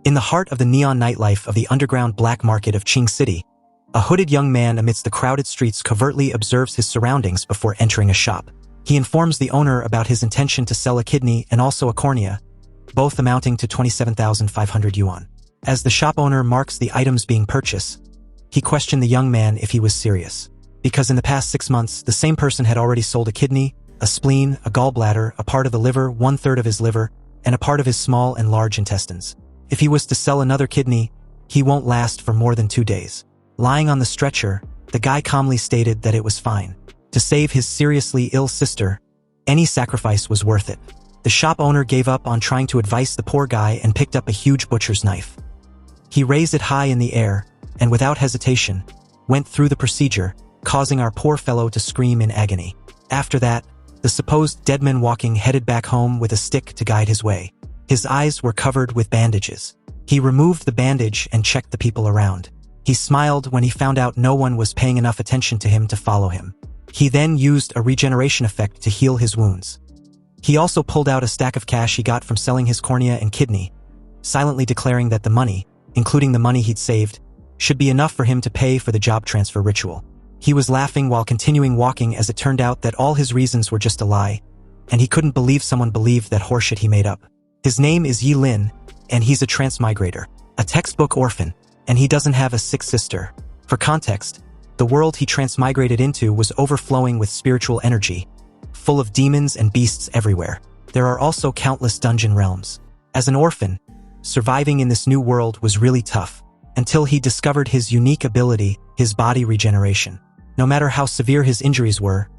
In the heart of the neon nightlife of the underground black market of Qing City, a hooded young man amidst the crowded streets covertly observes his surroundings before entering a shop. He informs the owner about his intention to sell a kidney and also a cornea, both amounting to 27,500 yuan. As the shop owner marks the items being purchased, he questioned the young man if he was serious. Because in the past 6 months, the same person had already sold a kidney, a spleen, a gallbladder, a part of the liver, 1/3 of his liver, and a part of his small and large intestines. If he was to sell another kidney, he won't last for more than 2 days. Lying on the stretcher, the guy calmly stated that it was fine. To save his seriously ill sister, any sacrifice was worth it. The shop owner gave up on trying to advise the poor guy and picked up a huge butcher's knife. He raised it high in the air, and without hesitation, went through the procedure, causing our poor fellow to scream in agony. After that, the supposed dead man walking headed back home with a stick to guide his way. His eyes were covered with bandages. He removed the bandage and checked the people around. He smiled when he found out no one was paying enough attention to him to follow him. He then used a regeneration effect to heal his wounds. He also pulled out a stack of cash he got from selling his cornea and kidney, silently declaring that the money, including the money he'd saved, should be enough for him to pay for the job transfer ritual. He was laughing while continuing walking as it turned out that all his reasons were just a lie, and he couldn't believe someone believed that horseshit he made up. His name is Ye Lin, and he's a transmigrator, a textbook orphan, and he doesn't have a sick sister. For context, the world he transmigrated into was overflowing with spiritual energy, full of demons and beasts everywhere. There are also countless dungeon realms. As an orphan, surviving in this new world was really tough, until he discovered his unique ability, his body regeneration. No matter how severe his injuries were,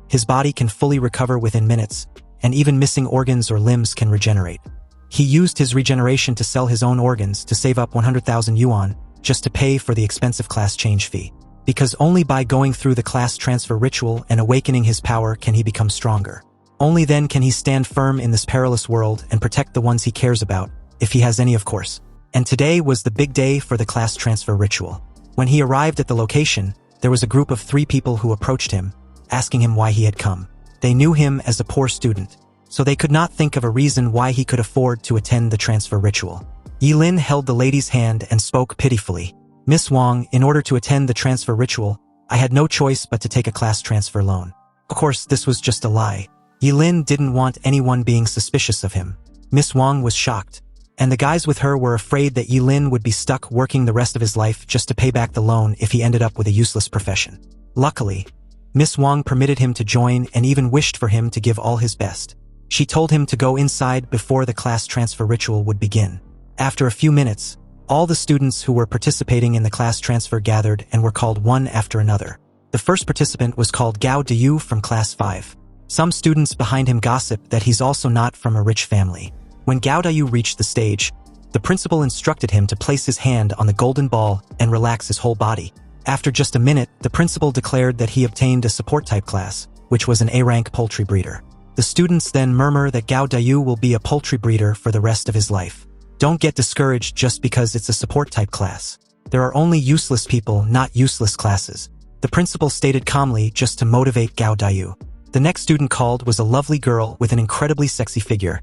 his body can fully recover within minutes, and even missing organs or limbs can regenerate. He used his regeneration to sell his own organs to save up 100,000 yuan just to pay for the expensive class change fee. Because only by going through the class transfer ritual and awakening his power can he become stronger. Only then can he stand firm in this perilous world and protect the ones he cares about, if he has any of course. And today was the big day for the class transfer ritual. When he arrived at the location, there was a group of 3 people who approached him, asking him why he had come. They knew him as a poor student, so they could not think of a reason why he could afford to attend the transfer ritual. Ye Lin held the lady's hand and spoke pitifully. "Miss Wang, in order to attend the transfer ritual, I had no choice but to take a class transfer loan." Of course, this was just a lie. Ye Lin didn't want anyone being suspicious of him. Miss Wang was shocked, and the guys with her were afraid that Ye Lin would be stuck working the rest of his life just to pay back the loan if he ended up with a useless profession. Luckily, Miss Wang permitted him to join and even wished for him to give all his best. She told him to go inside before the class transfer ritual would begin. After a few minutes, all the students who were participating in the class transfer gathered and were called one after another. The first participant was called Gao Diyu from class 5. Some students behind him gossiped that he's also not from a rich family. When Gao Diyu reached the stage, the principal instructed him to place his hand on the golden ball and relax his whole body. After just a minute, the principal declared that he obtained a support type class, which was an A-rank poultry breeder. The students then murmur that Gao Diyu will be a poultry breeder for the rest of his life. Don't get discouraged just because it's a support type class. There are only useless people, not useless classes, the principal stated calmly just to motivate Gao Diyu. The next student called was a lovely girl with an incredibly sexy figure,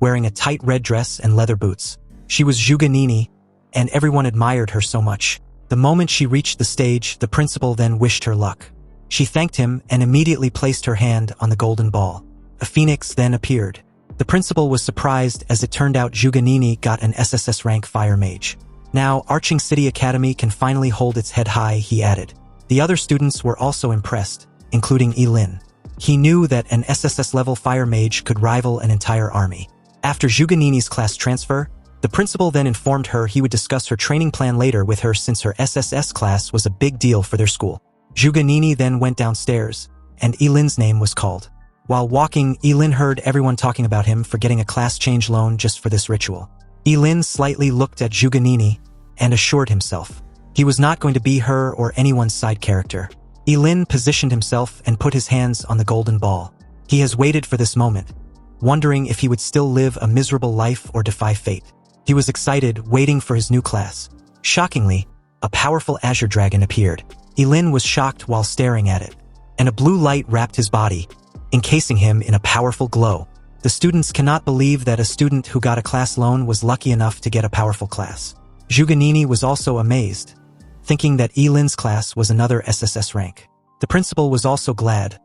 wearing a tight red dress and leather boots. She was Zhuge Nini, and everyone admired her so much. The moment she reached the stage, the principal then wished her luck. She thanked him and immediately placed her hand on the golden ball. A phoenix then appeared. The principal was surprised as it turned out Zhuge Nini got an SSS rank fire mage. Now, Arching City Academy can finally hold its head high, he added. The other students were also impressed, including Ye Lin. He knew that an SSS level fire mage could rival an entire army. After Zhuge Nini's class transfer, the principal then informed her he would discuss her training plan later with her since her SSS class was a big deal for their school. Zhuge Nini then went downstairs, and Ye Lin's name was called. While walking, Ye Lin heard everyone talking about him for getting a class change loan just for this ritual. Ye Lin slightly looked at Zhuge Nini and assured himself he was not going to be her or anyone's side character. Ye Lin positioned himself and put his hands on the golden ball. He has waited for this moment, wondering if he would still live a miserable life or defy fate. He was excited, waiting for his new class. Shockingly, a powerful azure dragon appeared. Ye Lin was shocked while staring at it, and a blue light wrapped his body, encasing him in a powerful glow. The students cannot believe that a student who got a class loan was lucky enough to get a powerful class. Zhuge Nini was also amazed, thinking that Ye Lin's class was another SSS rank. The principal was also glad,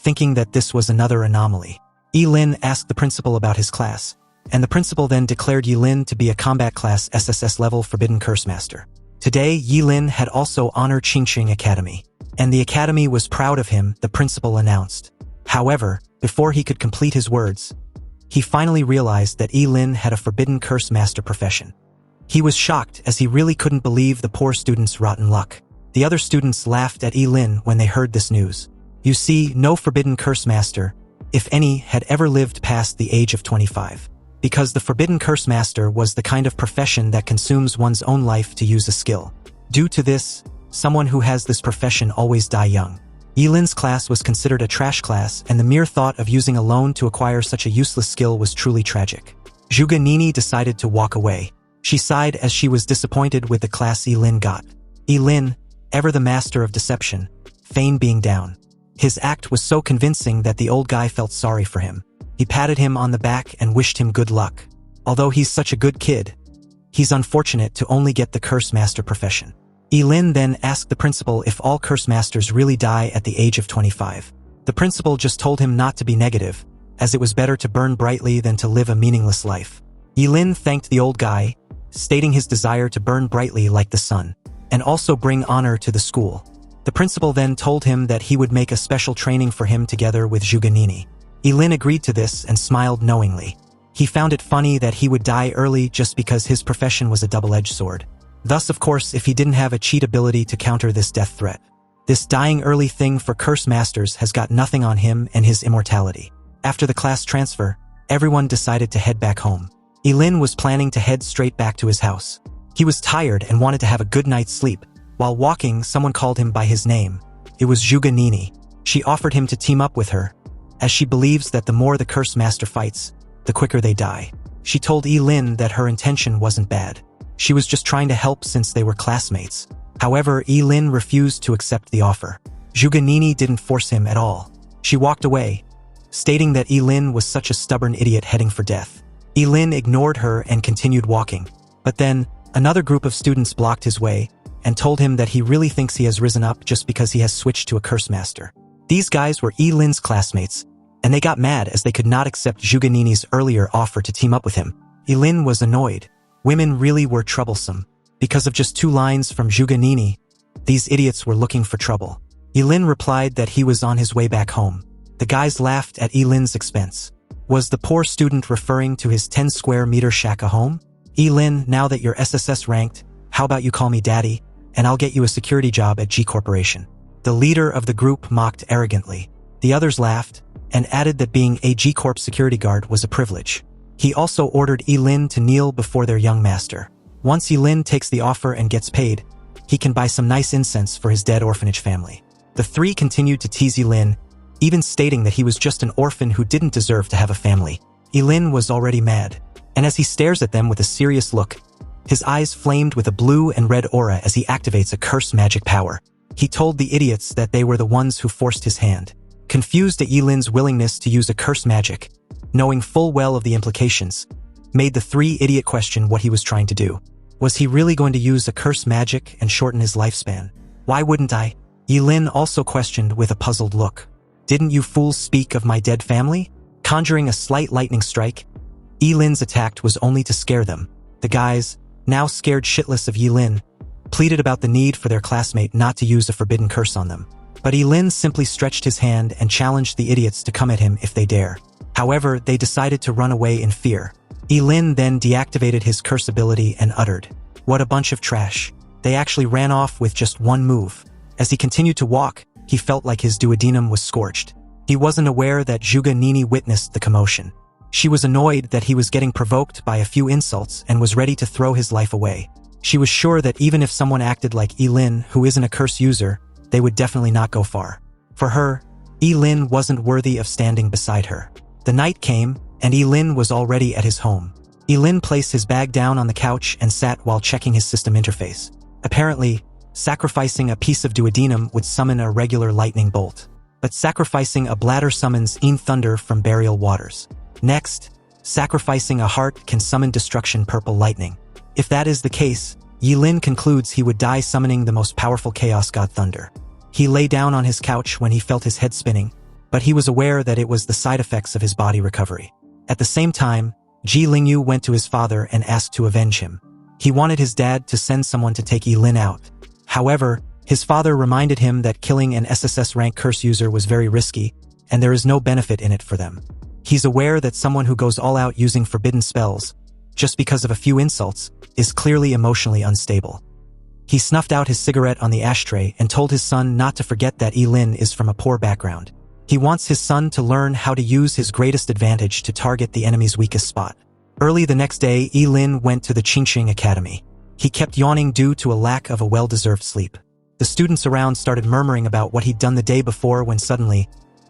thinking that this was another anomaly. Ye Lin asked the principal about his class, and the principal then declared Ye Lin to be a combat class SSS level Forbidden Curse Master. Today, Ye Lin had also honored Qingqing Academy, and the academy was proud of him, the principal announced. However, before he could complete his words, he finally realized that Ye Lin had a Forbidden Curse Master profession. He was shocked as he really couldn't believe the poor student's rotten luck. The other students laughed at Ye Lin when they heard this news. You see, no Forbidden Curse Master, if any, had ever lived past the age of 25. Because the Forbidden Curse Master was the kind of profession that consumes one's own life to use a skill. Due to this, someone who has this profession always die young. Ye Lin's class was considered a trash class, and the mere thought of using a loan to acquire such a useless skill was truly tragic. Zhuge Nini decided to walk away. She sighed as she was disappointed with the class Ye Lin got. Ye Lin, ever the master of deception, feigned being down. His act was so convincing that the old guy felt sorry for him. He patted him on the back and wished him good luck. Although he's such a good kid, he's unfortunate to only get the Curse Master profession. Ye Lin then asked the principal if all Curse Masters really die at the age of 25. The principal just told him not to be negative, as it was better to burn brightly than to live a meaningless life. Ye Lin thanked the old guy, stating his desire to burn brightly like the sun, and also bring honor to the school. The principal then told him that he would make a special training for him together with Zhuge Nini. Ye Lin agreed to this and smiled knowingly. He found it funny that he would die early just because his profession was a double-edged sword. Thus, of course, if he didn't have a cheat ability to counter this death threat. This dying early thing for Curse Masters has got nothing on him and his immortality. After the class transfer, everyone decided to head back home. Ye Lin was planning to head straight back to his house. He was tired and wanted to have a good night's sleep. While walking, someone called him by his name. It was Zhuge Nini. She offered him to team up with her, as she believes that the more the Curse Master fights, the quicker they die. She told Ye Lin that her intention wasn't bad. She was just trying to help since they were classmates. However, Ye Lin refused to accept the offer. Zhuge Nini didn't force him at all. She walked away, stating that Ye Lin was such a stubborn idiot heading for death. Ye Lin ignored her and continued walking. But then, another group of students blocked his way and told him that he really thinks he has risen up just because he has switched to a Curse Master. These guys were Ye Lin's classmates, and they got mad as they could not accept Zhuge Nini's earlier offer to team up with him. Ye Lin was annoyed. Women really were troublesome. Because of just 2 lines from Zhuge Nini, these idiots were looking for trouble. Ye Lin replied that he was on his way back home. The guys laughed at Ye Lin's expense. Was the poor student referring to his 10 square meter shack a home? Ye Lin, now that you're SSS ranked, how about you call me daddy, and I'll get you a security job at G Corporation. The leader of the group mocked arrogantly. The others laughed, and added that being a G Corp security guard was a privilege. He also ordered Ye Lin to kneel before their young master. Once Ye Lin takes the offer and gets paid, he can buy some nice incense for his dead orphanage family. The 3 continued to tease Ye Lin, even stating that he was just an orphan who didn't deserve to have a family. Ye Lin was already mad, and as he stares at them with a serious look, his eyes flamed with a blue and red aura as he activates a curse magic power. He told the idiots that they were the ones who forced his hand. Confused at Ye Lin's willingness to use a curse magic, knowing full well of the implications, made the 3 idiot question what he was trying to do. Was he really going to use a curse magic and shorten his lifespan? Why wouldn't I? Ye Lin also questioned with a puzzled look. Didn't you fools speak of my dead family? Conjuring a slight lightning strike, Ye Lin's attack was only to scare them. The guys, now scared shitless of Ye Lin, pleaded about the need for their classmate not to use a forbidden curse on them. But Ye Lin simply stretched his hand and challenged the idiots to come at him if they dare. However, they decided to run away in fear. Ye Lin then deactivated his curse ability and uttered, "What a bunch of trash." They actually ran off with just 1 move. As he continued to walk, he felt like his duodenum was scorched. He wasn't aware that Zhuge Nini witnessed the commotion. She was annoyed that he was getting provoked by a few insults and was ready to throw his life away. She was sure that even if someone acted like Ye Lin, who isn't a curse user, they would definitely not go far. For her, Ye Lin wasn't worthy of standing beside her. The night came, and Ye Lin was already at his home. Ye Lin placed his bag down on the couch and sat while checking his system interface. Apparently, sacrificing a piece of duodenum would summon a regular lightning bolt. But sacrificing a bladder summons thunder from burial waters. Next, sacrificing a heart can summon destruction purple lightning. If that is the case, Ye Lin concludes he would die summoning the most powerful chaos god thunder. He lay down on his couch when he felt his head spinning, but he was aware that it was the side effects of his body recovery. At the same time, Ji Lingyu went to his father and asked to avenge him. He wanted his dad to send someone to take Ye Lin out. However, his father reminded him that killing an SSS-rank curse user was very risky, and there is no benefit in it for them. He's aware that someone who goes all out using forbidden spells, just because of a few insults, is clearly emotionally unstable. He snuffed out his cigarette on the ashtray and told his son not to forget that Ye Lin is from a poor background. He wants his son to learn how to use his greatest advantage to target the enemy's weakest spot. Early the next day, Ye Lin went to the Qingqing Academy. He kept yawning due to a lack of a well-deserved sleep. The students around started murmuring about what he'd done the day before when suddenly,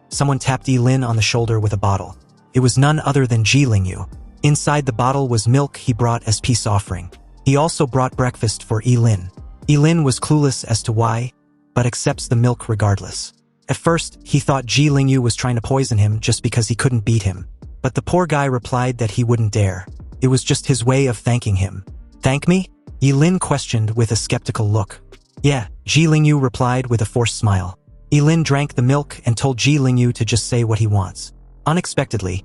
someone tapped Ye Lin on the shoulder with a bottle. It was none other than Ji Lingyu. Inside the bottle was milk he brought as peace offering. He also brought breakfast for Ye Lin. Ye Lin was clueless as to why, but accepts the milk regardless. At first, he thought Ji Lingyu was trying to poison him just because he couldn't beat him. But the poor guy replied that he wouldn't dare. It was just his way of thanking him. "Thank me?" Ye Lin questioned with a skeptical look. "Yeah," Ji Lingyu replied with a forced smile. Ye Lin drank the milk and told Ji Lingyu to just say what he wants. Unexpectedly,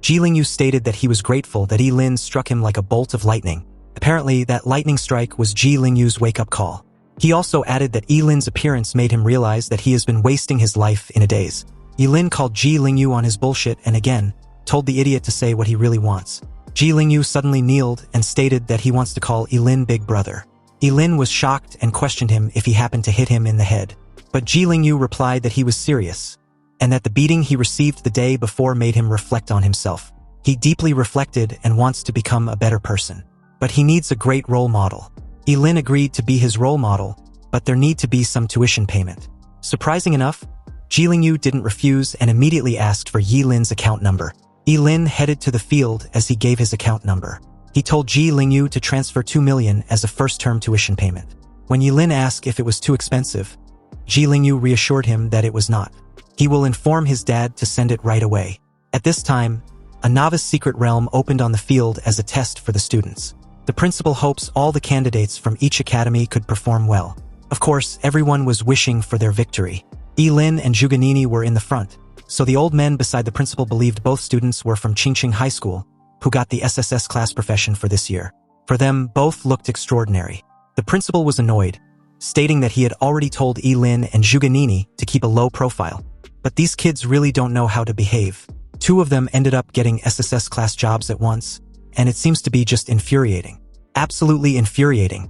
Ji Lingyu stated that he was grateful that Ye Lin struck him like a bolt of lightning. Apparently, that lightning strike was Ji Lingyu's wake-up call. He also added that Ye Lin's appearance made him realize that he has been wasting his life in a daze. Ye Lin called Ji Lingyu on his bullshit and again, told the idiot to say what he really wants. Ji Lingyu suddenly kneeled and stated that he wants to call Ye Lin big brother. Ye Lin was shocked and questioned him if he happened to hit him in the head. But Ji Lingyu replied that he was serious, and that the beating he received the day before made him reflect on himself. He deeply reflected and wants to become a better person. But he needs a great role model. Ye Lin agreed to be his role model, but there need to be some tuition payment. Surprising enough, Ji Lingyu didn't refuse and immediately asked for Ye Lin's account number. Ye Lin headed to the field as he gave his account number. He told Ji Lingyu to transfer 2 million as a first-term tuition payment. When Ye Lin asked if it was too expensive, Ji Lingyu reassured him that it was not. He will inform his dad to send it right away. At this time, a novice secret realm opened on the field as a test for the students. The principal hopes all the candidates from each academy could perform well. Of course, everyone was wishing for their victory. Ye Lin and Zhuganini were in the front, so the old men beside the principal believed both students were from Qingqing High School, who got the SSS class profession for this year. For them, both looked extraordinary. The principal was annoyed, stating that he had already told Ye Lin and Zhuganini to keep a low profile. But these kids really don't know how to behave. 2 of them ended up getting SSS class jobs at once, and it seems to be just infuriating. Absolutely infuriating.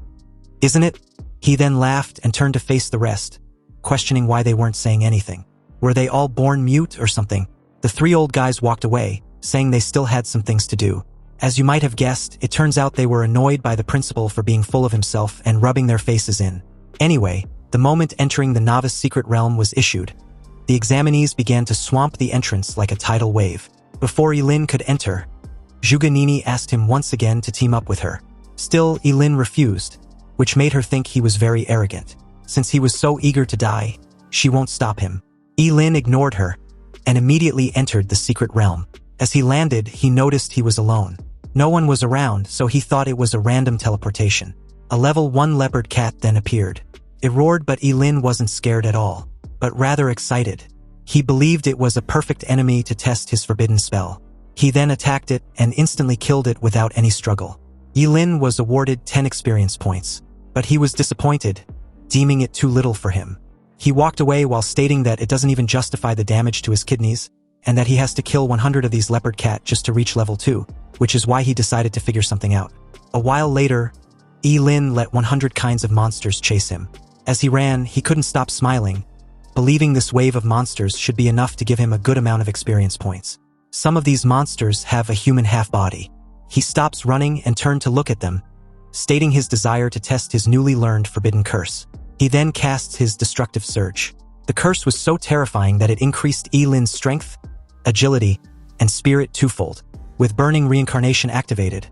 Isn't it? He then laughed and turned to face the rest, questioning why they weren't saying anything. Were they all born mute or something? The 3 old guys walked away, saying they still had some things to do. As you might have guessed, it turns out they were annoyed by the principal for being full of himself and rubbing their faces in. Anyway, the moment entering the novice secret realm was issued, the examinees began to swamp the entrance like a tidal wave. Before Ye Lin could enter, Zhuganini asked him once again to team up with her. Still, Ye Lin refused, which made her think he was very arrogant. Since he was so eager to die, she won't stop him. Ye Lin ignored her and immediately entered the secret realm. As he landed, he noticed he was alone. No one was around, so he thought it was a random teleportation. A level 1 leopard cat then appeared. It roared, but Ye Lin wasn't scared at all, but rather excited. He believed it was a perfect enemy to test his forbidden spell. He then attacked it and instantly killed it without any struggle. Ye Lin was awarded 10 experience points, but he was disappointed, deeming it too little for him. He walked away while stating that it doesn't even justify the damage to his kidneys, and that he has to kill 100 of these leopard cat just to reach level 2, which is why he decided to figure something out. A while later, Ye Lin let 100 kinds of monsters chase him. As he ran, he couldn't stop smiling, believing this wave of monsters should be enough to give him a good amount of experience points. Some of these monsters have a human half-body. He stops running and turned to look at them, stating his desire to test his newly learned forbidden curse. He then casts his destructive surge. The curse was so terrifying that it increased Ye Lin's strength, agility, and spirit twofold. With burning reincarnation activated,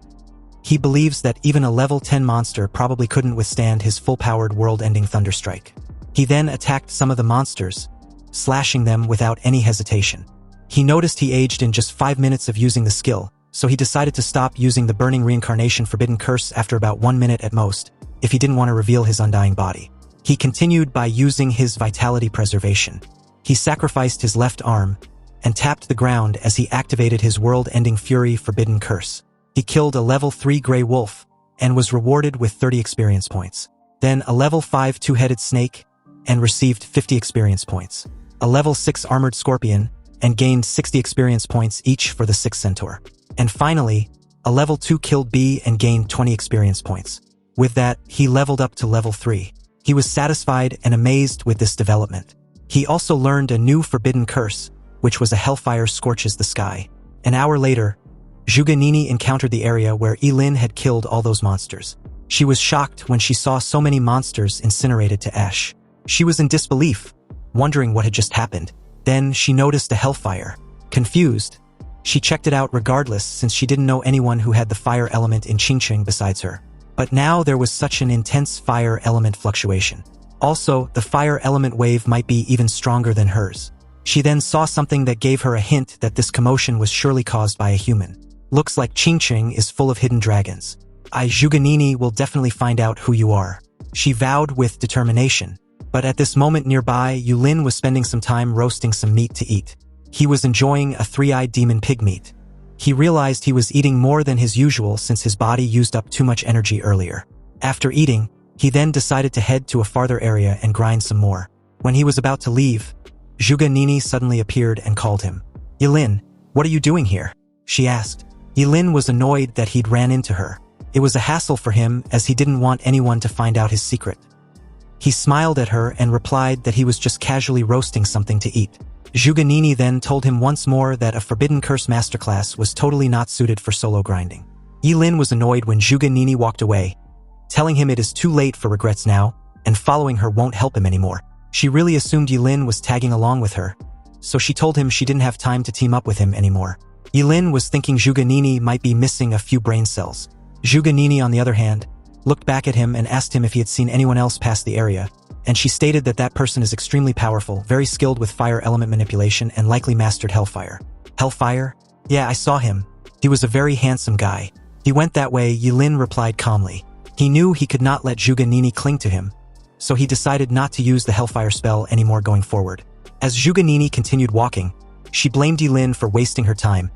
he believes that even a level 10 monster probably couldn't withstand his full-powered world-ending thunderstrike. He then attacked some of the monsters, slashing them without any hesitation. He noticed he aged in just 5 minutes of using the skill, so he decided to stop using the Burning Reincarnation Forbidden Curse after about 1 minute at most, if he didn't want to reveal his undying body. He continued by using his Vitality Preservation. He sacrificed his left arm and tapped the ground as he activated his world-ending Fury Forbidden Curse. He killed a level 3 Grey Wolf and was rewarded with 30 experience points. Then a level 5 Two-Headed Snake and received 50 experience points. A level 6 Armored Scorpion and gained 60 experience points each for the 6 Centaur. And finally, a level 2 Killed Bee and gained 20 experience points. With that, he leveled up to level 3. He was satisfied and amazed with this development. He also learned a new forbidden curse, which was a Hellfire Scorches the Sky. An hour later, Zhuge Nini encountered the area where Ye Lin had killed all those monsters. She was shocked when she saw so many monsters incinerated to ash. She was in disbelief, wondering what had just happened. Then she noticed a hellfire. Confused, she checked it out regardless since she didn't know anyone who had the fire element in Qingqing besides her. But now there was such an intense fire element fluctuation. Also, the fire element wave might be even stronger than hers. She then saw something that gave her a hint that this commotion was surely caused by a human. Looks like Qingqing is full of hidden dragons. Zhuge Nini will definitely find out who you are. She vowed with determination. But at this moment nearby, Ye Lin was spending some time roasting some meat to eat. He was enjoying a three-eyed demon pig meat. He realized he was eating more than his usual since his body used up too much energy earlier. After eating, he then decided to head to a farther area and grind some more. When he was about to leave, Zhuge Nini suddenly appeared and called him. Ye Lin, what are you doing here? She asked. Ye Lin was annoyed that he'd ran into her. It was a hassle for him as he didn't want anyone to find out his secret. He smiled at her and replied that he was just casually roasting something to eat. Zhuge Nini then told him once more that a Forbidden Curse Masterclass was totally not suited for solo grinding. Ye Lin was annoyed when Zhuge Nini walked away, telling him it is too late for regrets now, and following her won't help him anymore. She really assumed Ye Lin was tagging along with her, so she told him she didn't have time to team up with him anymore. Ye Lin was thinking Zhuge Nini might be missing a few brain cells. Zhuge Nini, on the other hand, looked back at him and asked him if he had seen anyone else pass the area, and she stated that that person is extremely powerful, very skilled with fire element manipulation, and likely mastered Hellfire. Hellfire? Yeah, I saw him. He was a very handsome guy. He went that way, Ye Lin replied calmly. He knew he could not let Zhuge Nini cling to him, so he decided not to use the Hellfire spell anymore going forward. As Zhuge Nini continued walking, she blamed Ye Lin for wasting her time.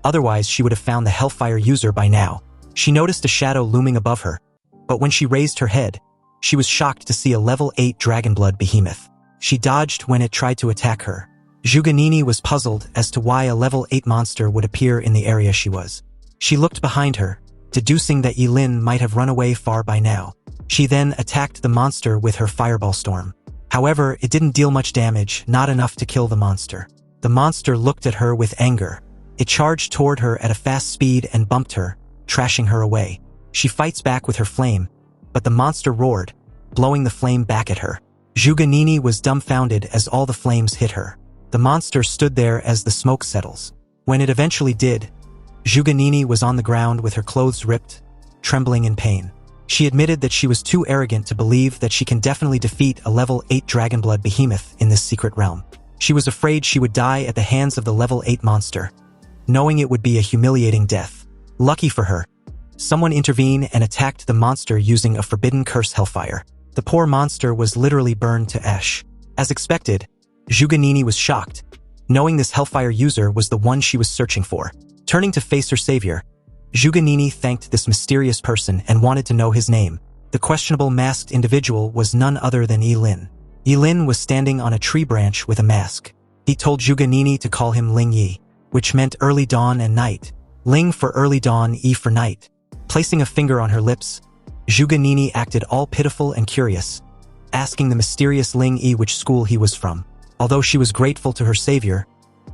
Otherwise, she would have found the Hellfire user by now. She noticed a shadow looming above her, but when she raised her head, she was shocked to see a level 8 Dragonblood behemoth. She dodged when it tried to attack her. Zhuge Nini was puzzled as to why a level 8 monster would appear in the area she was. She looked behind her, deducing that Ye Lin might have run away far by now. She then attacked the monster with her Fireball Storm. However, it didn't deal much damage, not enough to kill the monster. The monster looked at her with anger. It charged toward her at a fast speed and bumped her, trashing her away. She fights back with her flame, but the monster roared, blowing the flame back at her. Zhuge Nini was dumbfounded as all the flames hit her. The monster stood there as the smoke settles. When it eventually did, Zhuge Nini was on the ground with her clothes ripped, trembling in pain. She admitted that she was too arrogant to believe that she can definitely defeat a level 8 Dragonblood behemoth in this secret realm. She was afraid she would die at the hands of the level 8 monster, knowing it would be a humiliating death. Lucky for her, someone intervened and attacked the monster using a Forbidden Curse Hellfire. The poor monster was literally burned to ash. As expected, Zhuge Nini was shocked, knowing this Hellfire user was the one she was searching for. Turning to face her savior, Zhuge Nini thanked this mysterious person and wanted to know his name. The questionable masked individual was none other than Ye Lin. Ye Lin was standing on a tree branch with a mask. He told Zhuge Nini to call him Ling Yi, which meant early dawn and night. Ling for early dawn, Yi for night. Placing a finger on her lips, Zhuge Nini acted all pitiful and curious, asking the mysterious Ling Yi which school he was from. Although she was grateful to her savior,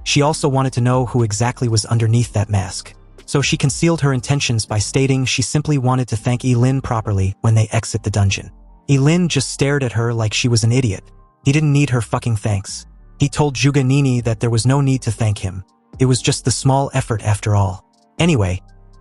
she also wanted to know who exactly was underneath that mask. So she concealed her intentions by stating she simply wanted to thank Ye Lin properly when they exit the dungeon. Ye Lin just stared at her like she was an idiot. He didn't need her fucking thanks. He told Zhuge Nini that there was no need to thank him. It was just the small effort after all. Anyway,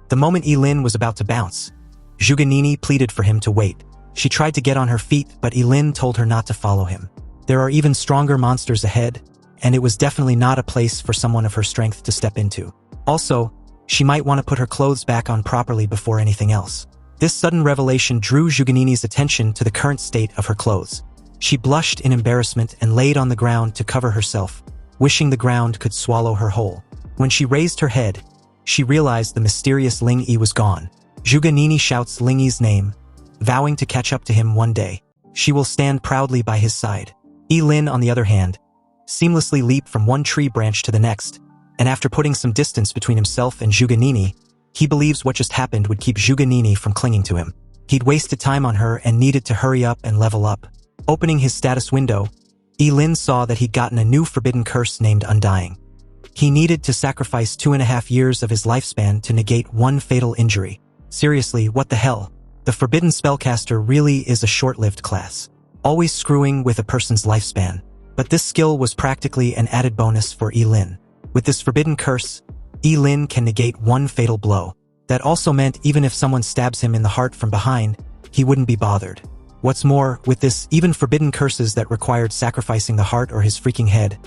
the moment Ye Lin was about to bounce, Zhuge Nini pleaded for him to wait. She tried to get on her feet, but Ye Lin told her not to follow him. There are even stronger monsters ahead, and it was definitely not a place for someone of her strength to step into. Also, she might want to put her clothes back on properly before anything else. This sudden revelation drew Zhuganini's attention to the current state of her clothes. She blushed in embarrassment and laid on the ground to cover herself, wishing the ground could swallow her whole. When she raised her head, she realized the mysterious Ling Yi was gone. Zhuganini shouts Ling Yi's name, vowing to catch up to him one day. She will stand proudly by his side. Ye Lin, on the other hand, seamlessly leaped from one tree branch to the next, and after putting some distance between himself and Zhuganini, he believes what just happened would keep Zhuganini from clinging to him. He'd wasted time on her and needed to hurry up and level up. Opening his status window, Ye Lin saw that he'd gotten a new forbidden curse named Undying. He needed to sacrifice 2.5 years of his lifespan to negate one fatal injury. Seriously, what the hell? The Forbidden Spellcaster really is a short-lived class, always screwing with a person's lifespan. But this skill was practically an added bonus for Ye Lin. With this forbidden curse, Ye Lin can negate one fatal blow. That also meant even if someone stabs him in the heart from behind, he wouldn't be bothered. What's more, with this, even forbidden curses that required sacrificing the heart or his freaking head,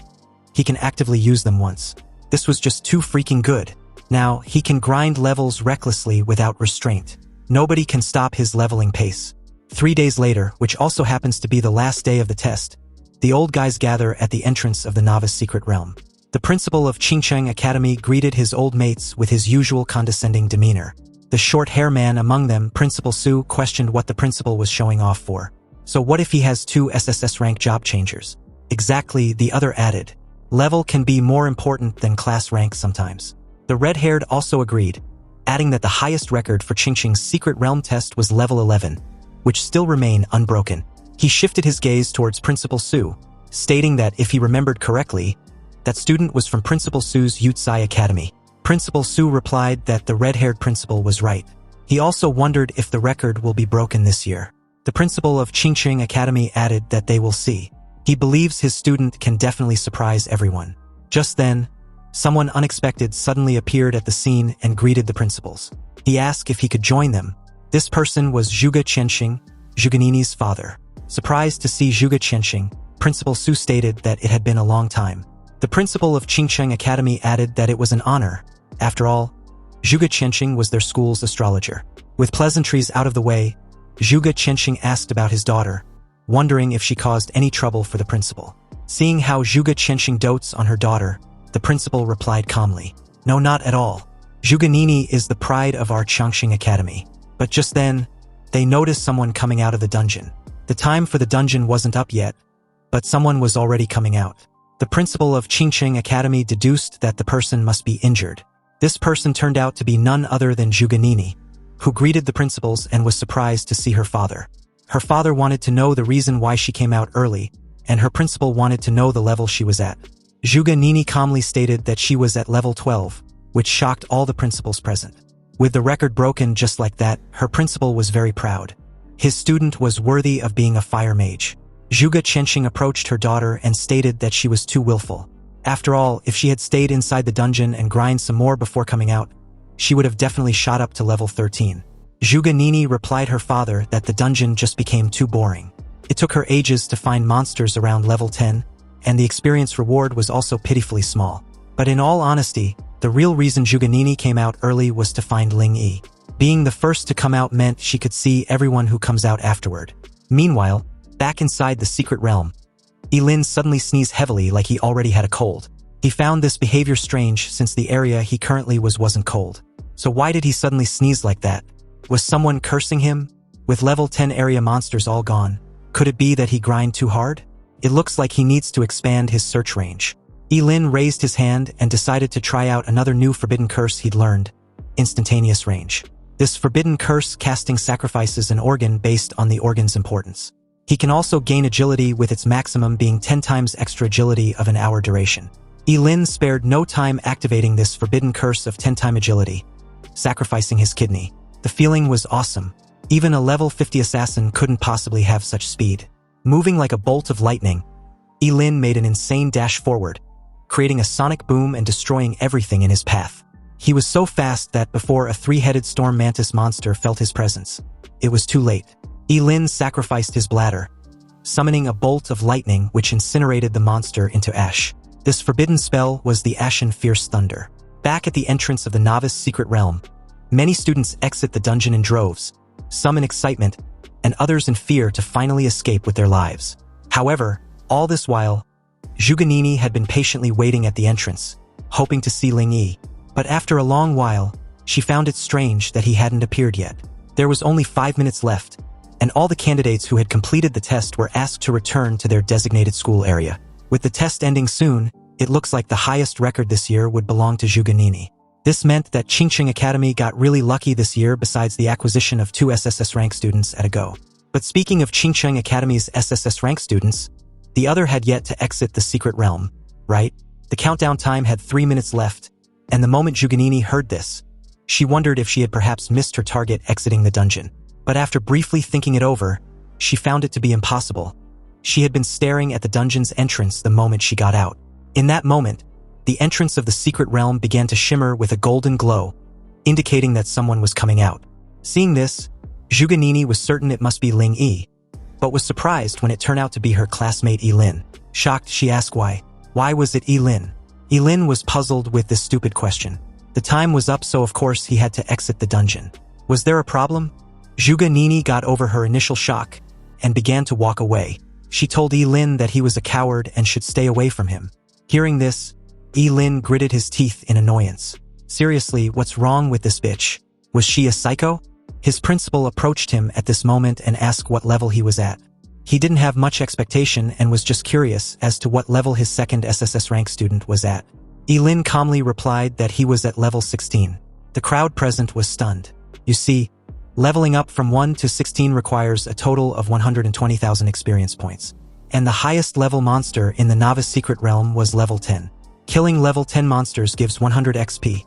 he can actively use them once. This was just too freaking good. Now, he can grind levels recklessly without restraint. Nobody can stop his leveling pace. 3 days later, which also happens to be the last day of the test, the old guys gather at the entrance of the novice secret realm. The principal of Qingcheng Academy greeted his old mates with his usual condescending demeanor. The short-hair man among them, Principal Su, questioned what the principal was showing off for. So what if he has 2 SSS-rank job changers? Exactly, the other added. Level can be more important than class rank sometimes. The red-haired also agreed, adding that the highest record for Qingcheng's secret realm test was level 11, which still remained unbroken. He shifted his gaze towards Principal Su, stating that if he remembered correctly, that student was from Principal Su's Yutsai Academy. Principal Su replied that the red-haired principal was right. He also wondered if the record will be broken this year. The principal of Qingcheng Academy added that they will see. He believes his student can definitely surprise everyone. Just then, someone unexpected suddenly appeared at the scene and greeted the principals. He asked if he could join them. This person was Zhuge Qianxing, Zhuganini's father. Surprised to see Zhuge Qianxing, Principal Su stated that it had been a long time. The principal of Qingcheng Academy added that it was an honor. After all, Zhuge Qianxing was their school's astrologer. With pleasantries out of the way, Zhuge Qianxing asked about his daughter, wondering if she caused any trouble for the principal. Seeing how Zhuge Qianxing dotes on her daughter, the principal replied calmly, "No, not at all. Zhuganini is the pride of our Qingcheng Academy." But just then, they noticed someone coming out of the dungeon. The time for the dungeon wasn't up yet, but someone was already coming out. The principal of Qingcheng Academy deduced that the person must be injured. This person turned out to be none other than Zhuganini, who greeted the principals and was surprised to see her father. Her father wanted to know the reason why she came out early, and her principal wanted to know the level she was at. Zhuganini calmly stated that she was at level 12, which shocked all the principals present. With the record broken just like that, her principal was very proud. His student was worthy of being a fire mage. Zhuge Qianxing approached her daughter and stated that she was too willful. After all, if she had stayed inside the dungeon and grind some more before coming out, she would have definitely shot up to level 13. Zhuganini replied her father that the dungeon just became too boring. It took her ages to find monsters around level 10, and the experience reward was also pitifully small. But in all honesty, the real reason Zhuganini came out early was to find Ling Yi. Being the first to come out meant she could see everyone who comes out afterward. Meanwhile, back inside the secret realm, Ye Lin suddenly sneezed heavily like he already had a cold. He found this behavior strange since the area he currently wasn't cold. So why did he suddenly sneeze like that? Was someone cursing him? With level 10 area monsters all gone, could it be that he grind too hard? It looks like he needs to expand his search range. Ye Lin raised his hand and decided to try out another new forbidden curse he'd learned, instantaneous range. This forbidden curse casting sacrifices an organ based on the organ's importance. He can also gain agility with its maximum being 10 times extra agility of an hour duration. Ye Lin spared no time activating this forbidden curse of 10-time agility, sacrificing his kidney. The feeling was awesome. Even a level 50 assassin couldn't possibly have such speed. Moving like a bolt of lightning, Ye Lin made an insane dash forward, creating a sonic boom and destroying everything in his path. He was so fast that before a 3-headed storm mantis monster felt his presence, it was too late. Ye Lin sacrificed his bladder, summoning a bolt of lightning which incinerated the monster into ash. This forbidden spell was the Ashen Fierce Thunder. Back at the entrance of the Novice Secret Realm, many students exit the dungeon in droves, some in excitement, and others in fear to finally escape with their lives. However, all this while, Zhuge had been patiently waiting at the entrance, hoping to see Ling Yi. But after a long while, she found it strange that he hadn't appeared yet. There was only 5 minutes left, and all the candidates who had completed the test were asked to return to their designated school area. With the test ending soon, it looks like the highest record this year would belong to Zhuge. This meant that Qingcheng Academy got really lucky this year besides the acquisition of 2 SSS rank students at a go. But speaking of Qingcheng Academy's SSS rank students, the other had yet to exit the secret realm, right? The countdown time had 3 minutes left, and the moment Zhuge heard this, she wondered if she had perhaps missed her target exiting the dungeon. But after briefly thinking it over, she found it to be impossible. She had been staring at the dungeon's entrance the moment she got out. In that moment, the entrance of the secret realm began to shimmer with a golden glow, indicating that someone was coming out. Seeing this, Zhuge was certain it must be Ling Yi, but was surprised when it turned out to be her classmate Ye Lin. Shocked, she asked why. Why was it Ye Lin? Ye Lin was puzzled with this stupid question. The time was up, so of course he had to exit the dungeon. Was there a problem? Zhuge got over her initial shock and began to walk away. She told Ye Lin that he was a coward and should stay away from him. Hearing this, Ye Lin gritted his teeth in annoyance. Seriously, what's wrong with this bitch? Was she a psycho? His principal approached him at this moment and asked what level he was at. He didn't have much expectation and was just curious as to what level his second SSS rank student was at. Ye Lin calmly replied that he was at level 16. The crowd present was stunned. You see, leveling up from 1 to 16 requires a total of 120,000 experience points. And the highest level monster in the Novice Secret Realm was level 10. Killing level 10 monsters gives 100 XP,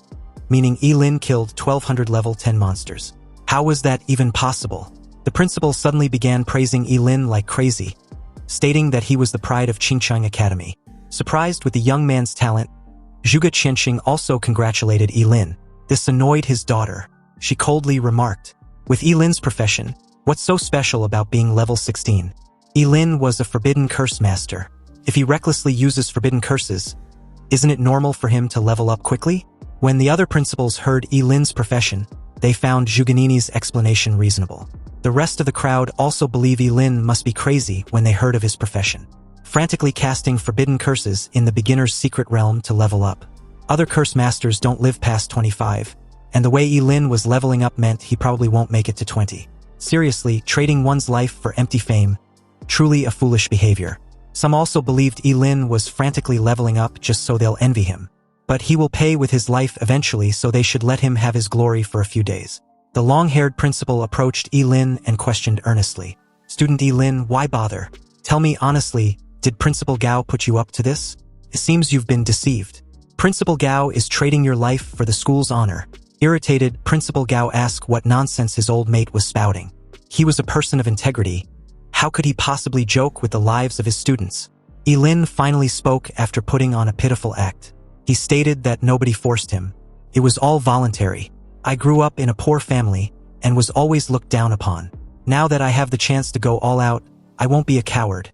meaning Ye Lin killed 1,200 level 10 monsters. How was that even possible? The principal suddenly began praising Ye Lin like crazy, stating that he was the pride of Qingcheng Academy. Surprised with the young man's talent, Zhuge Qianqing also congratulated Ye Lin. This annoyed his daughter. She coldly remarked, "With Ye Lin's profession, what's so special about being level 16? Ye Lin was a forbidden curse master. If he recklessly uses forbidden curses, isn't it normal for him to level up quickly?" When the other principals heard Ye Lin's profession, they found Zhuge explanation reasonable. The rest of the crowd also believe Ye Lin must be crazy when they heard of his profession, frantically casting forbidden curses in the beginner's secret realm to level up. Other curse masters don't live past 25, and the way Ye Lin was leveling up meant he probably won't make it to 20. Seriously, trading one's life for empty fame, truly a foolish behavior. Some also believed Ye Lin was frantically leveling up just so they'll envy him. But he will pay with his life eventually, so they should let him have his glory for a few days. The long-haired principal approached Ye Lin and questioned earnestly, "Student Ye Lin, why bother? Tell me honestly, did Principal Gao put you up to this? It seems you've been deceived. Principal Gao is trading your life for the school's honor." Irritated, Principal Gao asked what nonsense his old mate was spouting. He was a person of integrity. How could he possibly joke with the lives of his students? Ye Lin finally spoke after putting on a pitiful act. He stated that nobody forced him. It was all voluntary. "I grew up in a poor family and was always looked down upon. Now that I have the chance to go all out, I won't be a coward.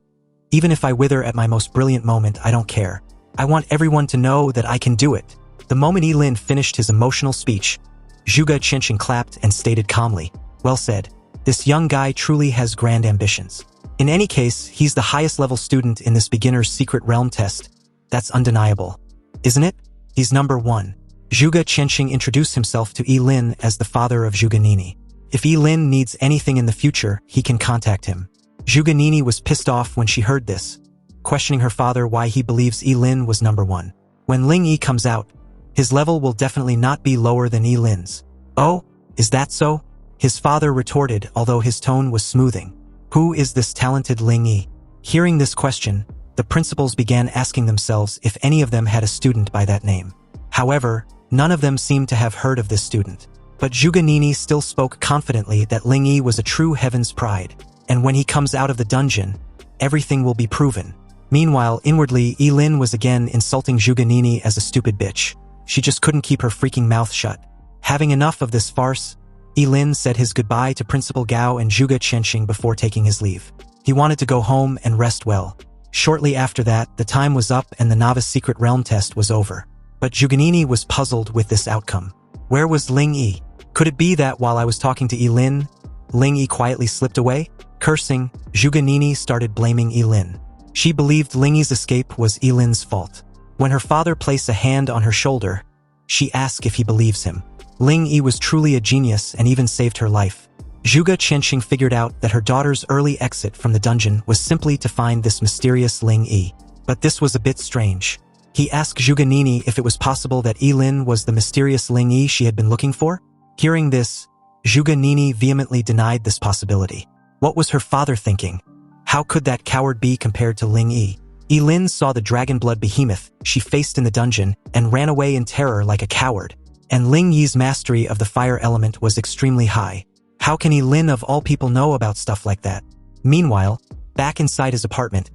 Even if I wither at my most brilliant moment, I don't care. I want everyone to know that I can do it." The moment Ye Lin finished his emotional speech, Zhuge Qianqing clapped and stated calmly, "Well said. This young guy truly has grand ambitions. In any case, he's the highest level student in this beginner's secret realm test. That's undeniable, isn't it? He's number 1. Zhuge Qianqing introduced himself to Ye Lin as the father of Zhuge. If Ye Lin needs anything in the future, he can contact him. Zhuge was pissed off when she heard this, questioning her father why he believes Ye Lin was number 1. When Ling Yi comes out, his level will definitely not be lower than Ye Lin's. "Oh, is that so?" his father retorted, although his tone was smoothing. "Who is this talented Ling Yi?" Hearing this question, the principals began asking themselves if any of them had a student by that name. However, none of them seemed to have heard of this student. But Zhuge still spoke confidently that Ling Yi was a true heaven's pride, and when he comes out of the dungeon, everything will be proven. Meanwhile, inwardly, Ye Lin was again insulting Zhuge as a stupid bitch. She just couldn't keep her freaking mouth shut. Having enough of this farce, Ye Lin said his goodbye to Principal Gao and Zhuge Qianqing before taking his leave. He wanted to go home and rest well. Shortly after that, the time was up and the novice secret realm test was over. But Zhuganini was puzzled with this outcome. Where was Ling Yi? Could it be that while I was talking to Ye Lin, Ling Yi quietly slipped away? Cursing, Zhuganini started blaming Ye Lin. She believed Ling Yi's escape was Ye Lin's fault. When her father placed a hand on her shoulder, she asked if he believes him. Ling Yi was truly a genius and even saved her life. Zhuge Qianxing figured out that her daughter's early exit from the dungeon was simply to find this mysterious Ling Yi. But this was a bit strange. He asked Zhuganini if it was possible that Ye Lin was the mysterious Ling Yi she had been looking for. Hearing this, Zhuganini vehemently denied this possibility. What was her father thinking? How could that coward be compared to Ling Yi? Ye Lin saw the dragon blood behemoth she faced in the dungeon and ran away in terror like a coward. And Ling Yi's mastery of the fire element was extremely high. How can Ye Lin of all people know about stuff like that? Meanwhile, back inside his apartment,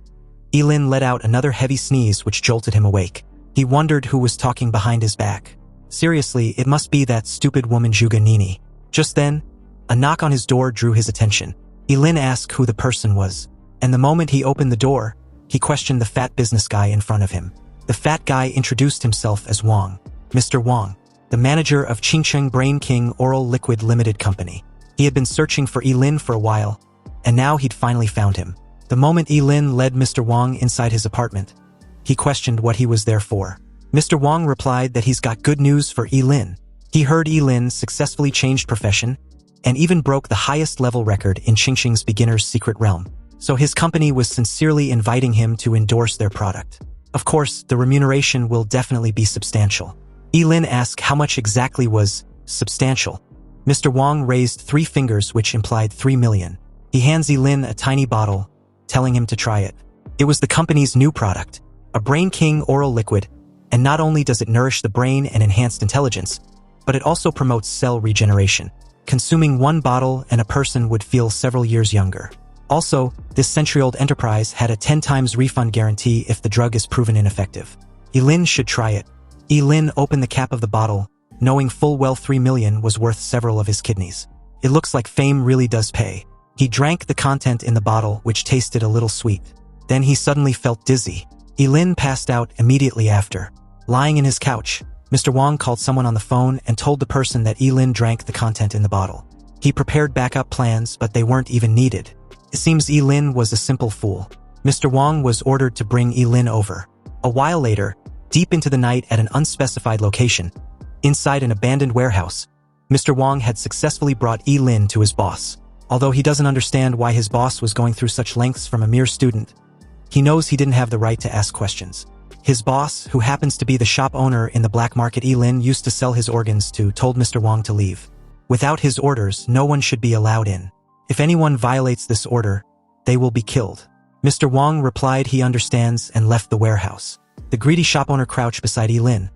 Ye Lin let out another heavy sneeze which jolted him awake. He wondered who was talking behind his back. Seriously, it must be that stupid woman Zhuganini. Just then, a knock on his door drew his attention. Ye Lin asked who the person was, and the moment he opened the door, he questioned the fat business guy in front of him. The fat guy introduced himself as Wang. Mr. Wang, the manager of Qingcheng Brain King Oral Liquid Limited Company. He had been searching for Ye Lin for a while, and now he'd finally found him. The moment Ye Lin led Mr. Wang inside his apartment, he questioned what he was there for. Mr. Wang replied that he's got good news for Ye Lin. He heard Ye Lin successfully changed profession and even broke the highest level record in Qingcheng's beginner's secret realm. So his company was sincerely inviting him to endorse their product. Of course, the remuneration will definitely be substantial. Ye Lin asked how much exactly was substantial. Mr. Wang raised 3 fingers which implied 3 million. He hands Ye Lin a tiny bottle, telling him to try it. It was the company's new product, a Brain King oral liquid, and not only does it nourish the brain and enhance intelligence, but it also promotes cell regeneration. Consuming 1 bottle and a person would feel several years younger. Also, this century-old enterprise had a 10 times refund guarantee if the drug is proven ineffective. Ye Lin should try it. Ye Lin opened the cap of the bottle, knowing full well 3 million was worth several of his kidneys. It looks like fame really does pay. He drank the content in the bottle, which tasted a little sweet. Then he suddenly felt dizzy. Ye Lin passed out immediately after. Lying in his couch, Mr. Wang called someone on the phone and told the person that Ye Lin drank the content in the bottle. He prepared backup plans, but they weren't even needed. It seems Ye Lin was a simple fool. Mr. Wang was ordered to bring Ye Lin over. A while later, deep into the night at an unspecified location, inside an abandoned warehouse, Mr. Wang had successfully brought Ye Lin to his boss. Although he doesn't understand why his boss was going through such lengths from a mere student, he knows he didn't have the right to ask questions. His boss, who happens to be the shop owner in the black market Ye Lin used to sell his organs to, told Mr. Wang to leave. Without his orders, no one should be allowed in. If anyone violates this order, they will be killed. Mr. Wang replied he understands and left the warehouse. The greedy shop owner crouched beside Ye Lin,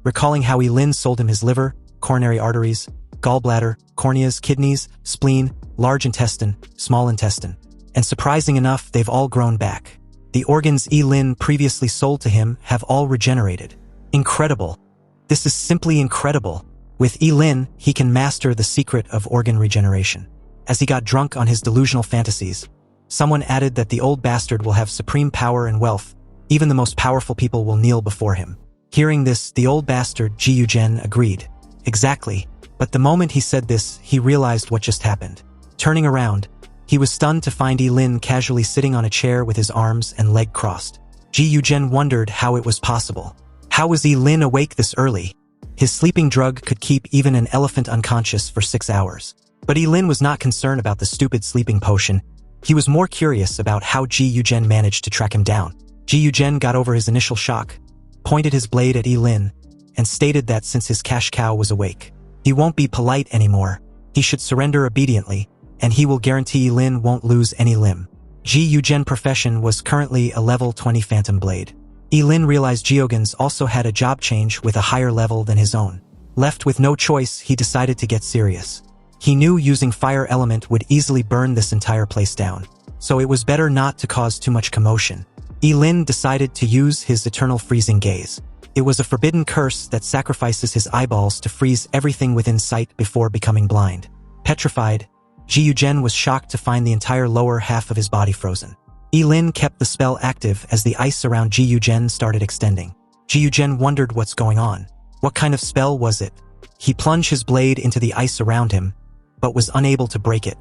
recalling how Ye Lin sold him his liver, coronary arteries, gallbladder, corneas, kidneys, spleen, large intestine, small intestine. And surprising enough, they've all grown back. The organs Ye Lin previously sold to him have all regenerated. Incredible. This is simply incredible. With Ye Lin, he can master the secret of organ regeneration. As he got drunk on his delusional fantasies, someone added that the old bastard will have supreme power and wealth. Even the most powerful people will kneel before him. Hearing this, the old bastard Ji Yuzhen agreed. Exactly. But the moment he said this, he realized what just happened. Turning around, he was stunned to find Ye Lin casually sitting on a chair with his arms and leg crossed. Ji Yuzhen wondered how it was possible. How was Ye Lin awake this early? His sleeping drug could keep even an elephant unconscious for 6 hours. But Ye Lin was not concerned about the stupid sleeping potion. He was more curious about how Ji Yuzhen managed to track him down. Ji Yuzhen got over his initial shock, pointed his blade at Ye Lin, and stated that since his cash cow was awake, he won't be polite anymore. He should surrender obediently, and he will guarantee Ye Lin won't lose any limb. Ji Yuzhen's profession was currently a level 20 phantom blade. Ye Lin realized Geogans also had a job change with a higher level than his own. Left with no choice, he decided to get serious. He knew using fire element would easily burn this entire place down, so it was better not to cause too much commotion. Ye Lin decided to use his eternal freezing gaze. It was a forbidden curse that sacrifices his eyeballs to freeze everything within sight before becoming blind. Petrified, Ji Yuzhen was shocked to find the entire lower half of his body frozen. Ye Lin kept the spell active as the ice around Ji Yugen started extending. Ji Yugen wondered what's going on. What kind of spell was it? He plunged his blade into the ice around him, but was unable to break it.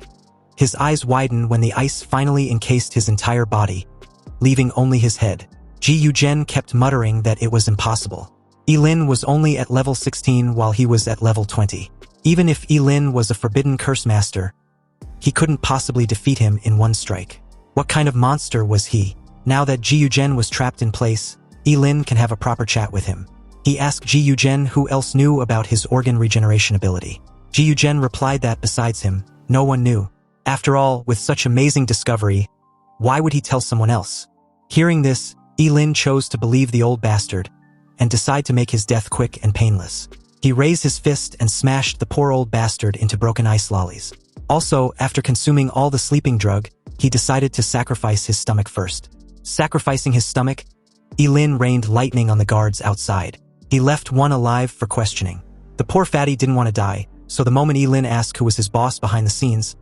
His eyes widened when the ice finally encased his entire body, leaving only his head. Ji Yugen kept muttering that it was impossible. Ye Lin was only at level 16 while he was at level 20. Even if Ye Lin was a forbidden curse master, he couldn't possibly defeat him in one strike. What kind of monster was he? Now that Ji Yugen was trapped in place, Ye Lin can have a proper chat with him. He asked Ji Yugen who else knew about his organ regeneration ability. Ji Yugen replied that besides him, no one knew. After all, with such amazing discovery, why would he tell someone else? Hearing this, Ye Lin chose to believe the old bastard and decide to make his death quick and painless. He raised his fist and smashed the poor old bastard into broken ice lollies. Also, after consuming all the sleeping drug, he decided to sacrifice his stomach first. Sacrificing his stomach, Ye Lin rained lightning on the guards outside. He left one alive for questioning. The poor fatty didn't want to die, so the moment Ye Lin asked who was his boss behind the scenes,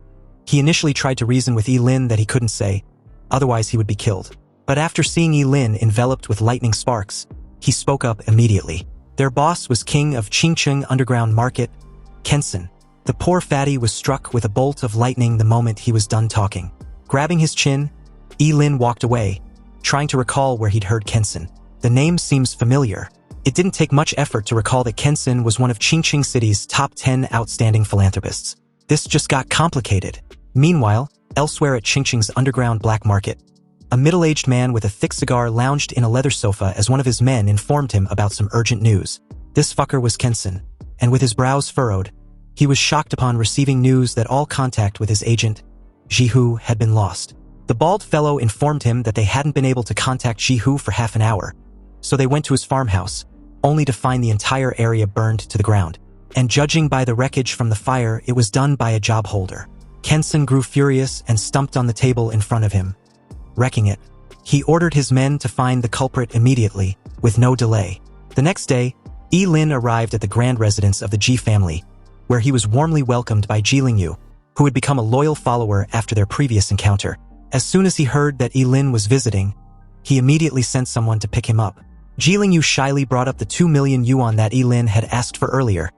he initially tried to reason with Ye Lin that he couldn't say, otherwise he would be killed. But after seeing Ye Lin enveloped with lightning sparks, he spoke up immediately. Their boss was king of Qingcheng Underground Market, Kensen. The poor fatty was struck with a bolt of lightning the moment he was done talking. Grabbing his chin, Ye Lin walked away, trying to recall where he'd heard Kensen. The name seems familiar. It didn't take much effort to recall that Kensen was one of Qingcheng City's top 10 outstanding philanthropists. This just got complicated. Meanwhile, elsewhere at Qingcheng's underground black market, a middle-aged man with a thick cigar lounged in a leather sofa as one of his men informed him about some urgent news. This fucker was Kensen, and with his brows furrowed, he was shocked upon receiving news that all contact with his agent, Jihu, had been lost. The bald fellow informed him that they hadn't been able to contact Jihu for half an hour, so they went to his farmhouse, only to find the entire area burned to the ground. And judging by the wreckage from the fire, it was done by a job holder. Kensen grew furious and stumped on the table in front of him, wrecking it. He ordered his men to find the culprit immediately, with no delay. The next day, Ye Lin arrived at the grand residence of the Ji family, where he was warmly welcomed by Ji Lingyu, who had become a loyal follower after their previous encounter. As soon as he heard that Ye Lin was visiting, he immediately sent someone to pick him up. Ji Lingyu shyly brought up the 2 million yuan that Ye Lin had asked for earlier,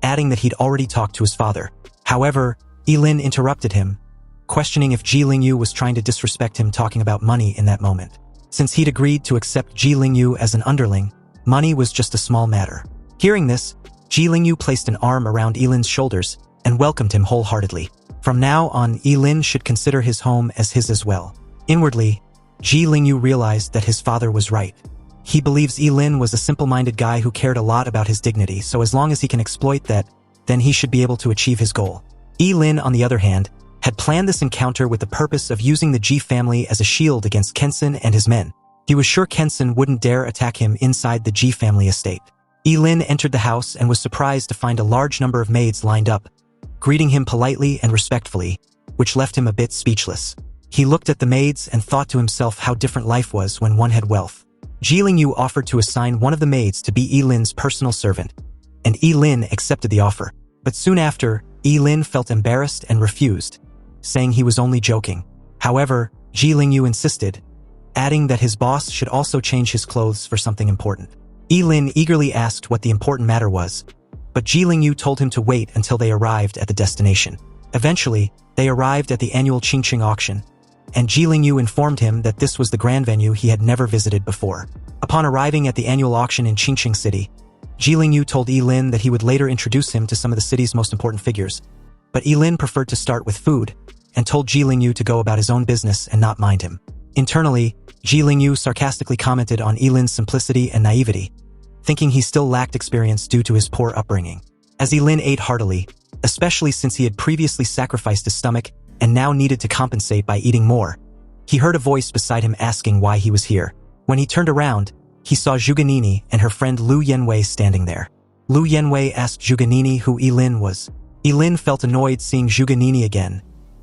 adding that he'd already talked to his father. However, Ye Lin interrupted him, questioning if Ji Lingyu was trying to disrespect him talking about money in that moment. Since he'd agreed to accept Ji Lingyu as an underling, money was just a small matter. Hearing this, Ji Lingyu placed an arm around Ye Lin's shoulders and welcomed him wholeheartedly. From now on, Ye Lin should consider his home as his as well. Inwardly, Ji Lingyu realized that his father was right. He believes Ye Lin was a simple-minded guy who cared a lot about his dignity, so as long as he can exploit that, then he should be able to achieve his goal. Ye Lin, on the other hand, had planned this encounter with the purpose of using the Ji family as a shield against Kensen and his men. He was sure Kensen wouldn't dare attack him inside the Ji family estate. Ye Lin entered the house and was surprised to find a large number of maids lined up, greeting him politely and respectfully, which left him a bit speechless. He looked at the maids and thought to himself how different life was when one had wealth. Ji Lingyu offered to assign one of the maids to be Ye Lin's personal servant, and Ye Lin accepted the offer. But soon after, Ye Lin felt embarrassed and refused, saying he was only joking. However, Ji Lingyu insisted, adding that his boss should also change his clothes for something important. Ye Lin eagerly asked what the important matter was, but Ji Lingyu told him to wait until they arrived at the destination. Eventually, they arrived at the annual Qingcheng auction, and Ji Lingyu informed him that this was the grand venue he had never visited before. Upon arriving at the annual auction in Qingcheng City, Ji Lingyu told Ye Lin that he would later introduce him to some of the city's most important figures, but Ye Lin preferred to start with food, and told Ji Lingyu to go about his own business and not mind him. Internally, Ji Lingyu sarcastically commented on Ye Lin's simplicity and naivety, thinking he still lacked experience due to his poor upbringing. As Ye Lin ate heartily, especially since he had previously sacrificed his stomach and now needed to compensate by eating more, he heard a voice beside him asking why he was here. When he turned around, he saw Zhuganini and her friend Lu Yanwei standing there. Lu Yanwei asked Zhuganini who Ye Lin was. Ye Lin felt annoyed seeing Zhuganini again,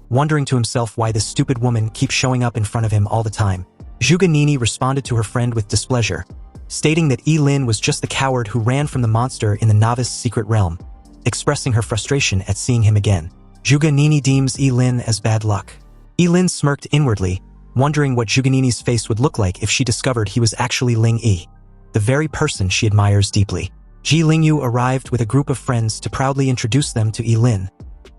wondering to himself why this stupid woman keeps showing up in front of him all the time. Zhuganini responded to her friend with displeasure, stating that Ye Lin was just the coward who ran from the monster in the novice secret realm, expressing her frustration at seeing him again. Zhuganini deems Ye Lin as bad luck. Ye Lin smirked inwardly, wondering what Zhuganini's face would look like if she discovered he was actually Ling Yi, the very person she admires deeply. Ji Lingyu arrived with a group of friends to proudly introduce them to Ye Lin,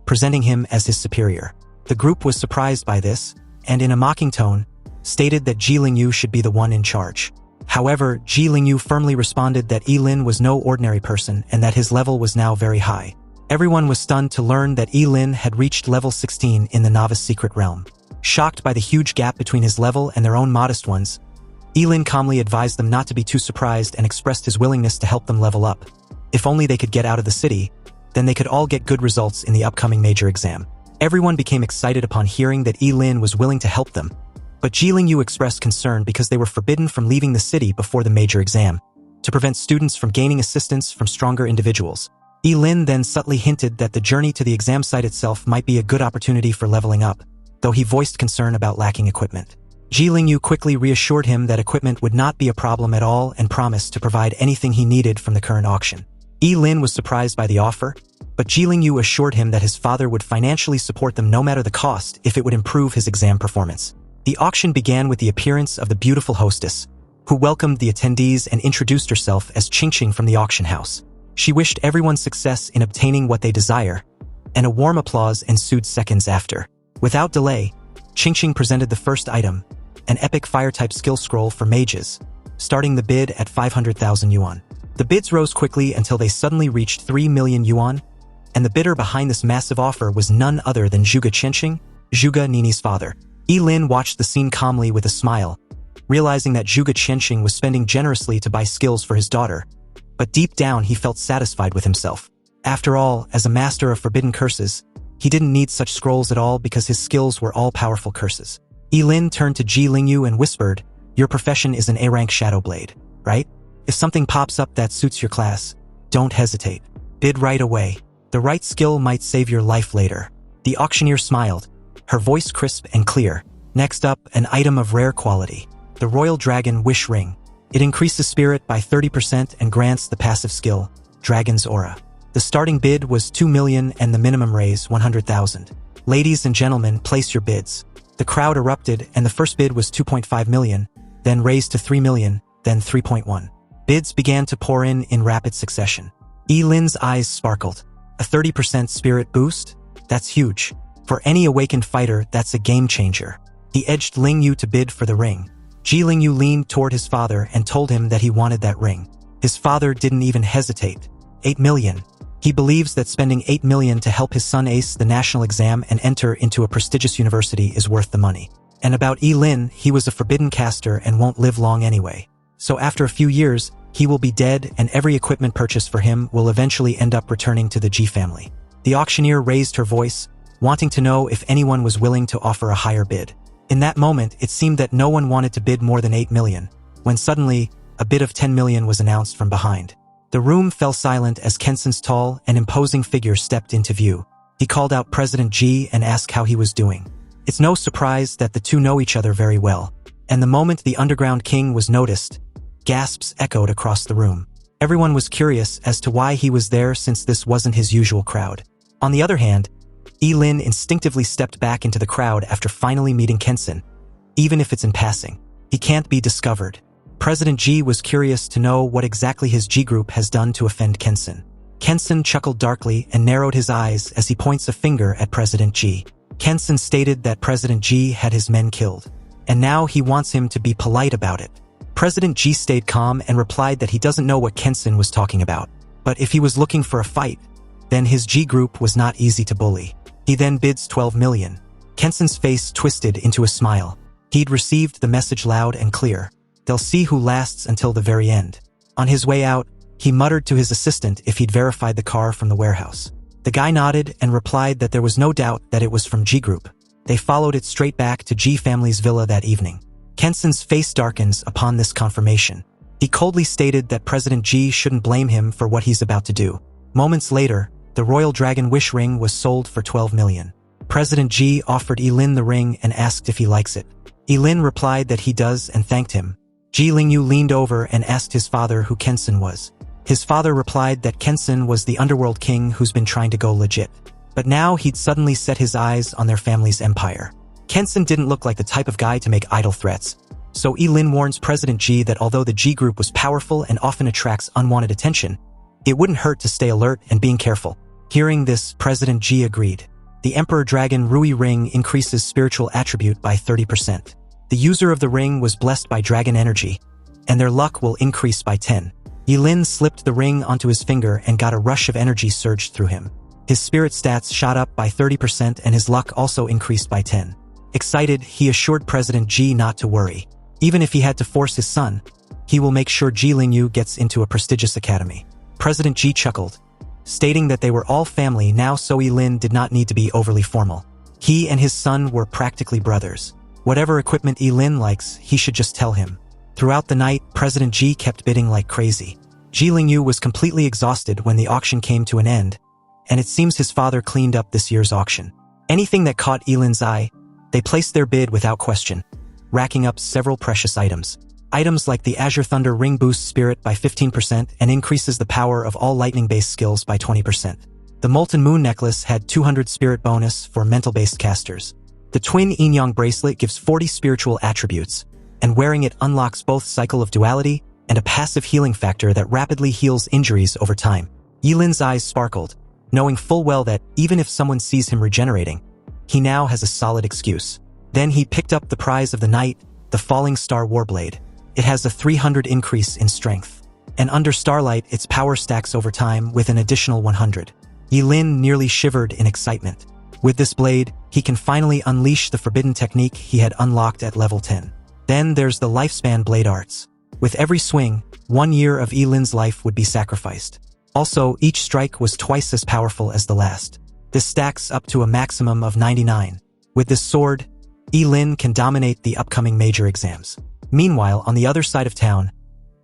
presenting him as his superior. The group was surprised by this, and in a mocking tone, stated that Ji Lingyu should be the one in charge. However, Ji Lingyu firmly responded that Ye Lin was no ordinary person and that his level was now very high. Everyone was stunned to learn that Ye Lin had reached level 16 in the novice secret realm. Shocked by the huge gap between his level and their own modest ones, Ye Lin calmly advised them not to be too surprised and expressed his willingness to help them level up. If only they could get out of the city, then they could all get good results in the upcoming major exam. Everyone became excited upon hearing that Ye Lin was willing to help them, but Ji Lingyu expressed concern because they were forbidden from leaving the city before the major exam, to prevent students from gaining assistance from stronger individuals. Ye Lin then subtly hinted that the journey to the exam site itself might be a good opportunity for leveling up, though he voiced concern about lacking equipment. Ji Lingyu quickly reassured him that equipment would not be a problem at all and promised to provide anything he needed from the current auction. Ye Lin was surprised by the offer, but Ji Lingyu assured him that his father would financially support them no matter the cost if it would improve his exam performance. The auction began with the appearance of the beautiful hostess, who welcomed the attendees and introduced herself as Qingqing from the auction house. She wished everyone success in obtaining what they desire, and a warm applause ensued seconds after. Without delay, Qingqing presented the first item, an epic fire-type skill scroll for mages, starting the bid at 500,000 yuan. The bids rose quickly until they suddenly reached 3 million yuan, and the bidder behind this massive offer was none other than Zhuge Qianqing, Zhuge Nini's father. Ye Lin watched the scene calmly with a smile, realizing that Zhuge Qianqing was spending generously to buy skills for his daughter, but deep down he felt satisfied with himself. After all, as a master of forbidden curses, he didn't need such scrolls at all because his skills were all-powerful curses. Ye Lin turned to Ji Lingyu and whispered, "Your profession is an A-rank Shadow Blade, right? If something pops up that suits your class, don't hesitate. Bid right away. The right skill might save your life later." The auctioneer smiled, her voice crisp and clear. Next up, an item of rare quality. The Royal Dragon Wish Ring. It increases spirit by 30% and grants the passive skill, Dragon's Aura. The starting bid was 2 million and the minimum raise 100,000. Ladies and gentlemen, place your bids. The crowd erupted and the first bid was 2.5 million, then raised to 3 million, then 3.1. Bids began to pour in rapid succession. Ye Lin's eyes sparkled. A 30% spirit boost? That's huge. For any awakened fighter, that's a game changer. He edged Lingyu to bid for the ring. Ji Lingyu leaned toward his father and told him that he wanted that ring. His father didn't even hesitate. 8 million. He believes that spending 8 million to help his son ace the national exam and enter into a prestigious university is worth the money. And about Ye Lin, he was a forbidden caster and won't live long anyway. So after a few years, he will be dead and every equipment purchased for him will eventually end up returning to the Ji family. The auctioneer raised her voice, wanting to know if anyone was willing to offer a higher bid. In that moment, it seemed that no one wanted to bid more than 8 million, when suddenly, a bid of 10 million was announced from behind. The room fell silent as Kenson's tall and imposing figure stepped into view. He called out President Ji and asked how he was doing. It's no surprise that the two know each other very well, and the moment the Underground King was noticed, gasps echoed across the room. Everyone was curious as to why he was there since this wasn't his usual crowd. On the other hand, Ye Lin instinctively stepped back into the crowd after finally meeting Kenson. Even if it's in passing, he can't be discovered. President Ji was curious to know what exactly his G group has done to offend Kenson. Kenson chuckled darkly and narrowed his eyes as he points a finger at President Ji. Kenson stated that President Ji had his men killed, and now he wants him to be polite about it. President Ji stayed calm and replied that he doesn't know what Kenson was talking about, but if he was looking for a fight, then his G group was not easy to bully. He then bids 12 million. Kenson's face twisted into a smile. He'd received the message loud and clear. They'll see who lasts until the very end. On his way out, he muttered to his assistant if he'd verified the car from the warehouse. The guy nodded and replied that there was no doubt that it was from G Group. They followed it straight back to G family's villa that evening. Kenson's face darkens upon this confirmation. He coldly stated that President Ji shouldn't blame him for what he's about to do. Moments later, the Royal Dragon Wish Ring was sold for 12 million. President Ji offered Ye Lin the ring and asked if he likes it. Ye Lin replied that he does and thanked him. Ji Lingyu leaned over and asked his father who Kenson was. His father replied that Kenson was the underworld king who's been trying to go legit. But now he'd suddenly set his eyes on their family's empire. Kenson didn't look like the type of guy to make idle threats, so Ye Lin warns President Ji that although the Ji group was powerful and often attracts unwanted attention, it wouldn't hurt to stay alert and being careful. Hearing this, President Ji agreed. The Emperor Dragon Rui ring increases spiritual attribute by 30%. The user of the ring was blessed by dragon energy, and their luck will increase by 10. Ye Lin slipped the ring onto his finger and got a rush of energy surged through him. His spirit stats shot up by 30% and his luck also increased by 10. Excited, he assured President Ji not to worry. Even if he had to force his son, he will make sure Ji Lingyu gets into a prestigious academy. President Ji chuckled, stating that they were all family now, so Ye Lin did not need to be overly formal. He and his son were practically brothers. Whatever equipment Ye Lin likes, he should just tell him. Throughout the night, President Ji kept bidding like crazy. Ji Lingyu was completely exhausted when the auction came to an end, and it seems his father cleaned up this year's auction. Anything that caught Ye Lin's eye, they placed their bid without question, racking up several precious items. Items like the Azure Thunder Ring boosts spirit by 15% and increases the power of all lightning-based skills by 20%. The Molten Moon necklace had 200 spirit bonus for mental-based casters. The Twin Yin-Yang bracelet gives 40 spiritual attributes, and wearing it unlocks both Cycle of Duality and a passive healing factor that rapidly heals injuries over time. Ye Lin's eyes sparkled, knowing full well that even if someone sees him regenerating, he now has a solid excuse. Then he picked up the prize of the night, the Falling Star Warblade. It has a 300 increase in strength, and under starlight its power stacks over time with an additional 100. Ye Lin nearly shivered in excitement. With this blade, he can finally unleash the forbidden technique he had unlocked at level 10. Then there's the Lifespan Blade Arts. With every swing, 1 year of Ye Lin's life would be sacrificed. Also, each strike was twice as powerful as the last. This stacks up to a maximum of 99. With this sword, Ye Lin can dominate the upcoming major exams. Meanwhile, on the other side of town,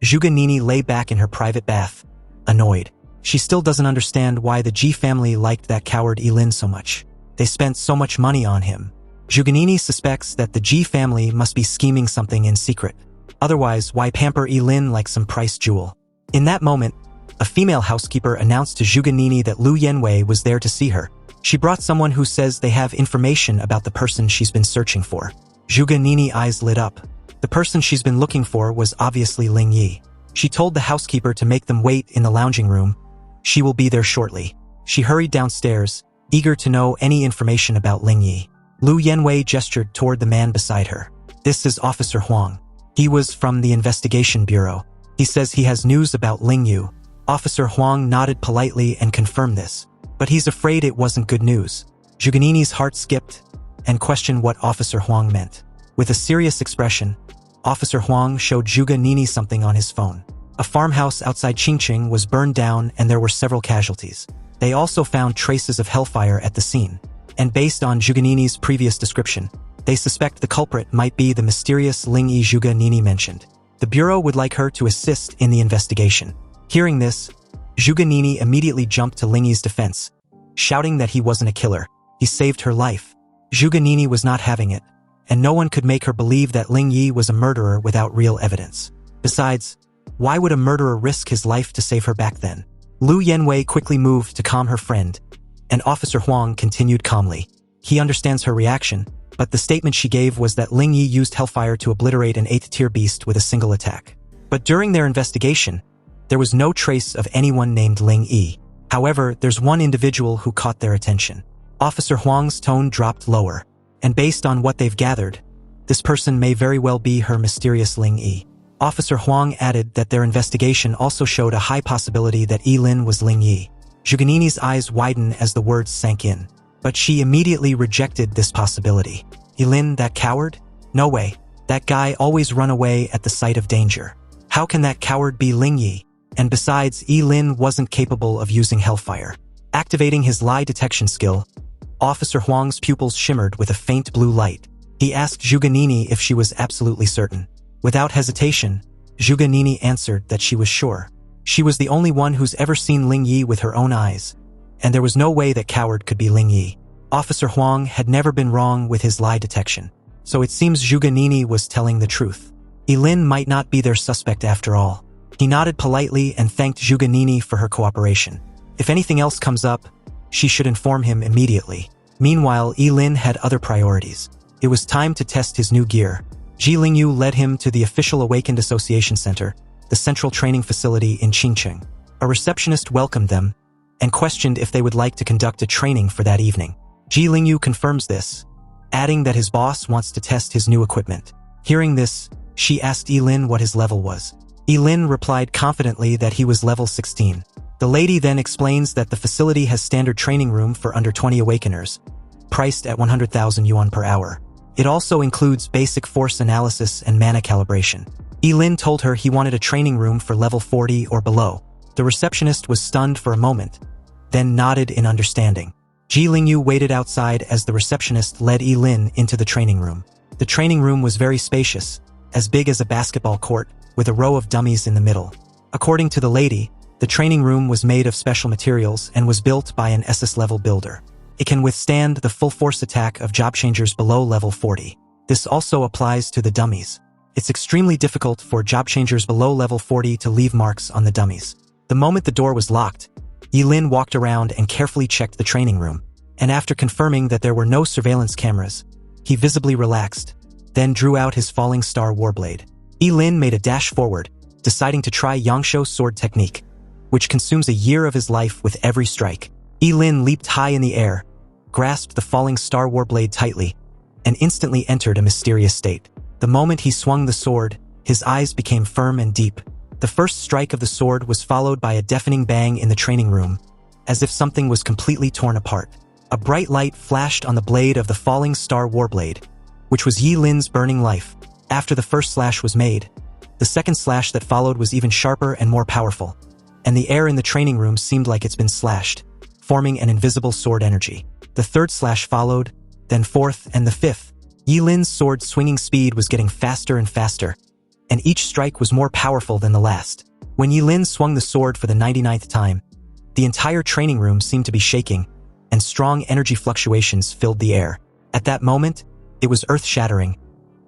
Zhuge Nini lay back in her private bath, annoyed. She still doesn't understand why the Ji family liked that coward Ye Lin so much. They spent so much money on him. Zhuge Nini suspects that the Ji family must be scheming something in secret. Otherwise, why pamper Ye Lin like some priced jewel? In that moment, a female housekeeper announced to Zhuge Nini that Lu Yanwei was there to see her. She brought someone who says they have information about the person she's been searching for. Zhuge Nini's eyes lit up. The person she's been looking for was obviously Ling Yi. She told the housekeeper to make them wait in the lounging room. She will be there shortly. She hurried downstairs, eager to know any information about Ling Yi. Lu Yanwei gestured toward the man beside her. This is Officer Huang. He was from the investigation bureau. He says he has news about Ling Yu. Officer Huang nodded politely and confirmed this. But he's afraid it wasn't good news. Zhuge Nini's heart skipped and questioned what Officer Huang meant. With a serious expression, Officer Huang showed Zhuge Nini something on his phone. A farmhouse outside Qingqing was burned down and there were several casualties. They also found traces of hellfire at the scene. And based on Zhuge Nini's previous description, they suspect the culprit might be the mysterious Ling Yi Zhuge Nini mentioned. The bureau would like her to assist in the investigation. Hearing this, Zhuge Nini immediately jumped to Ling Yi's defense, shouting that he wasn't a killer. He saved her life. Zhuge Nini was not having it, and no one could make her believe that Ling Yi was a murderer without real evidence. Besides, why would a murderer risk his life to save her back then? Lu Yanwei quickly moved to calm her friend, and Officer Huang continued calmly. He understands her reaction, but the statement she gave was that Ling Yi used hellfire to obliterate an 8th-tier beast with a single attack. But during their investigation, there was no trace of anyone named Ling Yi. However, there's one individual who caught their attention. Officer Huang's tone dropped lower, and based on what they've gathered, this person may very well be her mysterious Ling Yi. Officer Huang added that their investigation also showed a high possibility that Ye Lin was Ling Yi. Zhuge Nini's eyes widened as the words sank in, but she immediately rejected this possibility. Ye Lin, that coward? No way. That guy always run away at the sight of danger. How can that coward be Ling Yi? And besides, Ye Lin wasn't capable of using hellfire. Activating his lie detection skill, Officer Huang's pupils shimmered with a faint blue light. He asked Zhuge Nini if she was absolutely certain. Without hesitation, Zhuge Nini answered that she was sure. She was the only one who's ever seen Ling Yi with her own eyes, and there was no way that coward could be Ling Yi. Officer Huang had never been wrong with his lie detection, so it seems Zhuge Nini was telling the truth. Ye Lin might not be their suspect after all. He nodded politely and thanked Zhuge Nini for her cooperation. If anything else comes up, she should inform him immediately. Meanwhile, Ye Lin had other priorities. It was time to test his new gear. Ye Lin led him to the official Awakened Association Center, the central training facility in Qingcheng. A receptionist welcomed them and questioned if they would like to conduct a training for that evening. Ye Lin confirms this, adding that his boss wants to test his new equipment. Hearing this, she asked Ye Lin what his level was. Ye Lin replied confidently that he was level 16. The lady then explains that the facility has standard training room for under 20 awakeners, priced at 100,000 yuan per hour. It also includes basic force analysis and mana calibration. Ye Lin told her he wanted a training room for level 40 or below. The receptionist was stunned for a moment, then nodded in understanding. Ye Lin waited outside as the receptionist led Ye Lin into the training room. The training room was very spacious, as big as a basketball court, with a row of dummies in the middle. According to the lady, the training room was made of special materials and was built by an SS-level builder. It can withstand the full force attack of job changers below level 40. This also applies to the dummies. It's extremely difficult for job changers below level 40 to leave marks on the dummies. The moment the door was locked, Ye Lin walked around and carefully checked the training room, and after confirming that there were no surveillance cameras, he visibly relaxed, then drew out his falling star warblade. Ye Lin made a dash forward, deciding to try Yangshuo sword technique, which consumes a year of his life with every strike. Ye Lin leaped high in the air, grasped the falling star warblade tightly, and instantly entered a mysterious state. The moment he swung the sword, his eyes became firm and deep. The first strike of the sword was followed by a deafening bang in the training room, as if something was completely torn apart. A bright light flashed on the blade of the falling star warblade, which was Ye Lin's burning life. After the first slash was made, the second slash that followed was even sharper and more powerful, and the air in the training room seemed like it's been slashed, forming an invisible sword energy. The third slash followed, then fourth and the fifth. Ye Lin's sword swinging speed was getting faster and faster, and each strike was more powerful than the last. When Ye Lin swung the sword for the 99th time, the entire training room seemed to be shaking, and strong energy fluctuations filled the air. At that moment, it was earth-shattering,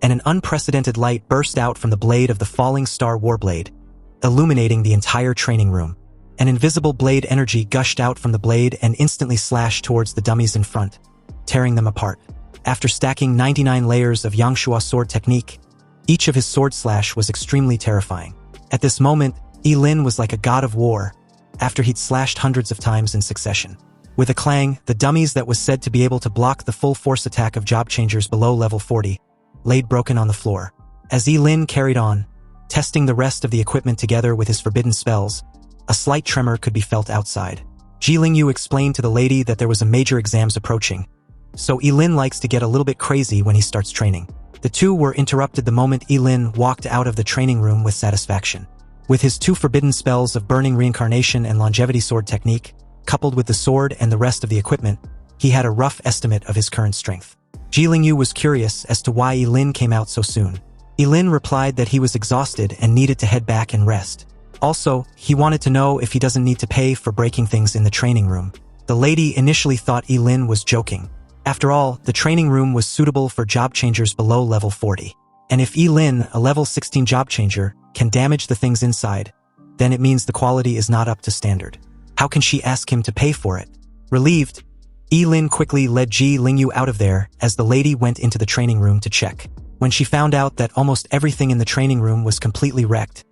and an unprecedented light burst out from the blade of the falling star warblade, illuminating the entire training room. An invisible blade energy gushed out from the blade and instantly slashed towards the dummies in front, tearing them apart. After stacking 99 layers of Yangshuo sword technique, each of his sword slash was extremely terrifying. At this moment, Ye Lin was like a god of war, after he'd slashed hundreds of times in succession. With a clang, the dummies that was said to be able to block the full force attack of job changers below level 40 laid broken on the floor. As Ye Lin carried on, testing the rest of the equipment together with his forbidden spells, a slight tremor could be felt outside. Ye Lin explained to the lady that there was a major exams approaching, so Ye Lin likes to get a little bit crazy when he starts training. The two were interrupted the moment Ye Lin walked out of the training room with satisfaction. With his two forbidden spells of Burning Reincarnation and Longevity Sword Technique, coupled with the sword and the rest of the equipment, he had a rough estimate of his current strength. Ye Lin was curious as to why Ye Lin came out so soon. Ye Lin replied that he was exhausted and needed to head back and rest. Also, he wanted to know if he doesn't need to pay for breaking things in the training room. The lady initially thought Ye Lin was joking. After all, the training room was suitable for job changers below level 40. And if Ye Lin, a level 16 job changer, can damage the things inside, then it means the quality is not up to standard. How can she ask him to pay for it? Relieved, Ye Lin quickly led Ye Lin out of there as the lady went into the training room to check. When she found out that almost everything in the training room was completely wrecked,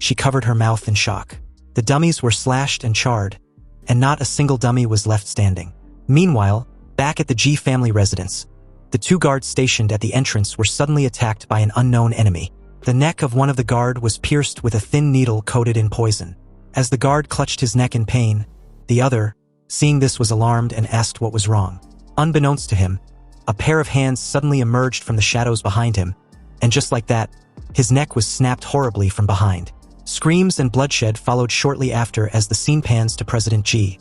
she covered her mouth in shock. The dummies were slashed and charred, and not a single dummy was left standing. Meanwhile, back at the Ji family residence, the two guards stationed at the entrance were suddenly attacked by an unknown enemy. The neck of one of the guard was pierced with a thin needle coated in poison. As the guard clutched his neck in pain, the other, seeing this, was alarmed and asked what was wrong. Unbeknownst to him, a pair of hands suddenly emerged from the shadows behind him, and just like that, his neck was snapped horribly from behind. Screams and bloodshed followed shortly after as the scene pans to President Ji,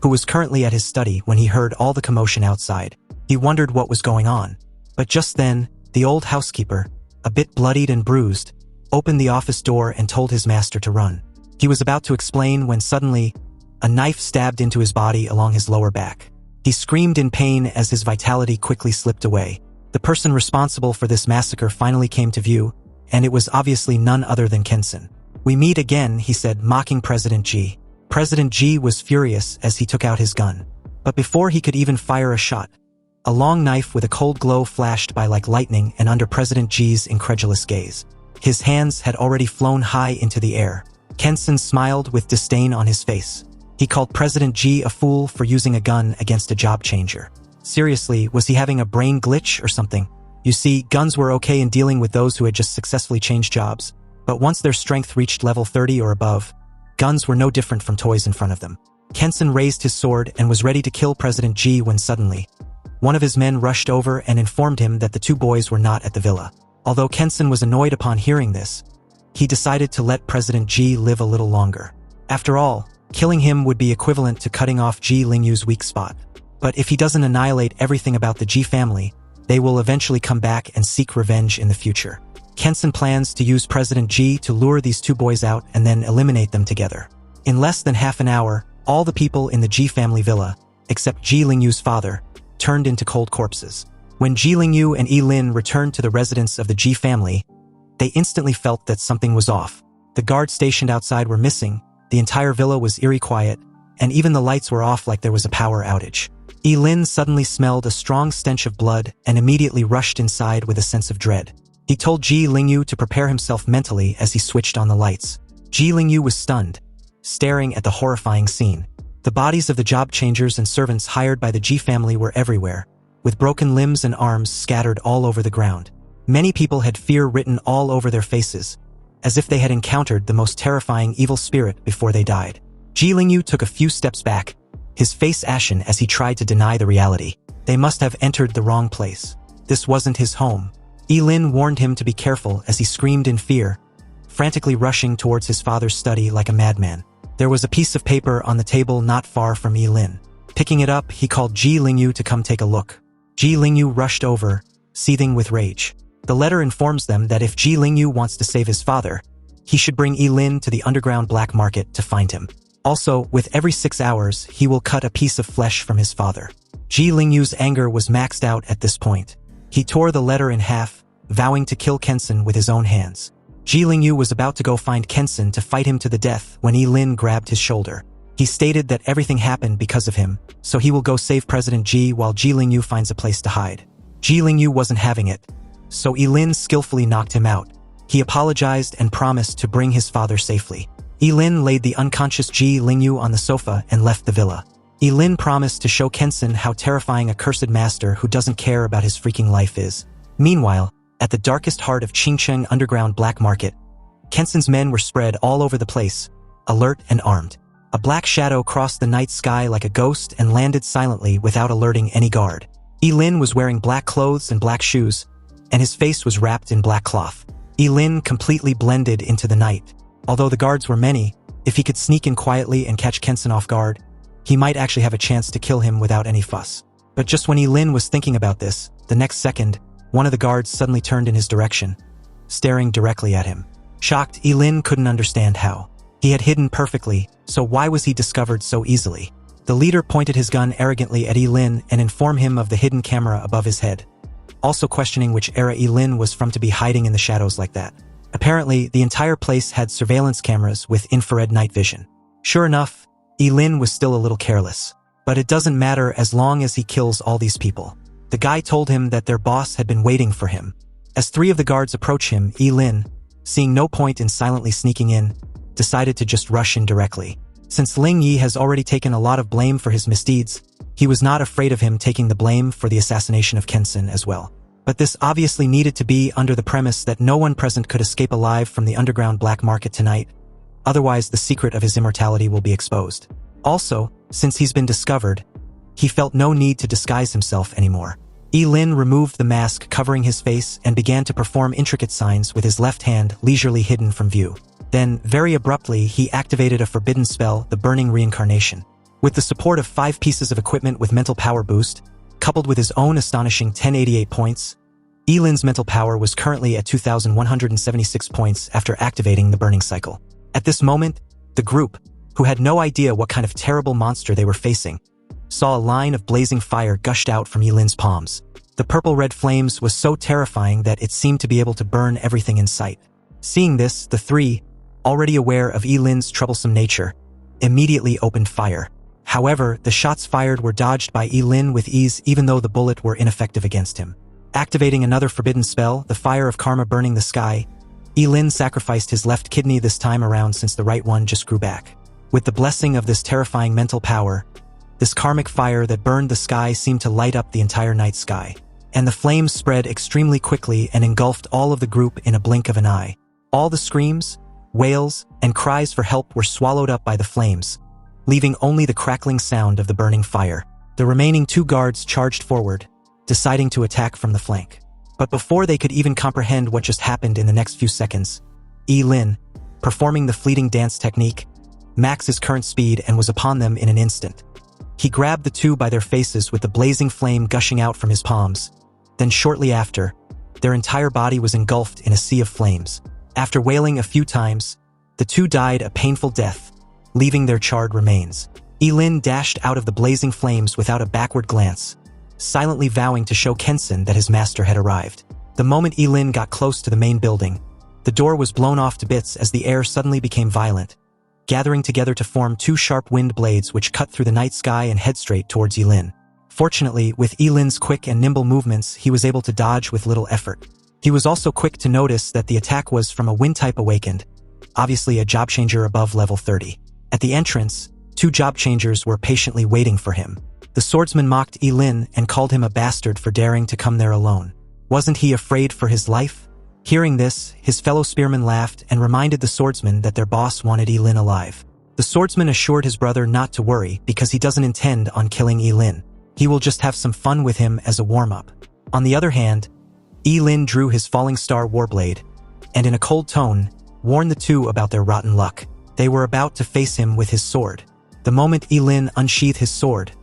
who was currently at his study when he heard all the commotion outside. He wondered what was going on. But just then, the old housekeeper, a bit bloodied and bruised, opened the office door and told his master to run. He was about to explain when suddenly, a knife stabbed into his body along his lower back. He screamed in pain as his vitality quickly slipped away. The person responsible for this massacre finally came to view, and it was obviously none other than Kenson. "We meet again," he said, mocking President Ji. President Ji was furious as he took out his gun. But before he could even fire a shot, A long knife with a cold glow flashed by like lightning and under President Ji's incredulous gaze. His hands had already flown high into the air. Kensen smiled with disdain on his face. He called President Ji a fool for using a gun against a job changer. Seriously, was he having a brain glitch or something? You see, guns were okay in dealing with those who had just successfully changed jobs. But once their strength reached level 30 or above, guns were no different from toys in front of them. Kensen raised his sword and was ready to kill President Ji when suddenly, one of his men rushed over and informed him that the two boys were not at the villa. Although Kensen was annoyed upon hearing this, he decided to let President Ji live a little longer. After all, killing him would be equivalent to cutting off Ye Lin's weak spot. But if he doesn't annihilate everything about the Ji family, they will eventually come back and seek revenge in the future. Kensen plans to use President Ji to lure these two boys out and then eliminate them together. In less than half an hour, all the people in the Ji family villa, except Ye Lin's father, turned into cold corpses. When Ye Lin and Ye Lin returned to the residence of the Ji family, they instantly felt that something was off. The guards stationed outside were missing, the entire villa was eerie quiet, and even the lights were off like there was a power outage. Ye Lin suddenly smelled a strong stench of blood and immediately rushed inside with a sense of dread. He told Ye Lin to prepare himself mentally as he switched on the lights. Ye Lin was stunned, staring at the horrifying scene. The bodies of the job changers and servants hired by the Ji family were everywhere, with broken limbs and arms scattered all over the ground. Many people had fear written all over their faces, as if they had encountered the most terrifying evil spirit before they died. Ye Lin took a few steps back, his face ashen as he tried to deny the reality. They must have entered the wrong place. This wasn't his home. Ye Lin warned him to be careful as he screamed in fear, frantically rushing towards his father's study like a madman. There was a piece of paper on the table not far from Ye Lin. Picking it up, he called Ye Lin to come take a look. Ye Lin rushed over, seething with rage. The letter informs them that if Ye Lin wants to save his father, he should bring Ye Lin to the underground black market to find him. Also, with every 6 hours, he will cut a piece of flesh from his father. Ye Lin's anger was maxed out at this point. He tore the letter in half, vowing to kill Kensen with his own hands. Ye Lin was about to go find Kensen to fight him to the death when Ye Lin grabbed his shoulder. He stated that everything happened because of him, so he will go save President Ji while Ye Lin finds a place to hide. Ye Lin wasn't having it, so Ye Lin skillfully knocked him out. He apologized and promised to bring his father safely. Ye Lin laid the unconscious Ye Lin on the sofa and left the villa. Ye Lin promised to show Kensen how terrifying a cursed master who doesn't care about his freaking life is. Meanwhile, at the darkest heart of Qingcheng underground black market, Kensen's men were spread all over the place, alert and armed. A black shadow crossed the night sky like a ghost and landed silently without alerting any guard. Ye Lin was wearing black clothes and black shoes, and his face was wrapped in black cloth. Ye Lin completely blended into the night. Although the guards were many, if he could sneak in quietly and catch Kensen off guard, he might actually have a chance to kill him without any fuss. But just when Ye Lin was thinking about this, the next second, one of the guards suddenly turned in his direction, staring directly at him. Shocked, Ye Lin couldn't understand how. He had hidden perfectly, so why was he discovered so easily? The leader pointed his gun arrogantly at Ye Lin and informed him of the hidden camera above his head, also questioning which era Ye Lin was from to be hiding in the shadows like that. Apparently, the entire place had surveillance cameras with infrared night vision. Sure enough, Ye Lin was still a little careless. But it doesn't matter as long as he kills all these people. The guy told him that their boss had been waiting for him. As 3 of the guards approached him, Ye Lin, seeing no point in silently sneaking in, decided to just rush in directly. Since Ling Yi has already taken a lot of blame for his misdeeds, he was not afraid of him taking the blame for the assassination of Kensen as well. But this obviously needed to be under the premise that no one present could escape alive from the underground black market tonight. Otherwise, the secret of his immortality will be exposed. Also, since he's been discovered, he felt no need to disguise himself anymore. Ye Lin removed the mask covering his face and began to perform intricate signs with his left hand leisurely hidden from view. Then, very abruptly, he activated a forbidden spell, the Burning Reincarnation. With the support of 5 pieces of equipment with mental power boost, coupled with his own astonishing 1088 points, Ye Lin's mental power was currently at 2,176 points after activating the burning cycle. At this moment, the group, who had no idea what kind of terrible monster they were facing, saw a line of blazing fire gushed out from Ye Lin's palms. The purple-red flames was so terrifying that it seemed to be able to burn everything in sight. Seeing this, the 3, already aware of Ye Lin's troublesome nature, immediately opened fire. However, the shots fired were dodged by Ye Lin with ease even though the bullet were ineffective against him. Activating another forbidden spell, the fire of karma burning the sky, Ye Lin sacrificed his left kidney this time around since the right one just grew back. With the blessing of this terrifying mental power, this karmic fire that burned the sky seemed to light up the entire night sky. And the flames spread extremely quickly and engulfed all of the group in a blink of an eye. All the screams, wails, and cries for help were swallowed up by the flames, leaving only the crackling sound of the burning fire. The remaining 2 guards charged forward, deciding to attack from the flank. But before they could even comprehend what just happened in the next few seconds, Ye Lin, performing the fleeting dance technique, maxed his current speed and was upon them in an instant. He grabbed the 2 by their faces with the blazing flame gushing out from his palms. Then shortly after, their entire body was engulfed in a sea of flames. After wailing a few times, the 2 died a painful death, leaving their charred remains. Ye Lin dashed out of the blazing flames without a backward glance, silently vowing to show Kensen that his master had arrived. The moment Ye Lin got close to the main building, the door was blown off to bits as the air suddenly became violent, gathering together to form 2 sharp wind blades which cut through the night sky and head straight towards Ye Lin. Fortunately, with Ye Lin's quick and nimble movements, he was able to dodge with little effort. He was also quick to notice that the attack was from a wind type awakened, obviously a job changer above level 30. At the entrance, 2 job changers were patiently waiting for him. The swordsman mocked Ye Lin and called him a bastard for daring to come there alone. Wasn't he afraid for his life? Hearing this, his fellow spearmen laughed and reminded the swordsman that their boss wanted Ye Lin alive. The swordsman assured his brother not to worry because he doesn't intend on killing Ye Lin. He will just have some fun with him as a warm-up. On the other hand, Ye Lin drew his falling star warblade, and in a cold tone, warned the 2 about their rotten luck. They were about to face him with his sword. The moment Ye Lin unsheathed his sword,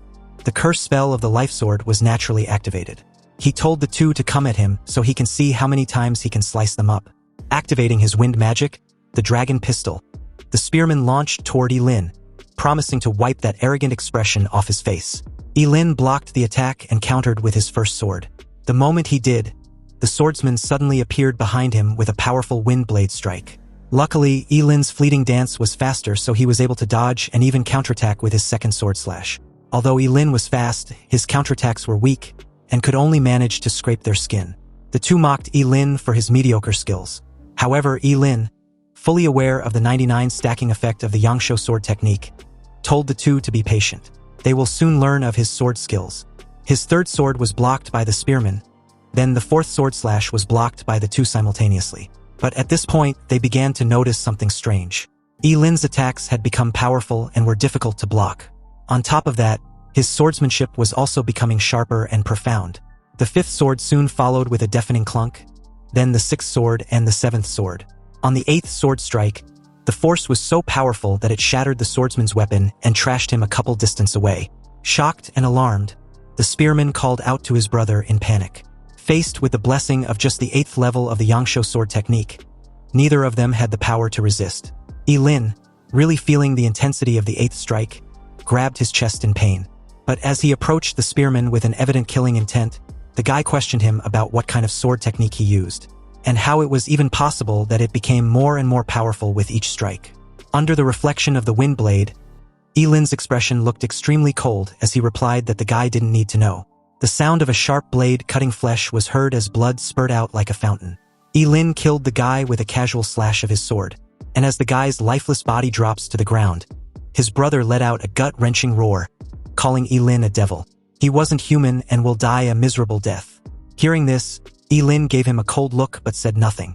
the curse spell of the life sword was naturally activated. He told the 2 to come at him so he can see how many times he can slice them up. Activating his wind magic, the dragon pistol, the spearman launched toward Ye Lin, promising to wipe that arrogant expression off his face. Ye Lin blocked the attack and countered with his first sword. The moment he did, the swordsman suddenly appeared behind him with a powerful wind blade strike. Luckily, Ye Lin's fleeting dance was faster, so he was able to dodge and even counterattack with his second sword slash. Although Ye Lin was fast, his counterattacks were weak and could only manage to scrape their skin. The 2 mocked Ye Lin for his mediocre skills. However, Ye Lin, fully aware of the 99 stacking effect of the Yangsho sword technique, told the 2 to be patient. They will soon learn of his sword skills. His third sword was blocked by the spearman, then the 4th sword slash was blocked by the 2 simultaneously. But at this point, they began to notice something strange. Ye Lin's attacks had become powerful and were difficult to block. On top of that, his swordsmanship was also becoming sharper and profound. The 5th sword soon followed with a deafening clunk, then the 6th sword and the 7th sword. On the 8th sword strike, the force was so powerful that it shattered the swordsman's weapon and trashed him a couple distance away. Shocked and alarmed, the spearman called out to his brother in panic. Faced with the blessing of just the 8th level of the Yangsho sword technique, neither of them had the power to resist. Ye Lin, really feeling the intensity of the 8th strike, grabbed his chest in pain. But as he approached the spearman with an evident killing intent, the guy questioned him about what kind of sword technique he used, and how it was even possible that it became more and more powerful with each strike. Under the reflection of the wind blade, Ye Lin's expression looked extremely cold as he replied that the guy didn't need to know. The sound of a sharp blade cutting flesh was heard as blood spurted out like a fountain. Ye Lin killed the guy with a casual slash of his sword, and as the guy's lifeless body drops to the ground, his brother let out a gut-wrenching roar, calling Ye Lin a devil. He wasn't human and will die a miserable death. Hearing this, Ye Lin gave him a cold look but said nothing.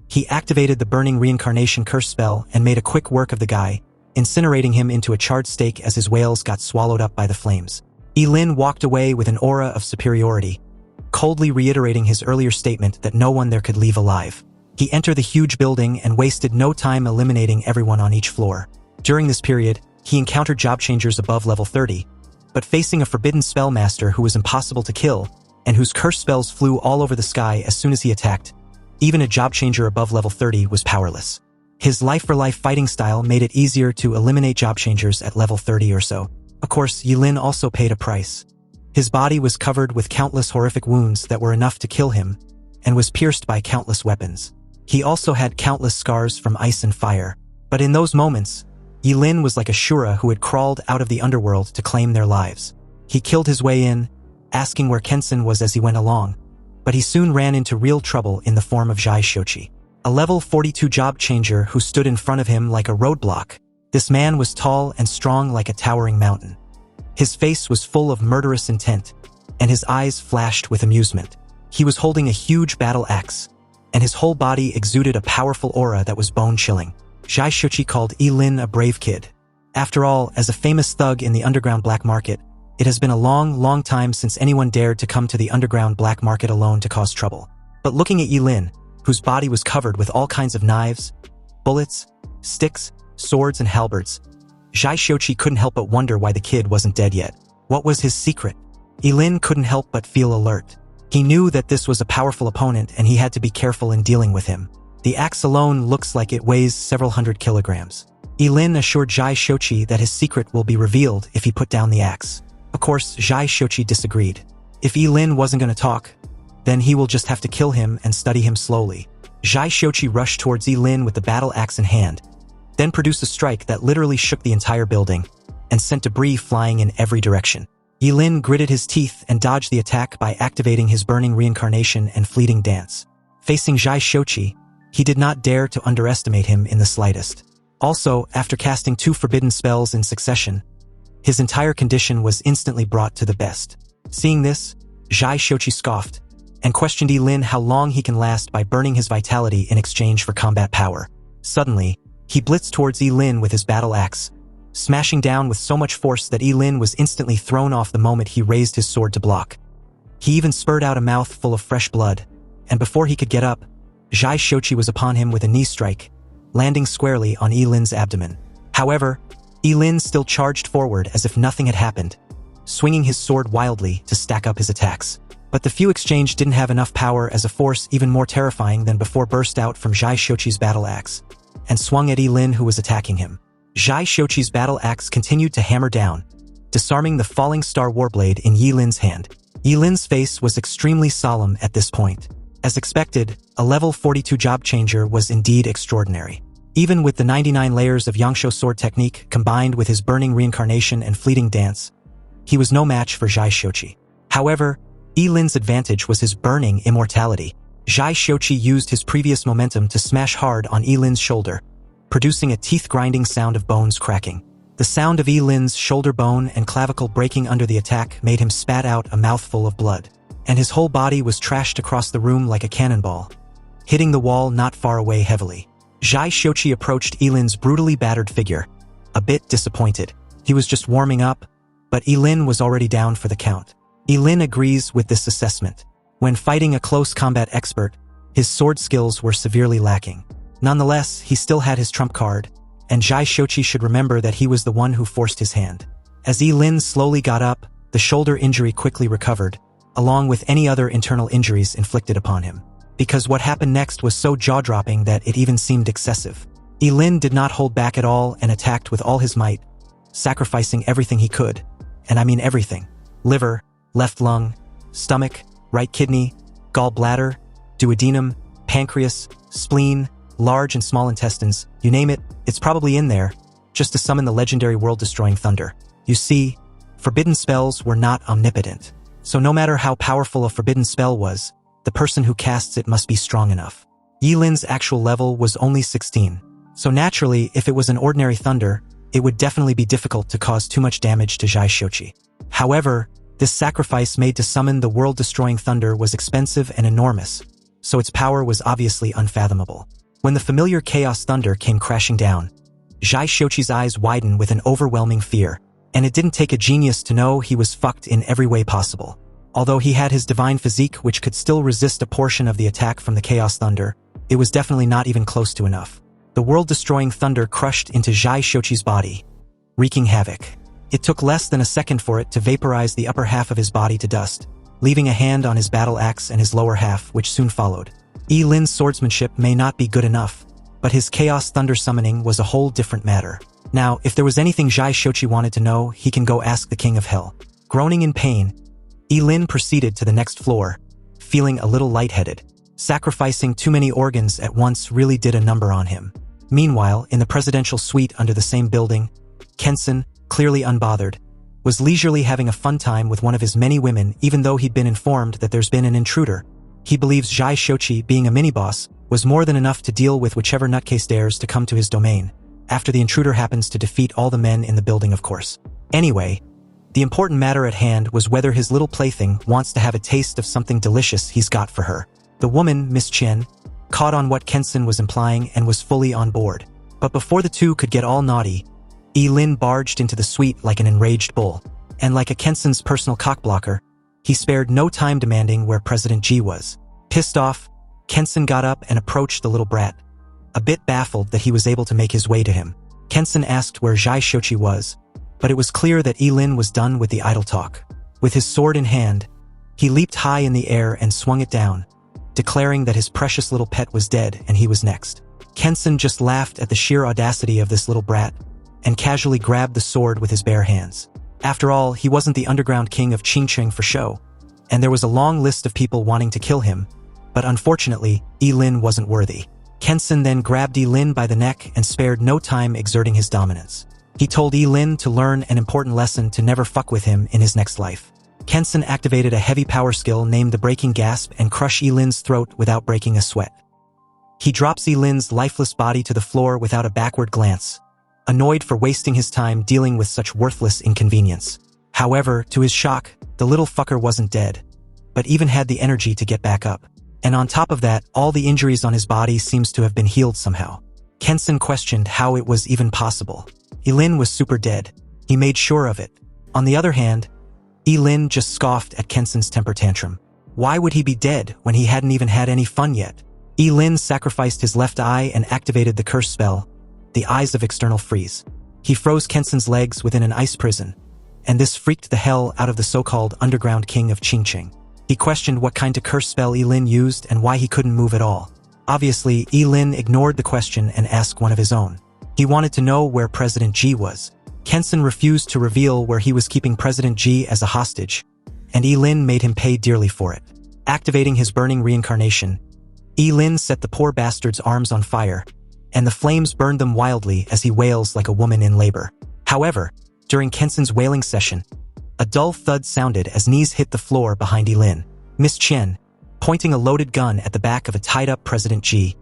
He activated the burning reincarnation curse spell and made a quick work of the guy, incinerating him into a charred steak as his wails got swallowed up by the flames. Ye Lin walked away with an aura of superiority, coldly reiterating his earlier statement that no one there could leave alive. He entered the huge building and wasted no time eliminating everyone on each floor. During this period, he encountered job changers above level 30, but facing a forbidden spellmaster who was impossible to kill, and whose curse spells flew all over the sky as soon as he attacked, even a job changer above level 30 was powerless. His life-for-life fighting style made it easier to eliminate job changers at level 30 or so. Of course, Ye Lin also paid a price. His body was covered with countless horrific wounds that were enough to kill him, and was pierced by countless weapons. He also had countless scars from ice and fire. But in those moments, Ye Lin was like a Shura who had crawled out of the underworld to claim their lives. He killed his way in, asking where Kensen was as he went along, but he soon ran into real trouble in the form of Zhai Shochi, a level 42 job changer who stood in front of him like a roadblock. This man was tall and strong like a towering mountain. His face was full of murderous intent, and his eyes flashed with amusement. He was holding a huge battle axe, and his whole body exuded a powerful aura that was bone-chilling. Zhai Shochi called Ye Lin a brave kid. After all, as a famous thug in the underground black market, it has been a long, long time since anyone dared to come to the underground black market alone to cause trouble. But looking at Ye Lin, whose body was covered with all kinds of knives, bullets, sticks, swords, and halberds, Zhai Shochi couldn't help but wonder why the kid wasn't dead yet. What was his secret? Ye Lin couldn't help but feel alert. He knew that this was a powerful opponent and he had to be careful in dealing with him. The axe alone looks like it weighs several hundred kilograms. Ye Lin assured Zhai Shochi that his secret will be revealed if he put down the axe. Of course, Zhai Shochi disagreed. If Ye Lin wasn't going to talk, then he will just have to kill him and study him slowly. Zhai Shochi rushed towards Ye Lin with the battle axe in hand, then produced a strike that literally shook the entire building and sent debris flying in every direction. Ye Lin gritted his teeth and dodged the attack by activating his burning reincarnation and fleeting dance. Facing Zhai Shochi, he did not dare to underestimate him in the slightest. Also, after casting 2 forbidden spells in succession, his entire condition was instantly brought to the best. Seeing this, Zhai Shochi scoffed and questioned Ye Lin how long he can last by burning his vitality in exchange for combat power. Suddenly, he blitzed towards Ye Lin with his battle axe, smashing down with so much force that Ye Lin was instantly thrown off the moment he raised his sword to block. He even spurted out a mouth full of fresh blood, and before he could get up, Zhai Shochi was upon him with a knee strike, landing squarely on Ye Lin's abdomen. However, Ye Lin still charged forward as if nothing had happened, swinging his sword wildly to stack up his attacks. But the few exchanged didn't have enough power as a force even more terrifying than before burst out from Zhai Shochi's battle axe and swung at Ye Lin who was attacking him. Zhai Shochi's battle axe continued to hammer down, disarming the falling star warblade in Ye Lin's hand. Ye Lin's face was extremely solemn at this point. As expected, a level 42 job changer was indeed extraordinary. Even with the 99 layers of Yangsho sword technique combined with his burning reincarnation and fleeting dance, he was no match for Zhai Shochi. However, Ye Lin's advantage was his burning immortality. Zhai Shochi used his previous momentum to smash hard on Ye Lin's shoulder, producing a teeth-grinding sound of bones cracking. The sound of Ye Lin's shoulder bone and clavicle breaking under the attack made him spat out a mouthful of blood, and his whole body was trashed across the room like a cannonball, hitting the wall not far away heavily. Zhai Shochi approached Ye Lin's brutally battered figure, a bit disappointed. He was just warming up, but Ye Lin was already down for the count. Ye Lin agrees with this assessment. When fighting a close combat expert, his sword skills were severely lacking. Nonetheless, he still had his trump card, and Zhai Shochi should remember that he was the one who forced his hand. As Ye Lin slowly got up, the shoulder injury quickly recovered, along with any other internal injuries inflicted upon him. Because what happened next was so jaw-dropping that it even seemed excessive. Ye Lin did not hold back at all and attacked with all his might, sacrificing everything he could, and I mean everything. Liver, left lung, stomach, right kidney, gallbladder, duodenum, pancreas, spleen, large and small intestines, you name it, it's probably in there, just to summon the legendary world-destroying thunder. You see, forbidden spells were not omnipotent, so no matter how powerful a forbidden spell was, the person who casts it must be strong enough. Ye Lin's actual level was only 16, so naturally, if it was an ordinary thunder, it would definitely be difficult to cause too much damage to Zhai Shochi. However, this sacrifice made to summon the world-destroying thunder was expensive and enormous, so its power was obviously unfathomable. When the familiar chaos thunder came crashing down, Zhai Shochi's eyes widened with an overwhelming fear, and it didn't take a genius to know he was fucked in every way possible. Although he had his divine physique which could still resist a portion of the attack from the chaos thunder, it was definitely not even close to enough. The world-destroying thunder crushed into Zhai Shochi's body, wreaking havoc. It took less than a second for it to vaporize the upper half of his body to dust, leaving a hand on his battle axe and his lower half, which soon followed. Ye Lin's swordsmanship may not be good enough, but his chaos thunder summoning was a whole different matter. Now, if there was anything Zhai Shochi wanted to know, he can go ask the King of Hell. Groaning in pain, Ye Lin proceeded to the next floor, feeling a little lightheaded. Sacrificing too many organs at once really did a number on him. Meanwhile, in the presidential suite under the same building, Kensen, clearly unbothered, was leisurely having a fun time with one of his many women even though he'd been informed that there's been an intruder. He believes Zhai Shochi, being a mini-boss, was more than enough to deal with whichever nutcase dares to come to his domain, after the intruder happens to defeat all the men in the building, of course. Anyway, the important matter at hand was whether his little plaything wants to have a taste of something delicious he's got for her. The woman, Miss Chen, caught on what Kensen was implying and was fully on board. But before the two could get all naughty, Ye Lin barged into the suite like an enraged bull, and like a Kensen's personal cockblocker, he spared no time demanding where President Ji was. Pissed off, Kensen got up and approached the little brat, a bit baffled that he was able to make his way to him. Kensen asked where Zhai Shochi was, but it was clear that Ye Lin was done with the idle talk. With his sword in hand, he leaped high in the air and swung it down, declaring that his precious little pet was dead and he was next. Kensen just laughed at the sheer audacity of this little brat, and casually grabbed the sword with his bare hands. After all, he wasn't the underground king of Qingcheng for show, and there was a long list of people wanting to kill him, but unfortunately, Ye Lin wasn't worthy. Kensen then grabbed Ye Lin by the neck and spared no time exerting his dominance. He told Ye Lin to learn an important lesson to never fuck with him in his next life. Kensen activated a heavy power skill named the Breaking Gasp and crushed Ye Lin's throat without breaking a sweat. He drops Ye Lin's lifeless body to the floor without a backward glance, annoyed for wasting his time dealing with such worthless inconvenience. However, to his shock, the little fucker wasn't dead, but even had the energy to get back up. And on top of that, all the injuries on his body seems to have been healed somehow. Kensen questioned how it was even possible. Ye Lin was super dead. He made sure of it. On the other hand, Ye Lin just scoffed at Kensen's temper tantrum. Why would he be dead when he hadn't even had any fun yet? Ye Lin sacrificed his left eye and activated the curse spell, the Eyes of External Freeze. He froze Kensen's legs within an ice prison, and this freaked the hell out of the so-called underground king of Qingcheng. He questioned what kind of curse spell Ye Lin used and why he couldn't move at all. Obviously, Ye Lin ignored the question and asked one of his own. He wanted to know where President Ji was. Kensen refused to reveal where he was keeping President Ji as a hostage, and Ye Lin made him pay dearly for it. Activating his burning reincarnation, Ye Lin set the poor bastard's arms on fire, and the flames burned them wildly as he wails like a woman in labor. However, during Kensen's wailing session, a dull thud sounded as knees hit the floor behind Ye Lin. Miss Chen, pointing a loaded gun at the back of a tied-up President Ji,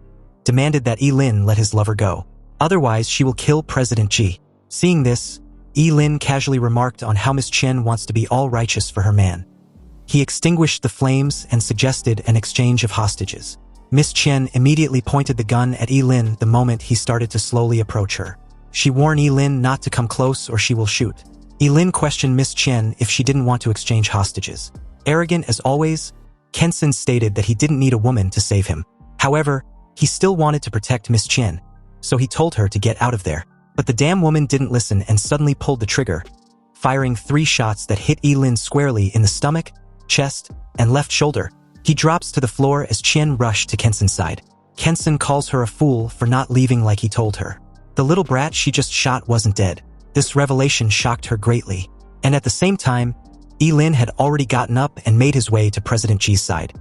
demanded that Ye Lin let his lover go. Otherwise, she will kill President Ji. Seeing this, Ye Lin casually remarked on how Miss Chen wants to be all righteous for her man. He extinguished the flames and suggested an exchange of hostages. Miss Chen immediately pointed the gun at Ye Lin the moment he started to slowly approach her. She warned Ye Lin not to come close or she will shoot. Ye Lin questioned Miss Chen if she didn't want to exchange hostages. Arrogant as always, Kensen stated that he didn't need a woman to save him. However, he still wanted to protect Miss Chen, so he told her to get out of there. But the damn woman didn't listen and suddenly pulled the trigger, firing 3 shots that hit Ye Lin squarely in the stomach, chest, and left shoulder. He drops to the floor as Chen rushed to Kensen's side. Kensen calls her a fool for not leaving like he told her. The little brat she just shot wasn't dead. This revelation shocked her greatly. And at the same time, Ye Lin had already gotten up and made his way to President Ji's side.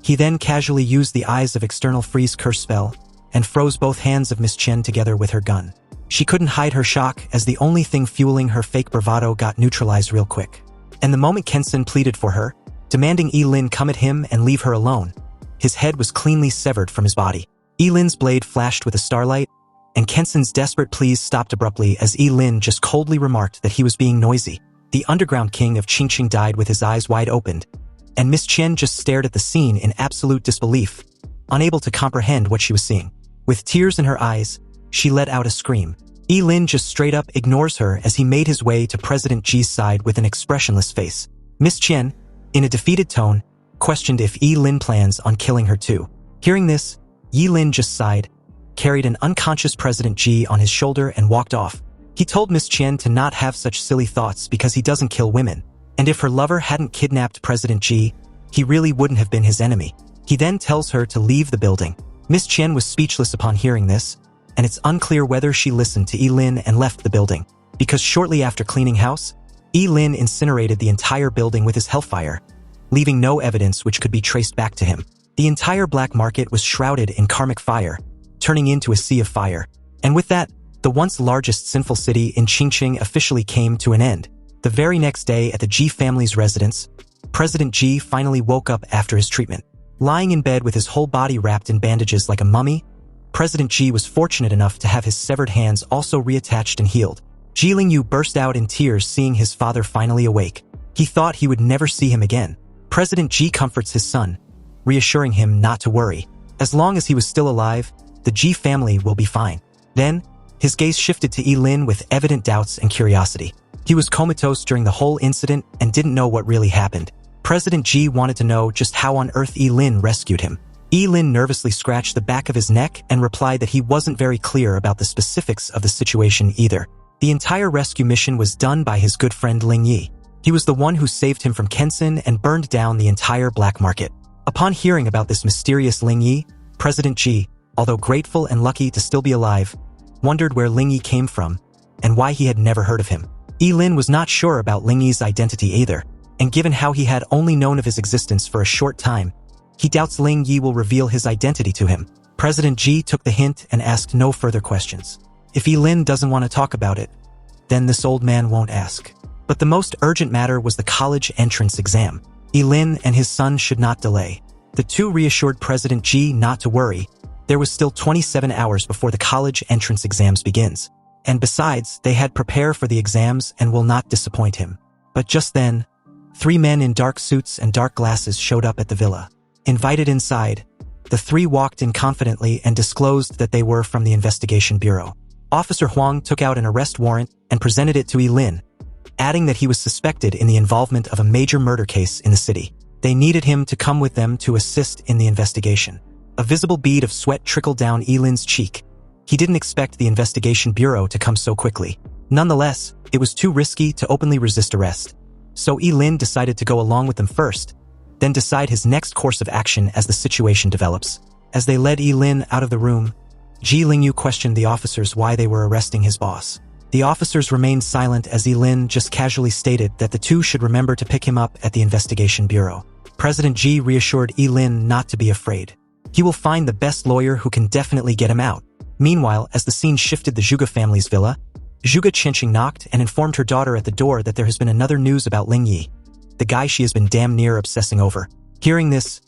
He then casually used the Eyes of External Freeze curse spell and froze both hands of Miss Chen together with her gun. She couldn't hide her shock as the only thing fueling her fake bravado got neutralized real quick. And the moment Kensen pleaded for her, demanding Ye Lin come at him and leave her alone, his head was cleanly severed from his body. Ye Lin's blade flashed with a starlight, and Kensen's desperate pleas stopped abruptly as Ye Lin just coldly remarked that he was being noisy. The underground king of Qingcheng died with his eyes wide opened, and Miss Chen just stared at the scene in absolute disbelief, unable to comprehend what she was seeing. With tears in her eyes, she let out a scream. Ye Lin just straight up ignores her as he made his way to President Ji's side with an expressionless face. Miss Chen, in a defeated tone, questioned if Ye Lin plans on killing her too. Hearing this, Ye Lin just sighed, carried an unconscious President Ji on his shoulder and walked off. He told Miss Chen to not have such silly thoughts because he doesn't kill women, and if her lover hadn't kidnapped President Ji, he really wouldn't have been his enemy. He then tells her to leave the building. Miss Chen was speechless upon hearing this, and it's unclear whether she listened to Ye Lin and left the building, because shortly after cleaning house, Ye Lin incinerated the entire building with his hellfire, leaving no evidence which could be traced back to him. The entire black market was shrouded in karmic fire, turning into a sea of fire. And with that, the once largest sinful city in Qingqing officially came to an end. The very next day at the Ji family's residence, President Ji finally woke up after his treatment. Lying in bed with his whole body wrapped in bandages like a mummy, President Ji was fortunate enough to have his severed hands also reattached and healed. Ji Lingyu burst out in tears seeing his father finally awake. He thought he would never see him again. President Ji comforts his son, reassuring him not to worry. As long as he was still alive, the Ji family will be fine. Then, his gaze shifted to Ye Lin with evident doubts and curiosity. He was comatose during the whole incident and didn't know what really happened. President Ji wanted to know just how on earth Ye Lin rescued him. Ye Lin nervously scratched the back of his neck and replied that he wasn't very clear about the specifics of the situation either. The entire rescue mission was done by his good friend Ling Yi. He was the one who saved him from Kensen and burned down the entire black market. Upon hearing about this mysterious Ling Yi, President Ji, although grateful and lucky to still be alive, wondered where Ling Yi came from and why he had never heard of him. Ye Lin was not sure about Ling Yi's identity either, and given how he had only known of his existence for a short time, he doubts Ling Yi will reveal his identity to him. President Ji took the hint and asked no further questions. If Ye Lin doesn't want to talk about it, then this old man won't ask. But the most urgent matter was the college entrance exam. Ye Lin and his son should not delay. The two reassured President Ji not to worry. There was still 27 hours before the college entrance exams begins. And besides, they had prepared for the exams and will not disappoint him. But just then, 3 men in dark suits and dark glasses showed up at the villa. Invited inside, the 3 walked in confidently and disclosed that they were from the investigation bureau. Officer Huang took out an arrest warrant and presented it to Ye Lin, adding that he was suspected in the involvement of a major murder case in the city. They needed him to come with them to assist in the investigation. A visible bead of sweat trickled down Ye Lin's cheek. He didn't expect the investigation bureau to come so quickly. Nonetheless, it was too risky to openly resist arrest. So Ye Lin decided to go along with them first, then decide his next course of action as the situation develops. As they led Ye Lin out of the room, Ji Lingyu questioned the officers why they were arresting his boss. The officers remained silent as Ye Lin just casually stated that the two should remember to pick him up at the investigation bureau. President Ji reassured Ye Lin not to be afraid. He will find the best lawyer who can definitely get him out. Meanwhile, as the scene shifted the Zhuge family's villa, Zhuge Qianqing knocked and informed her daughter at the door that there has been another news about Ling Yi, the guy she has been damn near obsessing over. Hearing this,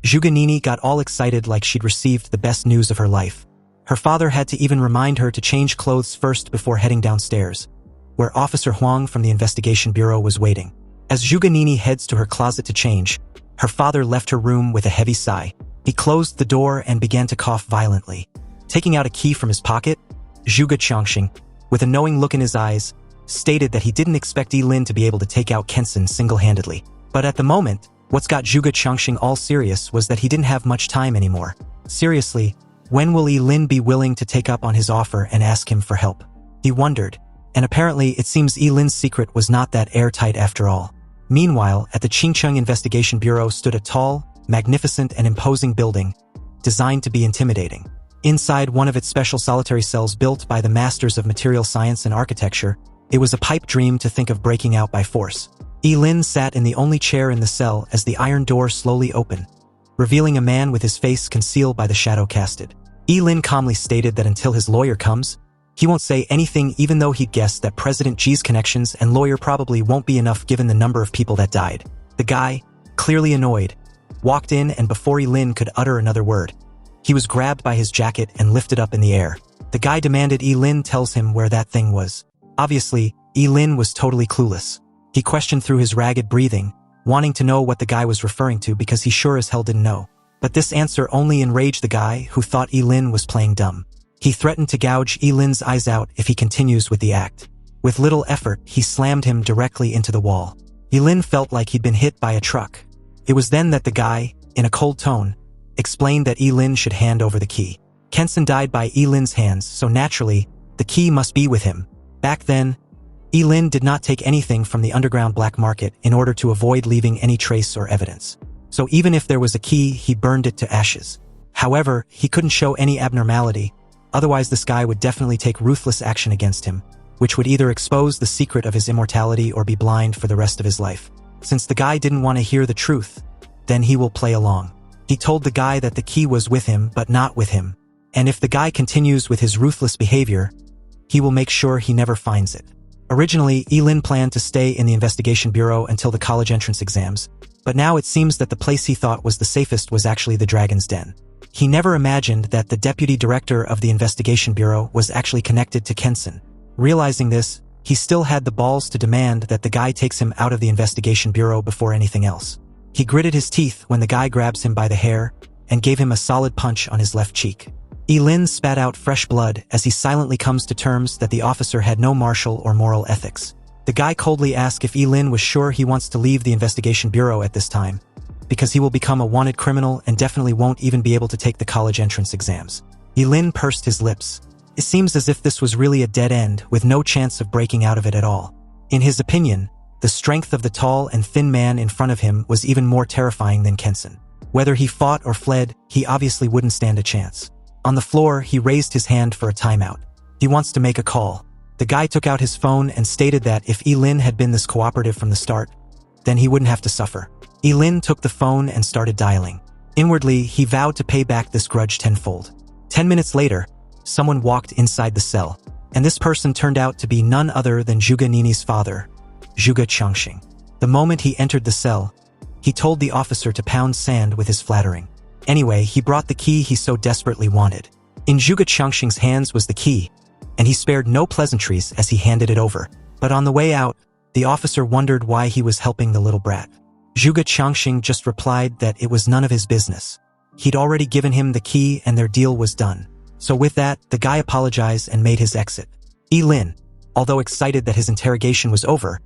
Zhuge Nini got all excited like she'd received the best news of her life. Her father had to even remind her to change clothes first before heading downstairs, where Officer Huang from the investigation bureau was waiting. As Zhuge Nini heads to her closet to change, her father left her room with a heavy sigh. He closed the door and began to cough violently. Taking out a key from his pocket, Zhuge Qianqing, with a knowing look in his eyes, stated that he didn't expect Ye Lin to be able to take out Kensen single-handedly. But at the moment, what's got Zhuge Qianqing all serious was that he didn't have much time anymore. Seriously, when will Ye Lin be willing to take up on his offer and ask him for help? He wondered, and apparently it seems Ye Lin's secret was not that airtight after all. Meanwhile, at the Qingcheng Investigation Bureau stood a tall, magnificent and imposing building, designed to be intimidating. Inside one of its special solitary cells built by the masters of material science and architecture, it was a pipe dream to think of breaking out by force. Ye Lin sat in the only chair in the cell as the iron door slowly opened, revealing a man with his face concealed by the shadow casted. Ye Lin calmly stated that until his lawyer comes, he won't say anything, even though he'd guessed that President Ji's connections and lawyer probably won't be enough given the number of people that died. The guy, clearly annoyed, walked in, and before Ye Lin could utter another word, he was grabbed by his jacket and lifted up in the air. The guy demanded Ye Lin tells him where that thing was. Obviously, Ye Lin was totally clueless. He questioned through his ragged breathing, wanting to know what the guy was referring to because he sure as hell didn't know. But this answer only enraged the guy who thought Ye Lin was playing dumb. He threatened to gouge Ye Lin's eyes out if he continues with the act. With little effort, he slammed him directly into the wall. Ye Lin felt like he'd been hit by a truck. It was then that the guy, in a cold tone, explained that Ye Lin should hand over the key. Kensen died by Ye Lin's hands, so naturally, the key must be with him. Back then, Ye Lin did not take anything from the underground black market in order to avoid leaving any trace or evidence. So even if there was a key, he burned it to ashes. However, he couldn't show any abnormality, otherwise this guy would definitely take ruthless action against him, which would either expose the secret of his immortality or be blind for the rest of his life. Since the guy didn't want to hear the truth, then he will play along. He told the guy that the key was with him but not with him. And if the guy continues with his ruthless behavior, he will make sure he never finds it. Originally, Ye Lin planned to stay in the investigation bureau until the college entrance exams, but now it seems that the place he thought was the safest was actually the Dragon's Den. He never imagined that the deputy director of the investigation bureau was actually connected to Kensen. Realizing this, he still had the balls to demand that the guy takes him out of the investigation bureau before anything else. He gritted his teeth when the guy grabs him by the hair and gave him a solid punch on his left cheek. Ye Lin spat out fresh blood as he silently comes to terms that the officer had no martial or moral ethics. The guy coldly asked if Ye Lin was sure he wants to leave the investigation bureau at this time, because he will become a wanted criminal and definitely won't even be able to take the college entrance exams. Ye Lin pursed his lips. It seems as if this was really a dead end with no chance of breaking out of it at all. In his opinion, the strength of the tall and thin man in front of him was even more terrifying than Kensen. Whether he fought or fled, he obviously wouldn't stand a chance. On the floor, he raised his hand for a timeout. He wants to make a call. The guy took out his phone and stated that if Ye Lin had been this cooperative from the start, then he wouldn't have to suffer. Ye Lin took the phone and started dialing. Inwardly, he vowed to pay back this grudge tenfold. 10 minutes later, someone walked inside the cell, and this person turned out to be none other than Zhuge Nini's father, Zhuge Changxing. The moment he entered the cell, he told the officer to pound sand with his flattering. Anyway, he brought the key he so desperately wanted. In Zhuge Changxing's hands was the key, and he spared no pleasantries as he handed it over. But on the way out, the officer wondered why he was helping the little brat. Zhuge Changxing just replied that it was none of his business. He'd already given him the key and their deal was done. So with that, the guy apologized and made his exit. Ye Lin, although excited that his interrogation was over,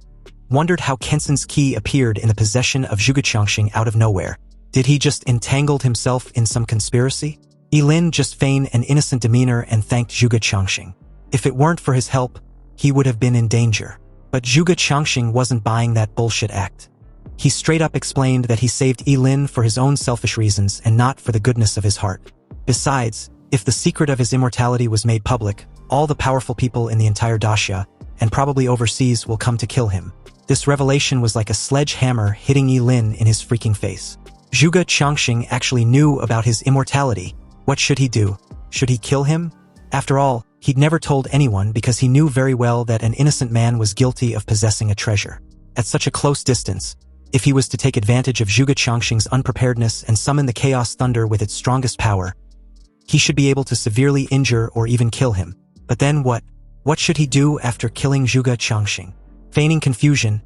wondered how Kensen's key appeared in the possession of Zhuge Changxing out of nowhere. Did he just entangled himself in some conspiracy? Ye Lin just feigned an innocent demeanor and thanked Zhuge Changxing. If it weren't for his help, he would have been in danger. But Zhuge Changxing wasn't buying that bullshit act. He straight up explained that he saved Ye Lin for his own selfish reasons and not for the goodness of his heart. Besides, if the secret of his immortality was made public, all the powerful people in the entire daxia, and probably overseas, will come to kill him. This revelation was like a sledgehammer hitting Ye Lin in his freaking face. Zhuge Changxing actually knew about his immortality. What should he do? Should he kill him? After all, he'd never told anyone because he knew very well that an innocent man was guilty of possessing a treasure. At such a close distance, if he was to take advantage of Zhuge Changxing's unpreparedness and summon the Chaos Thunder with its strongest power, he should be able to severely injure or even kill him. But then what? What should he do after killing Zhuge Changxing? Feigning confusion,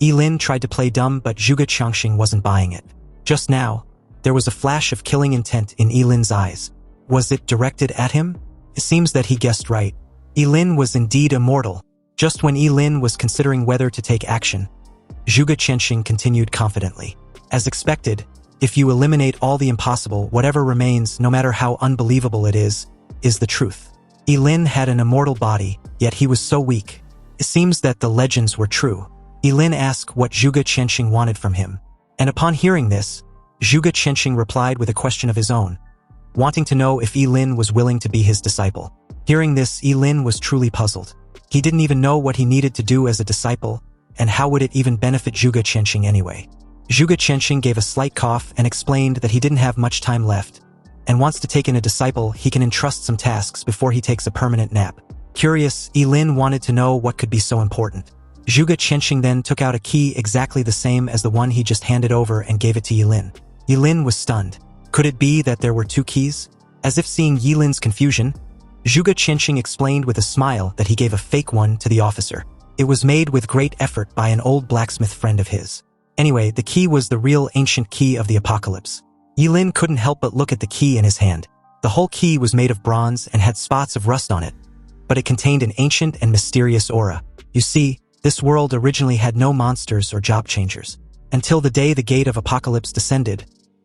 Ye Lin tried to play dumb, but Zhuge Changxing wasn't buying it. Just now, there was a flash of killing intent in Ye Lin's eyes. Was it directed at him? It seems that he guessed right. Ye Lin was indeed immortal. Just when Ye Lin was considering whether to take action, Zhuge Changxing continued confidently. As expected, if you eliminate all the impossible, whatever remains, no matter how unbelievable it is the truth. Ye Lin had an immortal body, yet he was so weak. It seems that the legends were true. Ye Lin asked what Zhuge Changxing wanted from him. And upon hearing this, Zhuge Changxing replied with a question of his own, wanting to know if Ye Lin was willing to be his disciple. Hearing this, Ye Lin was truly puzzled. He didn't even know what he needed to do as a disciple, and how would it even benefit Zhuge Changxing anyway. Zhuge Changxing gave a slight cough and explained that he didn't have much time left, and wants to take in a disciple he can entrust some tasks before he takes a permanent nap. Curious, Ye Lin wanted to know what could be so important. Zhuge Changxing then took out a key exactly the same as the one he just handed over and gave it to Ye Lin. Ye Lin was stunned. Could it be that there were two keys? As if seeing Ye Lin's confusion, Zhuge Changxing explained with a smile that he gave a fake one to the officer. It was made with great effort by an old blacksmith friend of his. Anyway, the key was the real ancient key of the apocalypse. Ye Lin couldn't help but look at the key in his hand. The whole key was made of bronze and had spots of rust on it, but it contained an ancient and mysterious aura. You see, this world originally had no monsters or job changers, until the day the Gate of Apocalypse descended,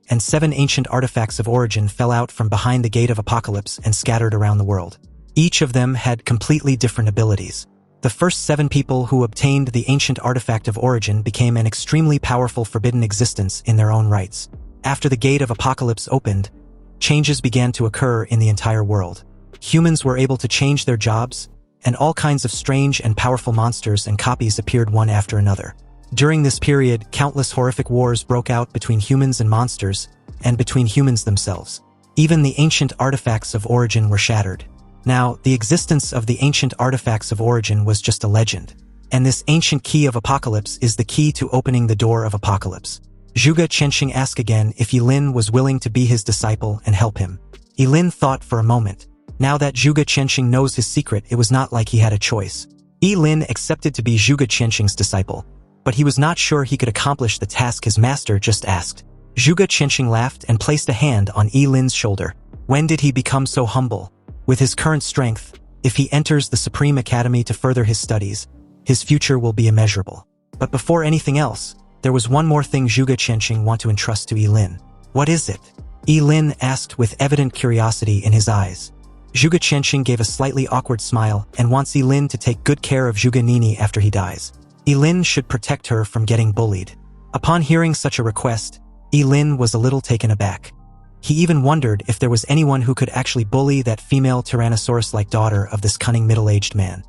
and 7 ancient artifacts of origin fell out from behind the Gate of Apocalypse and scattered around the world. Each of them had completely different abilities. The first 7 people who obtained the ancient artifact of origin became an extremely powerful forbidden existence in their own rights. After the Gate of Apocalypse opened, changes began to occur in the entire world. Humans were able to change their jobs, and all kinds of strange and powerful monsters and copies appeared one after another. During this period, countless horrific wars broke out between humans and monsters, and between humans themselves. Even the ancient artifacts of origin were shattered. Now, the existence of the ancient artifacts of origin was just a legend. And this ancient key of apocalypse is the key to opening the door of apocalypse. Zhuge Qianxing asked again if Ye Lin was willing to be his disciple and help him. Ye Lin thought for a moment. Now that Zhuge Qianxing knows his secret, it was not like he had a choice. Ye Lin accepted to be Zhuge Qianxing's disciple, but he was not sure he could accomplish the task his master just asked. Zhuge Qianxing laughed and placed a hand on Ye Lin's shoulder. When did he become so humble? With his current strength, if he enters the Supreme Academy to further his studies, his future will be immeasurable. But before anything else, there was one more thing Zhuge Qianxing wanted to entrust to Ye Lin. What is it? Ye Lin asked with evident curiosity in his eyes. Zhuge Qianxing gave a slightly awkward smile and wants Ye Lin to take good care of Zhuge Nini after he dies. Ye Lin should protect her from getting bullied. Upon hearing such a request, Ye Lin was a little taken aback. He even wondered if there was anyone who could actually bully that female Tyrannosaurus-like daughter of this cunning middle-aged man.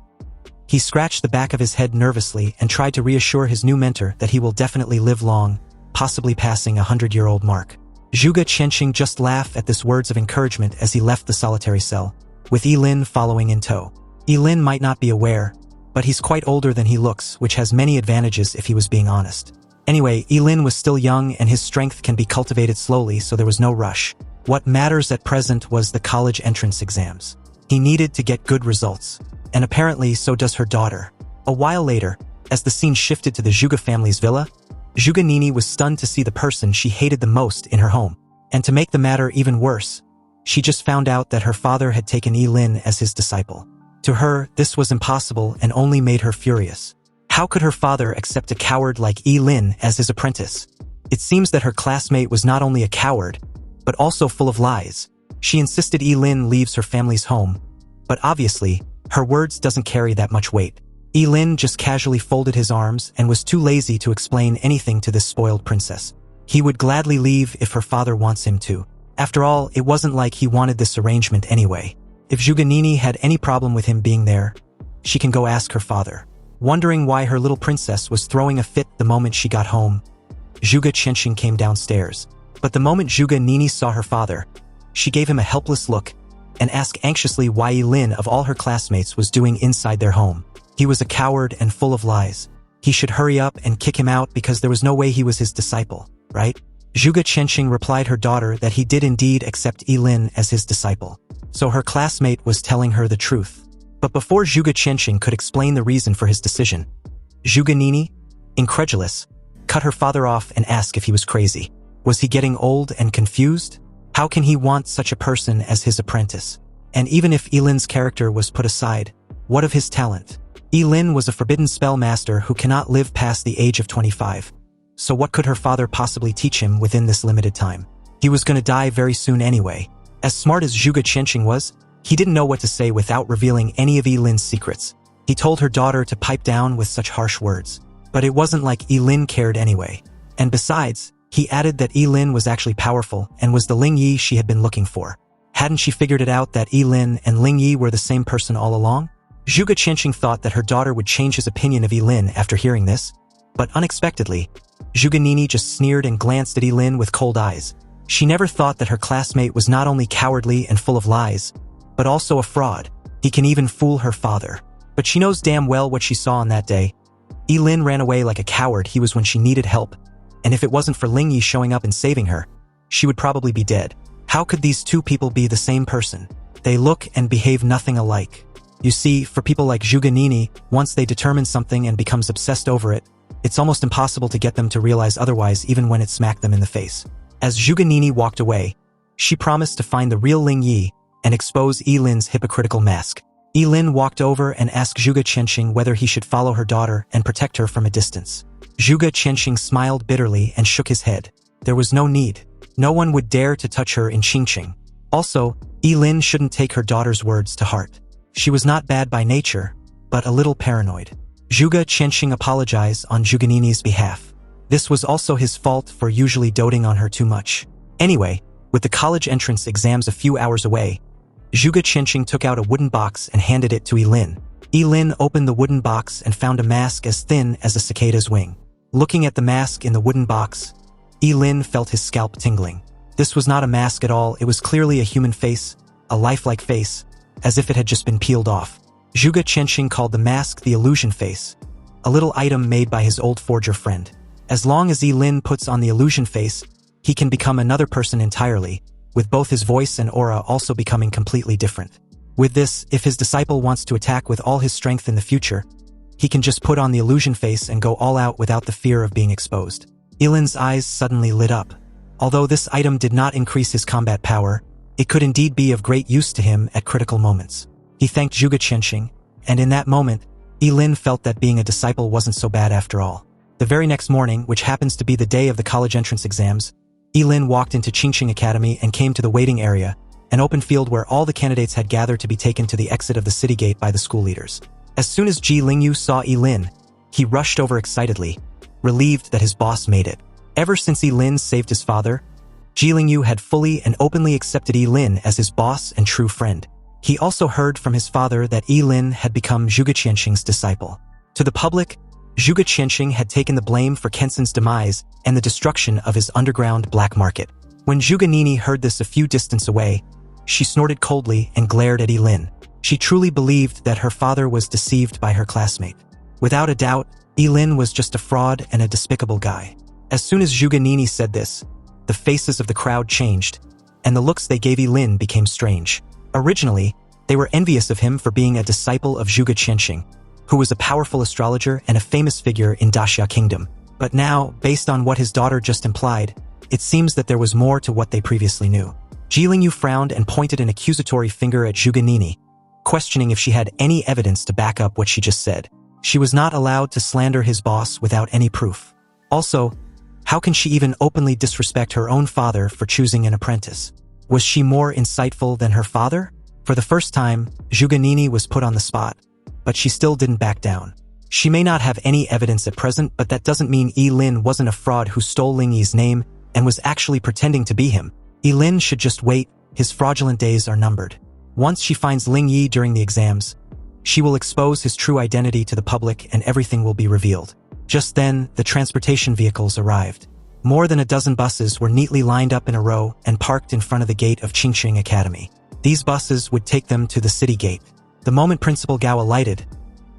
He scratched the back of his head nervously and tried to reassure his new mentor that he will definitely live long, possibly passing a 100-year-old mark. Zhuge Qianxing just laughed at this words of encouragement as he left the solitary cell, with Ye Lin following in tow. Ye Lin might not be aware, but he's quite older than he looks, which has many advantages if he was being honest. Anyway, Ye Lin was still young and his strength can be cultivated slowly, so there was no rush. What matters at present was the college entrance exams. He needed to get good results, and apparently so does her daughter. A while later, as the scene shifted to the Zhuge family's villa, Zhuge Nini was stunned to see the person she hated the most in her home. And to make the matter even worse, she just found out that her father had taken Ye Lin as his disciple. To her, this was impossible and only made her furious. How could her father accept a coward like Ye Lin as his apprentice? It seems that her classmate was not only a coward, but also full of lies. She insisted Ye Lin leaves her family's home, but obviously, her words doesn't carry that much weight. Ye Lin just casually folded his arms and was too lazy to explain anything to this spoiled princess. He would gladly leave if her father wants him to. After all, it wasn't like he wanted this arrangement anyway. If Zhuge Nini had any problem with him being there, she can go ask her father. Wondering why her little princess was throwing a fit the moment she got home, Zhuge Qianxing came downstairs. But the moment Zhuge Nini saw her father, she gave him a helpless look and asked anxiously why Ye Lin of all her classmates was doing inside their home. He was a coward and full of lies. He should hurry up and kick him out because there was no way he was his disciple, right? Zhuge Qianxing replied her daughter that he did indeed accept Ye Lin as his disciple. So her classmate was telling her the truth. But before Zhuge Qianxing could explain the reason for his decision, Zhuge Nini, incredulous, cut her father off and asked if he was crazy. Was he getting old and confused? How can he want such a person as his apprentice? And even if Ye Lin's character was put aside, what of his talent? Ye Lin was a forbidden spellmaster who cannot live past the age of 25. So what could her father possibly teach him within this limited time? He was going to die very soon anyway. As smart as Zhuge Qianxing was, he didn't know what to say without revealing any of Ye Lin's secrets. He told her daughter to pipe down with such harsh words. But it wasn't like Ye Lin cared anyway. And besides, he added that Ye Lin was actually powerful and was the Ling Yi she had been looking for. Hadn't she figured it out that Ye Lin and Ling Yi were the same person all along? Zhuge Qianxing thought that her daughter would change his opinion of Ye Lin after hearing this. But unexpectedly, Zhuge Nini just sneered and glanced at Ye Lin with cold eyes. She never thought that her classmate was not only cowardly and full of lies, but also a fraud. He can even fool her father. But she knows damn well what she saw on that day. Ye Lin ran away like a coward he was when she needed help. And if it wasn't for Ling Yi showing up and saving her, she would probably be dead. How could these two people be the same person? They look and behave nothing alike. You see, for people like Zhuge Nini, once they determine something and becomes obsessed over it, it's almost impossible to get them to realize otherwise even when it smacked them in the face. As Zhuge Nini walked away, she promised to find the real Ling Yi and expose Ye Lin's hypocritical mask. Ye Lin walked over and asked Zhuge Qianxing whether he should follow her daughter and protect her from a distance. Zhuge Qianxing smiled bitterly and shook his head. There was no need. No one would dare to touch her in Qingqing. Also, Ye Lin shouldn't take her daughter's words to heart. She was not bad by nature, but a little paranoid. Zhuge Qianxing apologized on Zhuge Nini's behalf. This was also his fault for usually doting on her too much. Anyway, with the college entrance exams a few hours away, Zhuge Qianxing took out a wooden box and handed it to Ye Lin. Ye Lin opened the wooden box and found a mask as thin as a cicada's wing. Looking at the mask in the wooden box, Ye Lin felt his scalp tingling. This was not a mask at all, it was clearly a human face, a lifelike face, as if it had just been peeled off. Zhuge Qianxing called the mask the illusion face, a little item made by his old forger friend. As long as Ye Lin puts on the illusion face, he can become another person entirely, with both his voice and aura also becoming completely different. With this, if his disciple wants to attack with all his strength in the future, he can just put on the illusion face and go all out without the fear of being exposed. Ye Lin's eyes suddenly lit up. Although this item did not increase his combat power, it could indeed be of great use to him at critical moments. He thanked Zhuge Qianxing, and in that moment, Ye Lin felt that being a disciple wasn't so bad after all. The very next morning, which happens to be the day of the college entrance exams, Ye Lin walked into Qingqing Academy and came to the waiting area, an open field where all the candidates had gathered to be taken to the exit of the city gate by the school leaders. As soon as Ji Lingyu saw Ye Lin, he rushed over excitedly, relieved that his boss made it. Ever since Ye Lin saved his father, Ji Lingyu had fully and openly accepted Ye Lin as his boss and true friend. He also heard from his father that Ye Lin had become Zhuge Qianxing's disciple. To the public, Zhuge Qianxing had taken the blame for Kenson's demise and the destruction of his underground black market. When Zhuge Nini heard this a few distance away, she snorted coldly and glared at Ye Lin. She truly believed that her father was deceived by her classmate. Without a doubt, Ye Lin was just a fraud and a despicable guy. As soon as Zhuge Nini said this, the faces of the crowd changed, and the looks they gave Ye Lin became strange. Originally, they were envious of him for being a disciple of Zhuge Qianxing, who was a powerful astrologer and a famous figure in Daxia Kingdom. But now, based on what his daughter just implied, it seems that there was more to what they previously knew. Ji Lingyu frowned and pointed an accusatory finger at Zhuge Nini, questioning if she had any evidence to back up what she just said. She was not allowed to slander his boss without any proof. Also, how can she even openly disrespect her own father for choosing an apprentice? Was she more insightful than her father? For the first time, Zhuge Nini was put on the spot, but she still didn't back down. She may not have any evidence at present, but that doesn't mean Ye Lin wasn't a fraud who stole Ling Yi's name and was actually pretending to be him. Ye Lin should just wait, his fraudulent days are numbered. Once she finds Ling Yi during the exams, she will expose his true identity to the public and everything will be revealed. Just then, the transportation vehicles arrived. More than a dozen buses were neatly lined up in a row and parked in front of the gate of Qingqing Academy. These buses would take them to the city gate. The moment Principal Gao alighted,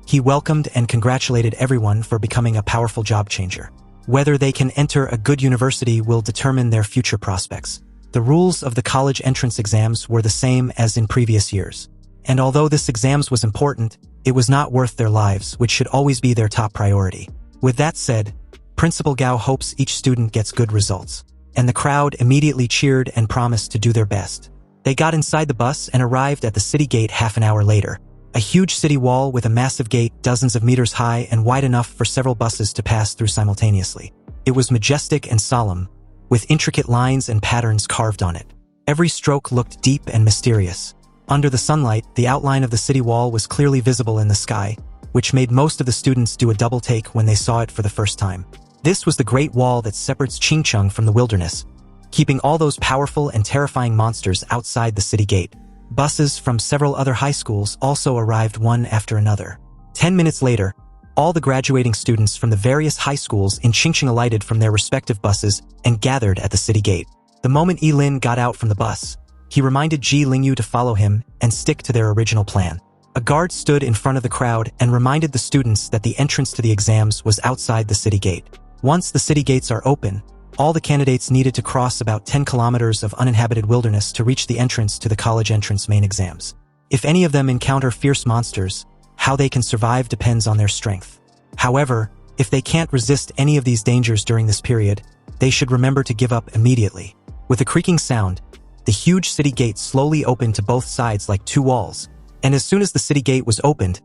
he welcomed and congratulated everyone for becoming a powerful job changer. Whether they can enter a good university will determine their future prospects. The rules of the college entrance exams were the same as in previous years. And although this exams was important, it was not worth their lives, which should always be their top priority. With that said, Principal Gao hopes each student gets good results. And the crowd immediately cheered and promised to do their best. They got inside the bus and arrived at the city gate half an hour later. A huge city wall with a massive gate dozens of meters high and wide enough for several buses to pass through simultaneously. It was majestic and solemn, with intricate lines and patterns carved on it. Every stroke looked deep and mysterious. Under the sunlight, the outline of the city wall was clearly visible in the sky, which made most of the students do a double take when they saw it for the first time. This was the Great Wall that separates Qingcheng from the wilderness, keeping all those powerful and terrifying monsters outside the city gate. Buses from several other high schools also arrived one after another. 10 minutes later, all the graduating students from the various high schools in Qingqing alighted from their respective buses and gathered at the city gate. The moment Ye Lin got out from the bus, he reminded Ji Lingyu to follow him and stick to their original plan. A guard stood in front of the crowd and reminded the students that the entrance to the exams was outside the city gate. Once the city gates are open, all the candidates needed to cross about 10 kilometers of uninhabited wilderness to reach the entrance to the college entrance main exams. If any of them encounter fierce monsters, how they can survive depends on their strength. However, if they can't resist any of these dangers during this period, they should remember to give up immediately. With a creaking sound, the huge city gate slowly opened to both sides like two walls, and as soon as the city gate was opened,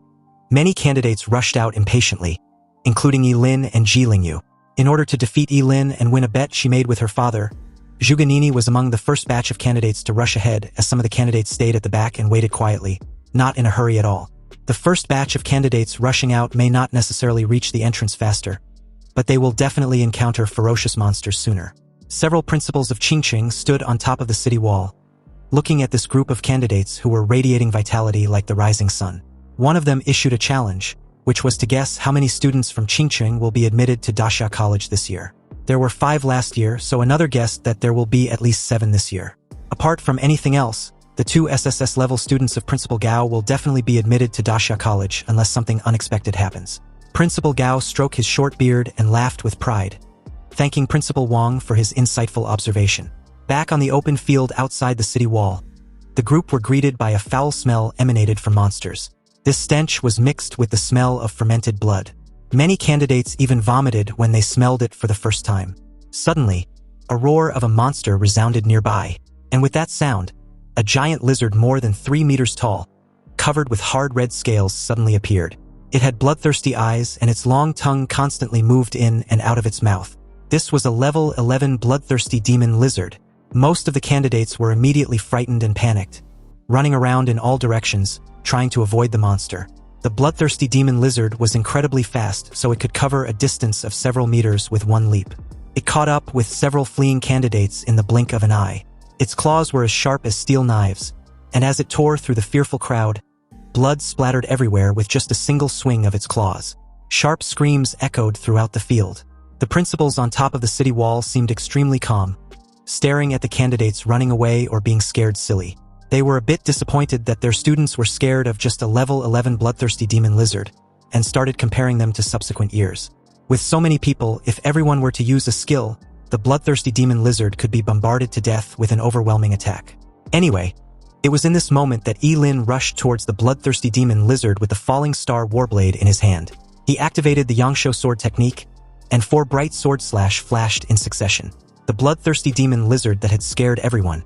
many candidates rushed out impatiently, including Ye Lin and Ji Lingyu. In order to defeat Ye Lin and win a bet she made with her father, Zhuge Nini was among the first batch of candidates to rush ahead, as some of the candidates stayed at the back and waited quietly, not in a hurry at all. The first batch of candidates rushing out may not necessarily reach the entrance faster, but they will definitely encounter ferocious monsters sooner. Several principals of Qingqing stood on top of the city wall, looking at this group of candidates who were radiating vitality like the rising sun. One of them issued a challenge, which was to guess how many students from Qingqing will be admitted to Daxia College this year. There were 5 last year, so another guessed that there will be at least 7 this year. Apart from anything else, the 2 SSS-level students of Principal Gao will definitely be admitted to Daxia College unless something unexpected happens. Principal Gao stroked his short beard and laughed with pride, thanking Principal Wang for his insightful observation. Back on the open field outside the city wall, the group were greeted by a foul smell emanated from monsters. This stench was mixed with the smell of fermented blood. Many candidates even vomited when they smelled it for the first time. Suddenly, a roar of a monster resounded nearby, and with that sound, a giant lizard more than 3 meters tall, covered with hard red scales, suddenly appeared. It had bloodthirsty eyes, and its long tongue constantly moved in and out of its mouth. This was a level 11 bloodthirsty demon lizard. Most of the candidates were immediately frightened and panicked, running around in all directions, trying to avoid the monster. The bloodthirsty demon lizard was incredibly fast, so it could cover a distance of several meters with one leap. It caught up with several fleeing candidates in the blink of an eye. Its claws were as sharp as steel knives, and as it tore through the fearful crowd, blood splattered everywhere with just a single swing of its claws. Sharp screams echoed throughout the field. The principals on top of the city wall seemed extremely calm, staring at the candidates running away or being scared silly. They were a bit disappointed that their students were scared of just a level 11 bloodthirsty demon lizard, and started comparing them to subsequent years. With so many people, if everyone were to use a skill, the bloodthirsty demon lizard could be bombarded to death with an overwhelming attack. Anyway, it was in this moment that Ye Lin rushed towards the bloodthirsty demon lizard with the falling star warblade in his hand. He activated the Yangshuo sword technique, and 4 bright sword slash flashed in succession. The bloodthirsty demon lizard that had scared everyone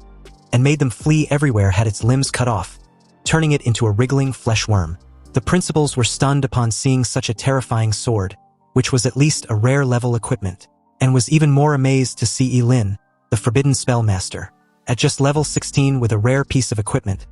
and made them flee everywhere had its limbs cut off, turning it into a wriggling flesh worm. The principals were stunned upon seeing such a terrifying sword, which was at least a rare level equipment, and was even more amazed to see Ye Lin, the Forbidden Spellmaster, at just level 16 with a rare piece of equipment.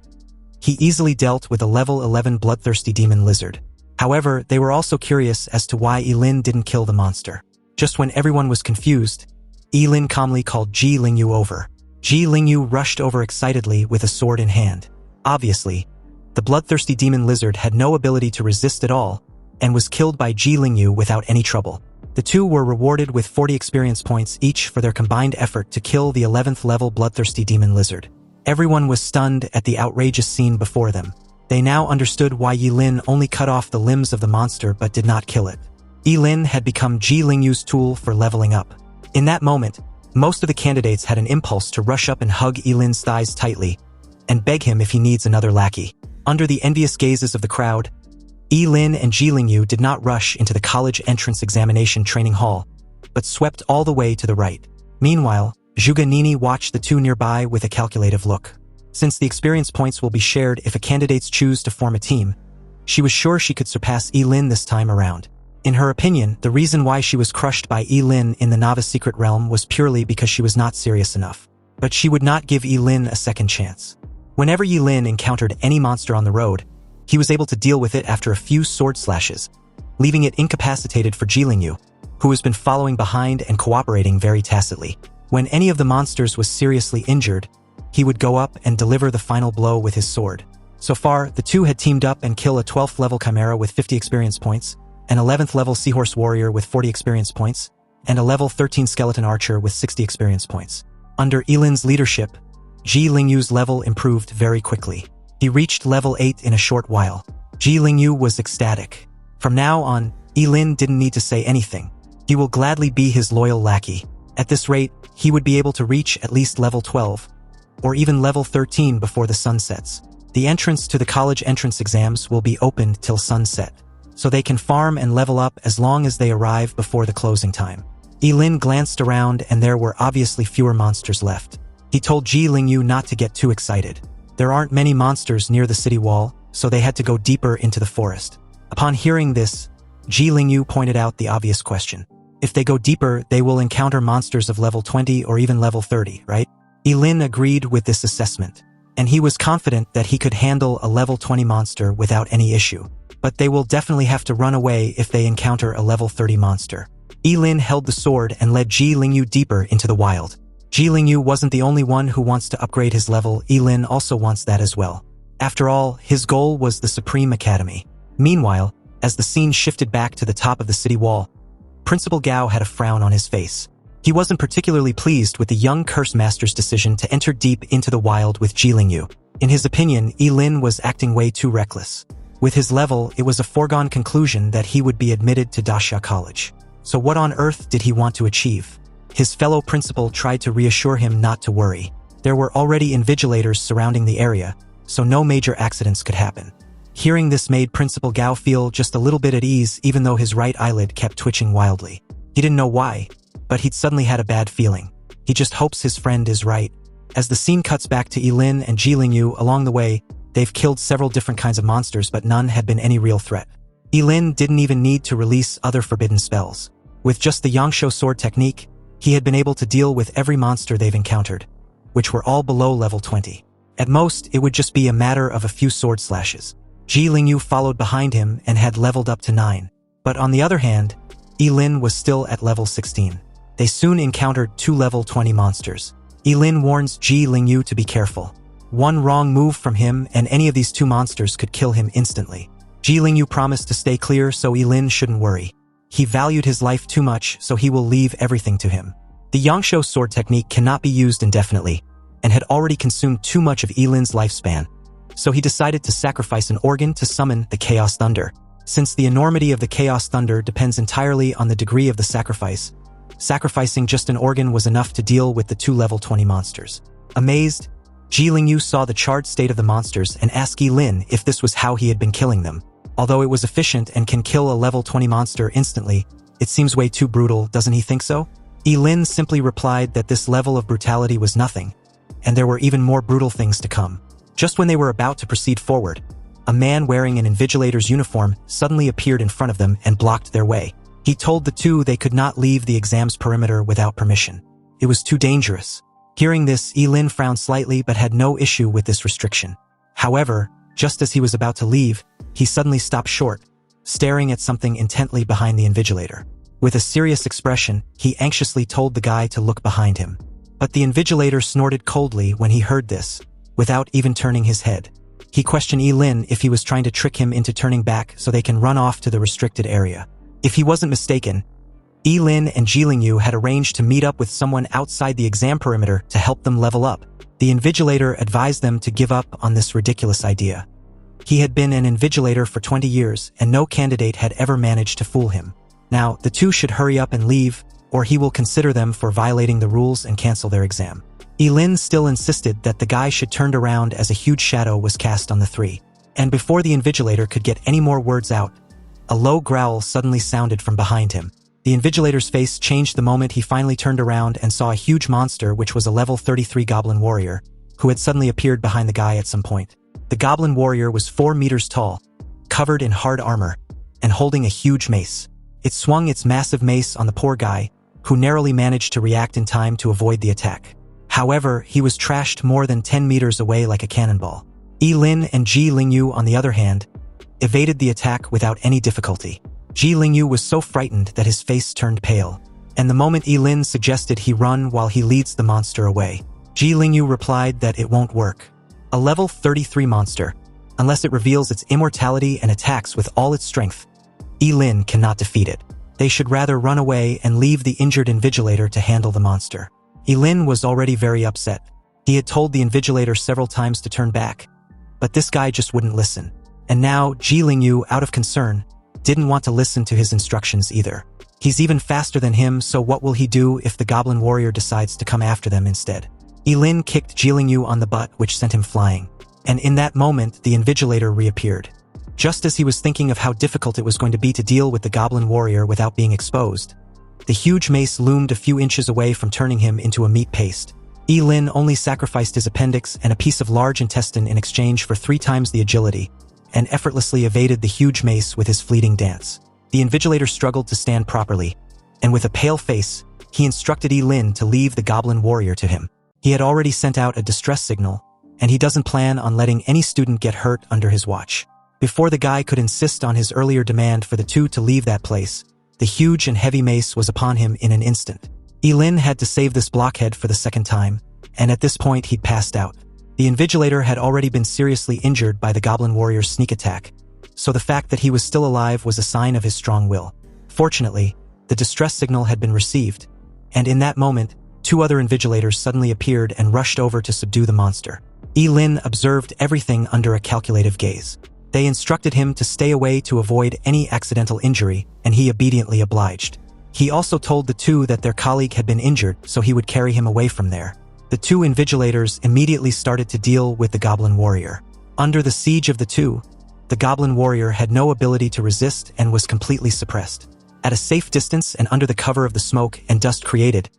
He easily dealt with a level 11 bloodthirsty demon lizard. However, they were also curious as to why Ye Lin didn't kill the monster. Just when everyone was confused, Ye Lin calmly called Ji Lingyu over. Ji Lingyu rushed over excitedly with a sword in hand. Obviously, the bloodthirsty demon lizard had no ability to resist at all, and was killed by Ji Lingyu without any trouble. The two were rewarded with 40 experience points each for their combined effort to kill the 11th level bloodthirsty demon lizard. Everyone was stunned at the outrageous scene before them. They now understood why Ye Lin only cut off the limbs of the monster but did not kill it. Ye Lin had become Ji Lingyu's tool for leveling up. In that moment, most of the candidates had an impulse to rush up and hug Ye Lin's thighs tightly, and beg him if he needs another lackey. Under the envious gazes of the crowd, Ye Lin and Ji Lingyu did not rush into the college entrance examination training hall, but swept all the way to the right. Meanwhile, Zhuge Nini watched the two nearby with a calculative look. Since the experience points will be shared if a candidates choose to form a team, she was sure she could surpass Ye Lin this time around. In her opinion, the reason why she was crushed by Ye Lin in the novice secret realm was purely because she was not serious enough. But she would not give Ye Lin a second chance. Whenever Ye Lin encountered any monster on the road, he was able to deal with it after a few sword slashes, leaving it incapacitated for Ji Lingyu, who has been following behind and cooperating very tacitly. When any of the monsters was seriously injured, he would go up and deliver the final blow with his sword. So far, the two had teamed up and kill a 12th level chimera with 50 experience points, an 11th level seahorse warrior with 40 experience points, and a level 13 skeleton archer with 60 experience points. Under Ye Lin's leadership, Ji Lingyu's level improved very quickly. He reached level 8 in a short while. Ji Lingyu was ecstatic. From now on, Ye Lin didn't need to say anything. He will gladly be his loyal lackey. At this rate, he would be able to reach at least level 12, or even level 13 before the sun sets. The entrance to the college entrance exams will be opened till sunset, so they can farm and level up as long as they arrive before the closing time. Ye Lin glanced around and there were obviously fewer monsters left. He told Ji Lingyu not to get too excited. There aren't many monsters near the city wall, so they had to go deeper into the forest. Upon hearing this, Ji Lingyu pointed out the obvious question. If they go deeper, they will encounter monsters of level 20 or even level 30, right? Ye Lin agreed with this assessment, and he was confident that he could handle a level 20 monster without any issue. But they will definitely have to run away if they encounter a level 30 monster. Ye Lin held the sword and led Ji Lingyu deeper into the wild. Ji Lingyu wasn't the only one who wants to upgrade his level. Ye Lin also wants that as well. After all, his goal was the Supreme Academy. Meanwhile, as the scene shifted back to the top of the city wall, Principal Gao had a frown on his face. He wasn't particularly pleased with the young curse master's decision to enter deep into the wild with Ye Lin. In his opinion, Ye Lin was acting way too reckless. With his level, it was a foregone conclusion that he would be admitted to Dasha College. So what on earth did he want to achieve? His fellow principal tried to reassure him not to worry. There were already invigilators surrounding the area, so no major accidents could happen. Hearing this made Principal Gao feel just a little bit at ease, even though his right eyelid kept twitching wildly. He didn't know why, but he'd suddenly had a bad feeling. He just hopes his friend is right. As the scene cuts back to Ye Lin and Ye Lin along the way, they've killed several different kinds of monsters, but none had been any real threat. Ye Lin didn't even need to release other forbidden spells. With just the Yangshuo sword technique, he had been able to deal with every monster they've encountered, which were all below level 20. At most, it would just be a matter of a few sword slashes. Ye Lin followed behind him and had leveled up to 9. But on the other hand, Ye Lin was still at level 16. They soon encountered 2 level 20 monsters. Ye Lin warns Ye Lin to be careful. One wrong move from him and any of these 2 monsters could kill him instantly. Ye Lin promised to stay clear so Ye Lin shouldn't worry. He valued his life too much, so he will leave everything to him. The Yangshuo sword technique cannot be used indefinitely, and had already consumed too much of Ye Lin's lifespan. So he decided to sacrifice an organ to summon the Chaos Thunder. Since the enormity of the Chaos Thunder depends entirely on the degree of the sacrifice, sacrificing just an organ was enough to deal with the 2 level 20 monsters. Amazed, Ye Lin saw the charred state of the monsters and asked Ye Lin if this was how he had been killing them. Although it was efficient and can kill a level 20 monster instantly, it seems way too brutal, doesn't he think so? Ye Lin simply replied that this level of brutality was nothing, and there were even more brutal things to come. Just when they were about to proceed forward, a man wearing an invigilator's uniform suddenly appeared in front of them and blocked their way. He told the 2 they could not leave the exam's perimeter without permission. It was too dangerous. Hearing this, Ye Lin frowned slightly but had no issue with this restriction. However, just as he was about to leave, he suddenly stopped short, staring at something intently behind the invigilator. With a serious expression, he anxiously told the guy to look behind him. But the invigilator snorted coldly when he heard this, without even turning his head. He questioned Ye Lin if he was trying to trick him into turning back so they can run off to the restricted area. If he wasn't mistaken, Ye Lin and Ye Lin had arranged to meet up with someone outside the exam perimeter to help them level up. The invigilator advised them to give up on this ridiculous idea. He had been an invigilator for 20 years and no candidate had ever managed to fool him. Now, the 2 should hurry up and leave, or he will consider them for violating the rules and cancel their exam. Ye Lin still insisted that the guy should turn around as a huge shadow was cast on the 3. And before the invigilator could get any more words out, a low growl suddenly sounded from behind him. The invigilator's face changed the moment he finally turned around and saw a huge monster which was a level 33 goblin warrior, who had suddenly appeared behind the guy at some point. The goblin warrior was 4 meters tall, covered in hard armor, and holding a huge mace. It swung its massive mace on the poor guy, who narrowly managed to react in time to avoid the attack. However, he was trashed more than 10 meters away like a cannonball. Ye Lin and Ye Lin, on the other hand, evaded the attack without any difficulty. Ye Lin was so frightened that his face turned pale, and the moment Ye Lin suggested he run while he leads the monster away, Ye Lin replied that it won't work. A level 33 monster, unless it reveals its immortality and attacks with all its strength, Ye Lin cannot defeat it. They should rather run away and leave the injured invigilator to handle the monster. Ye Lin was already very upset. He had told the invigilator several times to turn back, but this guy just wouldn't listen. And now, Ye Lin, out of concern, didn't want to listen to his instructions either. He's even faster than him, so what will he do if the goblin warrior decides to come after them instead? Ye Lin kicked Ye Lin on the butt, which sent him flying. And in that moment, the invigilator reappeared. Just as he was thinking of how difficult it was going to be to deal with the goblin warrior without being exposed, the huge mace loomed a few inches away from turning him into a meat paste. Ye Lin only sacrificed his appendix and a piece of large intestine in exchange for 3 times the agility, and effortlessly evaded the huge mace with his fleeting dance. The invigilator struggled to stand properly, and with a pale face, he instructed Ye Lin to leave the goblin warrior to him. He had already sent out a distress signal, and he doesn't plan on letting any student get hurt under his watch. Before the guy could insist on his earlier demand for the 2 to leave that place, the huge and heavy mace was upon him in an instant. Ye Lin had to save this blockhead for the 2nd time, and at this point he'd passed out. The invigilator had already been seriously injured by the goblin warrior's sneak attack, so the fact that he was still alive was a sign of his strong will. Fortunately, the distress signal had been received, and in that moment, 2 other invigilators suddenly appeared and rushed over to subdue the monster. Ye Lin observed everything under a calculative gaze. They instructed him to stay away to avoid any accidental injury, and he obediently obliged. He also told the 2 that their colleague had been injured, so he would carry him away from there. The 2 invigilators immediately started to deal with the goblin warrior. Under the siege of the 2, the goblin warrior had no ability to resist and was completely suppressed. At a safe distance and under the cover of the smoke and dust created,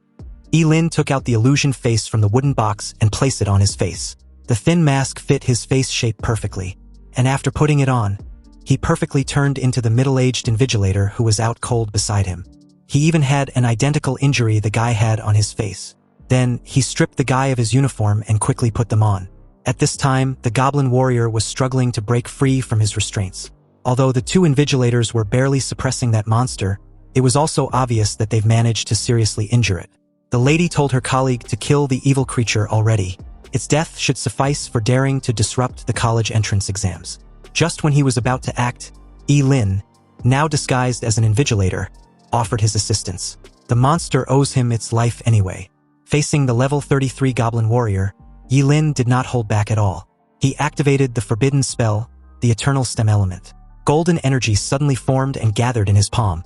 Ye Lin took out the illusion face from the wooden box and placed it on his face. The thin mask fit his face shape perfectly, and after putting it on, he perfectly turned into the middle-aged invigilator who was out cold beside him. He even had an identical injury the guy had on his face. Then, he stripped the guy of his uniform and quickly put them on. At this time, the goblin warrior was struggling to break free from his restraints. Although the 2 invigilators were barely suppressing that monster, it was also obvious that they've managed to seriously injure it. The lady told her colleague to kill the evil creature already. Its death should suffice for daring to disrupt the college entrance exams. Just when he was about to act, Ye Lin, now disguised as an invigilator, offered his assistance. The monster owes him its life anyway. Facing the level 33 goblin warrior, Ye Lin did not hold back at all. He activated the forbidden spell, the eternal stem element. Golden energy suddenly formed and gathered in his palm,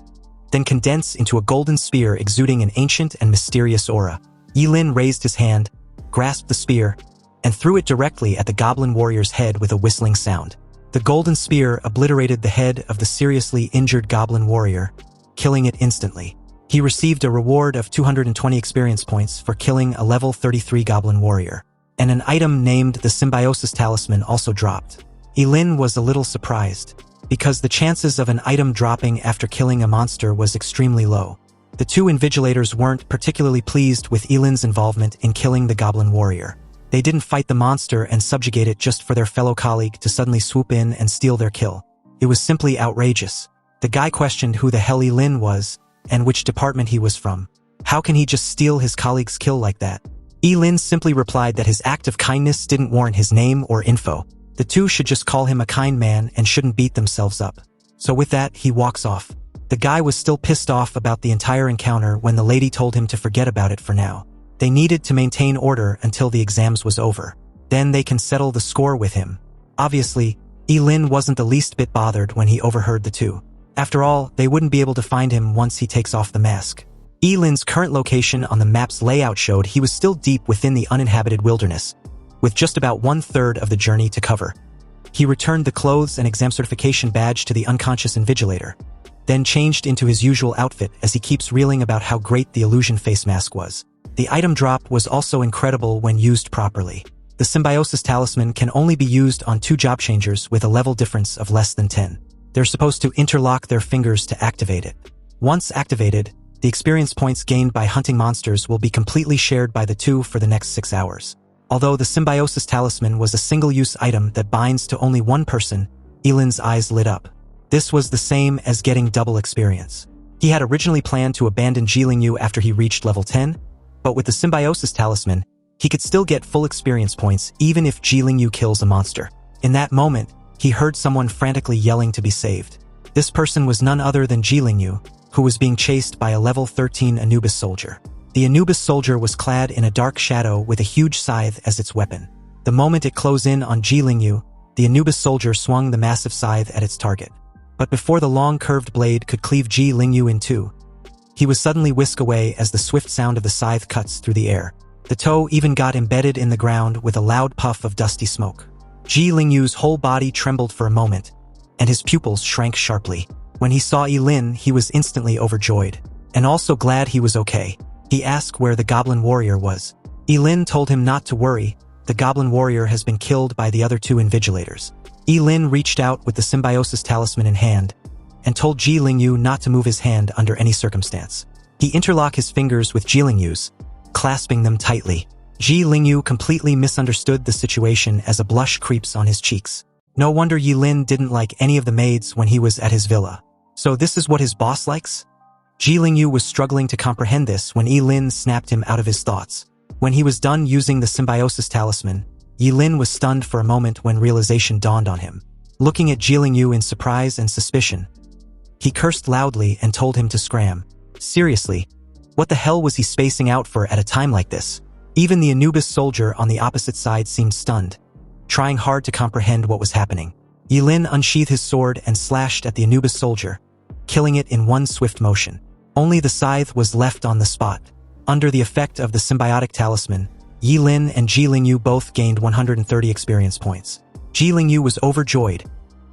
then condensed into a golden spear exuding an ancient and mysterious aura. Ye Lin raised his hand, grasped the spear, and threw it directly at the goblin warrior's head with a whistling sound. The golden spear obliterated the head of the seriously injured goblin warrior, killing it instantly. He received a reward of 220 experience points for killing a level 33 goblin warrior, and an item named the Symbiosis Talisman also dropped. Ye Lin was a little surprised, because the chances of an item dropping after killing a monster was extremely low. The 2 invigilators weren't particularly pleased with Ye Lin's involvement in killing the goblin warrior. They didn't fight the monster and subjugate it just for their fellow colleague to suddenly swoop in and steal their kill. It was simply outrageous. The guy questioned who the hell Ye Lin was, and which department he was from. How can he just steal his colleague's kill like that? Ye Lin simply replied that his act of kindness didn't warrant his name or info. The 2 should just call him a kind man and shouldn't beat themselves up. So with that, he walks off. The guy was still pissed off about the entire encounter when the lady told him to forget about it for now. They needed to maintain order until the exams was over. Then they can settle the score with him. Obviously, Ye Lin wasn't the least bit bothered when he overheard the 2. After all, they wouldn't be able to find him once he takes off the mask. Ye Lin's current location on the map's layout showed he was still deep within the uninhabited wilderness, with just about 1/3 of the journey to cover. He returned the clothes and exam certification badge to the unconscious invigilator, then changed into his usual outfit as he keeps reeling about how great the illusion face mask was. The item drop was also incredible when used properly. The Symbiosis Talisman can only be used on 2 job changers with a level difference of less than 10. They're supposed to interlock their fingers to activate it. Once activated, the experience points gained by hunting monsters will be completely shared by the 2 for the next 6 hours. Although the Symbiosis Talisman was a single-use item that binds to only one person, Ye Lin's eyes lit up. This was the same as getting double experience. He had originally planned to abandon Ye Lin after he reached level 10, but with the Symbiosis Talisman, he could still get full experience points even if Ye Lin kills a monster. In that moment, he heard someone frantically yelling to be saved. This person was none other than Ye Lin, who was being chased by a level 13 Anubis soldier. The Anubis soldier was clad in a dark shadow with a huge scythe as its weapon. The moment it closed in on Ye Lin, the Anubis soldier swung the massive scythe at its target. But before the long curved blade could cleave Ye Lin in two, he was suddenly whisked away as the swift sound of the scythe cuts through the air. The toe even got embedded in the ground with a loud puff of dusty smoke. Ye Lin's whole body trembled for a moment, and his pupils shrank sharply. When he saw Ye Lin, he was instantly overjoyed, and also glad he was okay. He asked where the goblin warrior was. Ye Lin told him not to worry, the goblin warrior has been killed by the other 2 invigilators. Ye Lin reached out with the Symbiosis Talisman in hand, and told Ye Lin not to move his hand under any circumstance. He interlocked his fingers with Ye Lin's, clasping them tightly. Ye Lin completely misunderstood the situation as a blush creeps on his cheeks. No wonder Ye Lin didn't like any of the maids when he was at his villa. So this is what his boss likes? Ye Lin was struggling to comprehend this when Ye Lin snapped him out of his thoughts. When he was done using the Symbiosis Talisman, Ye Lin was stunned for a moment when realization dawned on him. Looking at Ye Lin in surprise and suspicion, he cursed loudly and told him to scram. Seriously, What the hell was he spacing out for at a time like this? Even the Anubis soldier on the opposite side seemed stunned, trying hard to comprehend what was happening. Ye Lin unsheathed his sword and slashed at the Anubis soldier, killing it in one swift motion. Only the scythe was left on the spot. Under the effect of the symbiotic talisman, Ye Lin and Ji Lingyu both gained 130 experience points. Ji Lingyu was overjoyed,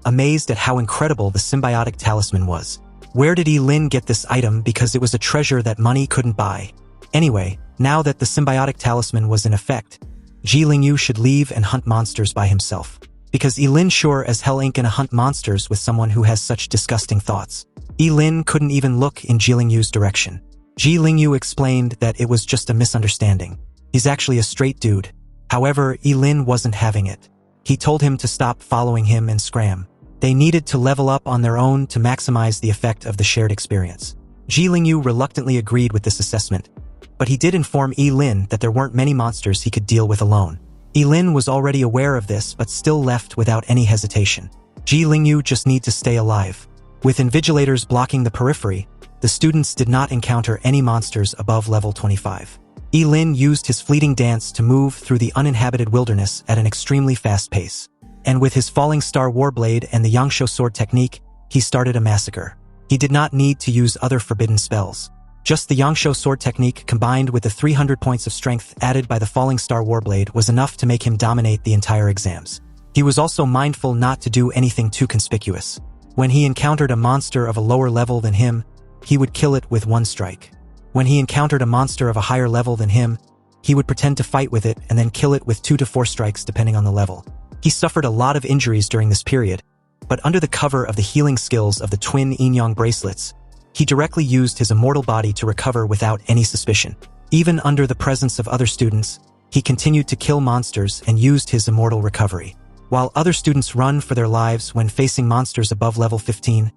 amazed at how incredible the symbiotic talisman was. Where did Ye Lin get this item, because it was a treasure that money couldn't buy? Anyway, now that the symbiotic talisman was in effect, Ji Lingyu should leave and hunt monsters by himself. Because Ye Lin sure as hell ain't gonna hunt monsters with someone who has such disgusting thoughts. Ye Lin couldn't even look in Ji Lingyu's direction. Ji Lingyu explained that it was just a misunderstanding. He's actually a straight dude. However, Ye Lin wasn't having it. He told him to stop following him and scram. They needed to level up on their own to maximize the effect of the shared experience. Ji Lingyu reluctantly agreed with this assessment, but he did inform Ye Lin that there weren't many monsters he could deal with alone. Ye Lin was already aware of this but still left without any hesitation. Ji Lingyu just need to stay alive. With invigilators blocking the periphery, the students did not encounter any monsters above level 25. Ye Lin used his fleeting dance to move through the uninhabited wilderness at an extremely fast pace. And with his falling star warblade and the Yangsho sword technique, he started a massacre. He did not need to use other forbidden spells. Just the Yangsho sword technique combined with the 300 points of strength added by the falling star warblade was enough to make him dominate the entire exams. He was also mindful not to do anything too conspicuous. When he encountered a monster of a lower level than him, he would kill it with one strike. When he encountered a monster of a higher level than him, he would pretend to fight with it and then kill it with 2 to 4 strikes depending on the level. He suffered a lot of injuries during this period, but under the cover of the healing skills of the twin yin-yang bracelets, he directly used his immortal body to recover without any suspicion. Even under the presence of other students, he continued to kill monsters and used his immortal recovery. While other students run for their lives when facing monsters above level 15,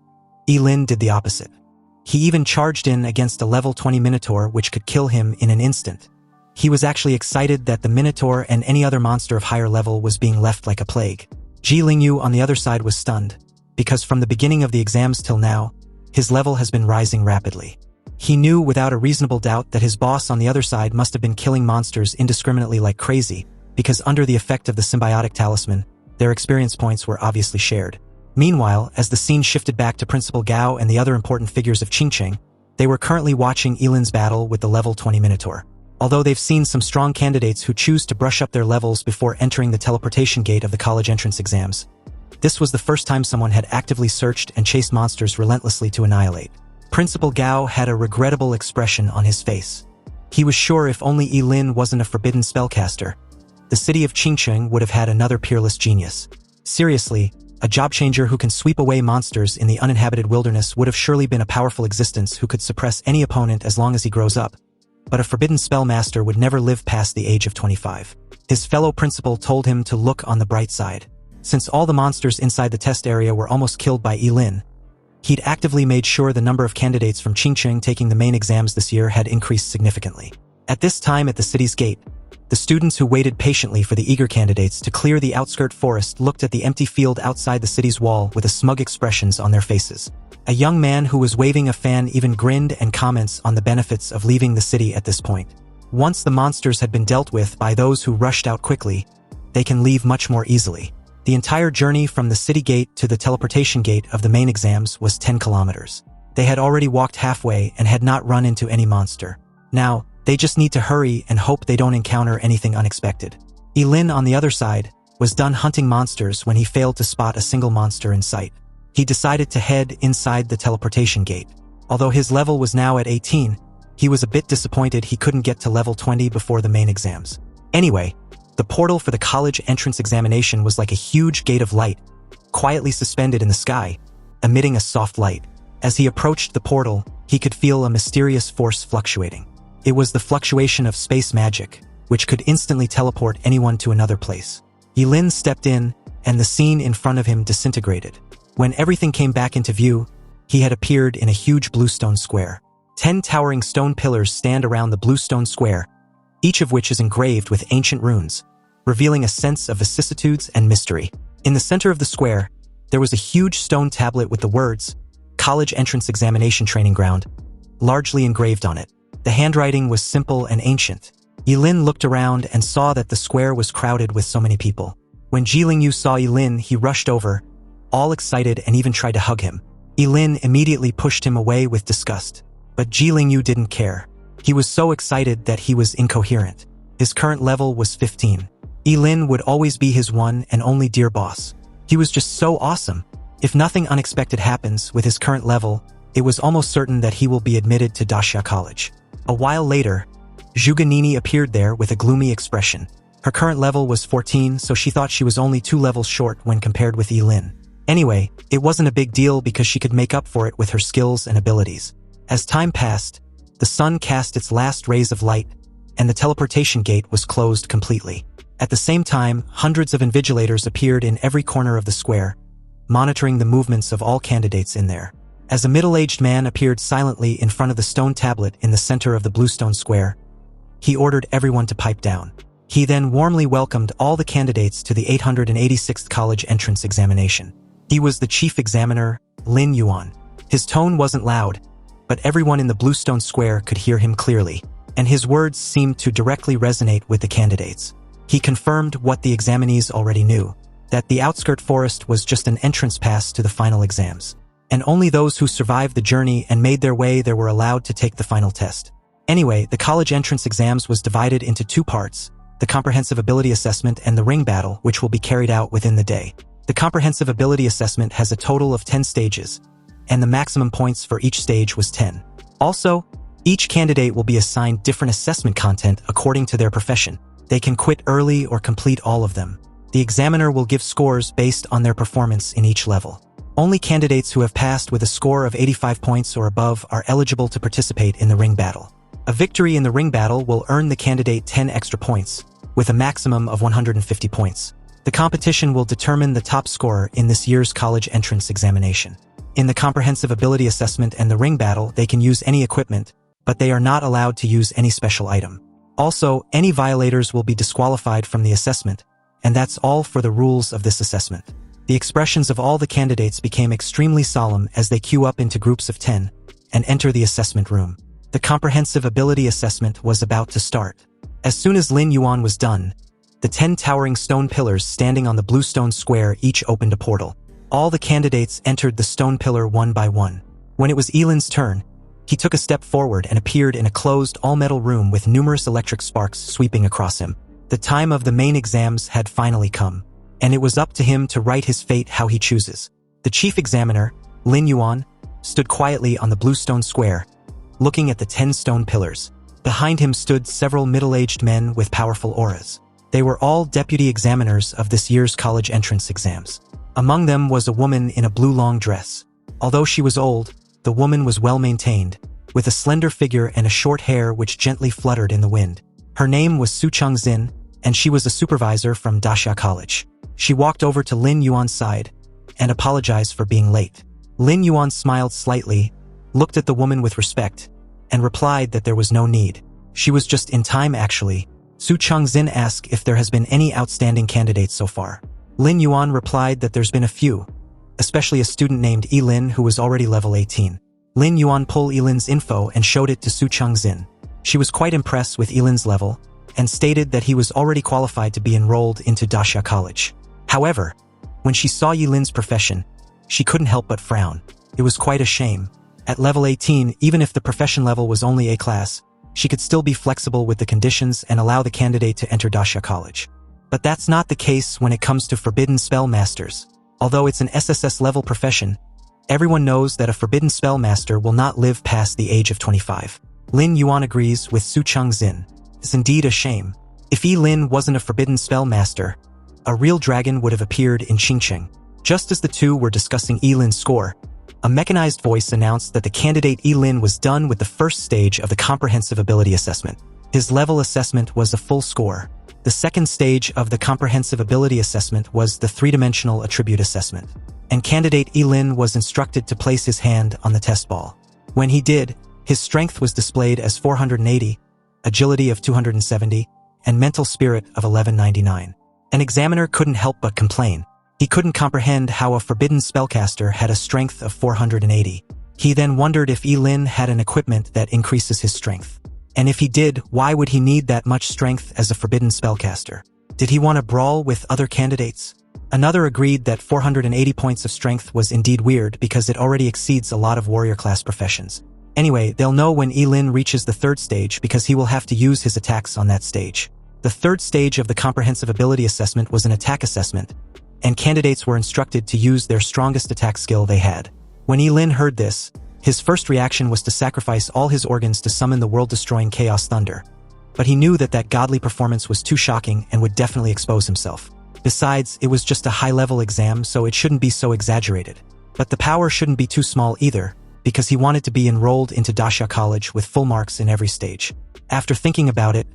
Ye Lin did the opposite. He even charged in against a level 20 Minotaur which could kill him in an instant. He was actually excited that the Minotaur and any other monster of higher level was being left like a plague. Ji Lingyu on the other side was stunned, because from the beginning of the exams till now, his level has been rising rapidly. He knew without a reasonable doubt that his boss on the other side must have been killing monsters indiscriminately like crazy, because under the effect of the symbiotic talisman, their experience points were obviously shared. Meanwhile, as the scene shifted back to Principal Gao and the other important figures of Qingqing, they were currently watching Ye Lin's battle with the level 20 Minotaur. Although they've seen some strong candidates who choose to brush up their levels before entering the teleportation gate of the college entrance exams, this was the first time someone had actively searched and chased monsters relentlessly to annihilate. Principal Gao had a regrettable expression on his face. He was sure if only Ye Lin wasn't a forbidden spellcaster, the city of Qingqing would have had another peerless genius. Seriously, a job changer who can sweep away monsters in the uninhabited wilderness would have surely been a powerful existence who could suppress any opponent as long as he grows up. But a forbidden spellmaster would never live past the age of 25. His fellow principal told him to look on the bright side. Since all the monsters inside the test area were almost killed by Ye Lin, he'd actively made sure the number of candidates from Qingqing taking the main exams this year had increased significantly. At this time at the city's gate, the students who waited patiently for the eager candidates to clear the outskirt forest looked at the empty field outside the city's wall with smug expressions on their faces. A young man who was waving a fan even grinned and comments on the benefits of leaving the city at this point. Once the monsters had been dealt with by those who rushed out quickly, they can leave much more easily. The entire journey from the city gate to the teleportation gate of the main exams was 10 kilometers. They had already walked halfway and had not run into any monster. Now, they just need to hurry and hope they don't encounter anything unexpected. Ye Lin, on the other side, was done hunting monsters when he failed to spot a single monster in sight. He decided to head inside the teleportation gate. Although his level was now at 18, he was a bit disappointed he couldn't get to level 20 before the main exams. Anyway, the portal for the college entrance examination was like a huge gate of light, quietly suspended in the sky, emitting a soft light. As he approached the portal, he could feel a mysterious force fluctuating. It was the fluctuation of space magic, which could instantly teleport anyone to another place. Ye Lin stepped in, and the scene in front of him disintegrated. When everything came back into view, he had appeared in a huge bluestone square. 10 towering stone pillars stand around the bluestone square, each of which is engraved with ancient runes, revealing a sense of vicissitudes and mystery. In the center of the square, there was a huge stone tablet with the words, College Entrance Examination Training Ground, largely engraved on it. The handwriting was simple and ancient. Ye Lin looked around and saw that the square was crowded with so many people. When Ji Lingyu saw Ye Lin, he rushed over, all excited, and even tried to hug him. Ye Lin immediately pushed him away with disgust. But Ji Lingyu didn't care. He was so excited that he was incoherent. His current level was 15. Ye Lin would always be his one and only dear boss. He was just so awesome. If nothing unexpected happens with his current level, it was almost certain that he will be admitted to Daxia College. A while later, Zhuge Nini appeared there with a gloomy expression. Her current level was 14, so she thought she was only 2 levels short when compared with Ye Lin. Anyway, it wasn't a big deal because she could make up for it with her skills and abilities. As time passed, the sun cast its last rays of light, and the teleportation gate was closed completely. At the same time, hundreds of invigilators appeared in every corner of the square, monitoring the movements of all candidates in there. As a middle-aged man appeared silently in front of the stone tablet in the center of the bluestone square, he ordered everyone to pipe down. He then warmly welcomed all the candidates to the 886th college entrance examination. He was the chief examiner, Lin Yuan. His tone wasn't loud, but everyone in the bluestone square could hear him clearly, and his words seemed to directly resonate with the candidates. He confirmed what the examinees already knew, that the outskirt forest was just an entrance pass to the final exams, and only those who survived the journey and made their way there were allowed to take the final test. Anyway, the college entrance exams was divided into 2 parts, the comprehensive ability assessment and the ring battle, which will be carried out within the day. The comprehensive ability assessment has a total of 10 stages, and the maximum points for each stage was 10. Also, each candidate will be assigned different assessment content according to their profession. They can quit early or complete all of them. The examiner will give scores based on their performance in each level. Only candidates who have passed with a score of 85 points or above are eligible to participate in the ring battle. A victory in the ring battle will earn the candidate 10 extra points, with a maximum of 150 points. The competition will determine the top scorer in this year's college entrance examination. In the comprehensive ability assessment and the ring battle, they can use any equipment, but they are not allowed to use any special item. Also, any violators will be disqualified from the assessment, and that's all for the rules of this assessment. The expressions of all the candidates became extremely solemn as they queue up into groups of 10 and enter the assessment room. The comprehensive ability assessment was about to start. As soon as Lin Yuan was done, the 10 towering stone pillars standing on the blue stone square each opened a portal. All the candidates entered the stone pillar one by one. When it was Ye Lin's turn, he took a step forward and appeared in a closed all-metal room with numerous electric sparks sweeping across him. The time of the main exams had finally come, and it was up to him to write his fate how he chooses. The chief examiner, Lin Yuan, stood quietly on the blue stone square, looking at the 10 stone pillars. Behind him stood several middle-aged men with powerful auras. They were all deputy examiners of this year's college entrance exams. Among them was a woman in a blue long dress. Although she was old, the woman was well-maintained, with a slender figure and a short hair which gently fluttered in the wind. Her name was Su Changxin, and she was a supervisor from Daxia College. She walked over to Lin Yuan's side and apologized for being late. Lin Yuan smiled slightly, looked at the woman with respect, and replied that there was no need. She was just in time actually. Su Changxin asked if there has been any outstanding candidates so far. Lin Yuan replied that there's been a few, especially a student named Ye Lin who was already level 18. Lin Yuan pulled Ye Lin's info and showed it to Su Changxin. She was quite impressed with Ye Lin's level, and stated that he was already qualified to be enrolled into Daxia College. However, when she saw Ye Lin's profession, she couldn't help but frown. It was quite a shame. At level 18, even if the profession level was only A class, she could still be flexible with the conditions and allow the candidate to enter Daxia College. But that's not the case when it comes to Forbidden Spellmasters. Although it's an SSS level profession, everyone knows that a Forbidden Spellmaster will not live past the age of 25. Lin Yuan agrees with Su Changxin. It's indeed a shame. If Ye Lin wasn't a Forbidden Spellmaster, a real dragon would have appeared in Qingcheng. Just as the two were discussing Ye Lin's score, a mechanized voice announced that the candidate Ye Lin was done with the first stage of the comprehensive ability assessment. His level assessment was a full score. The second stage of the comprehensive ability assessment was the three-dimensional attribute assessment, and candidate Ye Lin was instructed to place his hand on the test ball. When he did, his strength was displayed as 480, agility of 270, and mental spirit of 1199. An examiner couldn't help but complain. He couldn't comprehend how a forbidden spellcaster had a strength of 480. He then wondered if Ye Lin had an equipment that increases his strength. And if he did, why would he need that much strength as a forbidden spellcaster? Did he want to brawl with other candidates? Another agreed that 480 points of strength was indeed weird because it already exceeds a lot of warrior class professions. Anyway, they'll know when Ye Lin reaches the third stage because he will have to use his attacks on that stage. The third stage of the comprehensive ability assessment was an attack assessment, and candidates were instructed to use their strongest attack skill they had. When Ye Lin heard this, his first reaction was to sacrifice all his organs to summon the world-destroying Chaos Thunder. But he knew that that godly performance was too shocking and would definitely expose himself. Besides, it was just a high-level exam, so it shouldn't be so exaggerated. But the power shouldn't be too small either, because he wanted to be enrolled into Dasha College with full marks in every stage. After thinking about it,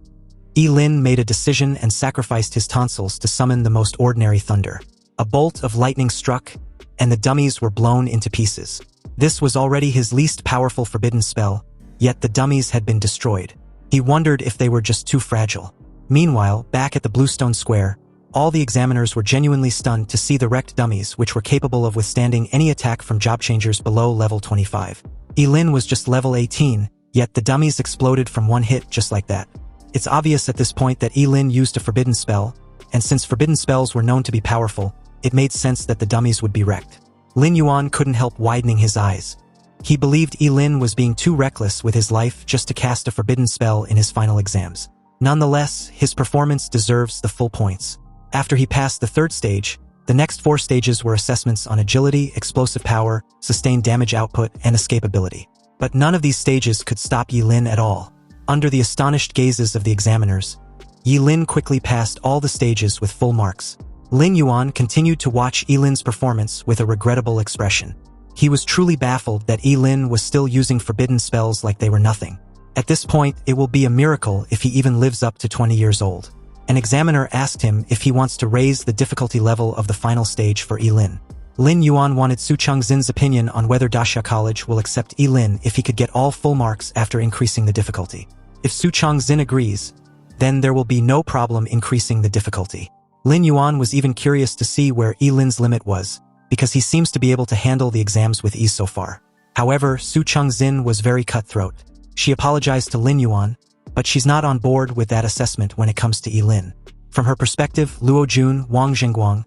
Ye Lin made a decision and sacrificed his tonsils to summon the most ordinary thunder. A bolt of lightning struck, and the dummies were blown into pieces. This was already his least powerful forbidden spell, yet the dummies had been destroyed. He wondered if they were just too fragile. Meanwhile, back at the Bluestone Square, all the examiners were genuinely stunned to see the wrecked dummies which were capable of withstanding any attack from job changers below level 25. Ye Lin was just level 18, yet the dummies exploded from one hit just like that. It's obvious at this point that Ye Lin used a forbidden spell, and since forbidden spells were known to be powerful, it made sense that the dummies would be wrecked. Lin Yuan couldn't help widening his eyes. He believed Ye Lin was being too reckless with his life just to cast a forbidden spell in his final exams. Nonetheless, his performance deserves the full points. After he passed the third stage, the next 4 stages were assessments on agility, explosive power, sustained damage output, and escapability. But none of these stages could stop Ye Lin at all. Under the astonished gazes of the examiners, Ye Lin quickly passed all the stages with full marks. Lin Yuan continued to watch Ye Lin's performance with a regrettable expression. He was truly baffled that Ye Lin was still using forbidden spells like they were nothing. At this point, it will be a miracle if he even lives up to 20 years old. An examiner asked him if he wants to raise the difficulty level of the final stage for Ye Lin. Lin Yuan wanted Su Changxin's opinion on whether Dasha College will accept Ye Lin if he could get all full marks after increasing the difficulty. If Su Changxin agrees, then there will be no problem increasing the difficulty. Lin Yuan was even curious to see where Ye Lin's limit was, because he seems to be able to handle the exams with ease so far. However, Su Changxin was very cutthroat. She apologized to Lin Yuan, but she's not on board with that assessment when it comes to Ye Lin. From her perspective, Luo Jun, Wang Zhengguang,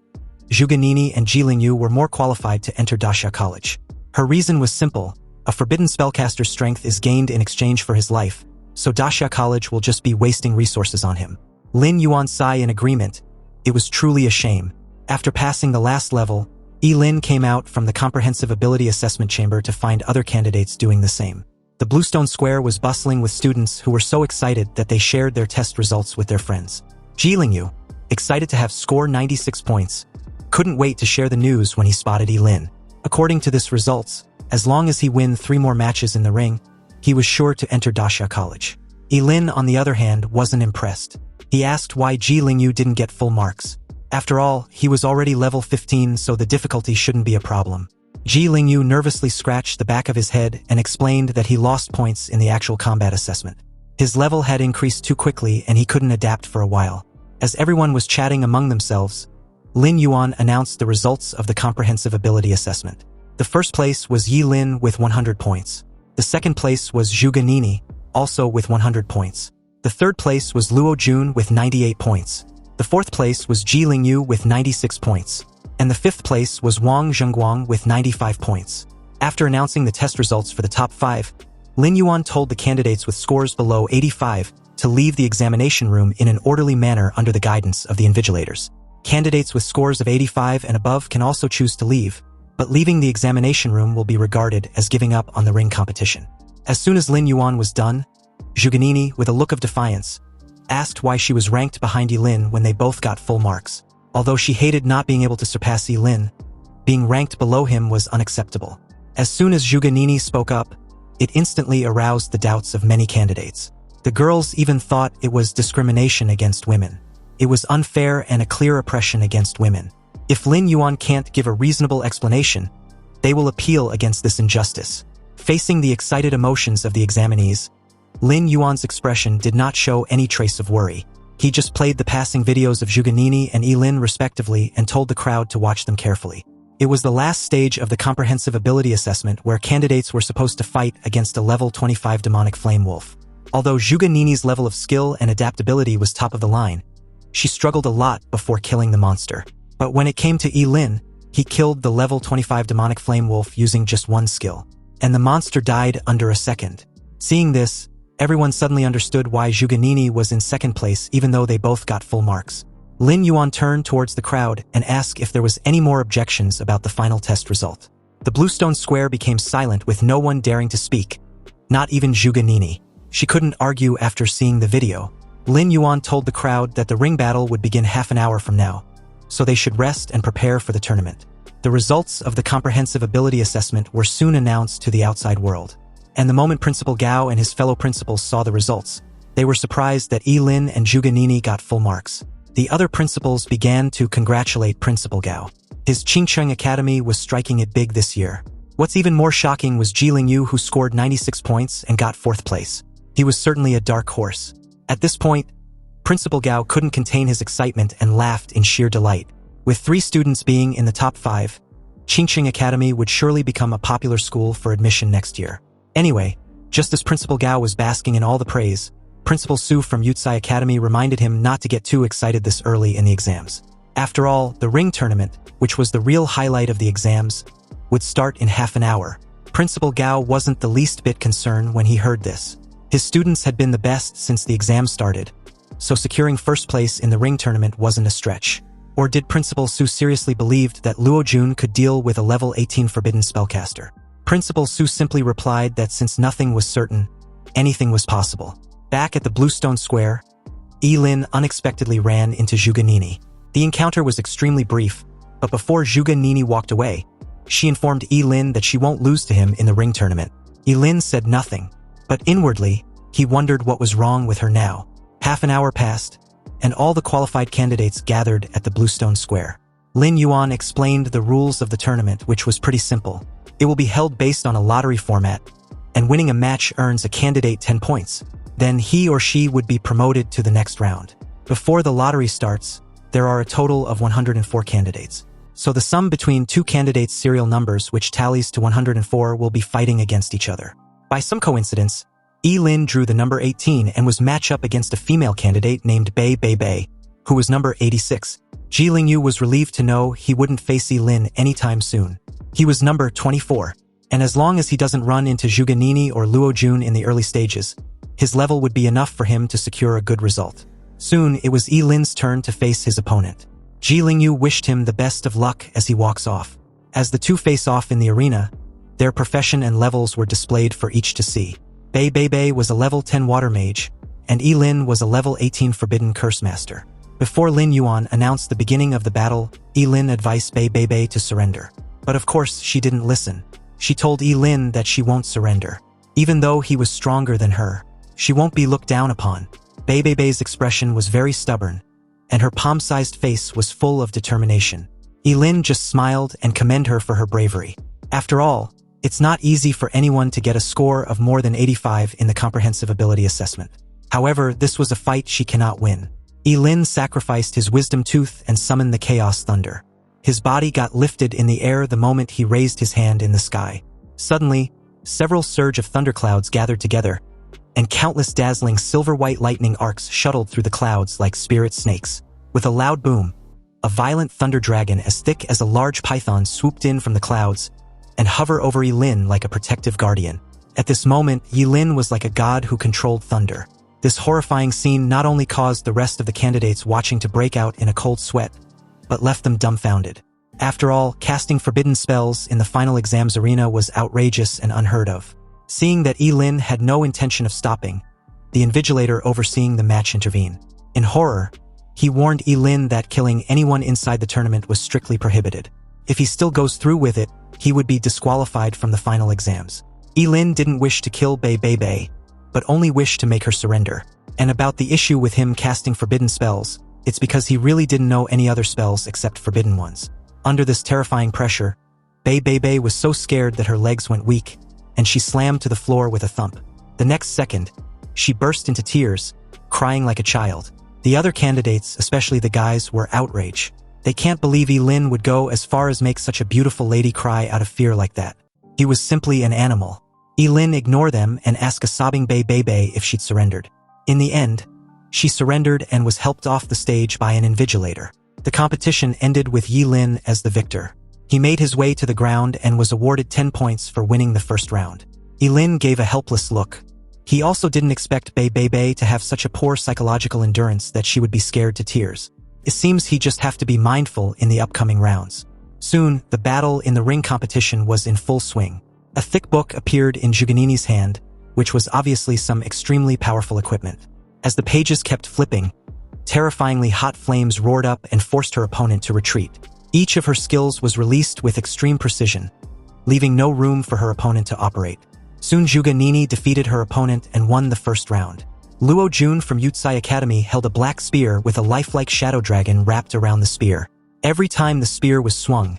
Zhu Ganini, and Ji Lingyu were more qualified to enter Dasha College. Her reason was simple: a forbidden spellcaster's strength is gained in exchange for his life, so Dasha College will just be wasting resources on him. Lin Yuan sighed in agreement. It was truly a shame. After passing the last level, Ye Lin came out from the comprehensive ability assessment chamber to find other candidates doing the same. The Bluestone Square was bustling with students who were so excited that they shared their test results with their friends. Ji Lingyu, excited to have score 96 points, couldn't wait to share the news when he spotted Ye Lin. According to this results, as long as he win 3 more matches in the ring, he was sure to enter Dasha College. Ye Lin, on the other hand, wasn't impressed. He asked why Ji Lingyu didn't get full marks. After all, he was already level 15, so the difficulty shouldn't be a problem. Ji Lingyu nervously scratched the back of his head and explained that he lost points in the actual combat assessment. His level had increased too quickly and he couldn't adapt for a while. As everyone was chatting among themselves, Lin Yuan announced the results of the comprehensive ability assessment. The first place was Ye Lin with 100 points. The second place was Zhu Ganini, also with 100 points. The third place was Luo Jun with 98 points. The fourth place was Ji Lingyu with 96 points. And the fifth place was Wang Zhengguang with 95 points. After announcing the test results for the top 5, Lin Yuan told the candidates with scores below 85 to leave the examination room in an orderly manner under the guidance of the invigilators. Candidates with scores of 85 and above can also choose to leave, but leaving the examination room will be regarded as giving up on the ring competition. As soon as Lin Yuan was done, Zhu Ganini, with a look of defiance, asked why she was ranked behind Ye Lin when they both got full marks. Although she hated not being able to surpass Ye Lin, being ranked below him was unacceptable. As soon as Zhu Ganini spoke up, it instantly aroused the doubts of many candidates. The girls even thought it was discrimination against women. It was unfair and a clear oppression against women. If Lin Yuan can't give a reasonable explanation, they will appeal against this injustice. Facing the excited emotions of the examinees, Lin Yuan's expression did not show any trace of worry. He just played the passing videos of Zhu Ganini and Ye Lin respectively and told the crowd to watch them carefully. It was the last stage of the comprehensive ability assessment where candidates were supposed to fight against a level 25 demonic flame wolf. Although Zhuge Nini's level of skill and adaptability was top of the line, she struggled a lot before killing the monster. But when it came to Ye Lin, he killed the level 25 demonic flame wolf using just one skill, and the monster died under a second. Seeing this, everyone suddenly understood why Zhuge Nini was in second place even though they both got full marks. Lin Yuan turned towards the crowd and asked if there was any more objections about the final test result. The Bluestone Square became silent with no one daring to speak, not even Zhuge Nini. She couldn't argue after seeing the video. Lin Yuan told the crowd that the ring battle would begin half an hour from now, so they should rest and prepare for the tournament. The results of the comprehensive ability assessment were soon announced to the outside world. And the moment Principal Gao and his fellow principals saw the results, they were surprised that Ye Lin and Zhuge Nini got full marks. The other principals began to congratulate Principal Gao. His Qingcheng Academy was striking it big this year. What's even more shocking was Ji Lingyu, who scored 96 points and got 4th place. He was certainly a dark horse. At this point, Principal Gao couldn't contain his excitement and laughed in sheer delight. With 3 students being in the top 5, Qingcheng Academy would surely become a popular school for admission next year. Anyway, just as Principal Gao was basking in all the praise, Principal Su from Yutsai Academy reminded him not to get too excited this early in the exams. After all, the ring tournament, which was the real highlight of the exams, would start in half an hour. Principal Gao wasn't the least bit concerned when he heard this. His students had been the best since the exam started, so securing first place in the ring tournament wasn't a stretch. Or did Principal Su seriously believed that Luo Jun could deal with a level 18 Forbidden Spellcaster? Principal Su simply replied that since nothing was certain, anything was possible. Back at the Bluestone Square, Ye Lin unexpectedly ran into Zhuge Nini. The encounter was extremely brief, but before Zhuge Nini walked away, she informed Ye Lin that she won't lose to him in the ring tournament. Ye Lin said nothing, but inwardly, he wondered what was wrong with her now. Half an hour passed, and all the qualified candidates gathered at the Bluestone Square. Lin Yuan explained the rules of the tournament, which was pretty simple. It will be held based on a lottery format, and winning a match earns a candidate 10 points. Then he or she would be promoted to the next round. Before the lottery starts, there are a total of 104 candidates. So the sum between 2 candidates' serial numbers, which tallies to 104, will be fighting against each other. By some coincidence, Ye Lin drew the number 18 and was matched up against a female candidate named Bei Bei Bei, who was number 86. Ji Lingyu was relieved to know he wouldn't face Ye Lin anytime soon. He was number 24, and as long as he doesn't run into Zhuge Nini or Luo Jun in the early stages, his level would be enough for him to secure a good result. Soon, it was Ye Lin's turn to face his opponent. Ji Lingyu wished him the best of luck as he walks off. As the two face off in the arena, their profession and levels were displayed for each to see. Bei Bei Bei was a level 10 water mage, and Ye Lin was a level 18 forbidden curse master. Before Lin Yuan announced the beginning of the battle, Ye Lin advised Bei Bei Bei to surrender. But of course, she didn't listen. She told Ye Lin that she won't surrender. Even though he was stronger than her, she won't be looked down upon. Bei Bei Bei's expression was very stubborn, and her palm-sized face was full of determination. Ye Lin just smiled and commended her for her bravery. After all, it's not easy for anyone to get a score of more than 85 in the comprehensive ability assessment. However, this was a fight she cannot win. Ye Lin sacrificed his wisdom tooth and summoned the chaos thunder. His body got lifted in the air the moment he raised his hand in the sky. Suddenly, several surge of thunderclouds gathered together, and countless dazzling silver-white lightning arcs shuttled through the clouds like spirit snakes. With a loud boom, a violent thunder dragon as thick as a large python swooped in from the clouds and hovered over Ye Lin like a protective guardian. At this moment, Ye Lin was like a god who controlled thunder. This horrifying scene not only caused the rest of the candidates watching to break out in a cold sweat, but left them dumbfounded. After all, casting forbidden spells in the final exams arena was outrageous and unheard of. Seeing that Ye Lin had no intention of stopping, the invigilator overseeing the match intervened. In horror, he warned Ye Lin that killing anyone inside the tournament was strictly prohibited. If he still goes through with it, he would be disqualified from the final exams. Ye Lin didn't wish to kill Bei Bei Bei, but only wished to make her surrender. And about the issue with him casting forbidden spells, it's because he really didn't know any other spells except forbidden ones. Under this terrifying pressure, Bei Bei Bei was so scared that her legs went weak, and she slammed to the floor with a thump. The next second, she burst into tears, crying like a child. The other candidates, especially the guys, were outraged. They can't believe Ye Lin would go as far as make such a beautiful lady cry out of fear like that. He was simply an animal. Ye Lin ignored them and asked a sobbing Bei if she'd surrendered. In the end, she surrendered and was helped off the stage by an invigilator. The competition ended with Ye Lin as the victor. He made his way to the ground and was awarded 10 points for winning the first round. Ye Lin gave a helpless look. He also didn't expect Bei to have such a poor psychological endurance that she would be scared to tears. It seems he just have to be mindful in the upcoming rounds. Soon, the battle in the ring competition was in full swing. A thick book appeared in Zhuganini's hand, which was obviously some extremely powerful equipment. As the pages kept flipping, terrifyingly hot flames roared up and forced her opponent to retreat. Each of her skills was released with extreme precision, leaving no room for her opponent to operate. Soon Zhuganini defeated her opponent and won the first round. Luo Jun from Yutsai Academy held a black spear with a lifelike shadow dragon wrapped around the spear. Every time the spear was swung,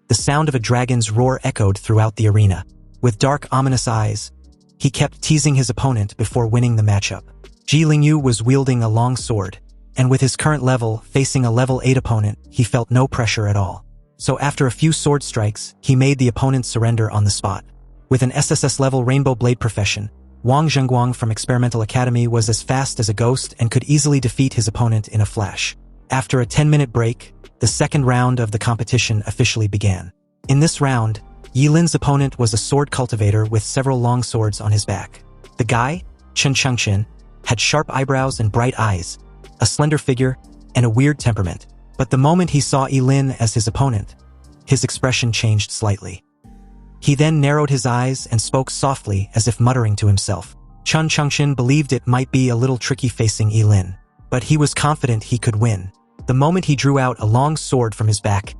the sound of a dragon's roar echoed throughout the arena. With dark, ominous eyes, he kept teasing his opponent before winning the matchup. Ji Lingyu was wielding a long sword, and with his current level facing a level 8 opponent, he felt no pressure at all. So after a few sword strikes, he made the opponent surrender on the spot. With an SSS level Rainbow Blade profession, Wang Zhengguang from Experimental Academy was as fast as a ghost and could easily defeat his opponent in a flash. After a 10-minute break, the second round of the competition officially began. In this round, Ye Lin's opponent was a sword cultivator with several long swords on his back. The guy, Chen Chengqin, had sharp eyebrows and bright eyes, a slender figure, and a weird temperament. But the moment he saw Ye Lin as his opponent, his expression changed slightly. He then narrowed his eyes and spoke softly as if muttering to himself. Chen Chengqin believed it might be a little tricky facing Ye Lin, but he was confident he could win. The moment he drew out a long sword from his back,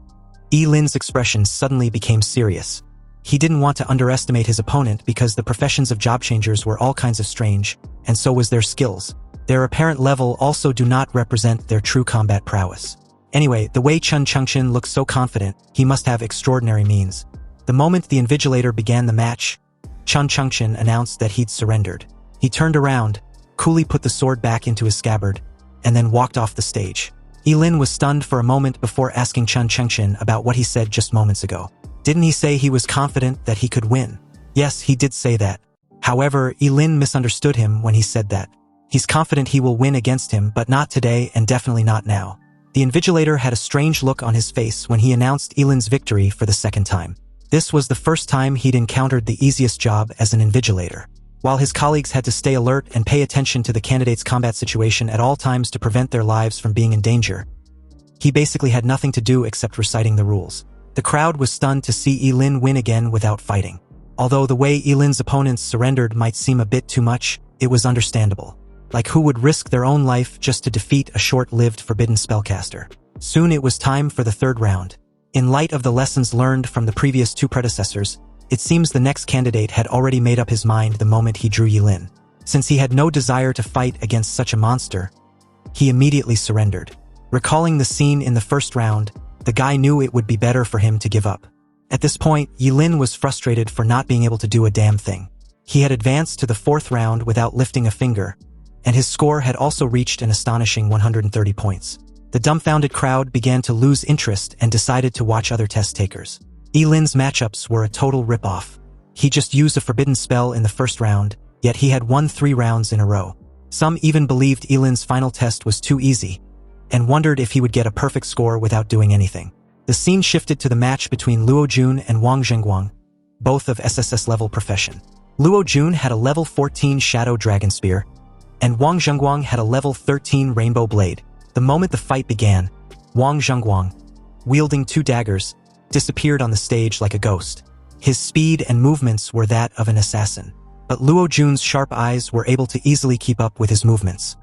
Ye Lin's expression suddenly became serious. He didn't want to underestimate his opponent because the professions of job changers were all kinds of strange, and so was their skills. Their apparent level also do not represent their true combat prowess. Anyway, the way Chen Chengqin looked so confident, he must have extraordinary means. The moment the invigilator began the match, Chen Chengqin announced that he'd surrendered. He turned around, coolly put the sword back into his scabbard, and then walked off the stage. Ye Lin was stunned for a moment before asking Chen Chengqin about what he said just moments ago. Didn't he say he was confident that he could win? Yes, he did say that. However, Ye Lin misunderstood him when he said that. He's confident he will win against him, but not today and definitely not now. The invigilator had a strange look on his face when he announced Ye Lin's victory for the second time. This was the first time he'd encountered the easiest job as an invigilator. While his colleagues had to stay alert and pay attention to the candidate's combat situation at all times to prevent their lives from being in danger, he basically had nothing to do except reciting the rules. The crowd was stunned to see Ye Lin win again without fighting. Although the way Ye Lin's opponents surrendered might seem a bit too much, it was understandable. Like who would risk their own life just to defeat a short-lived Forbidden Spellcaster? Soon it was time for the third round. In light of the lessons learned from the previous two predecessors, it seems the next candidate had already made up his mind the moment he drew Ye Lin. Since he had no desire to fight against such a monster, he immediately surrendered. Recalling the scene in the first round, the guy knew it would be better for him to give up. At this point, Ye Lin was frustrated for not being able to do a damn thing. He had advanced to the fourth round without lifting a finger, and his score had also reached an astonishing 130 points. The dumbfounded crowd began to lose interest and decided to watch other test takers. Ye Lin's matchups were a total rip-off. He just used a forbidden spell in the first round, yet he had won 3 rounds in a row. Some even believed Ye Lin's final test was too easy, and wondered if he would get a perfect score without doing anything. The scene shifted to the match between Luo Jun and Wang Zhengguang, both of SSS level profession. Luo Jun had a level 14 Shadow Dragon Spear, and Wang Zhengguang had a level 13 Rainbow Blade. The moment the fight began, Wang Zhengguang, wielding 2 daggers, disappeared on the stage like a ghost. His speed and movements were that of an assassin, but Luo Jun's sharp eyes were able to easily keep up with his movements.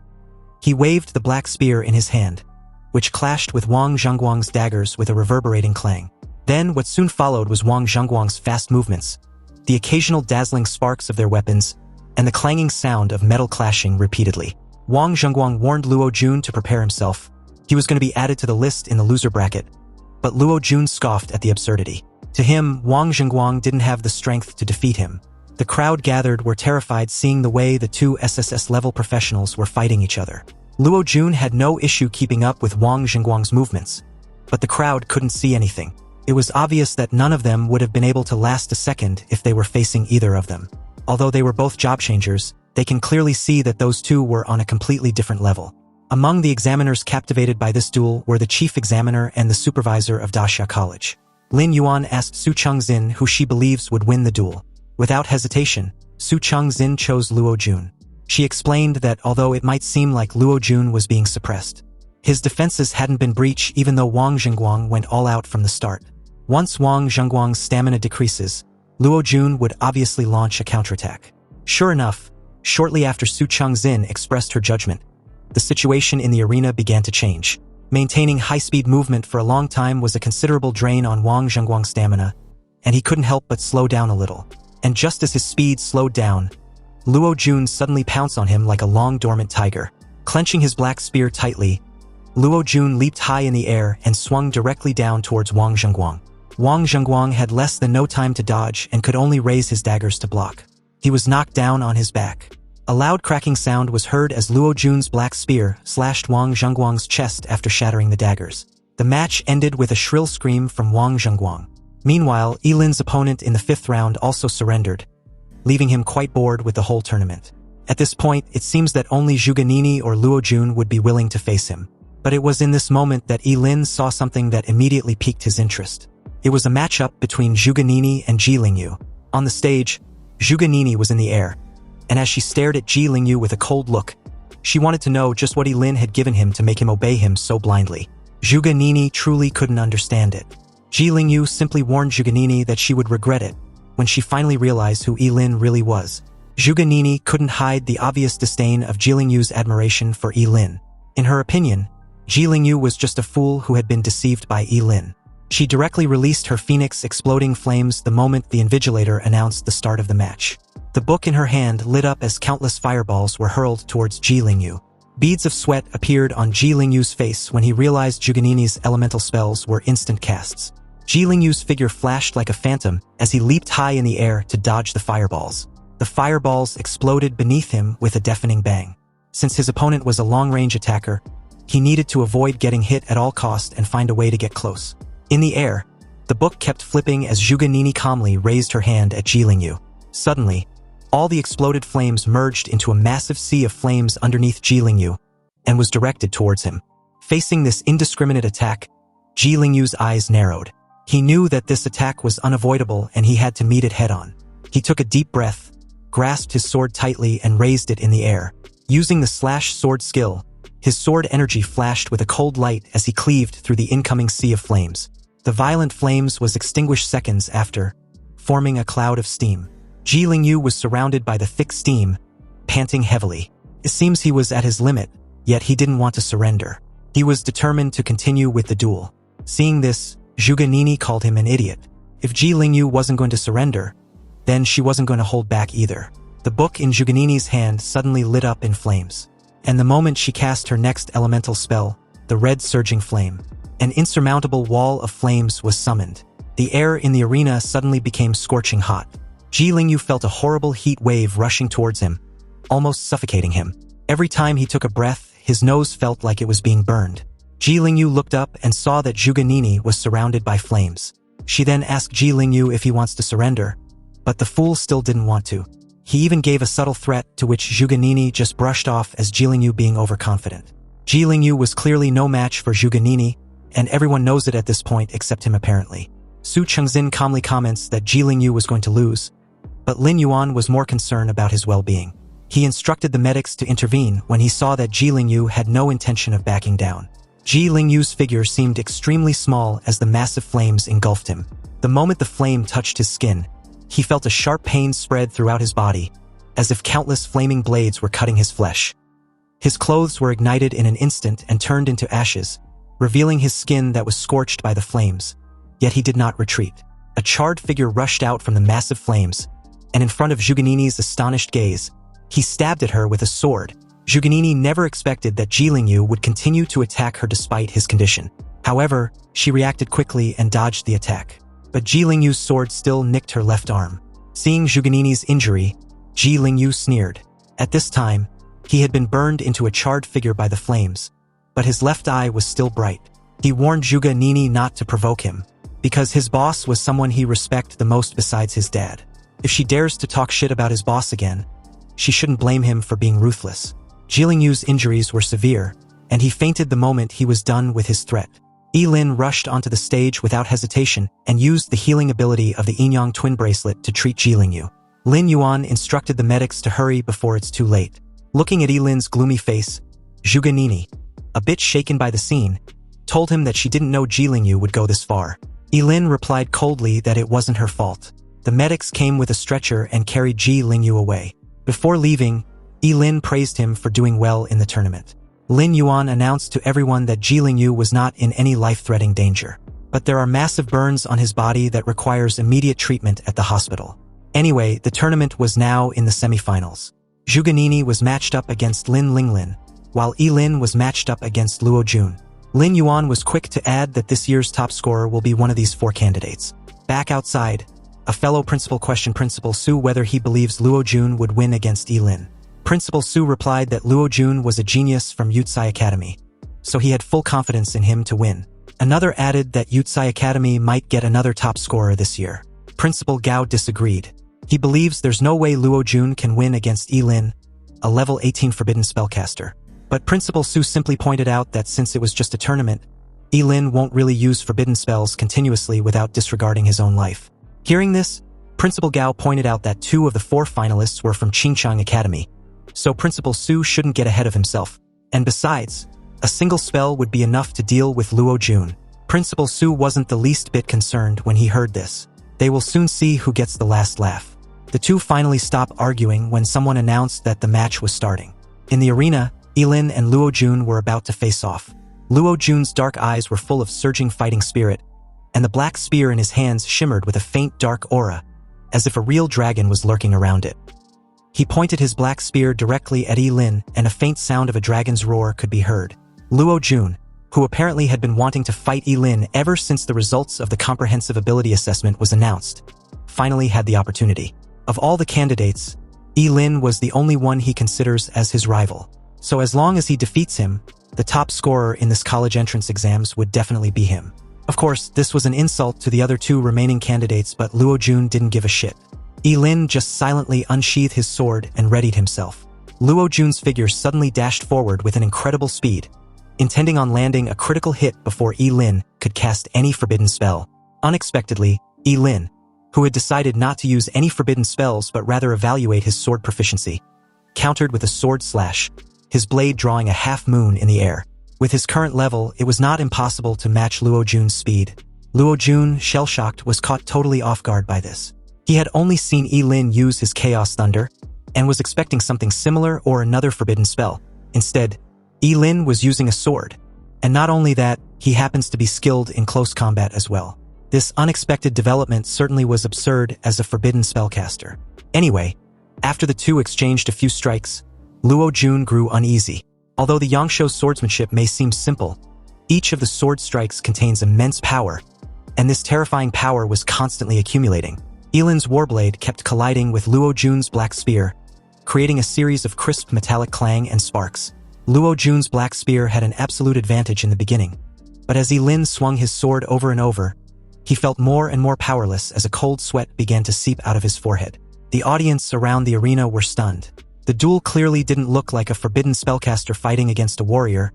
He waved the black spear in his hand, which clashed with Wang Zhengguang's daggers with a reverberating clang. Then what soon followed was Wang Zhengguang's fast movements, the occasional dazzling sparks of their weapons, and the clanging sound of metal clashing repeatedly. Wang Zhengguang warned Luo Jun to prepare himself. He was going to be added to the list in the loser bracket, but Luo Jun scoffed at the absurdity. To him, Wang Zhengguang didn't have the strength to defeat him. The crowd gathered were terrified seeing the way the 2 SSS-level professionals were fighting each other. Luo Jun had no issue keeping up with Wang Zhengguang's movements, but the crowd couldn't see anything. It was obvious that none of them would have been able to last a second if they were facing either of them. although they were both job changers, they can clearly see that those two were on a completely different level. Among the examiners captivated by this duel were the chief examiner and the supervisor of Daxia College. Lin Yuan asked Su Chengxin who she believes would win the duel. Without hesitation, Su Chengxin chose Luo Jun. She explained that although it might seem like Luo Jun was being suppressed, his defenses hadn't been breached even though Wang Zhengguang went all out from the start. Once Wang Zhengguang's stamina decreases, Luo Jun would obviously launch a counterattack. Sure enough, shortly after Su Chengxin expressed her judgment, the situation in the arena began to change. Maintaining high-speed movement for a long time was a considerable drain on Wang Zhengguang's stamina, and he couldn't help but slow down a little. And just as his speed slowed down, Luo Jun suddenly pounced on him like a long dormant tiger. Clenching his black spear tightly, Luo Jun leaped high in the air and swung directly down towards Wang Zhengguang. Wang Zhengguang had less than no time to dodge and could only raise his daggers to block. He was knocked down on his back. A loud cracking sound was heard as Luo Jun's black spear slashed Wang Zhengguang's chest after shattering the daggers. The match ended with a shrill scream from Wang Zhengguang. Meanwhile, Ye Lin's opponent in the 5th round also surrendered, leaving him quite bored with the whole tournament. At this point, it seems that only Zhuge Nini or Luo Jun would be willing to face him. But it was in this moment that Ye Lin saw something that immediately piqued his interest. It was a matchup between Zhuge Nini and Ji Lingyu. On the stage, Zhuge Nini was in the air, and as she stared at Ji Lingyu with a cold look, she wanted to know just what Ye Lin had given him to make him obey him so blindly. Zhuge Nini truly couldn't understand it. Ji Lingyu simply warned Zhuge Nini that she would regret it when she finally realized who Ye Lin really was. Zhuge Nini couldn't hide the obvious disdain of Ji Lingyu's admiration for Ye Lin. In her opinion, Ji Lingyu was just a fool who had been deceived by Ye Lin. She directly released her phoenix exploding flames the moment the Invigilator announced the start of the match. The book in her hand lit up as countless fireballs were hurled towards Ji Lingyu. Beads of sweat appeared on Ji Lingyu's face when he realized Zhuge Nini's elemental spells were instant casts. Ji Lingyu's figure flashed like a phantom as he leaped high in the air to dodge the fireballs. The fireballs exploded beneath him with a deafening bang. Since his opponent was a long-range attacker, he needed to avoid getting hit at all costs and find a way to get close. In the air, the book kept flipping as Zhuge Nini calmly raised her hand at Ji Lingyu. Suddenly, all the exploded flames merged into a massive sea of flames underneath Ji Lingyu and was directed towards him. Facing this indiscriminate attack, Ji Lingyu's eyes narrowed. He knew that this attack was unavoidable and he had to meet it head-on. He took a deep breath, grasped his sword tightly and raised it in the air. Using the slash sword skill, his sword energy flashed with a cold light as he cleaved through the incoming sea of flames. The violent flames was extinguished seconds after, forming a cloud of steam. Ji Lingyu was surrounded by the thick steam, panting heavily. It seems he was at his limit, yet he didn't want to surrender. He was determined to continue with the duel. Seeing this, Zhuge Nini called him an idiot. If Ji Lingyu wasn't going to surrender, then she wasn't going to hold back either. The book in Zhuge Nini's hand suddenly lit up in flames. And the moment she cast her next elemental spell, the red surging flame, an insurmountable wall of flames was summoned. The air in the arena suddenly became scorching hot. Ji Lingyu felt a horrible heat wave rushing towards him, almost suffocating him. Every time he took a breath, his nose felt like it was being burned. Ji Lingyu looked up and saw that Zhuge Nini was surrounded by flames. She then asked Ji Lingyu if he wants to surrender, but the fool still didn't want to. He even gave a subtle threat to which Zhuge Nini just brushed off as Ji Lingyu being overconfident. Ji Lingyu was clearly no match for Zhuge Nini, and everyone knows it at this point except him apparently. Su Chengxin calmly comments that Ji Lingyu was going to lose, but Lin Yuan was more concerned about his well-being. He instructed the medics to intervene when he saw that Ji Lingyu had no intention of backing down. Ji Lingyu's figure seemed extremely small as the massive flames engulfed him. The moment the flame touched his skin, he felt a sharp pain spread throughout his body, as if countless flaming blades were cutting his flesh. His clothes were ignited in an instant and turned into ashes, revealing his skin that was scorched by the flames. Yet he did not retreat. A charred figure rushed out from the massive flames, and in front of Zhuge Nini's astonished gaze, he stabbed at her with a sword. Zhuge Nini never expected that Ji Lingyu would continue to attack her despite his condition. However, she reacted quickly and dodged the attack. But Ji Lingyu's sword still nicked her left arm. Seeing Zhuge Nini's injury, Ji Lingyu sneered. At this time, he had been burned into a charred figure by the flames, but his left eye was still bright. He warned Zhuge Nini not to provoke him, because his boss was someone he respected the most besides his dad. If she dares to talk shit about his boss again, she shouldn't blame him for being ruthless. Ye Lin's injuries were severe, and he fainted the moment he was done with his threat. Ye Lin rushed onto the stage without hesitation and used the healing ability of the Yin-Yang twin bracelet to treat Ye Lin. Lin Yuan instructed the medics to hurry before it's too late. Looking at Ye Lin's gloomy face, Zhuge Nini, a bit shaken by the scene, told him that she didn't know Ye Lin would go this far. Ye Lin replied coldly that it wasn't her fault. The medics came with a stretcher and carried Ye Lin away. Before leaving, Ye Lin praised him for doing well in the tournament. Lin Yuan announced to everyone that Ye Lin was not in any life-threatening danger, but there are massive burns on his body that requires immediate treatment at the hospital. Anyway, the tournament was now in the semifinals. Zhuge Nini was matched up against Lin Linglin, while Ye Lin was matched up against Luo Jun. Lin Yuan was quick to add that this year's top scorer will be one of these 4 candidates. Back outside, a fellow principal questioned Principal Su whether he believes Luo Jun would win against Ye Lin. Principal Su replied that Luo Jun was a genius from Yutsai Academy, so he had full confidence in him to win. Another added that Yutsai Academy might get another top scorer this year. Principal Gao disagreed. He believes there's no way Luo Jun can win against Ye Lin, a level 18 Forbidden Spellcaster. But Principal Su simply pointed out that since it was just a tournament, Ye Lin won't really use forbidden spells continuously without disregarding his own life. Hearing this, Principal Gao pointed out that 2 of the 4 finalists were from Qingchang Academy, so Principal Su shouldn't get ahead of himself. And besides, a single spell would be enough to deal with Luo Jun. Principal Su wasn't the least bit concerned when he heard this. They will soon see who gets the last laugh. The 2 finally stopped arguing when someone announced that the match was starting. In the arena, Ye Lin and Luo Jun were about to face off. Luo Jun's dark eyes were full of surging fighting spirit, and the black spear in his hands shimmered with a faint dark aura, as if a real dragon was lurking around it. He pointed his black spear directly at Ye Lin, and a faint sound of a dragon's roar could be heard. Luo Jun, who apparently had been wanting to fight Ye Lin ever since the results of the comprehensive ability assessment was announced, finally had the opportunity. Of all the candidates, Ye Lin was the only one he considers as his rival. So as long as he defeats him, the top scorer in this college entrance exams would definitely be him. Of course, this was an insult to the other 2 remaining candidates, but Luo Jun didn't give a shit. Ye Lin just silently unsheathed his sword and readied himself. Luo Jun's figure suddenly dashed forward with an incredible speed, intending on landing a critical hit before Ye Lin could cast any forbidden spell. Unexpectedly, Ye Lin, who had decided not to use any forbidden spells but rather evaluate his sword proficiency, countered with a sword slash, his blade drawing a half-moon in the air. With his current level, it was not impossible to match Luo Jun's speed. Luo Jun, shell-shocked, was caught totally off guard by this. He had only seen Ye Lin use his Chaos Thunder, and was expecting something similar or another forbidden spell. Instead, Ye Lin was using a sword, and not only that, he happens to be skilled in close combat as well. This unexpected development certainly was absurd as a forbidden spellcaster. Anyway, after the 2 exchanged a few strikes, Luo Jun grew uneasy. Although the Yangshuo's swordsmanship may seem simple, each of the sword strikes contains immense power, and this terrifying power was constantly accumulating. Ye Lin's warblade kept colliding with Luo Jun's black spear, creating a series of crisp metallic clang and sparks. Luo Jun's black spear had an absolute advantage in the beginning, but as Ye Lin swung his sword over and over, he felt more and more powerless as a cold sweat began to seep out of his forehead. The audience around the arena were stunned. The duel clearly didn't look like a forbidden spellcaster fighting against a warrior,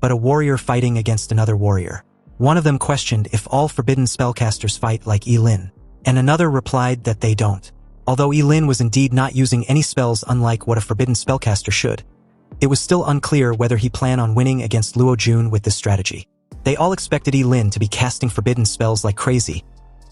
but a warrior fighting against another warrior. One of them questioned if all forbidden spellcasters fight like Ye Lin, and another replied that they don't. Although Ye Lin was indeed not using any spells unlike what a forbidden spellcaster should, it was still unclear whether he planned on winning against Luo Jun with this strategy. They all expected Ye Lin to be casting forbidden spells like crazy,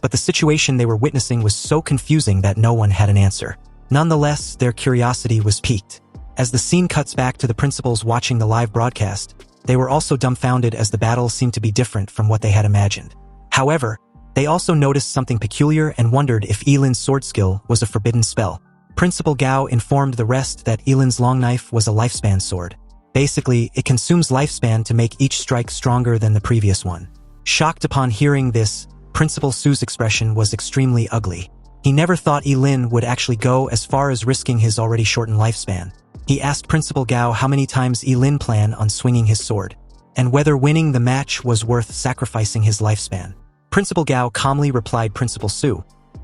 but the situation they were witnessing was so confusing that no one had an answer. Nonetheless, their curiosity was piqued. As the scene cuts back to the principals watching the live broadcast, they were also dumbfounded as the battle seemed to be different from what they had imagined. However, they also noticed something peculiar and wondered if Ye Lin's sword skill was a forbidden spell. Principal Gao informed the rest that Ye Lin's long knife was a lifespan sword. Basically, it consumes lifespan to make each strike stronger than the previous one. Shocked upon hearing this, Principal Su's expression was extremely ugly. He never thought Ye Lin would actually go as far as risking his already shortened lifespan. He asked Principal Gao how many times Ye Lin planned on swinging his sword, and whether winning the match was worth sacrificing his lifespan. Principal Gao calmly replied Principal Su,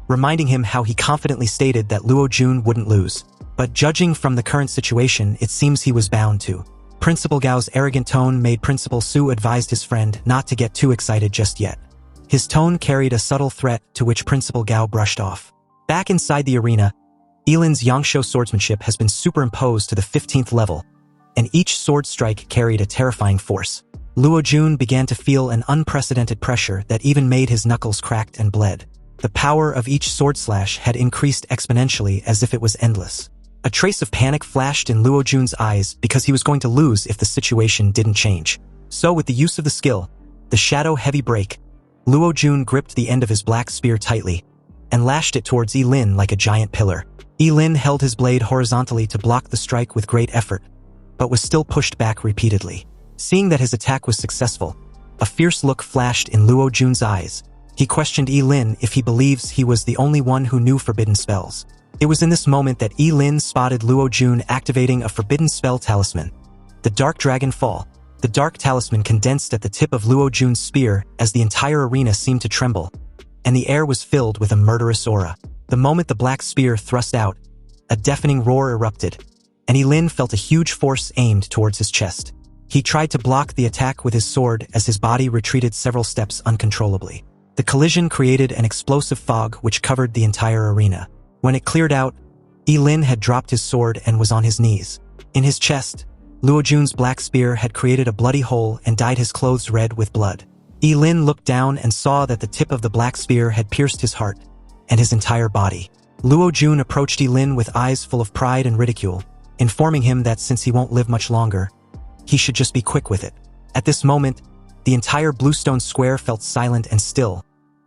reminding him how he confidently stated that Luo Jun wouldn't lose. But judging from the current situation, it seems he was bound to. Principal Gao's arrogant tone made Principal Su advised his friend not to get too excited just yet. His tone carried a subtle threat to which Principal Gao brushed off. Back inside the arena, Ye Lin's Yangshuo swordsmanship has been superimposed to the 15th level, and each sword strike carried a terrifying force. Luo Jun began to feel an unprecedented pressure that even made his knuckles cracked and bled. The power of each sword slash had increased exponentially as if it was endless. A trace of panic flashed in Luo Jun's eyes because he was going to lose if the situation didn't change. So with the use of the skill, the Shadow Heavy Break, Luo Jun gripped the end of his black spear tightly and lashed it towards Ye Lin like a giant pillar. Ye Lin held his blade horizontally to block the strike with great effort, but was still pushed back repeatedly. Seeing that his attack was successful, a fierce look flashed in Luo Jun's eyes. He questioned Ye Lin if he believes he was the only one who knew forbidden spells. It was in this moment that Ye Lin spotted Luo Jun activating a forbidden spell talisman, the Dark Dragon Fall. The dark talisman condensed at the tip of Luo Jun's spear as the entire arena seemed to tremble, and the air was filled with a murderous aura. The moment the black spear thrust out, a deafening roar erupted, and Ye Lin felt a huge force aimed towards his chest. He tried to block the attack with his sword as his body retreated several steps uncontrollably. The collision created an explosive fog which covered the entire arena. When it cleared out, Ye Lin had dropped his sword and was on his knees. In his chest, Luo Jun's black spear had created a bloody hole and dyed his clothes red with blood. Ye Lin looked down and saw that the tip of the black spear had pierced his heart and his entire body. Luo Jun approached Ye Lin with eyes full of pride and ridicule, informing him that since he won't live much longer, he should just be quick with it. At this moment, the entire Bluestone Square felt silent and still,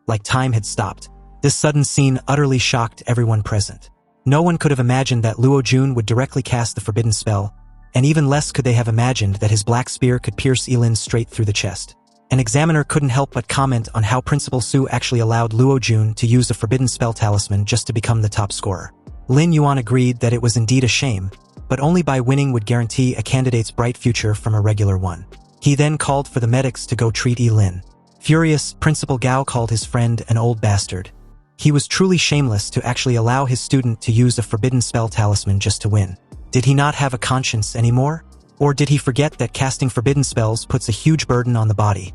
like time had stopped. This sudden scene utterly shocked everyone present. No one could have imagined that Luo Jun would directly cast the forbidden spell, and even less could they have imagined that his black spear could pierce Ye Lin straight through the chest. An examiner couldn't help but comment on how Principal Su actually allowed Luo Jun to use a forbidden spell talisman just to become the top scorer. Lin Yuan agreed that it was indeed a shame, but only by winning would guarantee a candidate's bright future from a regular one. He then called for the medics to go treat Ye Lin. Furious, Principal Gao called his friend an old bastard. He was truly shameless to actually allow his student to use a forbidden spell talisman just to win. Did he not have a conscience anymore? Or did he forget that casting forbidden spells puts a huge burden on the body?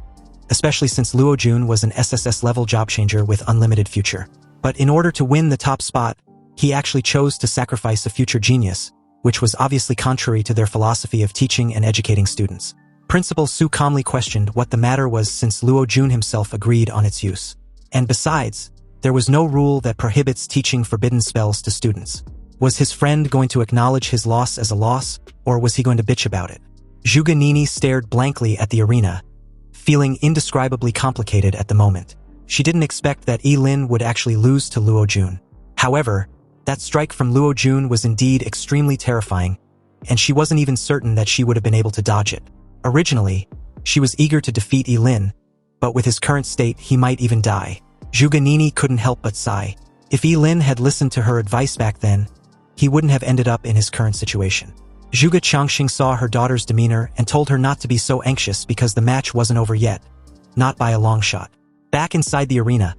Especially since Luo Jun was an SSS level job changer with unlimited future. But in order to win the top spot, he actually chose to sacrifice a future genius, which was obviously contrary to their philosophy of teaching and educating students. Principal Su calmly questioned what the matter was since Luo Jun himself agreed on its use. And besides, there was no rule that prohibits teaching forbidden spells to students. Was his friend going to acknowledge his loss as a loss, or was he going to bitch about it? Zhuge Nini stared blankly at the arena, feeling indescribably complicated at the moment. She didn't expect that Ye Lin would actually lose to Luo Jun. However, that strike from Luo Jun was indeed extremely terrifying, and she wasn't even certain that she would have been able to dodge it. Originally, she was eager to defeat Ye Lin, but with his current state, he might even die. Zhuge Nini couldn't help but sigh. If Ye Lin had listened to her advice back then, he wouldn't have ended up in his current situation. Zhuge Changxing saw her daughter's demeanor and told her not to be so anxious because the match wasn't over yet, not by a long shot. Back inside the arena,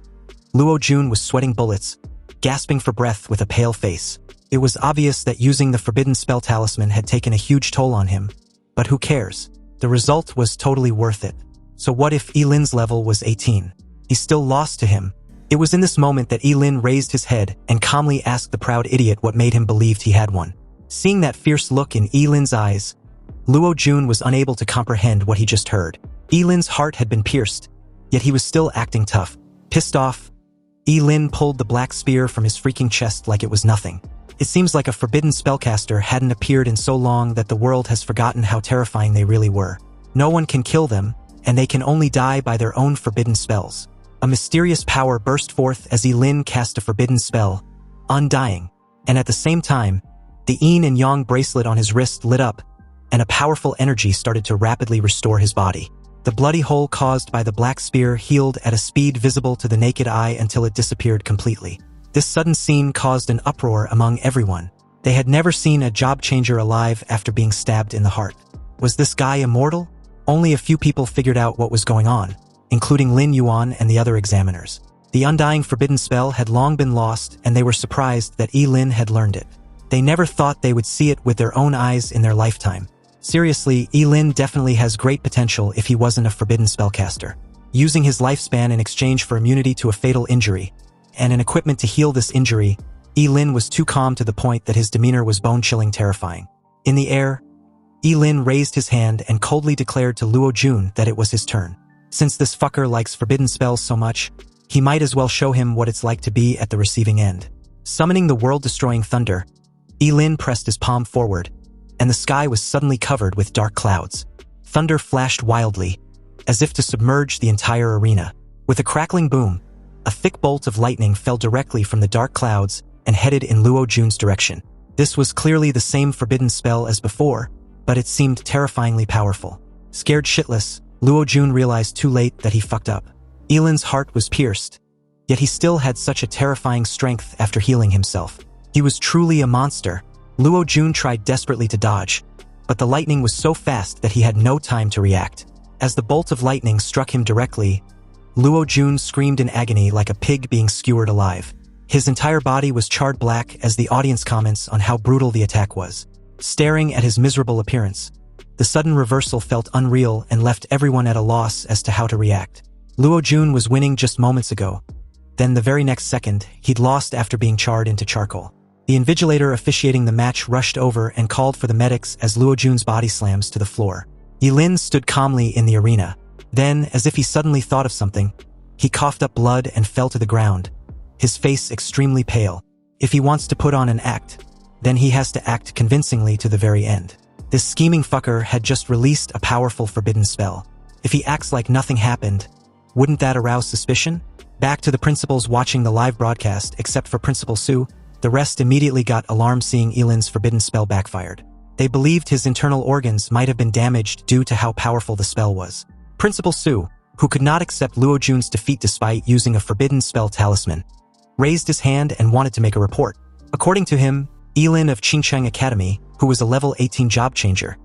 Luo Jun was sweating bullets, gasping for breath with a pale face. It was obvious that using the forbidden spell talisman had taken a huge toll on him, but who cares? The result was totally worth it. So what if Ye Lin's level was 18? He still lost to him. It was in this moment that Ye Lin raised his head and calmly asked the proud idiot what made him believe he had won. Seeing that fierce look in Ye Lin's eyes, Luo Jun was unable to comprehend what he just heard. Ye Lin's heart had been pierced, yet he was still acting tough. Pissed off, Ye Lin pulled the black spear from his freaking chest like it was nothing. It seems like a forbidden spellcaster hadn't appeared in so long that the world has forgotten how terrifying they really were. No one can kill them, and they can only die by their own forbidden spells. A mysterious power burst forth as Ye Lin cast a forbidden spell, Undying, and at the same time, the yin and yang bracelet on his wrist lit up, and a powerful energy started to rapidly restore his body. The bloody hole caused by the black spear healed at a speed visible to the naked eye until it disappeared completely. This sudden scene caused an uproar among everyone. They had never seen a job changer alive after being stabbed in the heart. Was this guy immortal? Only a few people figured out what was going on, including Lin Yuan and the other examiners. The undying forbidden spell had long been lost, and they were surprised that Ye Lin had learned it. They never thought they would see it with their own eyes in their lifetime. Seriously, Ye Lin definitely has great potential if he wasn't a forbidden spellcaster. Using his lifespan in exchange for immunity to a fatal injury, and an equipment to heal this injury, Ye Lin was too calm to the point that his demeanor was bone-chilling terrifying. In the air, Ye Lin raised his hand and coldly declared to Luo Jun that it was his turn. Since this fucker likes forbidden spells so much, he might as well show him what it's like to be at the receiving end. Summoning the world-destroying thunder, Ye Lin pressed his palm forward, and the sky was suddenly covered with dark clouds. Thunder flashed wildly, as if to submerge the entire arena. With a crackling boom, a thick bolt of lightning fell directly from the dark clouds and headed in Luo Jun's direction. This was clearly the same forbidden spell as before, but it seemed terrifyingly powerful. Scared shitless, Luo Jun realized too late that he fucked up. Ye Lin's heart was pierced, yet he still had such a terrifying strength after healing himself. He was truly a monster. Luo Jun tried desperately to dodge, but the lightning was so fast that he had no time to react. As the bolt of lightning struck him directly, Luo Jun screamed in agony like a pig being skewered alive. His entire body was charred black as the audience comments on how brutal the attack was. Staring at his miserable appearance, the sudden reversal felt unreal and left everyone at a loss as to how to react. Luo Jun was winning just moments ago. Then the very next second, he'd lost after being charred into charcoal. The invigilator officiating the match rushed over and called for the medics as Luo Jun's body slams to the floor. Ye Lin stood calmly in the arena. Then, as if he suddenly thought of something, he coughed up blood and fell to the ground, his face extremely pale. If he wants to put on an act, then he has to act convincingly to the very end. This scheming fucker had just released a powerful forbidden spell. If he acts like nothing happened, wouldn't that arouse suspicion? Back to the principals watching the live broadcast, except for Principal Su, the rest immediately got alarmed seeing Ye Lin's forbidden spell backfired. They believed his internal organs might have been damaged due to how powerful the spell was. Principal Su, who could not accept Luo Jun's defeat despite using a forbidden spell talisman, raised his hand and wanted to make a report. According to him, Ye Lin of Qingcheng Academy, who was a level 18 job changer,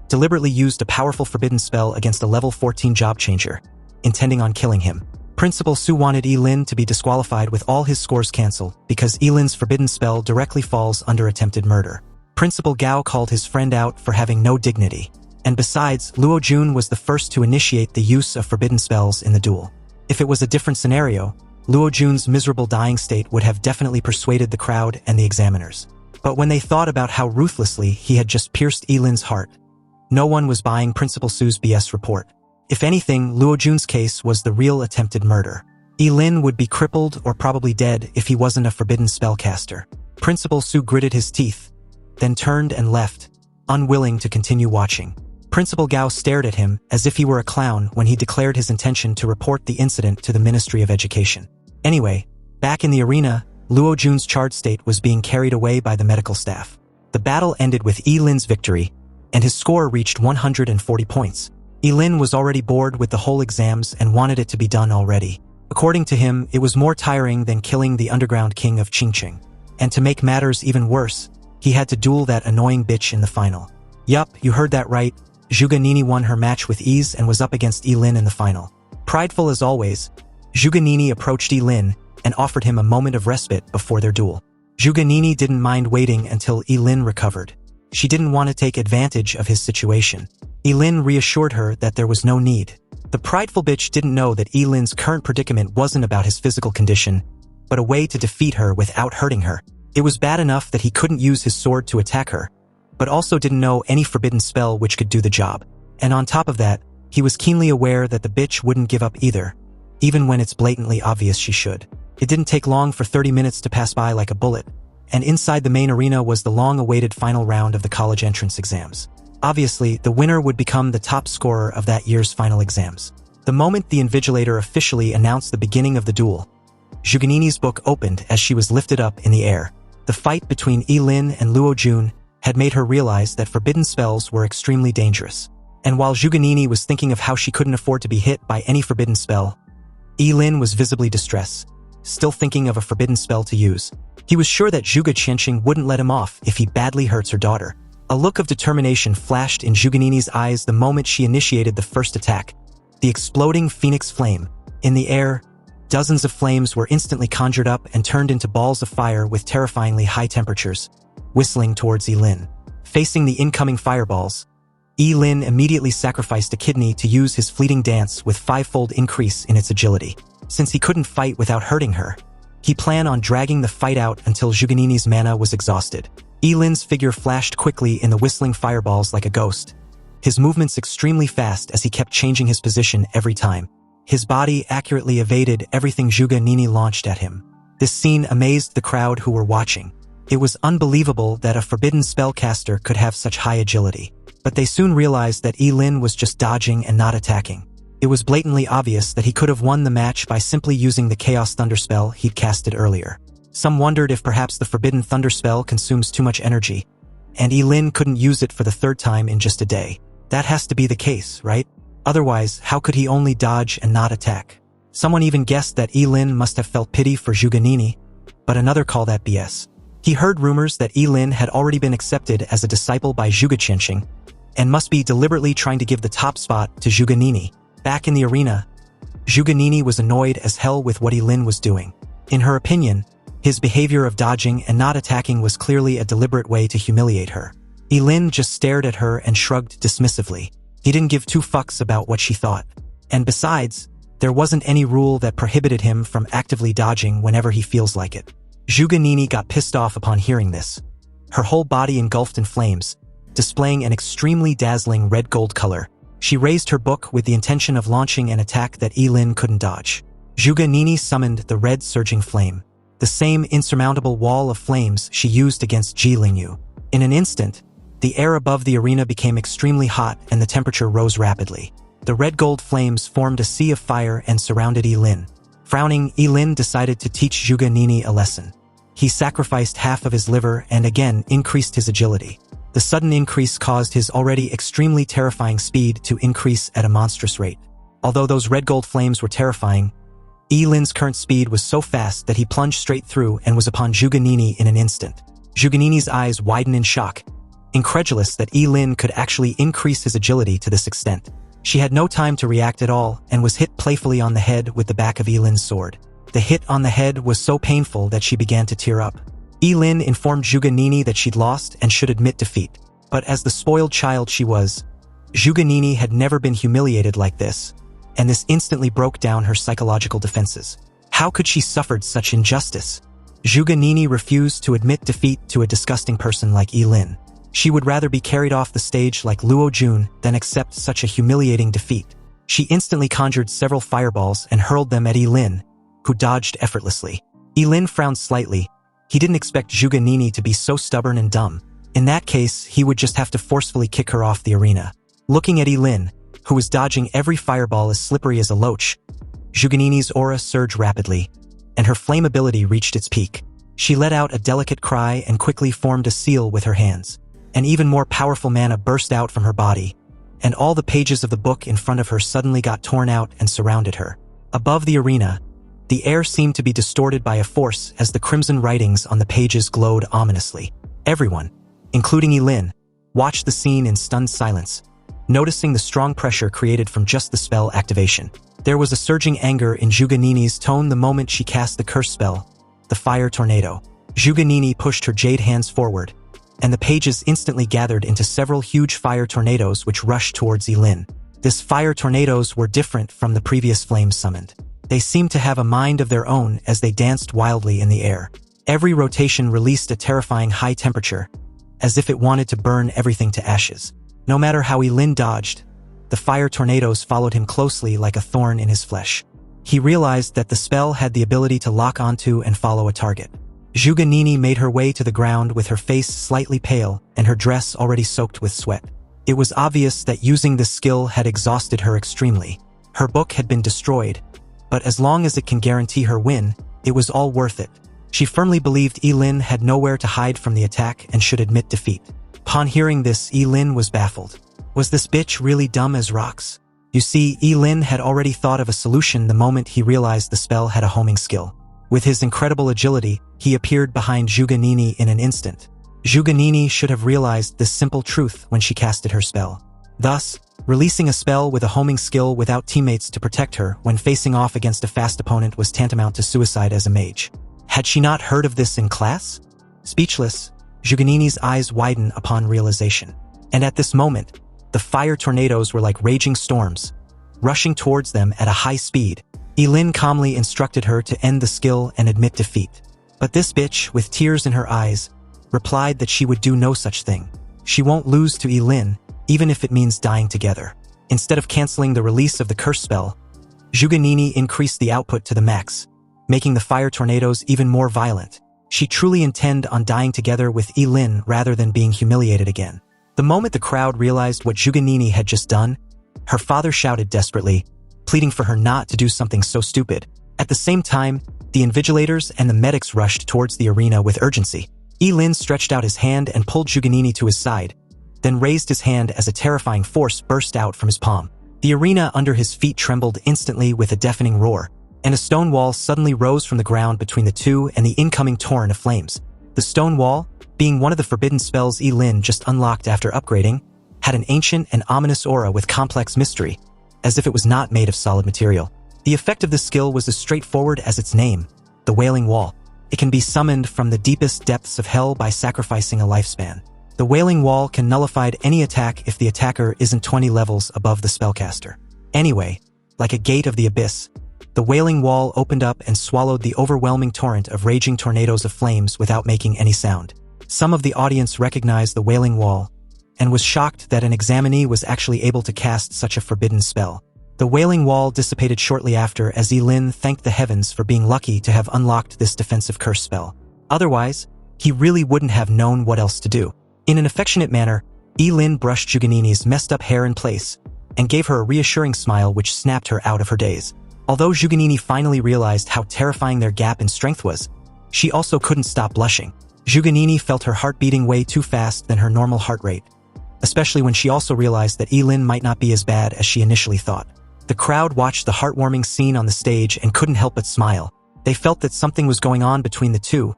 deliberately used a powerful forbidden spell against a level 14 job changer, intending on killing him. Principal Su wanted Ye Lin to be disqualified with all his scores cancelled because Ye Lin's forbidden spell directly falls under attempted murder. Principal Gao called his friend out for having no dignity. And besides, Luo Jun was the first to initiate the use of forbidden spells in the duel. If it was a different scenario, Luo Jun's miserable dying state would have definitely persuaded the crowd and the examiners. But when they thought about how ruthlessly he had just pierced Ye Lin's heart, no one was buying Principal Su's BS report. If anything, Luo Jun's case was the real attempted murder. Ye Lin would be crippled or probably dead if he wasn't a forbidden spellcaster. Principal Su gritted his teeth, then turned and left, unwilling to continue watching. Principal Gao stared at him as if he were a clown when he declared his intention to report the incident to the Ministry of Education. Anyway, back in the arena, Luo Jun's charred state was being carried away by the medical staff. The battle ended with Ye Lin's victory, and his score reached 140 points. Ye Lin was already bored with the whole exams and wanted it to be done already. According to him, it was more tiring than killing the underground king of Qingcheng. And to make matters even worse, he had to duel that annoying bitch in the final. Yup, you heard that right. Zhuge Nini won her match with ease and was up against Ye Lin in the final. Prideful as always, Zhuge Nini approached Ye Lin and offered him a moment of respite before their duel. Zhuge Nini didn't mind waiting until Ye Lin recovered. She didn't want to take advantage of his situation. Ye Lin reassured her that there was no need. The prideful bitch didn't know that Ye Lin's current predicament wasn't about his physical condition, but a way to defeat her without hurting her. It was bad enough that he couldn't use his sword to attack her, but also didn't know any forbidden spell which could do the job. And on top of that, he was keenly aware that the bitch wouldn't give up either, even when it's blatantly obvious she should. It didn't take long for 30 minutes to pass by like a bullet, and inside the main arena was the long-awaited final round of the college entrance exams. Obviously, the winner would become the top scorer of that year's final exams. The moment the invigilator officially announced the beginning of the duel, Zhuge Nini's book opened as she was lifted up in the air. The fight between Ye Lin and Luo Jun had made her realize that forbidden spells were extremely dangerous. And while Zhuge Nini was thinking of how she couldn't afford to be hit by any forbidden spell, Ye Lin was visibly distressed, still thinking of a forbidden spell to use. He was sure that Zhuge Qianqing wouldn't let him off if he badly hurts her daughter. A look of determination flashed in Zhuge Nini's eyes the moment she initiated the first attack. The exploding phoenix flame. In the air, Dozens of flames were instantly conjured up and turned into balls of fire with terrifyingly high temperatures, whistling towards Ye Lin. Facing the incoming fireballs, Ye Lin immediately sacrificed a kidney to use his fleeting dance with fivefold increase in its agility. Since he couldn't fight without hurting her, he planned on dragging the fight out until Zhuganini's mana was exhausted. Ye Lin's figure flashed quickly in the whistling fireballs like a ghost, his movements extremely fast as he kept changing his position every time. His body accurately evaded everything Zhuganini launched at him. This scene amazed the crowd who were watching. It was unbelievable that a forbidden spellcaster could have such high agility. But they soon realized that Ye Lin was just dodging and not attacking. It was blatantly obvious that he could have won the match by simply using the Chaos Thunder spell he'd casted earlier. Some wondered if perhaps the Forbidden Thunder spell consumes too much energy, and Ye Lin couldn't use it for the third time in just a day. That has to be the case, right? Otherwise, how could he only dodge and not attack? Someone even guessed that Ye Lin must have felt pity for Zhuganini, but another called that BS. He heard rumors that Ye Lin had already been accepted as a disciple by Zhuge Qianxing, and must be deliberately trying to give the top spot to Zhuganini. Back in the arena, Zhuganini was annoyed as hell with what Ye Lin was doing. In her opinion, his behavior of dodging and not attacking was clearly a deliberate way to humiliate her. Ye Lin just stared at her and shrugged dismissively. He didn't give two fucks about what she thought. And besides, there wasn't any rule that prohibited him from actively dodging whenever he feels like it. Zhuganini got pissed off upon hearing this. Her whole body engulfed in flames, displaying an extremely dazzling red-gold color. She raised her book with the intention of launching an attack that Ye Lin couldn't dodge. Zhuganini summoned the red surging flame, the same insurmountable wall of flames she used against Ji Lingyu. In an instant, the air above the arena became extremely hot and the temperature rose rapidly. The red-gold flames formed a sea of fire and surrounded Ye Lin. Frowning, Ye Lin decided to teach Zhuganini a lesson. He sacrificed half of his liver and again increased his agility. The sudden increase caused his already extremely terrifying speed to increase at a monstrous rate. Although those red gold flames were terrifying, Ye Lin's current speed was so fast that he plunged straight through and was upon Zhuganini in an instant. Zhuganini's eyes widened in shock, incredulous that Ye Lin could actually increase his agility to this extent. She had no time to react at all and was hit playfully on the head with the back of Ye Lin's sword. The hit on the head was so painful that she began to tear up. Ye Lin informed Zhuganini that she'd lost and should admit defeat. But as the spoiled child she was, Zhuganini had never been humiliated like this, and this instantly broke down her psychological defenses. How could she suffered such injustice? Zhuganini refused to admit defeat to a disgusting person like Ye Lin. She would rather be carried off the stage like Luo Jun than accept such a humiliating defeat. She instantly conjured several fireballs and hurled them at Ye Lin, who dodged effortlessly. Ye Lin frowned slightly. He didn't expect Zhuganini to be so stubborn and dumb. In that case, he would just have to forcefully kick her off the arena. Looking at Ye Lin, who was dodging every fireball as slippery as a loach, Zhuganini's aura surged rapidly, and her flame ability reached its peak. She let out a delicate cry and quickly formed a seal with her hands. An even more powerful mana burst out from her body, and all the pages of the book in front of her suddenly got torn out and surrounded her. Above the arena, the air seemed to be distorted by a force as the crimson writings on the pages glowed ominously. Everyone, including Ye Lin, watched the scene in stunned silence, noticing the strong pressure created from just the spell activation. There was a surging anger in Zhuganini's tone the moment she cast the curse spell, the Fire Tornado. Zhuganini pushed her jade hands forward, and the pages instantly gathered into several huge fire tornadoes which rushed towards Ye Lin. These fire tornadoes were different from the previous flames summoned. They seemed to have a mind of their own as they danced wildly in the air. Every rotation released a terrifying high temperature, as if it wanted to burn everything to ashes. No matter how Ye Lin dodged, the fire tornadoes followed him closely like a thorn in his flesh. He realized that the spell had the ability to lock onto and follow a target. Zhuganini made her way to the ground with her face slightly pale and her dress already soaked with sweat. It was obvious that using this skill had exhausted her extremely. Her book had been destroyed, but as long as it can guarantee her win, it was all worth it. She firmly believed Ye Lin had nowhere to hide from the attack and should admit defeat. Upon hearing this, Ye Lin was baffled. Was this bitch really dumb as rocks? You see, Ye Lin had already thought of a solution the moment he realized the spell had a homing skill. With his incredible agility, he appeared behind Zhuganini in an instant. Zhuganini should have realized this simple truth when she casted her spell. Thus, releasing a spell with a homing skill without teammates to protect her when facing off against a fast opponent was tantamount to suicide as a mage. Had she not heard of this in class? Speechless, Zhuganini's eyes widen upon realization. And at this moment, the fire tornadoes were like raging storms, rushing towards them at a high speed. Ye Lin calmly instructed her to end the skill and admit defeat. But this bitch, with tears in her eyes, replied that she would do no such thing. She won't lose to Ye Lin, even if it means dying together. Instead of canceling the release of the curse spell, Zhuganini increased the output to the max, making the fire tornadoes even more violent. She truly intended on dying together with Ye Lin rather than being humiliated again. The moment the crowd realized what Zhuganini had just done, her father shouted desperately, pleading for her not to do something so stupid. At the same time, the invigilators and the medics rushed towards the arena with urgency. Ye Lin stretched out his hand and pulled Zhuganini to his side, then raised his hand as a terrifying force burst out from his palm. The arena under his feet trembled instantly with a deafening roar, and a stone wall suddenly rose from the ground between the two and the incoming torrent of flames. The stone wall, being one of the forbidden spells Ye Lin just unlocked after upgrading, had an ancient and ominous aura with complex mystery, as if it was not made of solid material. The effect of this skill was as straightforward as its name, the Wailing Wall. It can be summoned from the deepest depths of hell by sacrificing a lifespan. The Wailing Wall can nullify any attack if the attacker isn't 20 levels above the spellcaster. Anyway, like a gate of the abyss, the Wailing Wall opened up and swallowed the overwhelming torrent of raging tornadoes of flames without making any sound. Some of the audience recognized the Wailing Wall and was shocked that an examinee was actually able to cast such a forbidden spell. The Wailing Wall dissipated shortly after as Ye Lin thanked the heavens for being lucky to have unlocked this defensive curse spell. Otherwise, he really wouldn't have known what else to do. In an affectionate manner, Ye Lin brushed Zhuganini's messed up hair in place and gave her a reassuring smile which snapped her out of her daze. Although Zhuganini finally realized how terrifying their gap in strength was, she also couldn't stop blushing. Zhuganini felt her heart beating way too fast than her normal heart rate, especially when she also realized that Ye Lin might not be as bad as she initially thought. The crowd watched the heartwarming scene on the stage and couldn't help but smile. They felt that something was going on between the two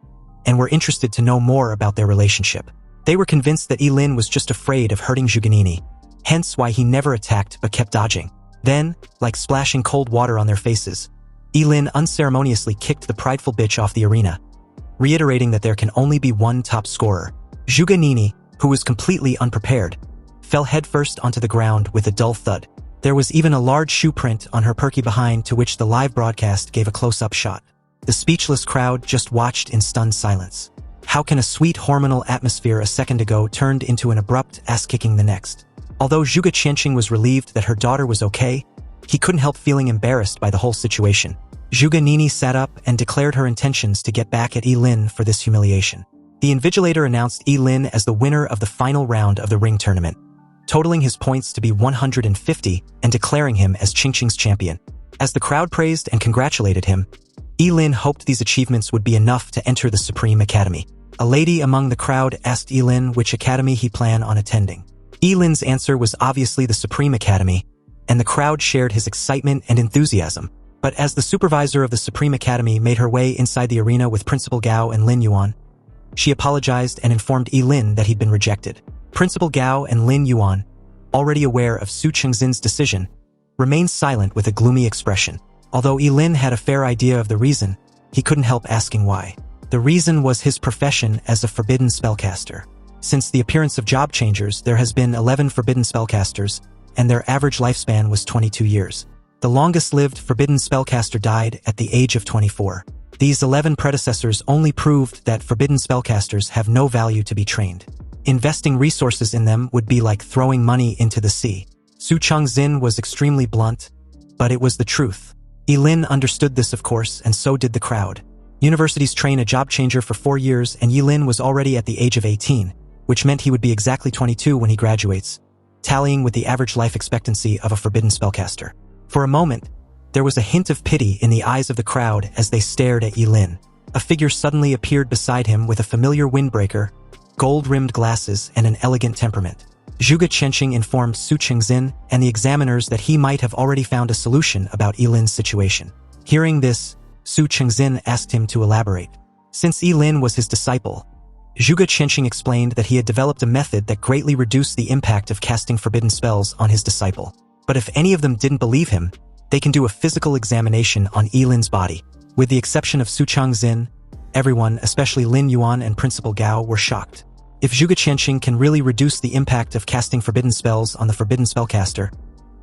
and were interested to know more about their relationship. They were convinced that Ye Lin was just afraid of hurting Zhuganini, hence why he never attacked but kept dodging. Then, like splashing cold water on their faces, Ye Lin unceremoniously kicked the prideful bitch off the arena, reiterating that there can only be one top scorer. Zhuganini, who was completely unprepared, fell headfirst onto the ground with a dull thud. There was even a large shoe print on her perky behind to which the live broadcast gave a close-up shot. The speechless crowd just watched in stunned silence. How can a sweet hormonal atmosphere a second ago turned into an abrupt ass-kicking the next? Although Zhuge Qianqing was relieved that her daughter was okay, he couldn't help feeling embarrassed by the whole situation. Zhuganini sat up and declared her intentions to get back at Ye Lin for this humiliation. The Invigilator announced Ye Lin as the winner of the final round of the ring tournament, totaling his points to be 150 and declaring him as Qingqing's champion. As the crowd praised and congratulated him, Ye Lin hoped these achievements would be enough to enter the Supreme Academy. A lady among the crowd asked Ye Lin which academy he planned on attending. Ye Lin's answer was obviously the Supreme Academy, and the crowd shared his excitement and enthusiasm. But as the supervisor of the Supreme Academy made her way inside the arena with Principal Gao and Lin Yuan, she apologized and informed Ye Lin that he'd been rejected. Principal Gao and Lin Yuan, already aware of Su Chengxin's decision, remained silent with a gloomy expression. Although Ye Lin had a fair idea of the reason, he couldn't help asking why. The reason was his profession as a forbidden spellcaster. Since the appearance of job changers, there has been 11 forbidden spellcasters, and their average lifespan was 22 years. The longest-lived forbidden spellcaster died at the age of 24. These 11 predecessors only proved that forbidden spellcasters have no value to be trained. Investing resources in them would be like throwing money into the sea. Su Chengxin was extremely blunt, but it was the truth. Ye Lin understood this, of course, and so did the crowd. Universities train a job changer for 4 years, and Ye Lin was already at the age of 18, which meant he would be exactly 22 when he graduates, tallying with the average life expectancy of a forbidden spellcaster. For a moment, there was a hint of pity in the eyes of the crowd as they stared at Ye Lin. A figure suddenly appeared beside him with a familiar windbreaker, gold-rimmed glasses, and an elegant temperament. Zhuge Qianqing informed Su Chengxin and the examiners that he might have already found a solution about Ye Lin's situation. Hearing this, Su Chengxin asked him to elaborate. Since Ye Lin was his disciple, Zhuge Qianxing explained that he had developed a method that greatly reduced the impact of casting forbidden spells on his disciple. But if any of them didn't believe him, they can do a physical examination on Ye Lin's body. With the exception of Su Changxin, everyone, especially Lin Yuan and Principal Gao, were shocked. If Zhuge Qianxing can really reduce the impact of casting forbidden spells on the Forbidden Spellcaster,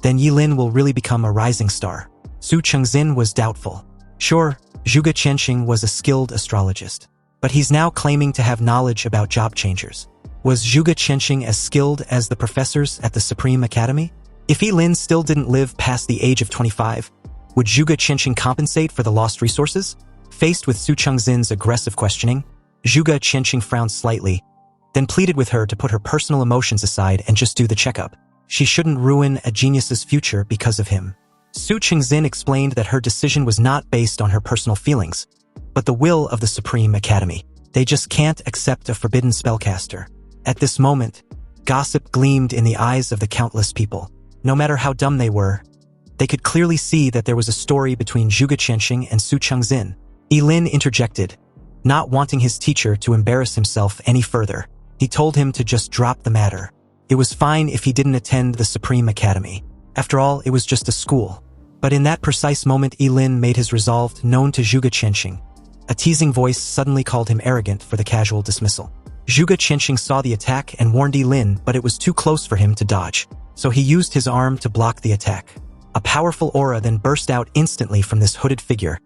then Ye Lin will really become a rising star. Su Changxin was doubtful. Sure, Zhuge Qianxing was a skilled astrologist, but he's now claiming to have knowledge about job changers. Was Zhuge Qianxing as skilled as the professors at the Supreme Academy? If Ye Lin still didn't live past the age of 25, would Zhuge Qianxing compensate for the lost resources? Faced with Su Changxin's aggressive questioning, Zhuge Qianxing frowned slightly, then pleaded with her to put her personal emotions aside and just do the checkup. She shouldn't ruin a genius's future because of him. Su Changxin explained that her decision was not based on her personal feelings, but the will of the Supreme Academy. They just can't accept a forbidden spellcaster. At this moment, gossip gleamed in the eyes of the countless people. No matter how dumb they were, they could clearly see that there was a story between Zhuge Qianxing and Su Changxin. Ye Lin interjected, not wanting his teacher to embarrass himself any further. He told him to just drop the matter. It was fine if he didn't attend the Supreme Academy. After all, it was just a school. But in that precise moment, Ye Lin made his resolve known to Zhuge Qianxing. A teasing voice suddenly called him arrogant for the casual dismissal. Zhuge Qianxing saw the attack and warned Ye Lin, but it was too close for him to dodge. So he used his arm to block the attack. A powerful aura then burst out instantly from this hooded figure,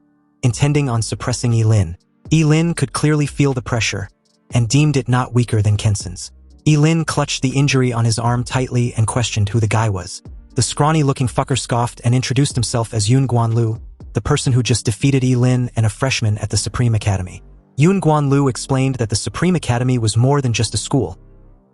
intending on suppressing Ye Lin. Ye Lin could clearly feel the pressure, and deemed it not weaker than Kenson's. Ye Lin clutched the injury on his arm tightly and questioned who the guy was. The scrawny-looking fucker scoffed and introduced himself as Yun Guanlu, the person who just defeated Ye Lin and a freshman at the Supreme Academy. Yun Guanlu explained that the Supreme Academy was more than just a school,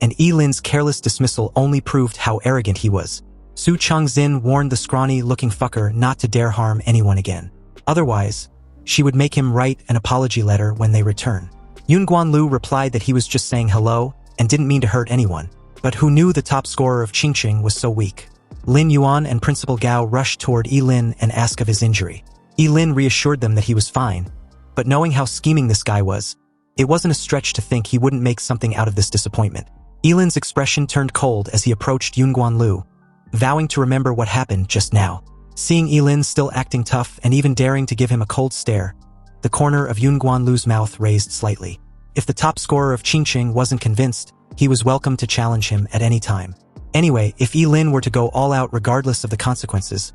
and Ye Lin's careless dismissal only proved how arrogant he was. Su Changxin warned the scrawny-looking fucker not to dare harm anyone again. Otherwise, she would make him write an apology letter when they return. Yun Guanlu replied that he was just saying hello and didn't mean to hurt anyone, but who knew the top scorer of Qingqing was so weak. Lin Yuan and Principal Gao rushed toward Ye Lin and asked of his injury. Ye Lin reassured them that he was fine, but knowing how scheming this guy was, it wasn't a stretch to think he wouldn't make something out of this disappointment. Ye Lin's expression turned cold as he approached Yun Guanlu, vowing to remember what happened just now. Seeing Ye Lin still acting tough and even daring to give him a cold stare, the corner of Yun Guanlu's mouth raised slightly. If the top scorer of Qingqing wasn't convinced, he was welcome to challenge him at any time. Anyway, if Ye Lin were to go all out regardless of the consequences,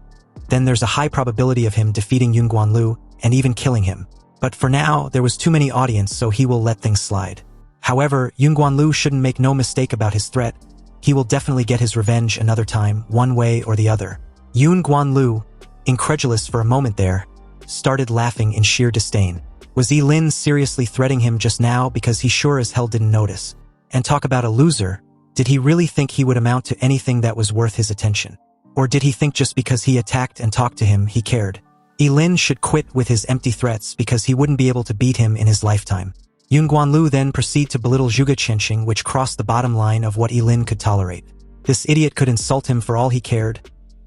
then there's a high probability of him defeating Yun Guanlu and even killing him. But for now, there was too many audience, so he will let things slide. However, Yun Guanlu shouldn't make no mistake about his threat. He will definitely get his revenge another time, one way or the other. Yun Guanlu, incredulous for a moment there, started laughing in sheer disdain. Was Ye Lin seriously threatening him just now because he sure as hell didn't notice? And talk about a loser, did he really think he would amount to anything that was worth his attention? Or did he think just because he attacked and talked to him, he cared? Ye Lin should quit with his empty threats because he wouldn't be able to beat him in his lifetime. Yun Guanlu then proceeded to belittle Zhuge Qianxing, which crossed the bottom line of what Ye Lin could tolerate. This idiot could insult him for all he cared,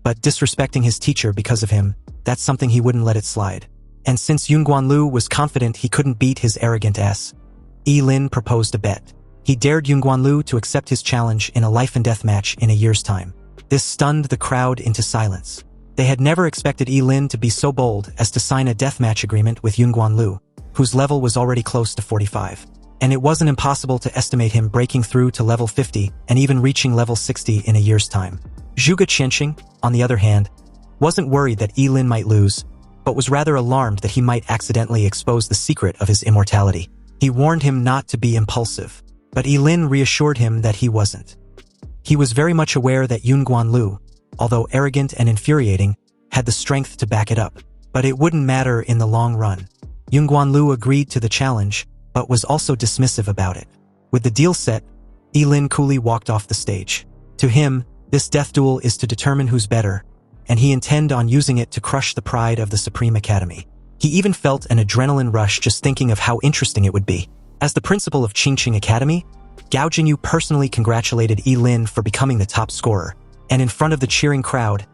but disrespecting his teacher because of him, that's something he wouldn't let it slide. And since Yun Guanlu was confident he couldn't beat his arrogant ass, Ye Lin proposed a bet. He dared Yun Guanlu to accept his challenge in a life-and-death match in a year's time. This stunned the crowd into silence. They had never expected Ye Lin to be so bold as to sign a deathmatch agreement with Yun Guanlu, whose level was already close to 45. And it wasn't impossible to estimate him breaking through to level 50 and even reaching level 60 in a year's time. Zhuge Qianxing, on the other hand, wasn't worried that Ye Lin might lose, but was rather alarmed that he might accidentally expose the secret of his immortality. He warned him not to be impulsive, but Ye Lin reassured him that he wasn't. He was very much aware that Yun Guanlu, although arrogant and infuriating, had the strength to back it up. But it wouldn't matter in the long run. Yun Guanlu agreed to the challenge, but was also dismissive about it. With the deal set, Ye Lin coolly walked off the stage. To him, this death duel is to determine who's better, and he intended on using it to crush the pride of the Supreme Academy. He even felt an adrenaline rush just thinking of how interesting it would be. As the principal of Qingqing Academy, Gao Jinyu personally congratulated Ye Lin for becoming the top scorer, and in front of the cheering crowd,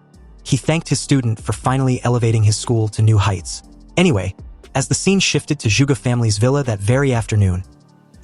he thanked his student for finally elevating his school to new heights. Anyway, as the scene shifted to Zhuge family's villa that very afternoon,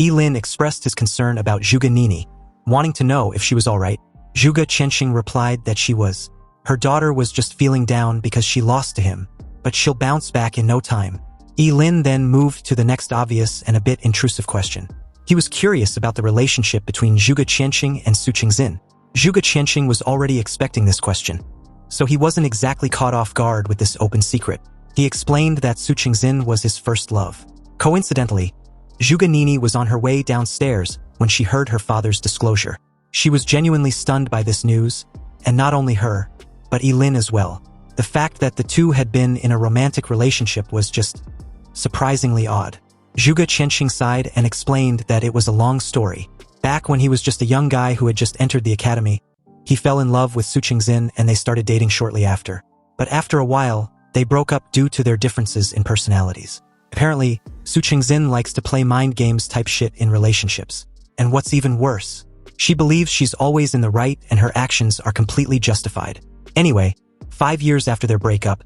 Ye Lin expressed his concern about Zhuge Nini, wanting to know if she was alright. Zhuge Qianxing replied that she was. Her daughter was just feeling down because she lost to him, but she'll bounce back in no time. Ye Lin then moved to the next obvious and a bit intrusive question. He was curious about the relationship between Zhuge Qianxing and Su Qingxin. Zhuge Qianxing was already expecting this question, so he wasn't exactly caught off guard with this open secret. He explained that Su Qingxin was his first love. Coincidentally, Zhuge Nini was on her way downstairs when she heard her father's disclosure. She was genuinely stunned by this news, and not only her, but Ye Lin as well. The fact that the two had been in a romantic relationship was just surprisingly odd. Zhuge Qianxing sighed and explained that it was a long story. Back when he was just a young guy who had just entered the academy, he fell in love with Su Qingxin and they started dating shortly after. But after a while, they broke up due to their differences in personalities. Apparently, Su Qingxin likes to play mind games type shit in relationships. And what's even worse, she believes she's always in the right and her actions are completely justified. Anyway, 5 years after their breakup,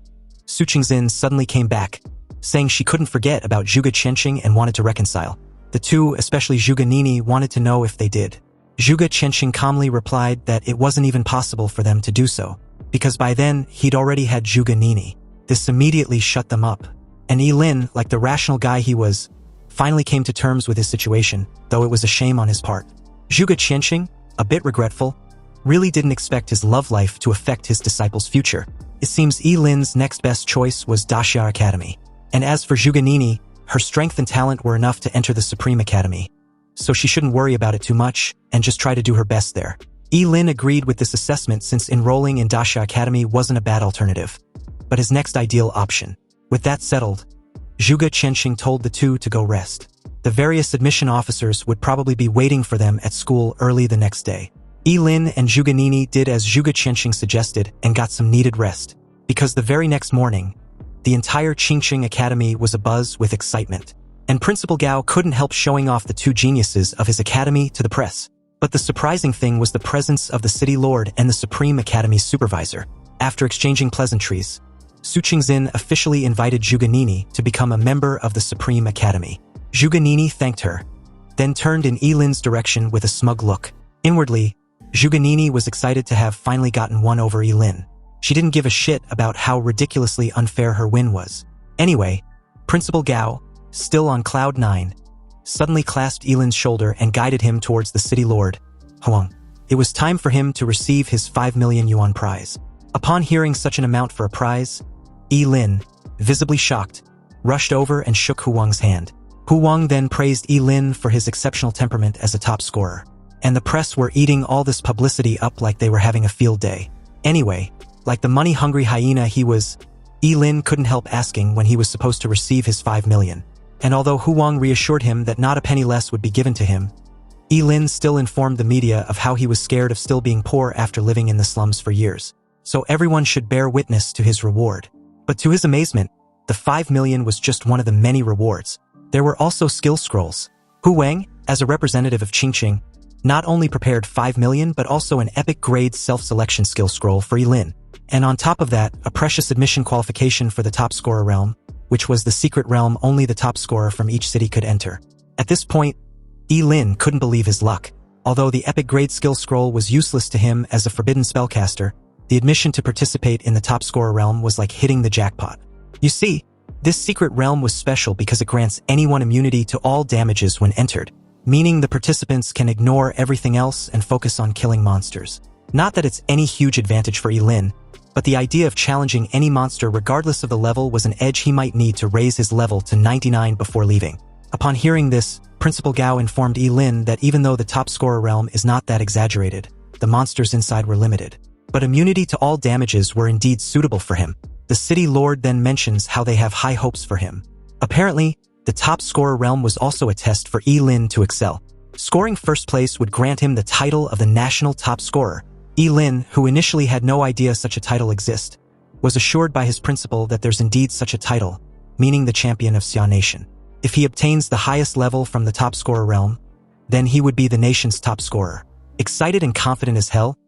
Su Qingxin suddenly came back, saying she couldn't forget about Zhuge Qianxing and wanted to reconcile. The two, especially Zhuge Nini, wanted to know if they did. Zhuge Qianxing calmly replied that it wasn't even possible for them to do so, because by then he'd already had Zhuge Nini. This immediately shut them up, and Ye Lin, like the rational guy he was, finally came to terms with his situation, though it was a shame on his part. Zhuge Qianxing, a bit regretful, really didn't expect his love life to affect his disciple's future. It seems Ye Lin's next best choice was Daxia Academy. And as for Zhuge Nini, her strength and talent were enough to enter the Supreme Academy, so she shouldn't worry about it too much and just try to do her best there. Ye Lin agreed with this assessment since enrolling in Daxia Academy wasn't a bad alternative, but his next ideal option. With that settled, Zhuge Qianxing told the two to go rest. The various admission officers would probably be waiting for them at school early the next day. Ye Lin and Zhuge Nini did as Zhuge Qianxing suggested and got some needed rest, because the very next morning, the entire Qingqing Academy was abuzz with excitement, and Principal Gao couldn't help showing off the two geniuses of his academy to the press. But the surprising thing was the presence of the City Lord and the Supreme Academy's supervisor. After exchanging pleasantries, Su Qingxin officially invited Zhuge Nini to become a member of the Supreme Academy. Zhuge Nini thanked her, then turned in Ye Lin's direction with a smug look. Inwardly, Zhuge Nini was excited to have finally gotten one over Ye Lin. She didn't give a shit about how ridiculously unfair her win was. Anyway, Principal Gao, still on cloud 9, suddenly clasped Ye Lin's shoulder and guided him towards the City Lord, Huang. It was time for him to receive his 5 million yuan prize. Upon hearing such an amount for a prize, Ye Lin, visibly shocked, rushed over and shook Huang's hand. Huang then praised Ye Lin for his exceptional temperament as a top scorer, and the press were eating all this publicity up like they were having a field day. Anyway, like the money-hungry hyena he was, Ye Lin couldn't help asking when he was supposed to receive his 5 million. And although Huang reassured him that not a penny less would be given to him, Ye Lin still informed the media of how he was scared of still being poor after living in the slums for years. So everyone should bear witness to his reward. But to his amazement, the 5 million was just one of the many rewards. There were also skill scrolls. Hu Wang, as a representative of Qingqing, not only prepared 5 million but also an epic-grade self-selection skill scroll for Ye Lin. And on top of that, a precious admission qualification for the top scorer realm, which was the secret realm only the top scorer from each city could enter. At this point, Ye Lin couldn't believe his luck. Although the epic-grade skill scroll was useless to him as a forbidden spellcaster, the admission to participate in the top scorer realm was like hitting the jackpot. You see, this secret realm was special because it grants anyone immunity to all damages when entered, meaning the participants can ignore everything else and focus on killing monsters. Not that it's any huge advantage for Ye Lin, but the idea of challenging any monster regardless of the level was an edge he might need to raise his level to 99 before leaving. Upon hearing this, Principal Gao informed Ye Lin that even though the top scorer realm is not that exaggerated, the monsters inside were limited. But immunity to all damages were indeed suitable for him. The City Lord then mentions how they have high hopes for him. Apparently, the top scorer realm was also a test for Ye Lin to excel. Scoring first place would grant him the title of the national top scorer. Ye Lin, who initially had no idea such a title exists, was assured by his principal that there's indeed such a title, meaning the champion of Xia Nation. If he obtains the highest level from the top scorer realm, then he would be the nation's top scorer. Excited and confident as hell,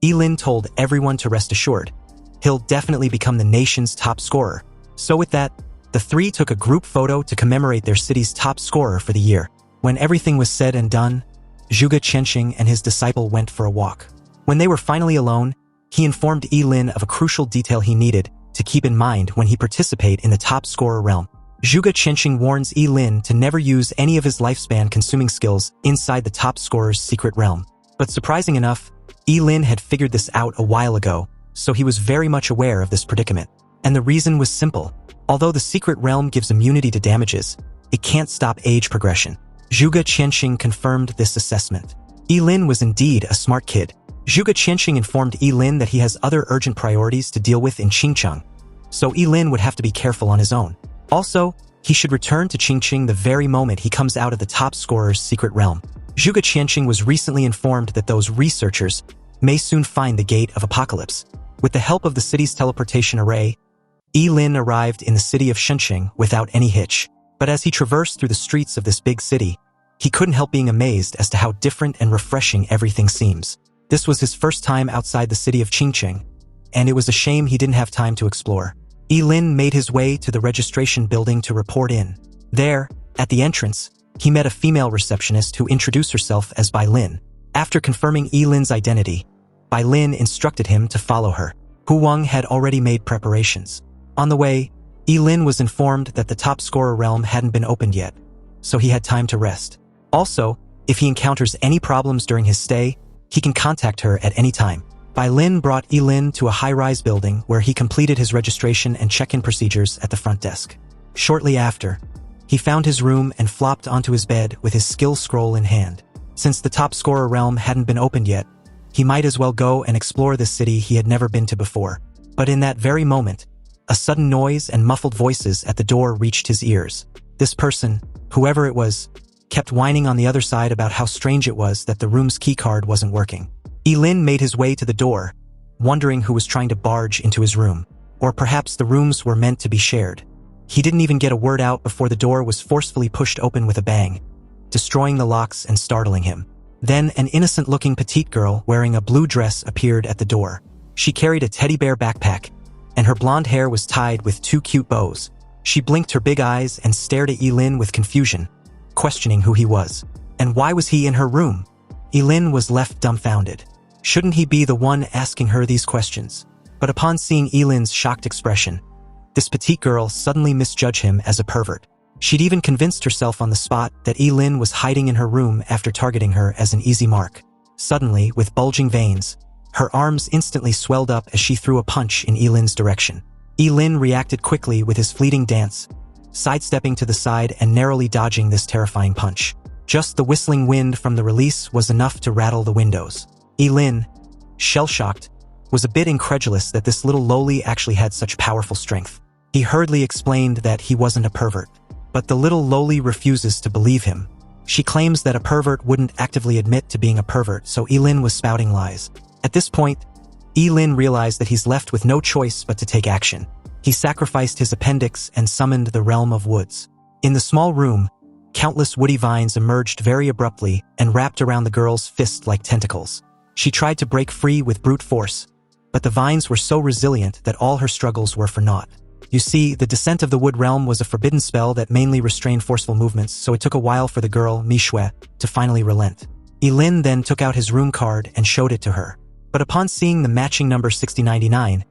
Ye Lin told everyone to rest assured. He'll definitely become the nation's top scorer. So with that, the three took a group photo to commemorate their city's top scorer for the year. When everything was said and done, Zhuge Qianxing and his disciple went for a walk. When they were finally alone, he informed Ye Lin of a crucial detail he needed to keep in mind when he participate in the top scorer realm. Zhuge Qianxing warns Ye Lin to never use any of his lifespan-consuming skills inside the top scorer's secret realm. But surprising enough, Ye Lin had figured this out a while ago, so he was very much aware of this predicament. And the reason was simple. Although the secret realm gives immunity to damages, it can't stop age progression. Zhuge Qianxing confirmed this assessment. Ye Lin was indeed a smart kid. Zhuge Qianxing informed Ye Lin that he has other urgent priorities to deal with in Qingcheng, so Ye Lin would have to be careful on his own. Also, he should return to Qingcheng the very moment he comes out of the top scorer's secret realm. Zhuge Qianxing was recently informed that those researchers may soon find the Gate of Apocalypse. With the help of the city's teleportation array, Ye Lin arrived in the city of Shenzhen without any hitch. But as he traversed through the streets of this big city, he couldn't help being amazed as to how different and refreshing everything seems. This was his first time outside the city of Qingcheng, and it was a shame he didn't have time to explore. Ye Lin made his way to the registration building to report in. There, at the entrance, he met a female receptionist who introduced herself as Bai Lin. After confirming Ye Lin's identity, Bai Lin instructed him to follow her. Hu Wang had already made preparations. On the way, Ye Lin was informed that the top scorer realm hadn't been opened yet, so he had time to rest. Also, if he encounters any problems during his stay, he can contact her at any time. Bai Lin brought Ye Lin to a high-rise building where he completed his registration and check-in procedures at the front desk. Shortly after, he found his room and flopped onto his bed with his skill scroll in hand. Since the top scorer realm hadn't been opened yet, he might as well go and explore this city he had never been to before. But in that very moment, a sudden noise and muffled voices at the door reached his ears. This person, whoever it was, kept whining on the other side about how strange it was that the room's keycard wasn't working. Ye Lin made his way to the door, wondering who was trying to barge into his room. Or perhaps the rooms were meant to be shared. He didn't even get a word out before the door was forcefully pushed open with a bang, destroying the locks and startling him. Then an innocent-looking petite girl wearing a blue dress appeared at the door. She carried a teddy bear backpack, and her blonde hair was tied with 2 cute bows. She blinked her big eyes and stared at Ye Lin with confusion, questioning who he was. And why was he in her room? Ye Lin was left dumbfounded. Shouldn't he be the one asking her these questions? But upon seeing Ye Lin's shocked expression, this petite girl suddenly misjudged him as a pervert. She'd even convinced herself on the spot that Ye Lin was hiding in her room after targeting her as an easy mark. Suddenly, with bulging veins, her arms instantly swelled up as she threw a punch in Ye Lin's direction. Ye Lin reacted quickly with his fleeting dance, sidestepping to the side and narrowly dodging this terrifying punch. Just the whistling wind from the release was enough to rattle the windows. Ye Lin, shell-shocked, was a bit incredulous that this little loli actually had such powerful strength. He hurriedly explained that he wasn't a pervert. But the little loli refuses to believe him. She claims that a pervert wouldn't actively admit to being a pervert, so Ye Lin was spouting lies. At this point, Ye Lin realized that he's left with no choice but to take action. He sacrificed his appendix and summoned the realm of woods. In the small room, countless woody vines emerged very abruptly and wrapped around the girl's fist like tentacles. She tried to break free with brute force, but the vines were so resilient that all her struggles were for naught. You see, the Descent of the Wood Realm was a forbidden spell that mainly restrained forceful movements, so it took a while for the girl, Manhwa, to finally relent. Ye Lin then took out his room card and showed it to her. But upon seeing the matching number 6099,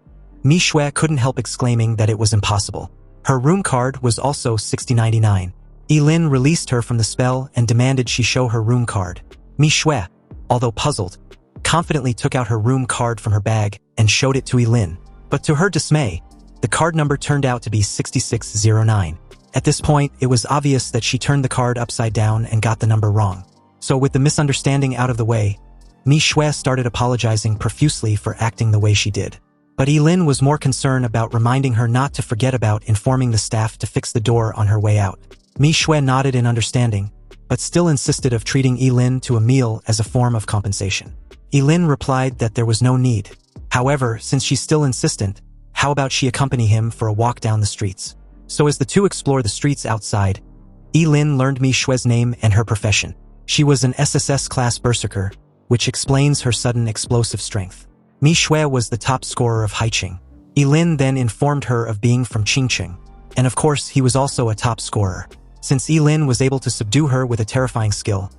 Manhwa couldn't help exclaiming that it was impossible. Her room card was also 6099. Ye Lin released her from the spell and demanded she show her room card. Manhwa, although puzzled, confidently took out her room card from her bag and showed it to Ye Lin. But to her dismay, the card number turned out to be 6609. At this point, it was obvious that she turned the card upside down and got the number wrong. So with the misunderstanding out of the way, Manhwa started apologizing profusely for acting the way she did. But Ye Lin was more concerned about reminding her not to forget about informing the staff to fix the door on her way out. Manhwa nodded in understanding, but still insisted of treating Ye Lin to a meal as a form of compensation. Ye Lin replied that there was no need. However, since she's still insistent, how about she accompany him for a walk down the streets? So as the two explore the streets outside, Ye Lin learned Manhwa's name and her profession. She was an SSS-Class berserker, which explains her sudden explosive strength. Manhwa was the top scorer of Haiqing. Ye Lin then informed her of being from Qingcheng, and of course he was also a top scorer. Since Ye Lin was able to subdue her with a terrifying skill,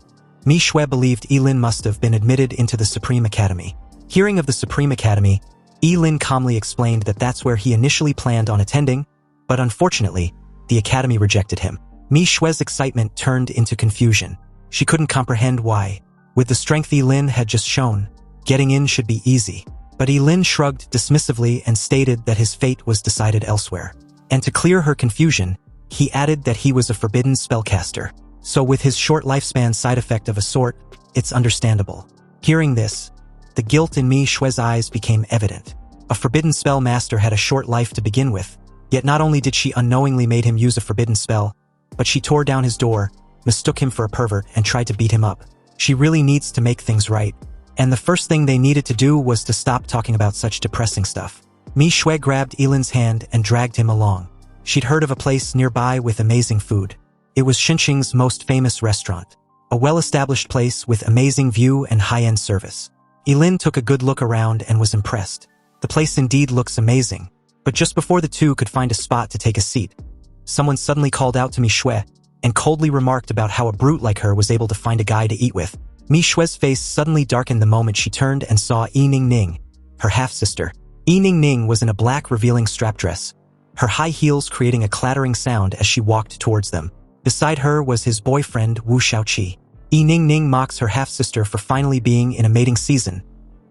Mi Shui believed Ye Lin must have been admitted into the Supreme Academy. Hearing of the Supreme Academy, Ye Lin calmly explained that that's where he initially planned on attending, but unfortunately, the Academy rejected him. Mi Shui's excitement turned into confusion. She couldn't comprehend why. With the strength Ye Lin had just shown, getting in should be easy. But Ye Lin shrugged dismissively and stated that his fate was decided elsewhere. And to clear her confusion, he added that he was a forbidden spellcaster. So with his short lifespan side effect of a sort, it's understandable. Hearing this, the guilt in Mi Shui's eyes became evident. A forbidden spell master had a short life to begin with, yet not only did she unknowingly made him use a forbidden spell, but she tore down his door, mistook him for a pervert, and tried to beat him up. She really needs to make things right. And the first thing they needed to do was to stop talking about such depressing stuff. Mi Shui grabbed Ye Lin's hand and dragged him along. She'd heard of a place nearby with amazing food. It was Xinqing's most famous restaurant, a well-established place with amazing view and high-end service. Ye Lin took a good look around and was impressed. The place indeed looks amazing, but just before the two could find a spot to take a seat, someone suddenly called out to Mi Shui and coldly remarked about how a brute like her was able to find a guy to eat with. Mi Shui's face suddenly darkened the moment she turned and saw Ye Ning, her half-sister. Ye Ning was in a black revealing strap dress, her high heels creating a clattering sound as she walked towards them. Beside her was his boyfriend Wu Shaoqi. Ye Ning mocks her half-sister for finally being in a mating season,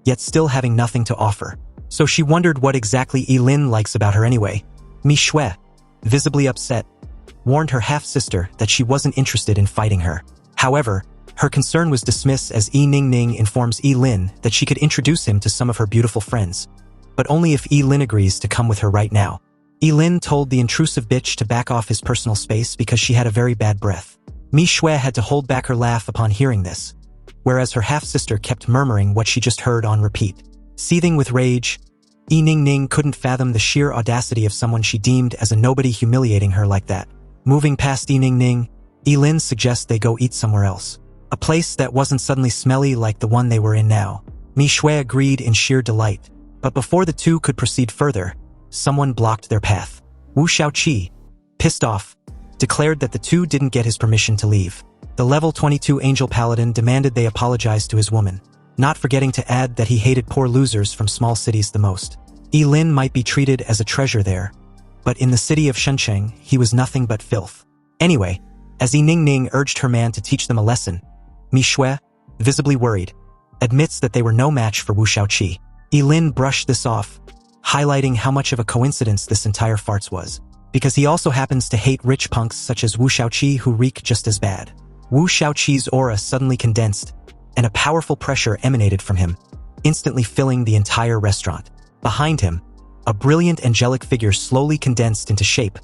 yet still having nothing to offer. So she wondered what exactly Ye Lin likes about her anyway. Mi Shui, visibly upset, warned her half-sister that she wasn't interested in fighting her. However, her concern was dismissed as Ye Ning informs Ye Lin that she could introduce him to some of her beautiful friends, but only if Ye Lin agrees to come with her right now. Ye Lin told the intrusive bitch to back off his personal space because she had a very bad breath. Mi Shui had to hold back her laugh upon hearing this, whereas her half-sister kept murmuring what she just heard on repeat. Seething with rage, Ye Ning couldn't fathom the sheer audacity of someone she deemed as a nobody humiliating her like that. Moving past Ye Ning, Ye Lin suggests they go eat somewhere else. A place that wasn't suddenly smelly like the one they were in now. Mi Shui agreed in sheer delight, but before the two could proceed further, someone blocked their path. Wu Shaoqi, pissed off, declared that the two didn't get his permission to leave. The level 22 Angel Paladin demanded they apologize to his woman, not forgetting to add that he hated poor losers from small cities the most. Ye Lin might be treated as a treasure there, but in the city of Shenzhen, he was nothing but filth. Anyway, as Ye Ning urged her man to teach them a lesson, Mi Shui, visibly worried, admits that they were no match for Wu Shaoqi. Ye Lin brushed this off, highlighting how much of a coincidence this entire farce was, because he also happens to hate rich punks such as Wu Shaoqi who reek just as bad. Wu Shaoqi's aura suddenly condensed, and a powerful pressure emanated from him, instantly filling the entire restaurant. Behind him, a brilliant angelic figure slowly condensed into shape,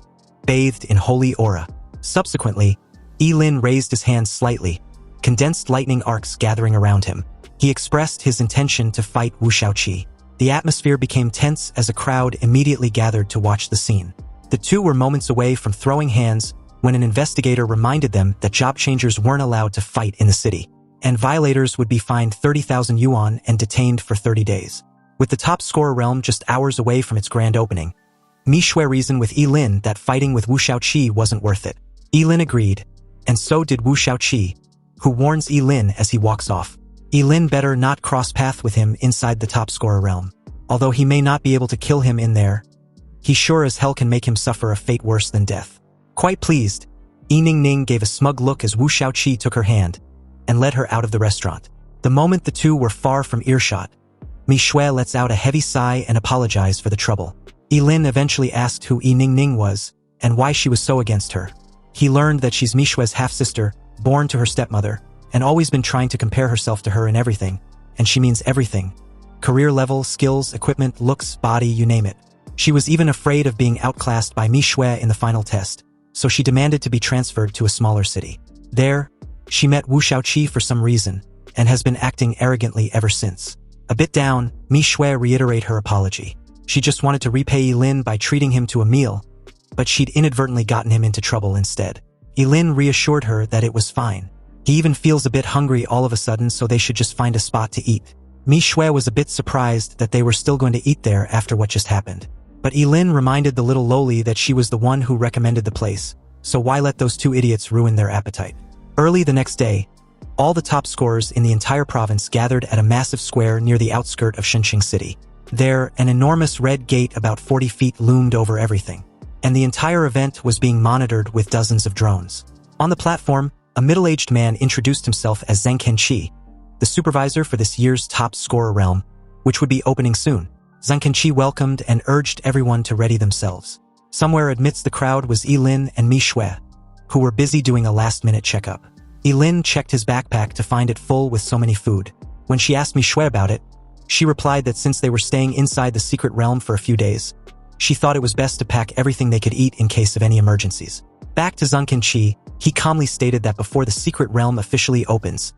bathed in holy aura. Subsequently, Ye Lin raised his hands slightly, condensed lightning arcs gathering around him. He expressed his intention to fight Wu Shaoqi. The atmosphere became tense as a crowd immediately gathered to watch the scene. The two were moments away from throwing hands when an investigator reminded them that job changers weren't allowed to fight in the city, and violators would be fined 30,000 yuan and detained for 30 days. With the top scorer realm just hours away from its grand opening, Mi Shui reasoned with Ye Lin that fighting with Wu Shaoqi wasn't worth it. Ye Lin agreed, and so did Wu Shaoqi, who warns Ye Lin as he walks off. Ye Lin better not cross path with him inside the top scorer realm. Although he may not be able to kill him in there, he sure as hell can make him suffer a fate worse than death. Quite pleased, Ye Ning gave a smug look as Wu Shaoqi took her hand and led her out of the restaurant. The moment the two were far from earshot, Mi Shui lets out a heavy sigh and apologized for the trouble. Ye Lin eventually asked who Ye Ning was and why she was so against her. He learned that she's Mi Shui's half-sister, born to her stepmother, and always been trying to compare herself to her in everything, and she means everything. Career level, skills, equipment, looks, body, you name it. She was even afraid of being outclassed by Mi Shui in the final test, so she demanded to be transferred to a smaller city. There, she met Wu Shaoqi for some reason, and has been acting arrogantly ever since. A bit down, Mi Shui reiterated her apology. She just wanted to repay Ye Lin by treating him to a meal, but she'd inadvertently gotten him into trouble instead. Ye Lin reassured her that it was fine. He even feels a bit hungry all of a sudden, so they should just find a spot to eat. Mi Shui was a bit surprised that they were still going to eat there after what just happened. But Ye Lin reminded the little loli that she was the one who recommended the place, so why let those two idiots ruin their appetite? Early the next day, all the top scorers in the entire province gathered at a massive square near the outskirt of Shenxing City. There, an enormous red gate about 40 feet loomed over everything, and the entire event was being monitored with dozens of drones. On the platform, a middle-aged man introduced himself as Zhang Kenqi, the supervisor for this year's top scorer realm, which would be opening soon. Zhang Kenqi welcomed and urged everyone to ready themselves. Somewhere amidst the crowd was Ye Lin and Mi Shui, who were busy doing a last-minute checkup. Ye Lin checked his backpack to find it full with so many food. When she asked Mi Shui about it, she replied that since they were staying inside the secret realm for a few days, she thought it was best to pack everything they could eat in case of any emergencies. Back to Zhang Kenqi, he calmly stated that before the secret realm officially opens,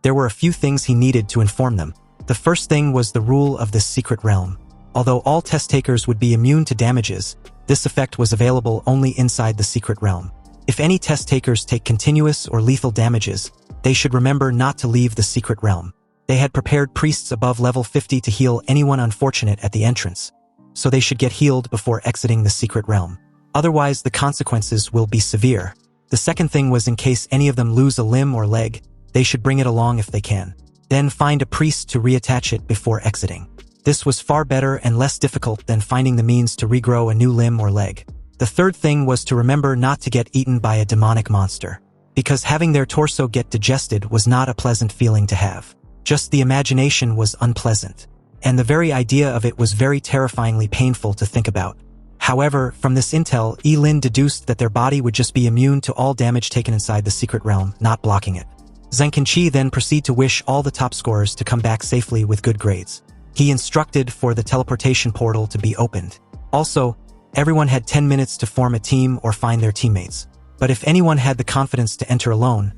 there were a few things he needed to inform them. The first thing was the rule of this secret realm. Although all test takers would be immune to damages, this effect was available only inside the secret realm. If any test takers take continuous or lethal damages, they should remember not to leave the secret realm. They had prepared priests above level 50 to heal anyone unfortunate at the entrance, so they should get healed before exiting the secret realm. Otherwise, the consequences will be severe. The second thing was in case any of them lose a limb or leg, they should bring it along if they can. Then find a priest to reattach it before exiting. This was far better and less difficult than finding the means to regrow a new limb or leg. The third thing was to remember not to get eaten by a demonic monster, because having their torso get digested was not a pleasant feeling to have. Just the imagination was unpleasant, and the very idea of it was very terrifyingly painful to think about. However, from this intel, Ye Lin deduced that their body would just be immune to all damage taken inside the secret realm, not blocking it. Zhang Kenqi then proceeded to wish all the top scorers to come back safely with good grades. He instructed for the teleportation portal to be opened. Also, everyone had 10 minutes to form a team or find their teammates. But if anyone had the confidence to enter alone,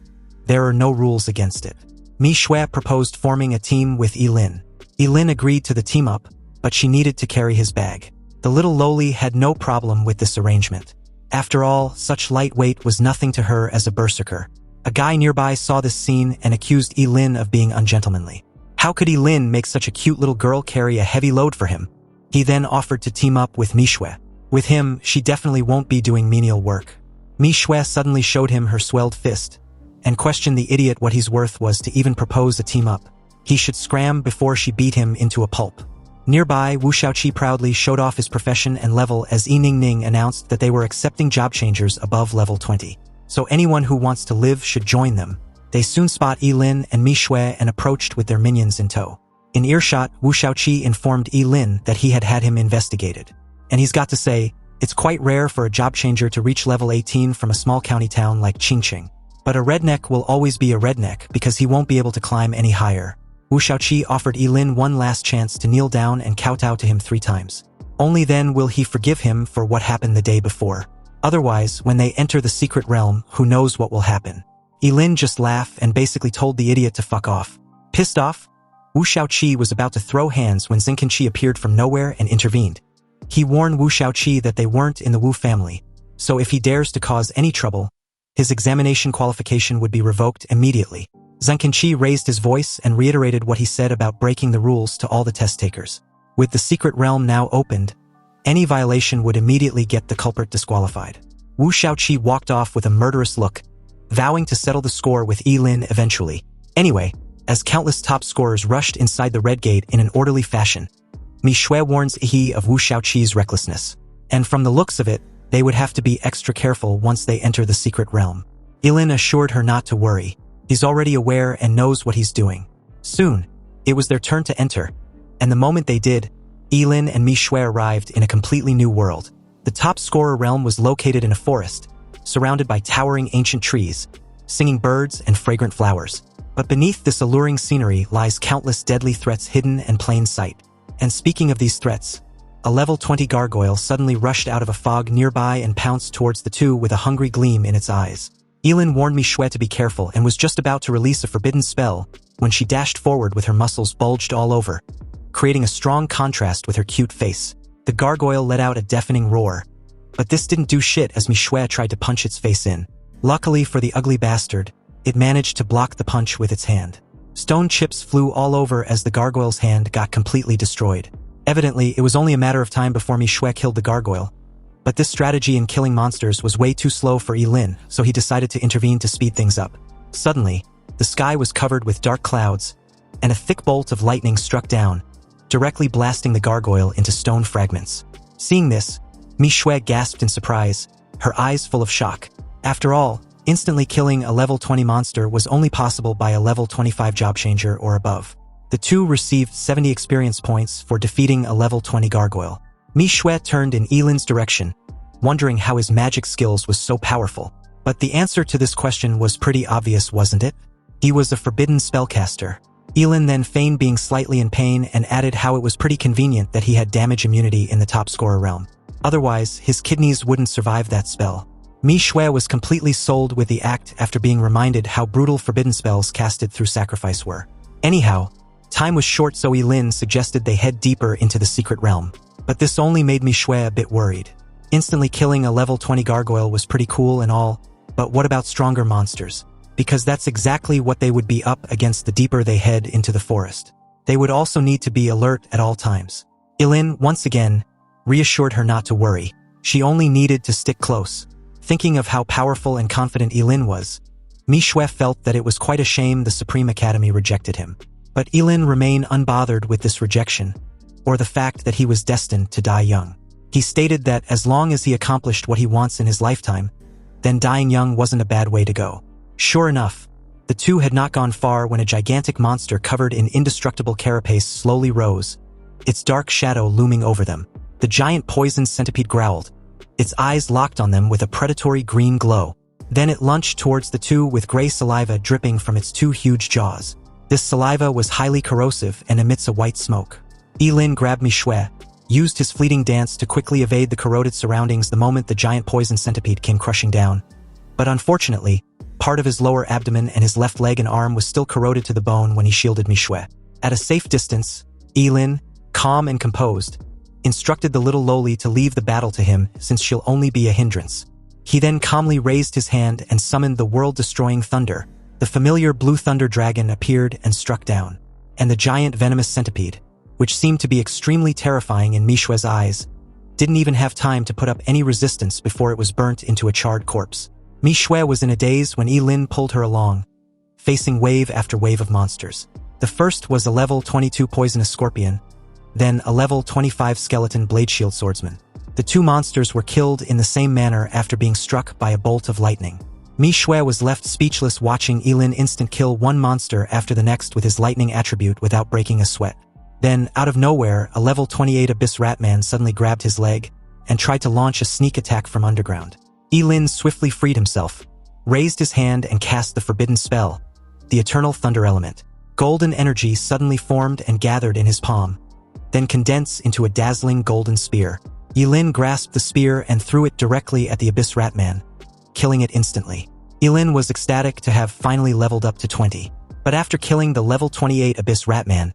there are no rules against it. Mi Shui proposed forming a team with Ye Lin. Ye Lin agreed to the team up, but she needed to carry his bag. The little lowly had no problem with this arrangement. After all, such light weight was nothing to her as a berserker. A guy nearby saw this scene and accused Ye Lin of being ungentlemanly. How could Ye Lin make such a cute little girl carry a heavy load for him? He then offered to team up with Mi Shui. With him, she definitely won't be doing menial work. Mi Shui suddenly showed him her swelled fist, and questioned the idiot what he's worth was to even propose a team-up. He should scram before she beat him into a pulp. Nearby, Wu Xiaoqi proudly showed off his profession and level as Yi Ningning announced that they were accepting job changers above level 20. So anyone who wants to live should join them. They soon spot Ye Lin and Mi Shui and approached with their minions in tow. In earshot, Wu Xiaoqi informed Ye Lin that he had had him investigated. And he's got to say, it's quite rare for a job changer to reach level 18 from a small county town like Qingqing. But a redneck will always be a redneck because he won't be able to climb any higher. Wu Xiaoqi offered Ye Lin one last chance to kneel down and kowtow to him 3 times. Only then will he forgive him for what happened the day before. Otherwise, when they enter the secret realm, who knows what will happen. Ye Lin just laughed and basically told the idiot to fuck off. Pissed off, Wu Xiaoqi was about to throw hands when Zhang Kenqi appeared from nowhere and intervened. He warned Wu Xiaoqi that they weren't in the Wu family, so if he dares to cause any trouble, his examination qualification would be revoked immediately. Zhang Kenqi raised his voice and reiterated what he said about breaking the rules to all the test takers. With the secret realm now opened, any violation would immediately get the culprit disqualified. Wu Xiaoqi walked off with a murderous look, vowing to settle the score with Ye Lin eventually. Anyway, as countless top scorers rushed inside the red gate in an orderly fashion, Mi Shui warns Yi of Wu Xiaoqi's recklessness. And from the looks of it, they would have to be extra careful once they enter the secret realm. Ye Lin assured her not to worry. He's already aware and knows what he's doing. Soon, it was their turn to enter, and the moment they did, Ye Lin and Mi Shui arrived in a completely new world. The top scorer realm was located in a forest, surrounded by towering ancient trees, singing birds and fragrant flowers. But beneath this alluring scenery lies countless deadly threats hidden in plain sight. And speaking of these threats, a level 20 gargoyle suddenly rushed out of a fog nearby and pounced towards the two with a hungry gleam in its eyes. Ye Lin warned Mi Shui to be careful and was just about to release a forbidden spell when she dashed forward with her muscles bulged all over, creating a strong contrast with her cute face. The gargoyle let out a deafening roar, but this didn't do shit as Mi Shui tried to punch its face in. Luckily for the ugly bastard, it managed to block the punch with its hand. Stone chips flew all over as the gargoyle's hand got completely destroyed. Evidently, it was only a matter of time before Mi Shui killed the gargoyle, But this strategy in killing monsters was way too slow for Ye Lin, so he decided to intervene to speed things up. Suddenly, the sky was covered with dark clouds, and a thick bolt of lightning struck down, directly blasting the gargoyle into stone fragments. Seeing this, Mi Shui gasped in surprise, her eyes full of shock. After all, instantly killing a level 20 monster was only possible by a level 25 job changer or above. The two received 70 experience points for defeating a level 20 gargoyle. Mi Shui turned in Ye Lin's direction, wondering how his magic skills was so powerful. But the answer to this question was pretty obvious, wasn't it? He was a forbidden spellcaster. Ye Lin then feigned being slightly in pain and added how it was pretty convenient that he had damage immunity in the top scorer realm. Otherwise, his kidneys wouldn't survive that spell. Mi Shui was completely sold with the act after being reminded how brutal forbidden spells casted through sacrifice were. Anyhow, time was short, so Ye Lin suggested they head deeper into the secret realm. But this only made Mi Shui a bit worried. Instantly killing a level 20 gargoyle was pretty cool and all, but what about stronger monsters? Because that's exactly what they would be up against the deeper they head into the forest. They would also need to be alert at all times. Ye Lin, once again, reassured her not to worry. She only needed to stick close. Thinking of how powerful and confident Ye Lin was, Mi Shui felt that it was quite a shame the Supreme Academy rejected him. But Ye Lin remained unbothered with this rejection, or the fact that he was destined to die young. He stated that as long as he accomplished what he wants in his lifetime, then dying young wasn't a bad way to go. Sure enough, the two had not gone far when a gigantic monster covered in indestructible carapace slowly rose, its dark shadow looming over them. The giant poison centipede growled, its eyes locked on them with a predatory green glow. Then it lunged towards the two with gray saliva dripping from its two huge jaws. This saliva was highly corrosive and emits a white smoke. Ye Lin grabbed Mi Shui, used his fleeting dance to quickly evade the corroded surroundings the moment the giant poison centipede came crushing down. But unfortunately, part of his lower abdomen and his left leg and arm was still corroded to the bone when he shielded Mi Shui. At a safe distance, Ye Lin, calm and composed, instructed the little lowly to leave the battle to him since she'll only be a hindrance. He then calmly raised his hand and summoned the world-destroying thunder. The familiar blue thunder dragon appeared and struck down, and the giant venomous centipede, which seemed to be extremely terrifying in Mi Shui's eyes, didn't even have time to put up any resistance before it was burnt into a charred corpse. Mi Shui was in a daze when Ye Lin pulled her along, facing wave after wave of monsters. The first was a level 22 poisonous scorpion, then a level 25 skeleton blade shield swordsman. The two monsters were killed in the same manner after being struck by a bolt of lightning. Mi Shui was left speechless watching Ye Lin instant kill one monster after the next with his lightning attribute without breaking a sweat. Then, out of nowhere, a level 28 Abyss Ratman suddenly grabbed his leg and tried to launch a sneak attack from underground. Ye Lin swiftly freed himself, raised his hand and cast the forbidden spell, the Eternal Thunder Element. Golden energy suddenly formed and gathered in his palm, then condensed into a dazzling golden spear. Ye Lin grasped the spear and threw it directly at the Abyss Ratman, killing it instantly. Ye Lin was ecstatic to have finally leveled up to 20. But after killing the level 28 Abyss Ratman,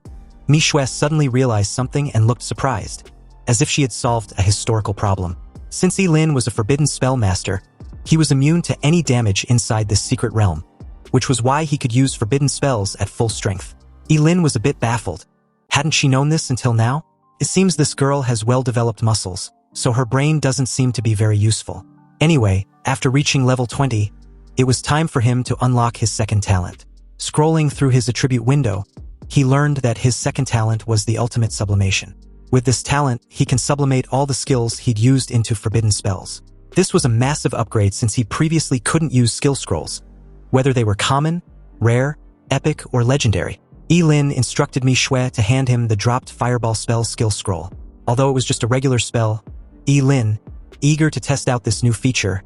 Mi Shui suddenly realized something and looked surprised, as if she had solved a historical problem. Since Ye Lin was a forbidden spell master, he was immune to any damage inside this secret realm, which was why he could use forbidden spells at full strength. Ye Lin was a bit baffled. Hadn't she known this until now? It seems this girl has well-developed muscles, so her brain doesn't seem to be very useful. Anyway, after reaching level 20, it was time for him to unlock his second talent. Scrolling through his attribute window, he learned that his second talent was the ultimate sublimation. With this talent, he can sublimate all the skills he'd used into forbidden spells. This was a massive upgrade since he previously couldn't use skill scrolls, whether they were common, rare, epic, or legendary. Ye Lin instructed Mi Shui to hand him the dropped fireball spell skill scroll. Although it was just a regular spell, Ye Lin, eager to test out this new feature,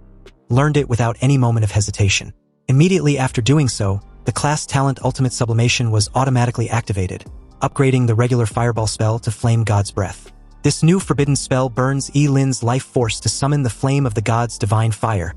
learned it without any moment of hesitation. Immediately after doing so, the class talent Ultimate Sublimation was automatically activated, upgrading the regular fireball spell to Flame God's Breath. This new forbidden spell burns Ye Lin's life force to summon the flame of the god's divine fire,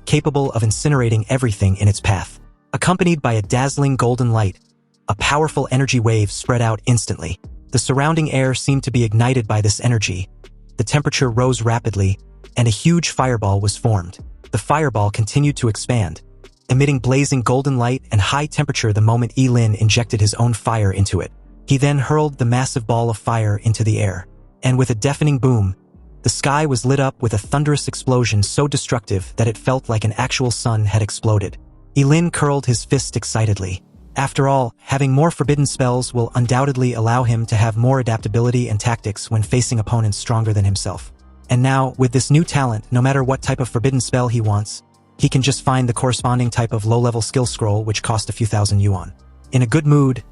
capable of incinerating everything in its path. Accompanied by a dazzling golden light, a powerful energy wave spread out instantly. The surrounding air seemed to be ignited by this energy. The temperature rose rapidly, and a huge fireball was formed. The fireball continued to expand, emitting blazing golden light and high temperature the moment Ye Lin injected his own fire into it. He then hurled the massive ball of fire into the air, and with a deafening boom, The sky was lit up with a thunderous explosion so destructive that it felt like an actual sun had exploded. Ye Lin curled his fist excitedly. After all, having more forbidden spells will undoubtedly allow him to have more adaptability and tactics when facing opponents stronger than himself. And now, with this new talent, no matter what type of forbidden spell he wants, he can just find the corresponding type of low-level skill scroll which cost a few thousand yuan. In a good mood,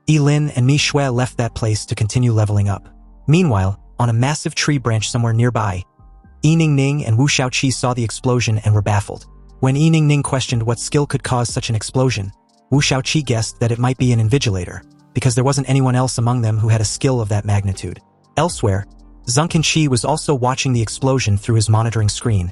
Ye Lin and Mi Shui left that place to continue leveling up. Meanwhile, on a massive tree branch somewhere nearby, Yi Ningning and Wu Shaoqi saw the explosion and were baffled. When Yi Ningning questioned what skill could cause such an explosion, Wu Shaoqi guessed that it might be an invigilator, because there wasn't anyone else among them who had a skill of that magnitude. Elsewhere, Zhengqinqi was also watching the explosion through his monitoring screen,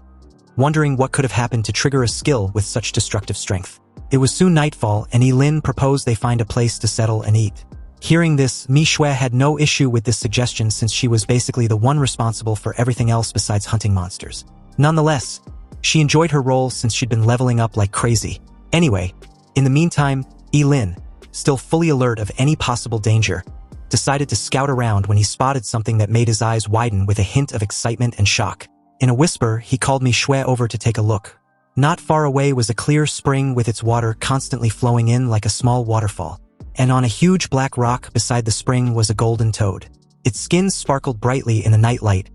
wondering what could have happened to trigger a skill with such destructive strength. It was soon nightfall, and Ye Lin proposed they find a place to settle and eat. Hearing this, Mi Shui had no issue with this suggestion since she was basically the one responsible for everything else besides hunting monsters. Nonetheless, she enjoyed her role since she'd been leveling up like crazy. Anyway, in the meantime, Ye Lin, still fully alert of any possible danger, decided to scout around when he spotted something that made his eyes widen with a hint of excitement and shock. In a whisper, he called Mi Shui over to take a look. Not far away was a clear spring with its water constantly flowing in like a small waterfall. And on a huge black rock beside the spring was a golden toad. Its skin sparkled brightly in the nightlight,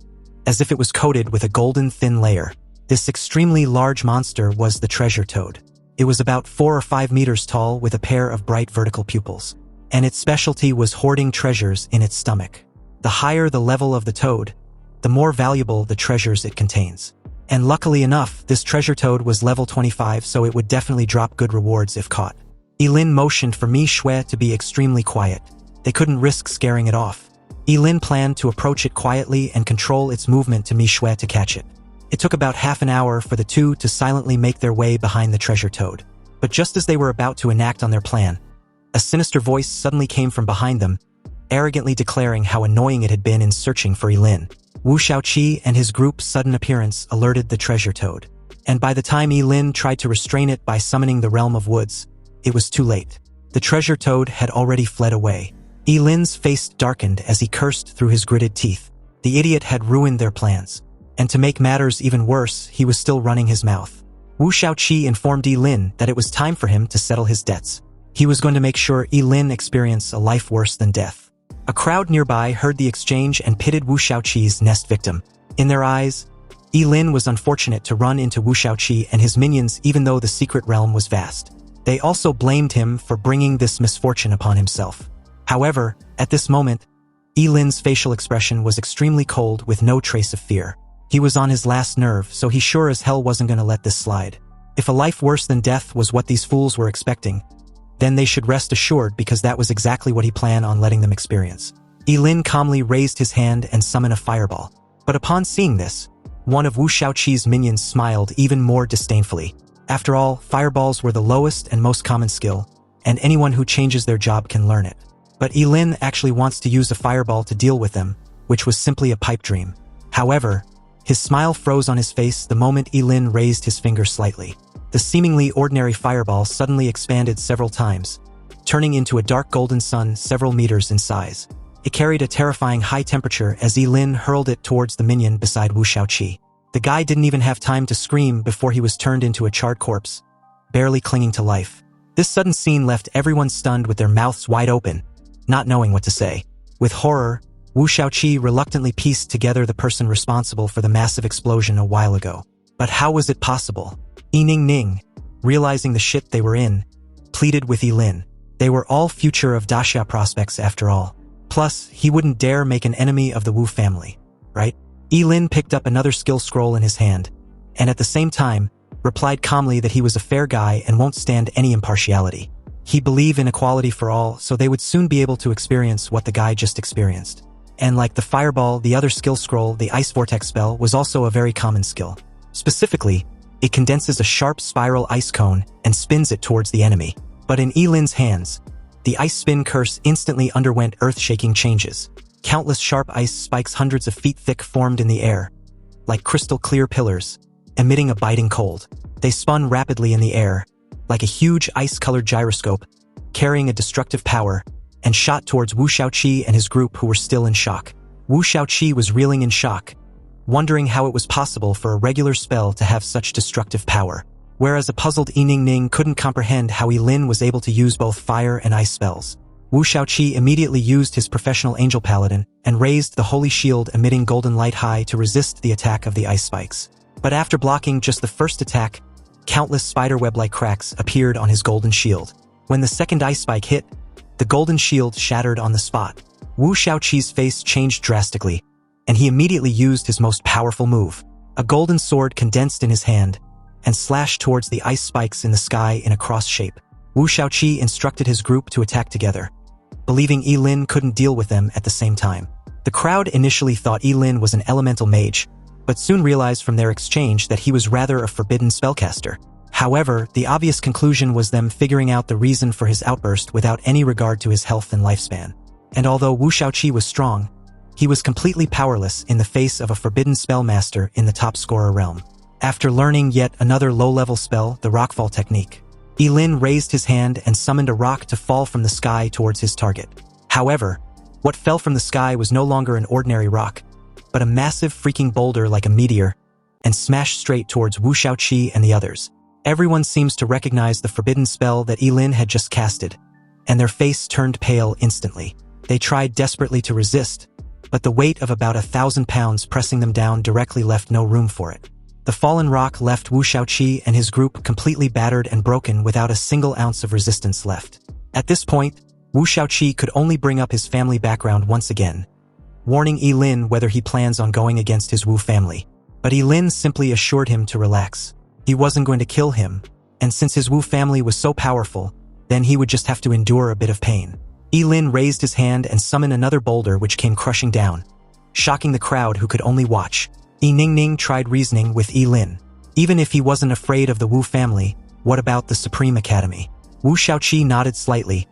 as if it was coated with a golden thin layer. This extremely large monster was the treasure toad. It was about 4 or 5 meters tall with a pair of bright vertical pupils. And its specialty was hoarding treasures in its stomach. The higher the level of the toad, the more valuable the treasures it contains. And luckily enough, this treasure toad was level 25, so it would definitely drop good rewards if caught. Ye Lin motioned for Mi Shui to be extremely quiet. They couldn't risk scaring it off. Ye Lin planned to approach it quietly and control its movement to Mi Shui to catch it. It took about half an hour for the two to silently make their way behind the treasure toad. But just as they were about to enact on their plan, a sinister voice suddenly came from behind them, arrogantly declaring how annoying it had been in searching for Ye Lin. Wu Shaoqi and his group's sudden appearance alerted the treasure toad. And by the time Ye Lin tried to restrain it by summoning the realm of woods, it was too late. The treasure toad had already fled away. Ye Lin's face darkened as he cursed through his gritted teeth. The idiot had ruined their plans. And to make matters even worse, he was still running his mouth. Wu Shaoqi informed Ye Lin that it was time for him to settle his debts. He was going to make sure Ye Lin experienced a life worse than death. A crowd nearby heard the exchange and pitted Wu Shaoqi's nest victim. In their eyes, Ye Lin was unfortunate to run into Wu Shaoqi and his minions even though the secret realm was vast. They also blamed him for bringing this misfortune upon himself. However, at this moment, Ye Lin's facial expression was extremely cold with no trace of fear. He was on his last nerve, so he sure as hell wasn't going to let this slide. If a life worse than death was what these fools were expecting, then they should rest assured because that was exactly what he planned on letting them experience. Ye Lin calmly raised his hand and summoned a fireball. But upon seeing this, one of Wu Shaoqi's minions smiled even more disdainfully. After all, fireballs were the lowest and most common skill, and anyone who changes their job can learn it. But Ye Lin actually wants to use a fireball to deal with them, which was simply a pipe dream. However, his smile froze on his face the moment Ye Lin raised his finger slightly. The seemingly ordinary fireball suddenly expanded several times, turning into a dark golden sun several meters in size. It carried a terrifying high temperature as Ye Lin hurled it towards the minion beside Wu Shaoqi. The guy didn't even have time to scream before he was turned into a charred corpse, barely clinging to life. This sudden scene left everyone stunned with their mouths wide open, not knowing what to say. With horror, Wu Shaoqi reluctantly pieced together the person responsible for the massive explosion a while ago. But how was it possible? Yi Ningning, realizing the shit they were in, pleaded with Ye Lin. They were all future of Daxia prospects after all. Plus, he wouldn't dare make an enemy of the Wu family, right? Ye Lin picked up another skill scroll in his hand, and at the same time, replied calmly that he was a fair guy and won't stand any impartiality. He believed in equality for all, so they would soon be able to experience what the guy just experienced. And like the fireball, the other skill scroll, the ice vortex spell, was also a very common skill. Specifically, it condenses a sharp spiral ice cone and spins it towards the enemy. But in Ye Lin's hands, the ice spin curse instantly underwent earth-shaking changes. Countless sharp ice spikes hundreds of feet thick formed in the air, like crystal-clear pillars, emitting a biting cold. They spun rapidly in the air, like a huge ice-colored gyroscope, carrying a destructive power, and shot towards Wu Shaoqi and his group who were still in shock. Wu Shaoqi was reeling in shock, wondering how it was possible for a regular spell to have such destructive power. Whereas a puzzled Ye Ning couldn't comprehend how Ye Lin was able to use both fire and ice spells. Wu Shaoqi immediately used his professional angel paladin and raised the holy shield emitting golden light high to resist the attack of the ice spikes. But after blocking just the first attack, countless spiderweb-like cracks appeared on his golden shield. When the second ice spike hit, the golden shield shattered on the spot. Wu Shaoqi's face changed drastically, and he immediately used his most powerful move. A golden sword condensed in his hand and slashed towards the ice spikes in the sky in a cross shape. Wu Shaoqi instructed his group to attack together, believing Ye Lin couldn't deal with them at the same time. The crowd initially thought Ye Lin was an elemental mage, but soon realized from their exchange that he was rather a forbidden spellcaster. However, the obvious conclusion was them figuring out the reason for his outburst without any regard to his health and lifespan. And although Wu Shaoqi was strong, he was completely powerless in the face of a forbidden spellmaster in the top scorer realm. After learning yet another low-level spell, the rockfall technique, Ye Lin raised his hand and summoned a rock to fall from the sky towards his target. However, what fell from the sky was no longer an ordinary rock, but a massive freaking boulder like a meteor, and smashed straight towards Wu Shaoqi and the others. Everyone seems to recognize the forbidden spell that Ye Lin had just casted, and their face turned pale instantly. They tried desperately to resist, but the weight of about 1,000 pounds pressing them down directly left no room for it. The fallen rock left Wu Shaoqi and his group completely battered and broken without a single ounce of resistance left. At this point, Wu Shaoqi could only bring up his family background once again, warning Ye Lin whether he plans on going against his Wu family. But Ye Lin simply assured him to relax. He wasn't going to kill him, and since his Wu family was so powerful, then he would just have to endure a bit of pain. Ye Lin raised his hand and summoned another boulder which came crushing down, shocking the crowd who could only watch. Ye Ning tried reasoning with Ye Lin. Even if he wasn't afraid of the Wu family, what about the Supreme Academy? Wu Shaoqi nodded slightly,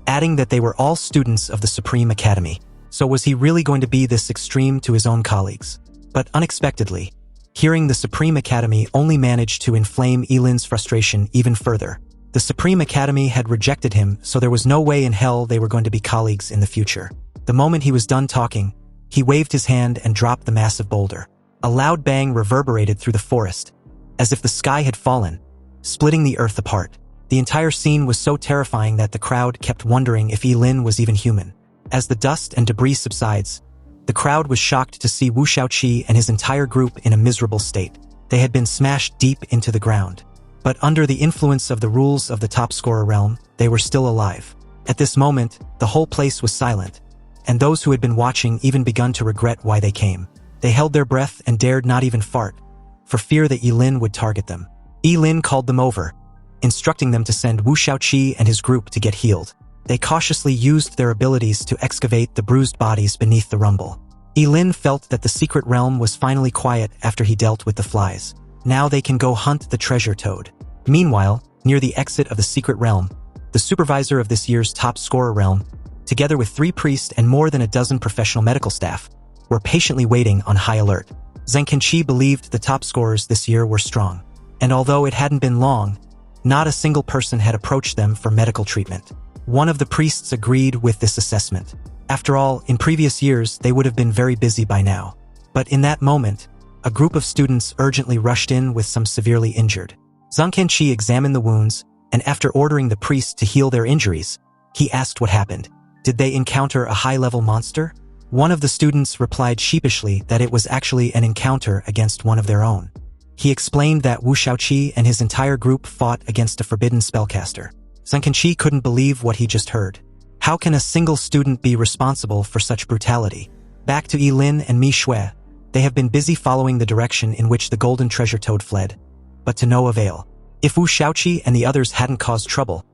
adding that they were all students of the Supreme Academy. So was he really going to be this extreme to his own colleagues? But unexpectedly, hearing the Supreme Academy only managed to inflame Ye Lin's frustration even further. The Supreme Academy had rejected him, so there was no way in hell they were going to be colleagues in the future. The moment he was done talking, he waved his hand and dropped the massive boulder. A loud bang reverberated through the forest, as if the sky had fallen, splitting the earth apart. The entire scene was so terrifying that the crowd kept wondering if Ye Lin was even human. As the dust and debris subsides, the crowd was shocked to see Wu Shaoqi and his entire group in a miserable state. They had been smashed deep into the ground. But under the influence of the rules of the top scorer realm, they were still alive. At this moment, the whole place was silent, and those who had been watching even begun to regret why they came. They held their breath and dared not even fart, for fear that Ye Lin would target them. Ye Lin called them over, instructing them to send Wu Shaoqi and his group to get healed. They cautiously used their abilities to excavate the bruised bodies beneath the rumble. Ye Lin felt that the secret realm was finally quiet after he dealt with the flies. Now they can go hunt the treasure toad. Meanwhile, near the exit of the secret realm, the supervisor of this year's top scorer realm, together with 3 priests and more than a dozen professional medical staff, were patiently waiting on high alert. Zheng Kenqi believed the top scorers this year were strong, and although it hadn't been long, not a single person had approached them for medical treatment. One of the priests agreed with this assessment. After all, in previous years, they would have been very busy by now. But in that moment, a group of students urgently rushed in with some severely injured. Zheng Kenqi examined the wounds, and after ordering the priest to heal their injuries, he asked what happened. Did they encounter a high-level monster? One of the students replied sheepishly that it was actually an encounter against one of their own. He explained that Wu Shaoqi and his entire group fought against a forbidden spellcaster. Zheng Kenqi couldn't believe what he just heard. How can a single student be responsible for such brutality? Back to Ye Lin and Mi Shui, they have been busy following the direction in which the golden treasure toad fled, but to no avail. If Wu Shaoqi and the others hadn't caused trouble,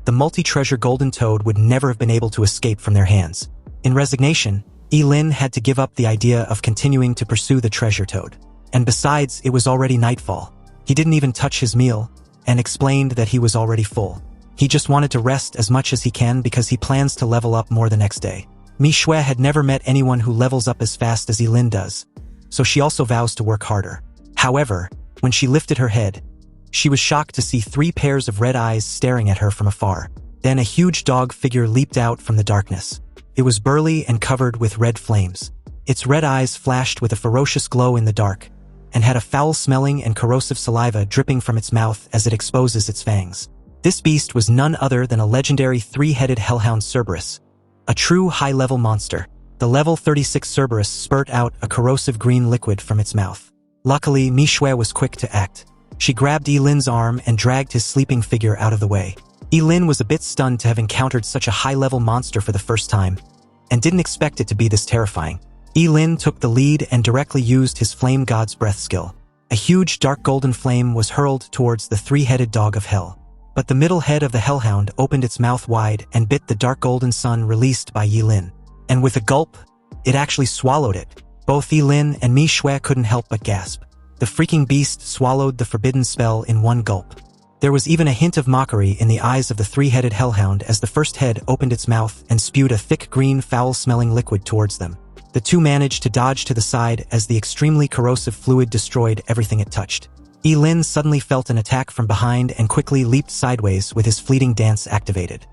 the multi-treasure golden toad would never have been able to escape from their hands. In resignation, Ye Lin had to give up the idea of continuing to pursue the treasure toad. And besides, it was already nightfall. He didn't even touch his meal, and explained that he was already full. He just wanted to rest as much as he can because he plans to level up more the next day. Mi Shui had never met anyone who levels up as fast as Ye Lin does, so she also vows to work harder. However, when she lifted her head, she was shocked to see 3 pairs of red eyes staring at her from afar. Then a huge dog figure leaped out from the darkness. It was burly and covered with red flames. Its red eyes flashed with a ferocious glow in the dark, and had a foul-smelling and corrosive saliva dripping from its mouth as it exposes its fangs. This beast was none other than a legendary three-headed hellhound Cerberus, a true high-level monster. The level 36 Cerberus spurt out a corrosive green liquid from its mouth. Luckily, Manhwa was quick to act. She grabbed Ye Lin's arm and dragged his sleeping figure out of the way. Ye Lin was a bit stunned to have encountered such a high-level monster for the first time, and didn't expect it to be this terrifying. Ye Lin took the lead and directly used his Flame God's Breath skill. A huge dark golden flame was hurled towards the three-headed dog of hell. But the middle head of the hellhound opened its mouth wide and bit the dark golden sun released by Ye Lin. And with a gulp, it actually swallowed it. Both Ye Lin and Manhwa couldn't help but gasp. The freaking beast swallowed the forbidden spell in one gulp. There was even a hint of mockery in the eyes of the three-headed hellhound as the first head opened its mouth and spewed a thick green foul-smelling liquid towards them. The two managed to dodge to the side as the extremely corrosive fluid destroyed everything it touched. Ye Lin suddenly felt an attack from behind and quickly leaped sideways with his fleeting dance activated.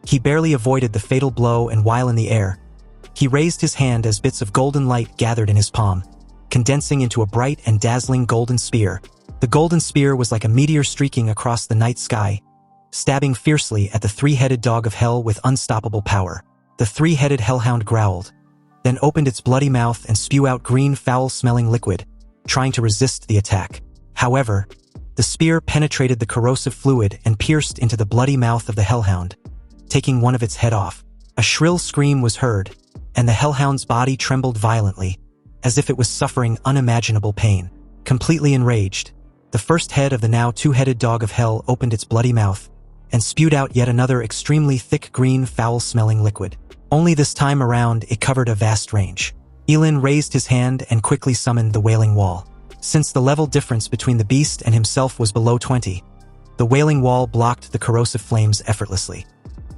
He barely avoided the fatal blow, and while in the air, he raised his hand as bits of golden light gathered in his palm, condensing into a bright and dazzling golden spear. The golden spear was like a meteor streaking across the night sky, stabbing fiercely at the three-headed dog of hell with unstoppable power. The three-headed hellhound growled, then opened its bloody mouth and spew out green foul-smelling liquid, trying to resist the attack. However, the spear penetrated the corrosive fluid and pierced into the bloody mouth of the hellhound, taking one of its head off. A shrill scream was heard, and the hellhound's body trembled violently, as if it was suffering unimaginable pain. Completely enraged, the first head of the now two-headed dog of hell opened its bloody mouth and spewed out yet another extremely thick green foul-smelling liquid. Only this time around it covered a vast range. Ye Lin raised his hand and quickly summoned the Wailing Wall. Since the level difference between the beast and himself was below 20, the Wailing Wall blocked the corrosive flames effortlessly.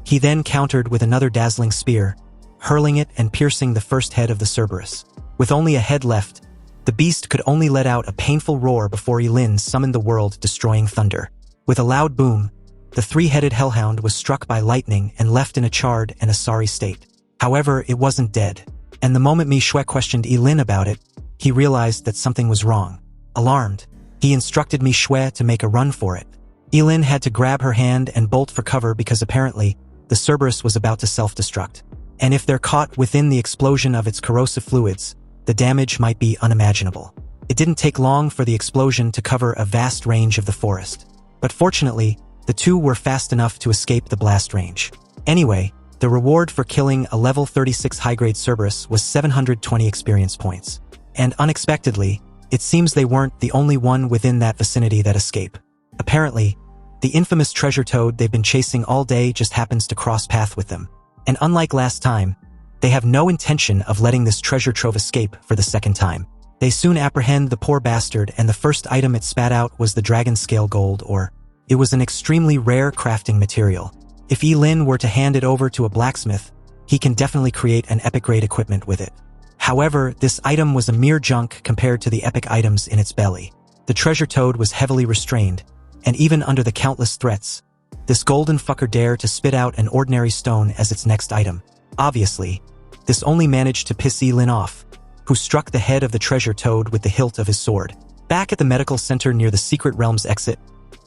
He then countered with another dazzling spear, hurling it and piercing the first head of the Cerberus. With only a head left, the beast could only let out a painful roar before Ye Lin summoned the world-destroying thunder. With a loud boom, the three-headed hellhound was struck by lightning and left in a charred and a sorry state. However, it wasn't dead, and the moment Manhwa questioned Ye Lin about it, he realized that something was wrong. Alarmed, he instructed Manhwa to make a run for it. Ye Lin had to grab her hand and bolt for cover because apparently, the Cerberus was about to self-destruct. And if they're caught within the explosion of its corrosive fluids, the damage might be unimaginable. It didn't take long for the explosion to cover a vast range of the forest. But fortunately, the two were fast enough to escape the blast range. Anyway, the reward for killing a level 36 high-grade Cerberus was 720 experience points. And unexpectedly, it seems they weren't the only one within that vicinity that escaped. Apparently, the infamous treasure toad they've been chasing all day just happens to cross path with them. And unlike last time, they have no intention of letting this treasure trove escape for the second time. They soon apprehend the poor bastard, and the first item it spat out was the dragon scale gold, or it was an extremely rare crafting material. If Ye Lin were to hand it over to a blacksmith, he can definitely create an epic-grade equipment with it. However, this item was a mere junk compared to the epic items in its belly. The treasure toad was heavily restrained, and even under the countless threats, this golden fucker dared to spit out an ordinary stone as its next item. Obviously, this only managed to piss Ye Lin off, who struck the head of the treasure toad with the hilt of his sword. Back at the medical center near the Secret Realm's exit,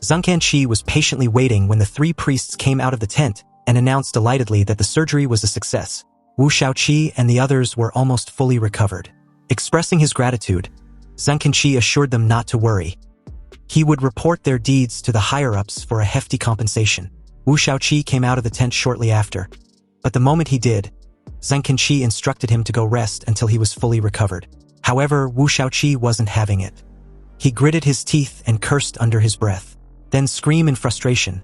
Zhang Kanqi was patiently waiting when the three priests came out of the tent and announced delightedly that the surgery was a success. Wu Shaoqi and the others were almost fully recovered. Expressing his gratitude, Zhang Kanqi assured them not to worry. He would report their deeds to the higher-ups for a hefty compensation. Wu Shaoqi came out of the tent shortly after, but the moment he did, Zhang Kanqi instructed him to go rest until he was fully recovered. However, Wu Shaoqi wasn't having it. He gritted his teeth and cursed under his breath, then screamed in frustration,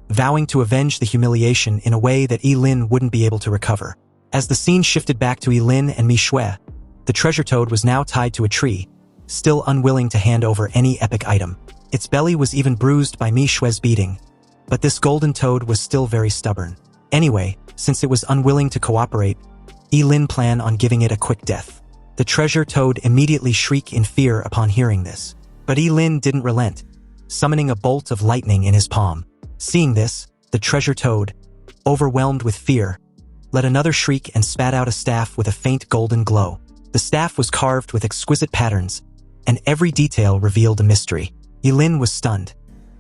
vowing to avenge the humiliation in a way that Ye Lin wouldn't be able to recover. As the scene shifted back to Ye Lin and Manhwa, the treasure toad was now tied to a tree, still unwilling to hand over any epic item. Its belly was even bruised by Manhwa's beating, but this golden toad was still very stubborn. Anyway, since it was unwilling to cooperate, Ye Lin planned on giving it a quick death. The treasure toad immediately shrieked in fear upon hearing this, but Ye Lin didn't relent, summoning a bolt of lightning in his palm. Seeing this, the treasure toad, overwhelmed with fear, let another shriek and spat out a staff with a faint golden glow. The staff was carved with exquisite patterns, and every detail revealed a mystery. Ye Lin was stunned.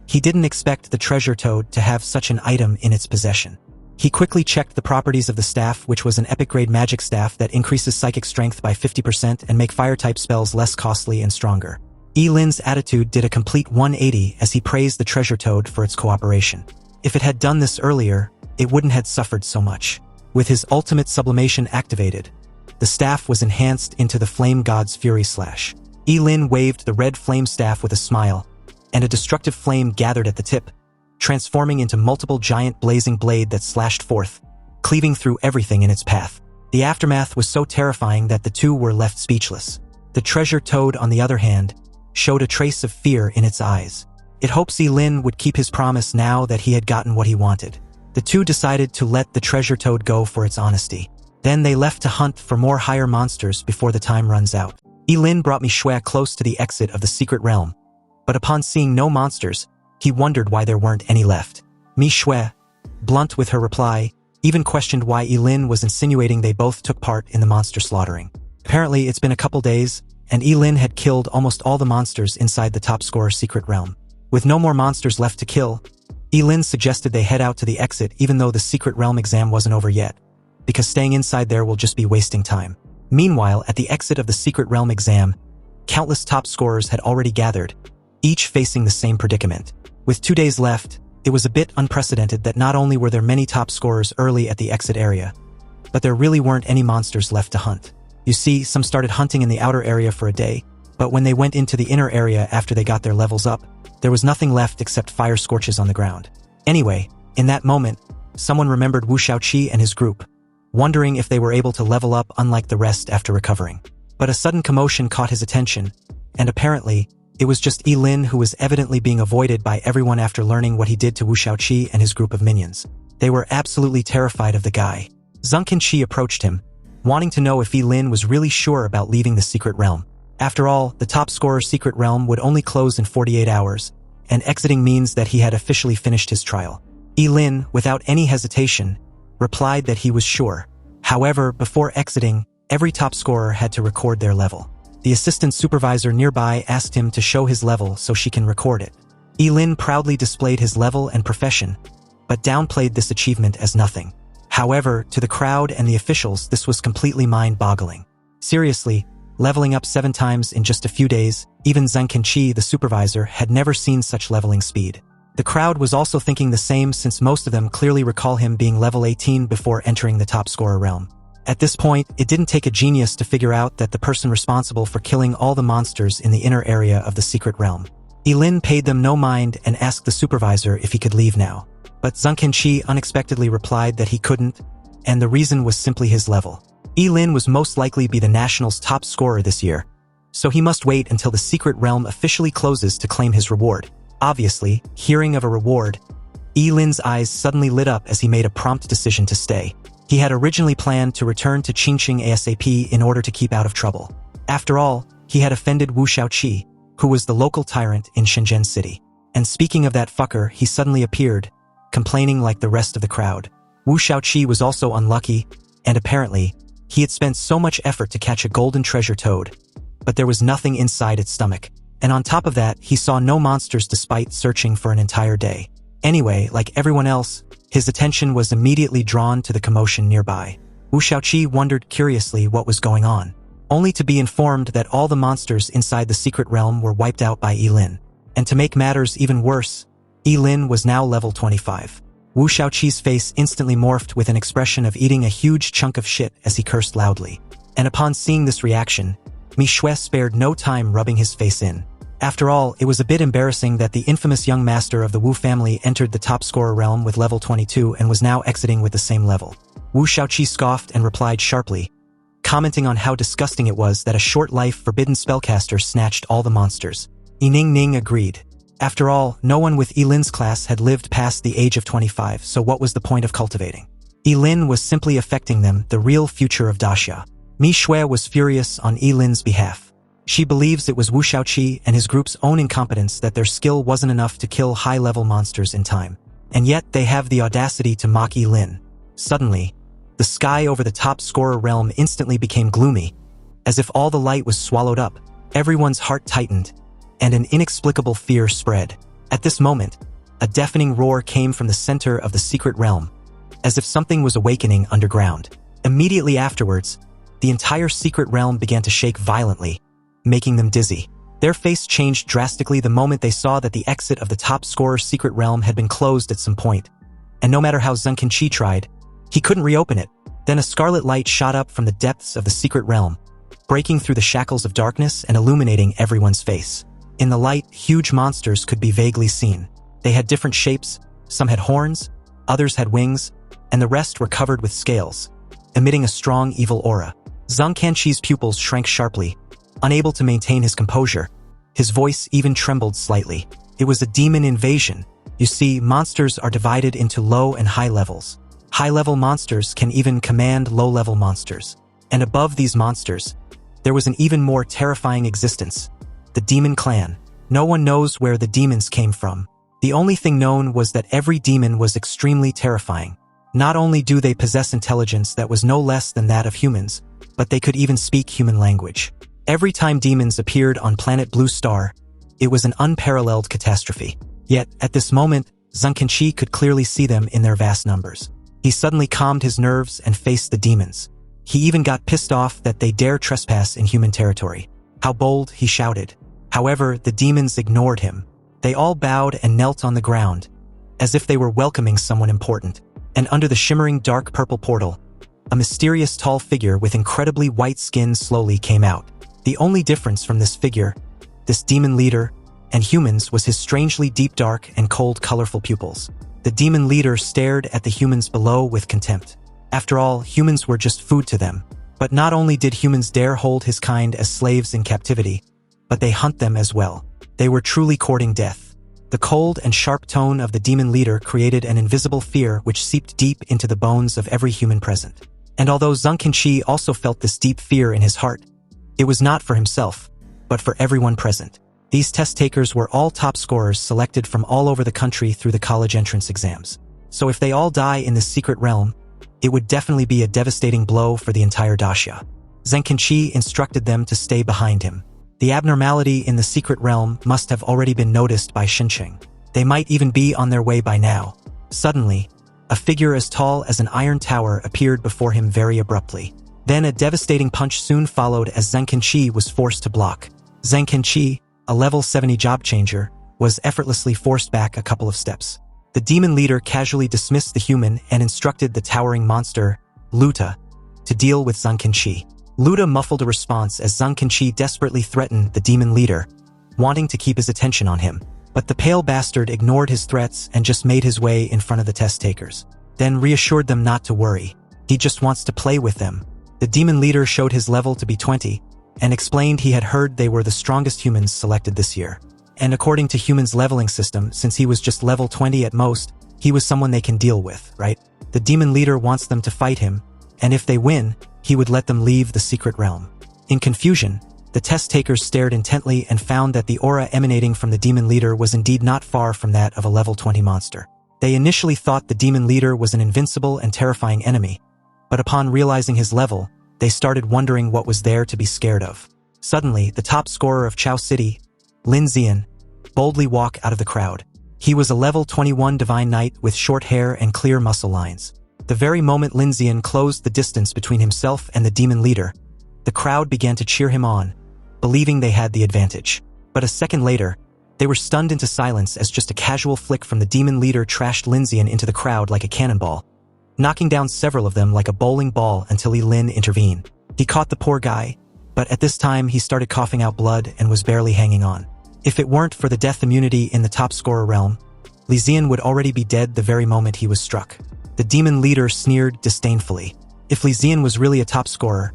He didn't expect the treasure toad to have such an item in its possession. He quickly checked the properties of the staff, which was an epic-grade magic staff that increases psychic strength by 50% and make fire-type spells less costly and stronger. Ye Lin's attitude did a complete 180 as he praised the treasure toad for its cooperation. If it had done this earlier, it wouldn't have suffered so much. With his ultimate sublimation activated, the staff was enhanced into the flame god's fury slash. Ye Lin waved the red flame staff with a smile, and a destructive flame gathered at the tip, transforming into multiple giant blazing blade that slashed forth, cleaving through everything in its path. The aftermath was so terrifying that the two were left speechless. The treasure toad, on the other hand, showed a trace of fear in its eyes. It hopes Ye Lin would keep his promise now that he had gotten what he wanted. The two decided to let the treasure toad go for its honesty. Then they left to hunt for more higher monsters before the time runs out. Ye Lin brought Manhwa close to the exit of the secret realm, but upon seeing no monsters, he wondered why there weren't any left. Manhwa, blunt with her reply, even questioned why Ye Lin was insinuating they both took part in the monster slaughtering. Apparently, it's been a couple days, and Ye Lin had killed almost all the monsters inside the top scorer secret realm. With no more monsters left to kill, Ye Lin suggested they head out to the exit even though the secret realm exam wasn't over yet, because staying inside there will just be wasting time. Meanwhile, at the exit of the secret realm exam, countless top scorers had already gathered, each facing the same predicament. With 2 days left, it was a bit unprecedented that not only were there many top scorers early at the exit area, but there really weren't any monsters left to hunt. You see, some started hunting in the outer area for a day, but when they went into the inner area after they got their levels up, there was nothing left except fire scorches on the ground. Anyway, in that moment, someone remembered Wu Shaoqi and his group, wondering if they were able to level up unlike the rest after recovering. But a sudden commotion caught his attention, and apparently, it was just Ye Lin who was evidently being avoided by everyone after learning what he did to Wu Shaoqi and his group of minions. They were absolutely terrified of the guy. Zhengqianqi approached him, wanting to know if Ye Lin was really sure about leaving the secret realm. After all, the top scorer secret realm would only close in 48 hours, and exiting means that he had officially finished his trial. Ye Lin, without any hesitation, replied that he was sure. However, before exiting, every top scorer had to record their level. The assistant supervisor nearby asked him to show his level so she can record it. Ye Lin proudly displayed his level and profession, but downplayed this achievement as nothing. However, to the crowd and the officials, this was completely mind-boggling. Seriously, leveling up 7 times in just a few days, even Zhengqianqi, the supervisor, had never seen such leveling speed. The crowd was also thinking the same since most of them clearly recall him being level 18 before entering the top scorer realm. At this point, it didn't take a genius to figure out that the person responsible for killing all the monsters in the inner area of the secret realm. Ye Lin paid them no mind and asked the supervisor if he could leave now. But Zhengqianqi unexpectedly replied that he couldn't, and the reason was simply his level. Ye Lin was most likely be the national's top scorer this year, so he must wait until the secret realm officially closes to claim his reward. Obviously, hearing of a reward, Ye Lin's eyes suddenly lit up as he made a prompt decision to stay. He had originally planned to return to Qingqing ASAP in order to keep out of trouble. After all, he had offended Wu Shaoqi, who was the local tyrant in Shenzhen City. And speaking of that fucker, he suddenly appeared, complaining like the rest of the crowd. Wu Shaoqi was also unlucky, and apparently, he had spent so much effort to catch a golden treasure toad, but there was nothing inside its stomach. And on top of that, he saw no monsters despite searching for an entire day. Anyway, like everyone else, his attention was immediately drawn to the commotion nearby. Wu Shaoqi wondered curiously what was going on, only to be informed that all the monsters inside the secret realm were wiped out by Ye Lin. And to make matters even worse, Ye Lin was now level 25. Wu Shaoqi's face instantly morphed with an expression of eating a huge chunk of shit as he cursed loudly. And upon seeing this reaction, Manhwa spared no time rubbing his face in. After all, it was a bit embarrassing that the infamous young master of the Wu family entered the top scorer realm with level 22 and was now exiting with the same level. Wu Shaoqi scoffed and replied sharply, commenting on how disgusting it was that a short-life Forbidden Spellcaster snatched all the monsters. Ye Ning agreed. After all, no one with Ye Lin's class had lived past the age of 25, so what was the point of cultivating? Ye Lin was simply affecting them, the real future of Daxia. Manhwa was furious on Ye Lin's behalf. She believes it was Wu Shaoqi and his group's own incompetence that their skill wasn't enough to kill high-level monsters in time. And yet they have the audacity to mock Ye Lin. Suddenly, the sky over the top scorer realm instantly became gloomy, As if all the light was swallowed up, everyone's heart tightened, and an inexplicable fear spread. At this moment, a deafening roar came from the center of the secret realm, as if something was awakening underground. Immediately afterwards, the entire secret realm began to shake violently, making them dizzy. Their face changed drastically the moment they saw that the exit of the top scorer's secret realm had been closed at some point, and no matter how Zheng Qi tried, he couldn't reopen it. Then a scarlet light shot up from the depths of the secret realm, breaking through the shackles of darkness and illuminating everyone's face. In the light, huge monsters could be vaguely seen. They had different shapes, some had horns, others had wings, and the rest were covered with scales, emitting a strong evil aura. Zheng Qi's pupils shrank sharply, unable to maintain his composure. His voice even trembled slightly. It was a demon invasion. You see, monsters are divided into low and high levels. High-level monsters can even command low-level monsters. And above these monsters, there was an even more terrifying existence, the demon clan. No one knows where the demons came from. The only thing known was that every demon was extremely terrifying. Not only do they possess intelligence that was no less than that of humans, but they could even speak human language. Every time demons appeared on planet Blue Star, it was an unparalleled catastrophe. Yet, at this moment, Zheng Qi could clearly see them in their vast numbers. He suddenly calmed his nerves and faced the demons. He even got pissed off that they dare trespass in human territory. How bold, he shouted. However, the demons ignored him. They all bowed and knelt on the ground, as if they were welcoming someone important. And under the shimmering dark purple portal, a mysterious tall figure with incredibly white skin slowly came out. The only difference from this figure, this demon leader, and humans was his strangely deep dark and cold colorful pupils. The demon leader stared at the humans below with contempt. After all, humans were just food to them. But not only did humans dare hold his kind as slaves in captivity, but they hunt them as well. They were truly courting death. The cold and sharp tone of the demon leader created an invisible fear which seeped deep into the bones of every human present. And although Zheng Qi also felt this deep fear in his heart, it was not for himself, but for everyone present. These test takers were all top scorers selected from all over the country through the college entrance exams. So if they all die in this secret realm, it would definitely be a devastating blow for the entire Daxia. Zheng Qi instructed them to stay behind him. The abnormality in the secret realm must have already been noticed by Xincheng. They might even be on their way by now. Suddenly, a figure as tall as an iron tower appeared before him very abruptly. Then a devastating punch soon followed as Zheng Qi was forced to block. Zheng Qi, a level 70 job changer, was effortlessly forced back a couple of steps. The demon leader casually dismissed the human and instructed the towering monster, Luta, to deal with Zheng Qi. Luta muffled a response as Zheng Qi desperately threatened the demon leader, wanting to keep his attention on him. But the pale bastard ignored his threats and just made his way in front of the test takers. Then reassured them not to worry. He just wants to play with them. The demon leader showed his level to be 20, and explained he had heard they were the strongest humans selected this year. And according to humans' leveling system, since he was just level 20 at most, he was someone they can deal with, right? The demon leader wants them to fight him, and if they win, he would let them leave the secret realm. In confusion, the test takers stared intently and found that the aura emanating from the demon leader was indeed not far from that of a level 20 monster. They initially thought the demon leader was an invincible and terrifying enemy, but upon realizing his level, they started wondering what was there to be scared of. Suddenly, the top scorer of Chao City, Lin Zian, boldly walked out of the crowd. He was a level 21 divine knight with short hair and clear muscle lines. The very moment Lin Zian closed the distance between himself and the demon leader, the crowd began to cheer him on, believing they had the advantage. But a second later, they were stunned into silence as just a casual flick from the demon leader trashed Lin Zian into the crowd like a cannonball, knocking down several of them like a bowling ball until Ye Lin intervened. He caught the poor guy, but at this time he started coughing out blood and was barely hanging on. If it weren't for the death immunity in the top scorer realm, Li Zian would already be dead the very moment he was struck. The demon leader sneered disdainfully. If Li Zian was really a top scorer,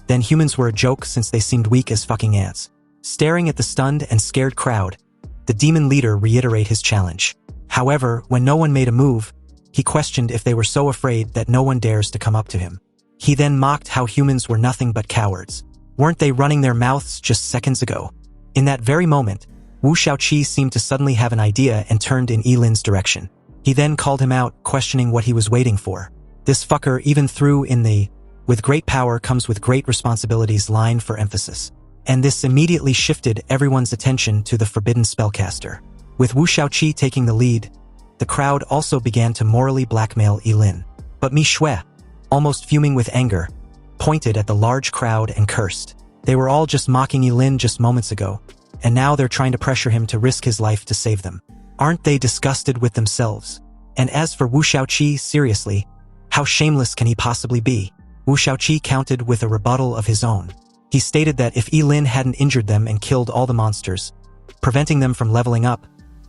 then humans were a joke since they seemed weak as fucking ants. Staring at the stunned and scared crowd, the demon leader reiterated his challenge. However, when no one made a move, he questioned if they were so afraid that no one dares to come up to him. He then mocked how humans were nothing but cowards. Weren't they running their mouths just seconds ago? In that very moment, Wu Shaoqi seemed to suddenly have an idea and turned in Ye Lin's direction. He then called him out, questioning what he was waiting for. This fucker even threw in the "With great power comes with great responsibilities" line for emphasis. And this immediately shifted everyone's attention to the Forbidden Spellcaster. With Wu Shaoqi taking the lead, the crowd also began to morally blackmail Ye Lin. But Mi Shui, almost fuming with anger, pointed at the large crowd and cursed. They were all just mocking Ye Lin just moments ago, and now they're trying to pressure him to risk his life to save them. Aren't they disgusted with themselves? And as for Wu Shaoqi, seriously, how shameless can he possibly be? Wu Shaoqi countered with a rebuttal of his own. He stated that if Ye Lin hadn't injured them and killed all the monsters, preventing them from leveling up,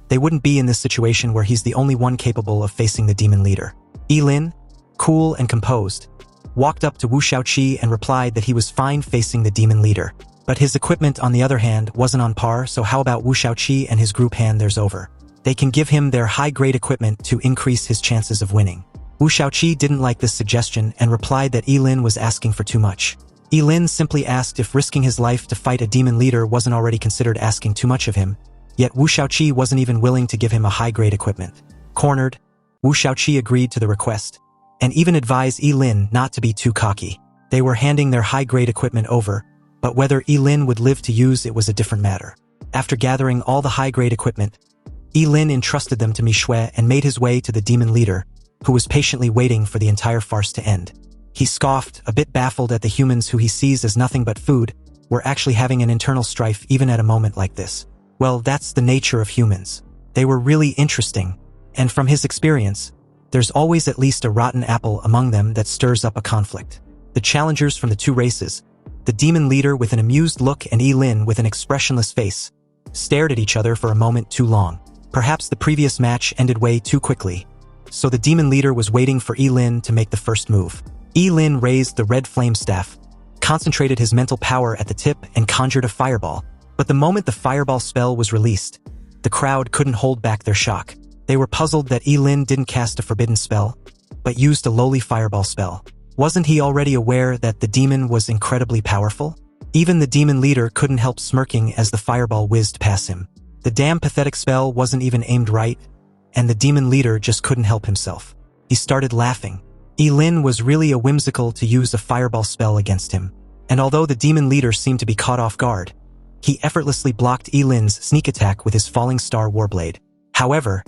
they wouldn't be in this situation where he's the only one capable of facing the demon leader. Ye Lin, cool and composed, walked up to Wu Shaoqi and replied that he was fine facing the demon leader. But his equipment, on the other hand, wasn't on par, so how about Wu Shaoqi and his group hand theirs over? They can give him their high-grade equipment to increase his chances of winning. Wu Shaoqi didn't like this suggestion and replied that Ye Lin was asking for too much. Ye Lin simply asked if risking his life to fight a demon leader wasn't already considered asking too much of him, yet Wu Shaoqi wasn't even willing to give him a high-grade equipment. Cornered, Wu Shaoqi agreed to the request, and even advised Ye Lin not to be too cocky. They were handing their high-grade equipment over, but whether Ye Lin would live to use it was a different matter. After gathering all the high-grade equipment, Ye Lin entrusted them to Mi Shui and made his way to the demon leader, who was patiently waiting for the entire farce to end. He scoffed, a bit baffled at the humans who he sees as nothing but food, were actually having an internal strife even at a moment like this. Well, that's the nature of humans. They were really interesting, and from his experience, there's always at least a rotten apple among them that stirs up a conflict. The challengers from the two races, the demon leader with an amused look and Ye Lin with an expressionless face, stared at each other for a moment too long. Perhaps the previous match ended way too quickly, so the demon leader was waiting for Ye Lin to make the first move. Ye Lin raised the red flame staff, concentrated his mental power at the tip and conjured a fireball. But the moment the fireball spell was released, the crowd couldn't hold back their shock. They were puzzled that Ye Lin didn't cast a forbidden spell, but used a lowly fireball spell. Wasn't he already aware that the demon was incredibly powerful? Even the demon leader couldn't help smirking as the fireball whizzed past him. The damn pathetic spell wasn't even aimed right, and the demon leader just couldn't help himself. He started laughing. Ye Lin was really a whimsical to use a fireball spell against him, and although the demon leader seemed to be caught off guard, he effortlessly blocked Ye Lin's sneak attack with his falling star warblade. However,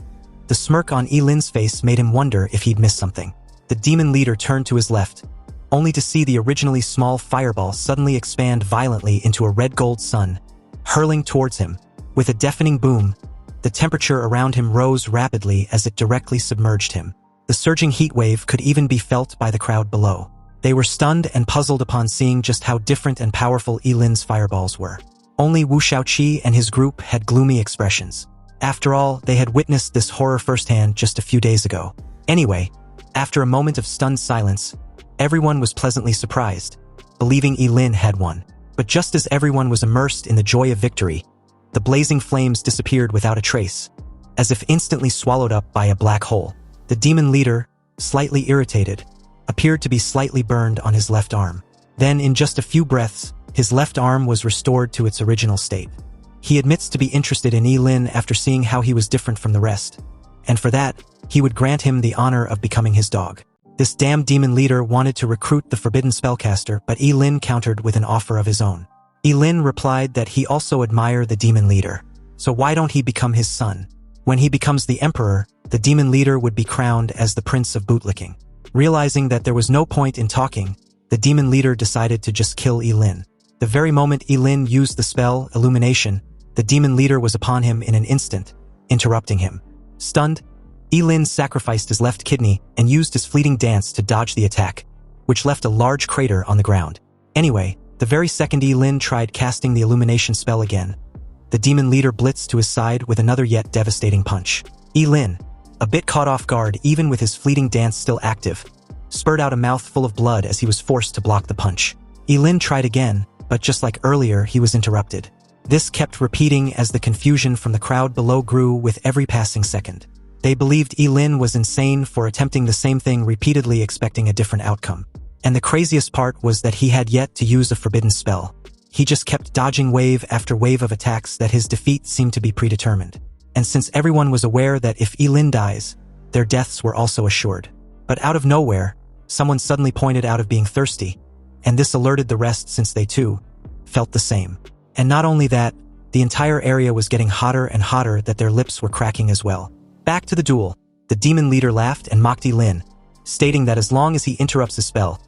the smirk on Ye Lin's face made him wonder if he'd missed something. The demon leader turned to his left, only to see the originally small fireball suddenly expand violently into a red-gold sun, hurling towards him. With a deafening boom, the temperature around him rose rapidly as it directly submerged him. The surging heat wave could even be felt by the crowd below. They were stunned and puzzled upon seeing just how different and powerful Ye Lin's fireballs were. Only Wu Shaoqi and his group had gloomy expressions. After all, they had witnessed this horror firsthand just a few days ago. Anyway, after a moment of stunned silence, everyone was pleasantly surprised, believing Ye Lin had won. But just as everyone was immersed in the joy of victory, the blazing flames disappeared without a trace, as if instantly swallowed up by a black hole. The demon leader, slightly irritated, appeared to be slightly burned on his left arm. Then, in just a few breaths, his left arm was restored to its original state. He admits to be interested in Ye Lin after seeing how he was different from the rest, and for that, he would grant him the honor of becoming his dog. This damn demon leader wanted to recruit the Forbidden Spellcaster, but Ye Lin countered with an offer of his own. Ye Lin replied that he also admired the demon leader, so why don't he become his son? When he becomes the emperor, the demon leader would be crowned as the prince of bootlicking. Realizing that there was no point in talking, the demon leader decided to just kill Ye Lin. The very moment Ye Lin used the spell, Illumination, the demon leader was upon him in an instant, interrupting him. Stunned, Ye Lin sacrificed his left kidney and used his fleeting dance to dodge the attack, which left a large crater on the ground. Anyway, the very second Ye Lin tried casting the Illumination spell again, the demon leader blitzed to his side with another yet devastating punch. Ye Lin, a bit caught off guard even with his fleeting dance still active, spurted out a mouthful of blood as he was forced to block the punch. Ye Lin tried again, but just like earlier, he was interrupted. This kept repeating as the confusion from the crowd below grew with every passing second. They believed Ye Lin was insane for attempting the same thing repeatedly, expecting a different outcome. And the craziest part was that he had yet to use a forbidden spell. He just kept dodging wave after wave of attacks that his defeat seemed to be predetermined. And since everyone was aware that if Ye Lin dies, their deaths were also assured. But out of nowhere, someone suddenly pointed out of being thirsty, and this alerted the rest since they too felt the same. And not only that, the entire area was getting hotter and hotter that their lips were cracking as well. Back to the duel, the demon leader laughed and mocked Ye Lin, stating that as long as he interrupts his spell,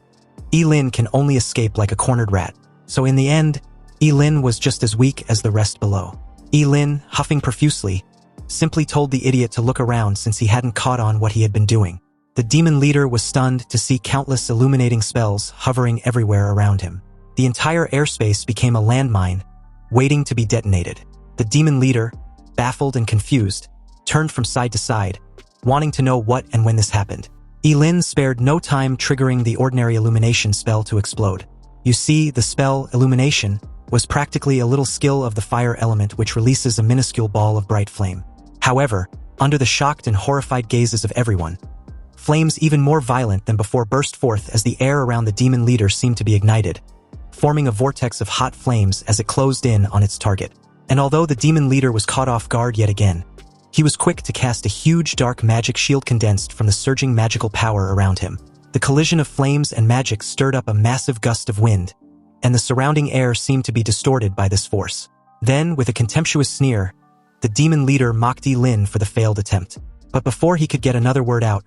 Ye Lin can only escape like a cornered rat. So in the end, Ye Lin was just as weak as the rest below. Ye Lin, huffing profusely, simply told the idiot to look around since he hadn't caught on what he had been doing. The demon leader was stunned to see countless illuminating spells hovering everywhere around him. The entire airspace became a landmine, waiting to be detonated. The demon leader, baffled and confused, turned from side to side, wanting to know what and when this happened. Ye Lin spared no time triggering the ordinary illumination spell to explode. You see, the spell, illumination, was practically a little skill of the fire element which releases a minuscule ball of bright flame. However, under the shocked and horrified gazes of everyone, flames even more violent than before burst forth as the air around the demon leader seemed to be ignited, forming a vortex of hot flames as it closed in on its target. And although the demon leader was caught off guard yet again, he was quick to cast a huge dark magic shield condensed from the surging magical power around him. The collision of flames and magic stirred up a massive gust of wind, and the surrounding air seemed to be distorted by this force. Then, with a contemptuous sneer, the demon leader mocked Ye Lin for the failed attempt. But before he could get another word out,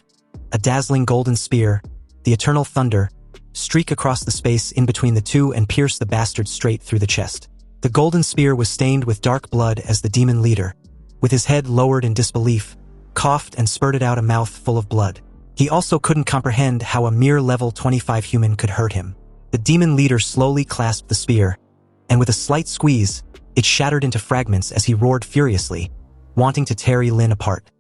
a dazzling golden spear, the eternal thunder, streak across the space in between the two and pierce the bastard straight through the chest. The golden spear was stained with dark blood as the demon leader, with his head lowered in disbelief, coughed and spurted out a mouth full of blood. He also couldn't comprehend how a mere level 25 human could hurt him. The demon leader slowly clasped the spear, and with a slight squeeze, it shattered into fragments as he roared furiously, wanting to tear Ye Lin apart.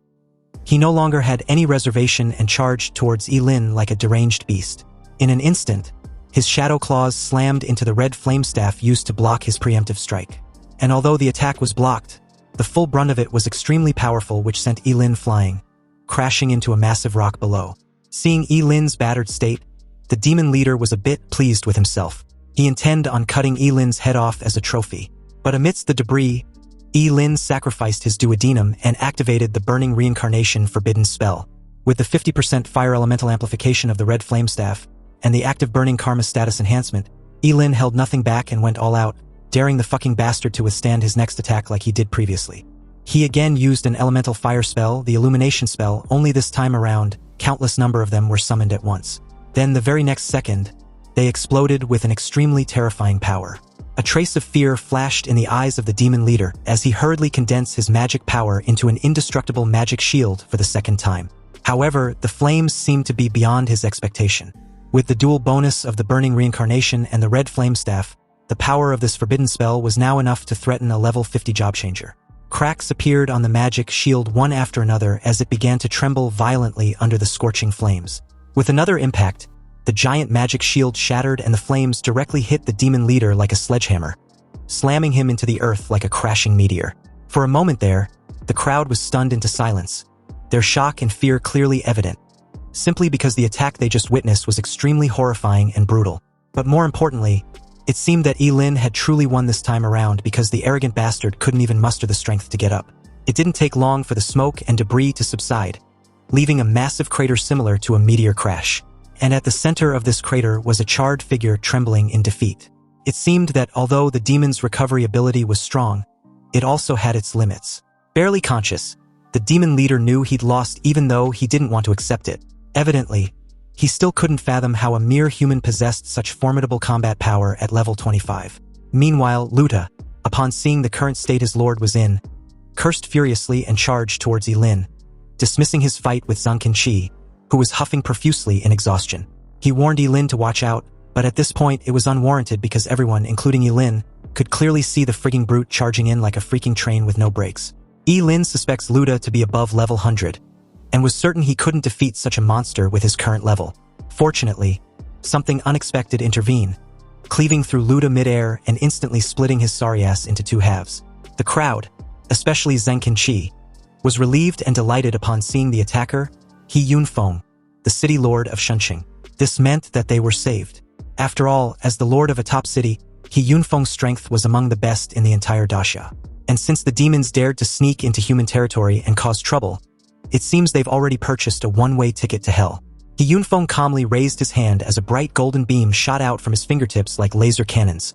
He no longer had any reservation and charged towards Ye Lin like a deranged beast. In an instant, his shadow claws slammed into the red flame staff used to block his preemptive strike. And although the attack was blocked, the full brunt of it was extremely powerful, which sent Ye Lin flying, crashing into a massive rock below. Seeing Ye Lin's battered state, the demon leader was a bit pleased with himself. He intended on cutting Ye Lin's head off as a trophy. But amidst the debris, Ye Lin sacrificed his duodenum and activated the burning reincarnation forbidden spell. With the 50% fire elemental amplification of the red flame staff and the active burning karma status enhancement, Ye Lin held nothing back and went all out, daring the fucking bastard to withstand his next attack like he did previously. He again used an elemental fire spell, the illumination spell, only this time around, countless number of them were summoned at once. Then the very next second, they exploded with an extremely terrifying power. A trace of fear flashed in the eyes of the demon leader as he hurriedly condensed his magic power into an indestructible magic shield for the second time. However, the flames seemed to be beyond his expectation. With the dual bonus of the burning reincarnation and the red flame staff, the power of this forbidden spell was now enough to threaten a level 50 job changer. Cracks appeared on the magic shield one after another as it began to tremble violently under the scorching flames. With another impact, the giant magic shield shattered and the flames directly hit the demon leader like a sledgehammer, slamming him into the earth like a crashing meteor. For a moment there, the crowd was stunned into silence, their shock and fear clearly evident, simply because the attack they just witnessed was extremely horrifying and brutal. But more importantly, it seemed that Ye Lin had truly won this time around because the arrogant bastard couldn't even muster the strength to get up. It didn't take long for the smoke and debris to subside, leaving a massive crater similar to a meteor crash. And at the center of this crater was a charred figure trembling in defeat. It seemed that although the demon's recovery ability was strong, it also had its limits. Barely conscious, the demon leader knew he'd lost even though he didn't want to accept it. Evidently, he still couldn't fathom how a mere human possessed such formidable combat power at level 25. Meanwhile, Luta, upon seeing the current state his lord was in, cursed furiously and charged towards Ye Lin, dismissing his fight with Zhang Qinqi, who was huffing profusely in exhaustion. He warned Ye Lin to watch out, but at this point it was unwarranted because everyone, including Ye Lin, could clearly see the frigging brute charging in like a freaking train with no brakes. Ye Lin suspects Luta to be above level 100, and was certain he couldn't defeat such a monster with his current level. Fortunately, something unexpected intervened, cleaving through Luta mid-air and instantly splitting his sorry ass into two halves. The crowd, especially Zhang Qinqi, was relieved and delighted upon seeing the attacker, He Yunfeng, the city lord of Shunqing. This meant that they were saved. After all, as the lord of a top city, He Yunfeng's strength was among the best in the entire Daxia. And since the demons dared to sneak into human territory and cause trouble, it seems they've already purchased a one-way ticket to hell. He Yunfeng calmly raised his hand as a bright golden beam shot out from his fingertips like laser cannons,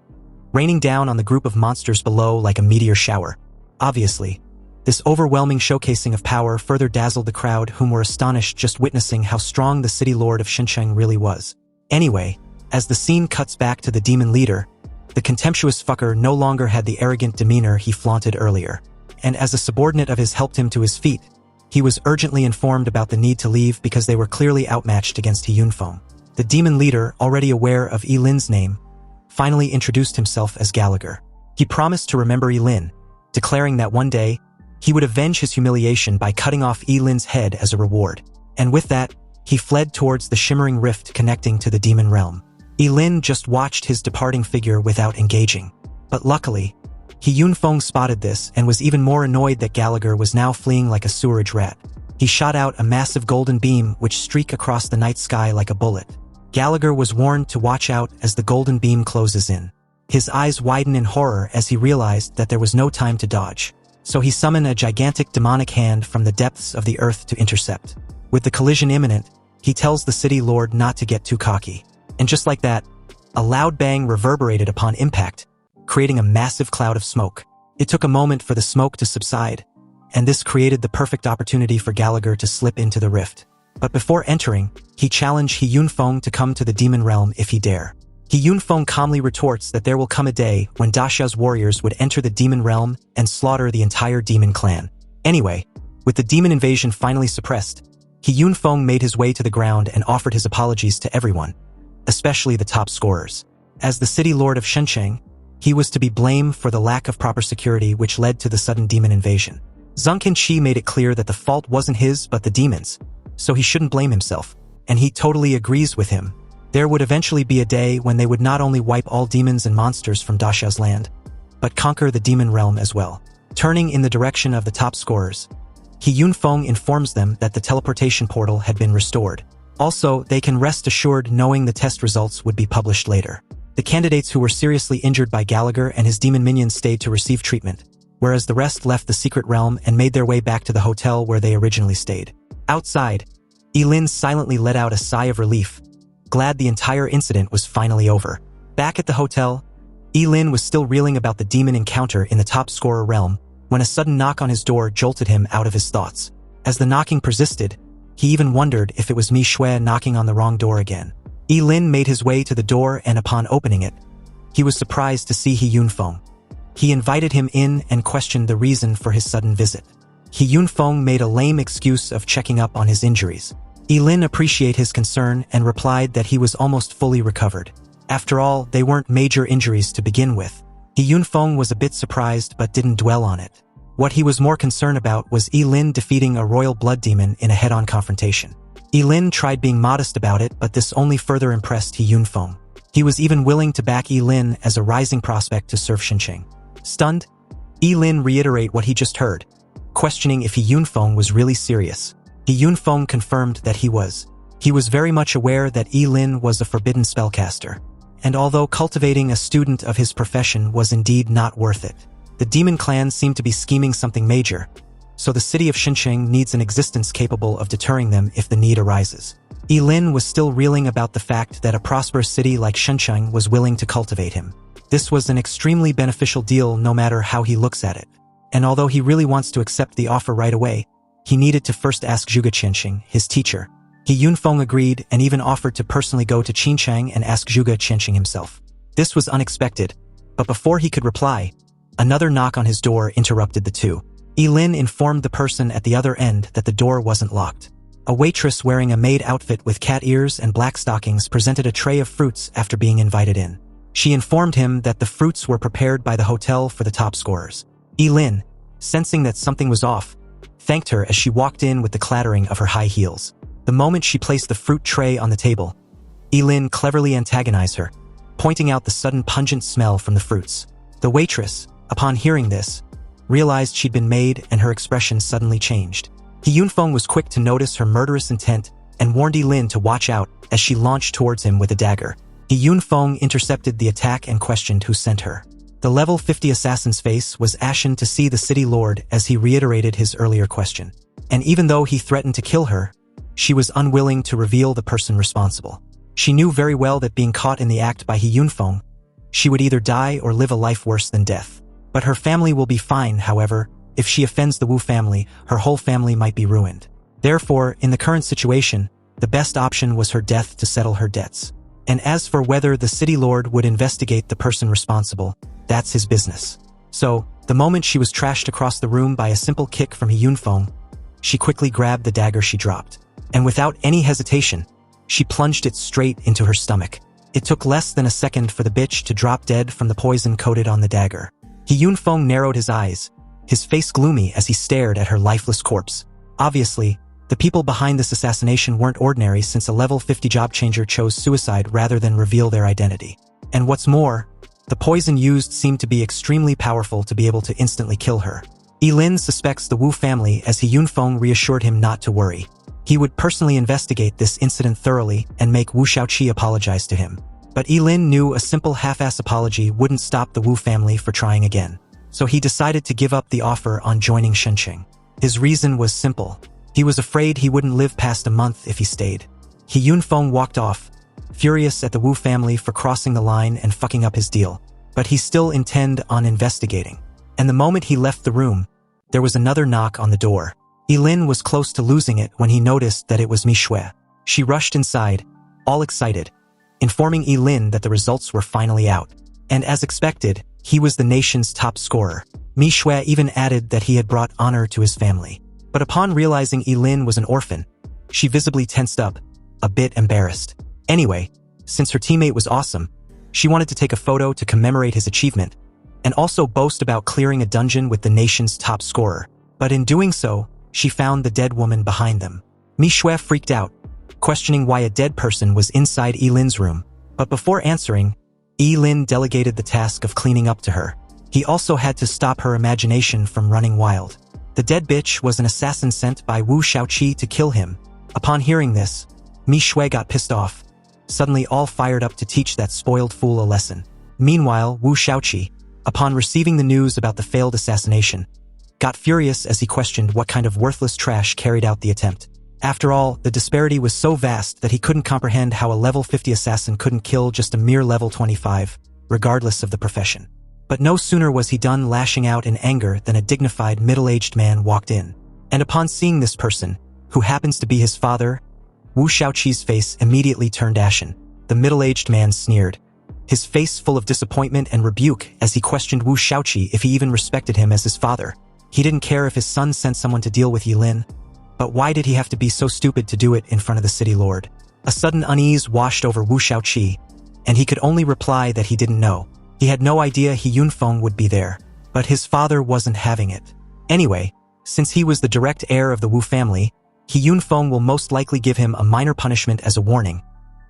raining down on the group of monsters below like a meteor shower. Obviously, this overwhelming showcasing of power further dazzled the crowd, whom were astonished just witnessing how strong the city lord of Xincheng really was. Anyway, as the scene cuts back to the demon leader, the contemptuous fucker no longer had the arrogant demeanor he flaunted earlier, and as a subordinate of his helped him to his feet, he was urgently informed about the need to leave because they were clearly outmatched against He Yunfeng. The demon leader, already aware of Ye Lin's name, finally introduced himself as Gallagher. He promised to remember Ye Lin, declaring that one day, he would avenge his humiliation by cutting off Ye Lin's head as a reward. And with that, he fled towards the shimmering rift connecting to the demon realm. Ye Lin just watched his departing figure without engaging. But luckily, He Yunfeng spotted this and was even more annoyed that Gallagher was now fleeing like a sewerage rat. He shot out a massive golden beam which streaked across the night sky like a bullet. Gallagher was warned to watch out as the golden beam closes in. His eyes widened in horror as he realized that there was no time to dodge. So he summoned a gigantic demonic hand from the depths of the earth to intercept. With the collision imminent, he tells the city lord not to get too cocky. And just like that, a loud bang reverberated upon impact, creating a massive cloud of smoke. It took a moment for the smoke to subside, and this created the perfect opportunity for Gallagher to slip into the rift. But before entering, he challenged He Yunfeng to come to the demon realm if he dare. He Yunfeng calmly retorts that there will come a day when Daxia's warriors would enter the demon realm and slaughter the entire demon clan. Anyway, with the demon invasion finally suppressed, He Yunfeng made his way to the ground and offered his apologies to everyone, especially the top scorers. As the city lord of Xincheng, he was to be blamed for the lack of proper security which led to the sudden demon invasion. Zhang Qinqi made it clear that the fault wasn't his but the demons, so he shouldn't blame himself, and he totally agrees with him. There would eventually be a day when they would not only wipe all demons and monsters from Daxia's land, but conquer the demon realm as well. Turning in the direction of the top scorers, He Yunfeng informs them that the teleportation portal had been restored. Also, they can rest assured knowing the test results would be published later. The candidates who were seriously injured by Gallagher and his demon minions stayed to receive treatment, whereas the rest left the secret realm and made their way back to the hotel where they originally stayed. Outside, Ye Lin silently let out a sigh of relief, glad the entire incident was finally over. Back at the hotel, Ye Lin was still reeling about the demon encounter in the top scorer realm when a sudden knock on his door jolted him out of his thoughts. As the knocking persisted, he even wondered if it was Mi Shui knocking on the wrong door again. Ye Lin made his way to the door and upon opening it, he was surprised to see He Yunfeng. He invited him in and questioned the reason for his sudden visit. He Yunfeng made a lame excuse of checking up on his injuries. Ye Lin appreciated his concern and replied that he was almost fully recovered. After all, they weren't major injuries to begin with. He Yunfeng was a bit surprised but didn't dwell on it. What he was more concerned about was Ye Lin defeating a royal blood demon in a head-on confrontation. Ye Lin tried being modest about it, but this only further impressed He Yunfeng. He was even willing to back Ye Lin as a rising prospect to serve Xincheng. Stunned, Ye Lin reiterated what he just heard, questioning if He Yunfeng was really serious. He Yunfeng confirmed that he was. He was very much aware that Ye Lin was a forbidden spellcaster, and although cultivating a student of his profession was indeed not worth it, the demon clan seemed to be scheming something major, so the city of Xincheng needs an existence capable of deterring them if the need arises. Ye Lin was still reeling about the fact that a prosperous city like Xincheng was willing to cultivate him. This was an extremely beneficial deal no matter how he looks at it, and although he really wants to accept the offer right away, he needed to first ask Zhuge Qianxing, his teacher. He Yunfeng agreed and even offered to personally go to Xincheng and ask Zhuge Qianxing himself. This was unexpected, but before he could reply, another knock on his door interrupted the two. Ye Lin informed the person at the other end that the door wasn't locked. A waitress wearing a maid outfit with cat ears and black stockings presented a tray of fruits after being invited in. She informed him that the fruits were prepared by the hotel for the top scorers. Ye Lin, sensing that something was off, thanked her as she walked in with the clattering of her high heels. The moment she placed the fruit tray on the table, Ye Lin cleverly antagonized her, pointing out the sudden pungent smell from the fruits. The waitress, upon hearing this, realized she'd been made and her expression suddenly changed. He Yunfeng was quick to notice her murderous intent and warned Ye Lin to watch out as she launched towards him with a dagger. He Yunfeng intercepted the attack and questioned who sent her. The level 50 assassin's face was ashen to see the city lord as he reiterated his earlier question. And even though he threatened to kill her, she was unwilling to reveal the person responsible. She knew very well that being caught in the act by He Yunfeng, she would either die or live a life worse than death. But her family will be fine, however. If she offends the Wu family, her whole family might be ruined. Therefore, in the current situation, the best option was her death to settle her debts. And as for whether the city lord would investigate the person responsible, that's his business. So, the moment she was trashed across the room by a simple kick from He Yunfeng, she quickly grabbed the dagger she dropped. And without any hesitation, she plunged it straight into her stomach. It took less than a second for the bitch to drop dead from the poison coated on the dagger. He Yunfeng narrowed his eyes, his face gloomy as he stared at her lifeless corpse. Obviously, the people behind this assassination weren't ordinary, since a level 50 job changer chose suicide rather than reveal their identity. And what's more, the poison used seemed to be extremely powerful to be able to instantly kill her. Ye Lin suspects the Wu family, as He Yunfeng reassured him not to worry. He would personally investigate this incident thoroughly and make Wu Shaoqi apologize to him. But Ye Lin knew a simple half-ass apology wouldn't stop the Wu family for trying again. So he decided to give up the offer on joining Shenqing. His reason was simple. He was afraid he wouldn't live past a month if he stayed. He Yunfeng walked off, furious at the Wu family for crossing the line and fucking up his deal. But he still intended on investigating. And the moment he left the room, there was another knock on the door. Ye Lin was close to losing it when he noticed that it was Mi Shui. She rushed inside, all excited, informing Ye Lin that the results were finally out. And as expected, he was the nation's top scorer. Mi Shui even added that he had brought honor to his family. But upon realizing Ye Lin was an orphan, she visibly tensed up, a bit embarrassed. Anyway, since her teammate was awesome, she wanted to take a photo to commemorate his achievement, and also boast about clearing a dungeon with the nation's top scorer. But in doing so, she found the dead woman behind them. Mi Shui freaked out, questioning why a dead person was inside Ye Lin's room. But before answering, Ye Lin delegated the task of cleaning up to her. He also had to stop her imagination from running wild. The dead bitch was an assassin sent by Wu Shaoqi to kill him. Upon hearing this, Mi Shui got pissed off, suddenly all fired up to teach that spoiled fool a lesson. Meanwhile, Wu Shaoqi, upon receiving the news about the failed assassination, got furious as he questioned what kind of worthless trash carried out the attempt. After all, the disparity was so vast that he couldn't comprehend how a level 50 assassin couldn't kill just a mere level 25, regardless of the profession. But no sooner was he done lashing out in anger than a dignified middle-aged man walked in. And upon seeing this person, who happens to be his father, Wu Shaoqi's face immediately turned ashen. The middle-aged man sneered, his face full of disappointment and rebuke as he questioned Wu Shaoqi if he even respected him as his father. He didn't care if his son sent someone to deal with Ye Lin, but why did he have to be so stupid to do it in front of the city lord? A sudden unease washed over Wu Shaoqi, and he could only reply that he didn't know. He had no idea He Yunfeng would be there, but his father wasn't having it. Anyway, since he was the direct heir of the Wu family, He Yunfeng will most likely give him a minor punishment as a warning,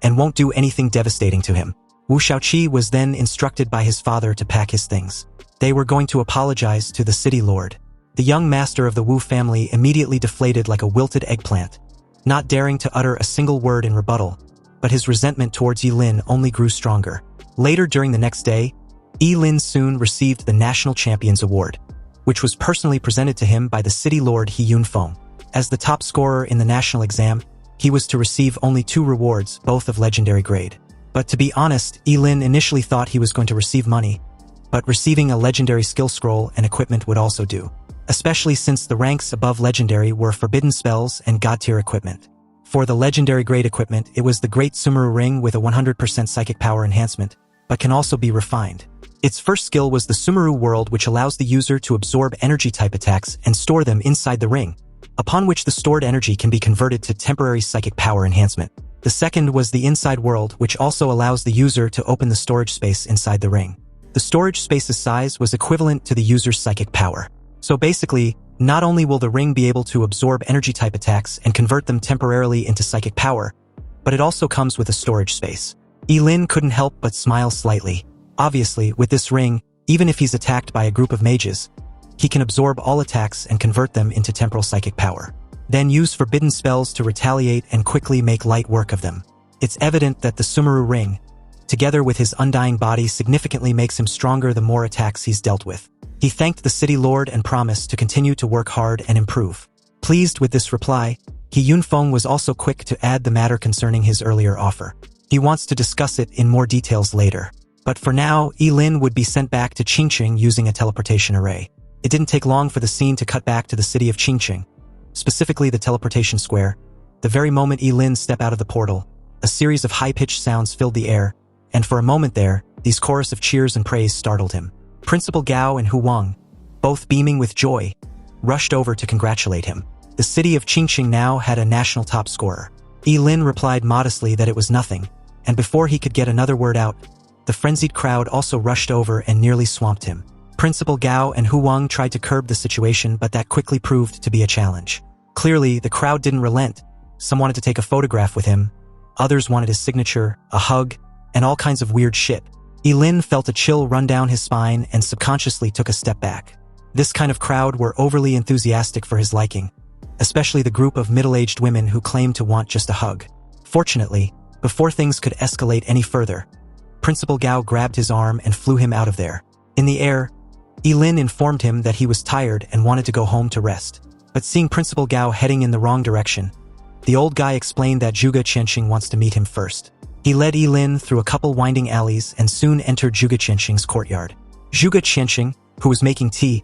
and won't do anything devastating to him. Wu Shaoqi was then instructed by his father to pack his things. They were going to apologize to the city lord. The young master of the Wu family immediately deflated like a wilted eggplant, not daring to utter a single word in rebuttal, but his resentment towards Ye Lin only grew stronger. Later during the next day, Ye Lin soon received the National Champions Award, which was personally presented to him by the city lord He Yunfeng. As the top scorer in the national exam, he was to receive only 2 rewards, both of legendary grade. But to be honest, Ye Lin initially thought he was going to receive money, but receiving a legendary skill scroll and equipment would also do, especially since the ranks above legendary were forbidden spells and god-tier equipment. For the legendary grade equipment, it was the Great Sumeru Ring with a 100% psychic power enhancement, but can also be refined. Its first skill was the Sumeru World, which allows the user to absorb energy-type attacks and store them inside the ring, upon which the stored energy can be converted to temporary psychic power enhancement. The second was the Inside World, which also allows the user to open the storage space inside the ring. The storage space's size was equivalent to the user's psychic power. So basically, not only will the ring be able to absorb energy-type attacks and convert them temporarily into psychic power, but it also comes with a storage space. Ye Lin couldn't help but smile slightly. Obviously, with this ring, even if he's attacked by a group of mages, he can absorb all attacks and convert them into temporal psychic power. Then use forbidden spells to retaliate and quickly make light work of them. It's evident that the Sumeru ring, together with his undying body, significantly makes him stronger the more attacks he's dealt with. He thanked the city lord and promised to continue to work hard and improve. Pleased with this reply, He Yunfeng was also quick to add the matter concerning his earlier offer. He wants to discuss it in more details later. But for now, Ye Lin would be sent back to Qingqing using a teleportation array. It didn't take long for the scene to cut back to the city of Qingqing, specifically the teleportation square. The very moment Ye Lin stepped out of the portal, a series of high-pitched sounds filled the air, and for a moment there, these chorus of cheers and praise startled him. Principal Gao and Hu Wang, both beaming with joy, rushed over to congratulate him. The city of Qingqing now had a national top scorer. Ye Lin replied modestly that it was nothing, and before he could get another word out, the frenzied crowd also rushed over and nearly swamped him. Principal Gao and Hu Wang tried to curb the situation, but that quickly proved to be a challenge. Clearly, the crowd didn't relent. Some wanted to take a photograph with him, others wanted his signature, a hug, and all kinds of weird shit. Ye Lin felt a chill run down his spine and subconsciously took a step back. This kind of crowd were overly enthusiastic for his liking, especially the group of middle-aged women who claimed to want just a hug. Fortunately, before things could escalate any further, Principal Gao grabbed his arm and flew him out of there. In the air, Ye Lin informed him that he was tired and wanted to go home to rest. But seeing Principal Gao heading in the wrong direction, the old guy explained that Zhuge Qianxing wants to meet him first. He led Ye Lin through a couple winding alleys and soon entered Zhuge Qianxing's courtyard. Zhuge Qianxing, who was making tea,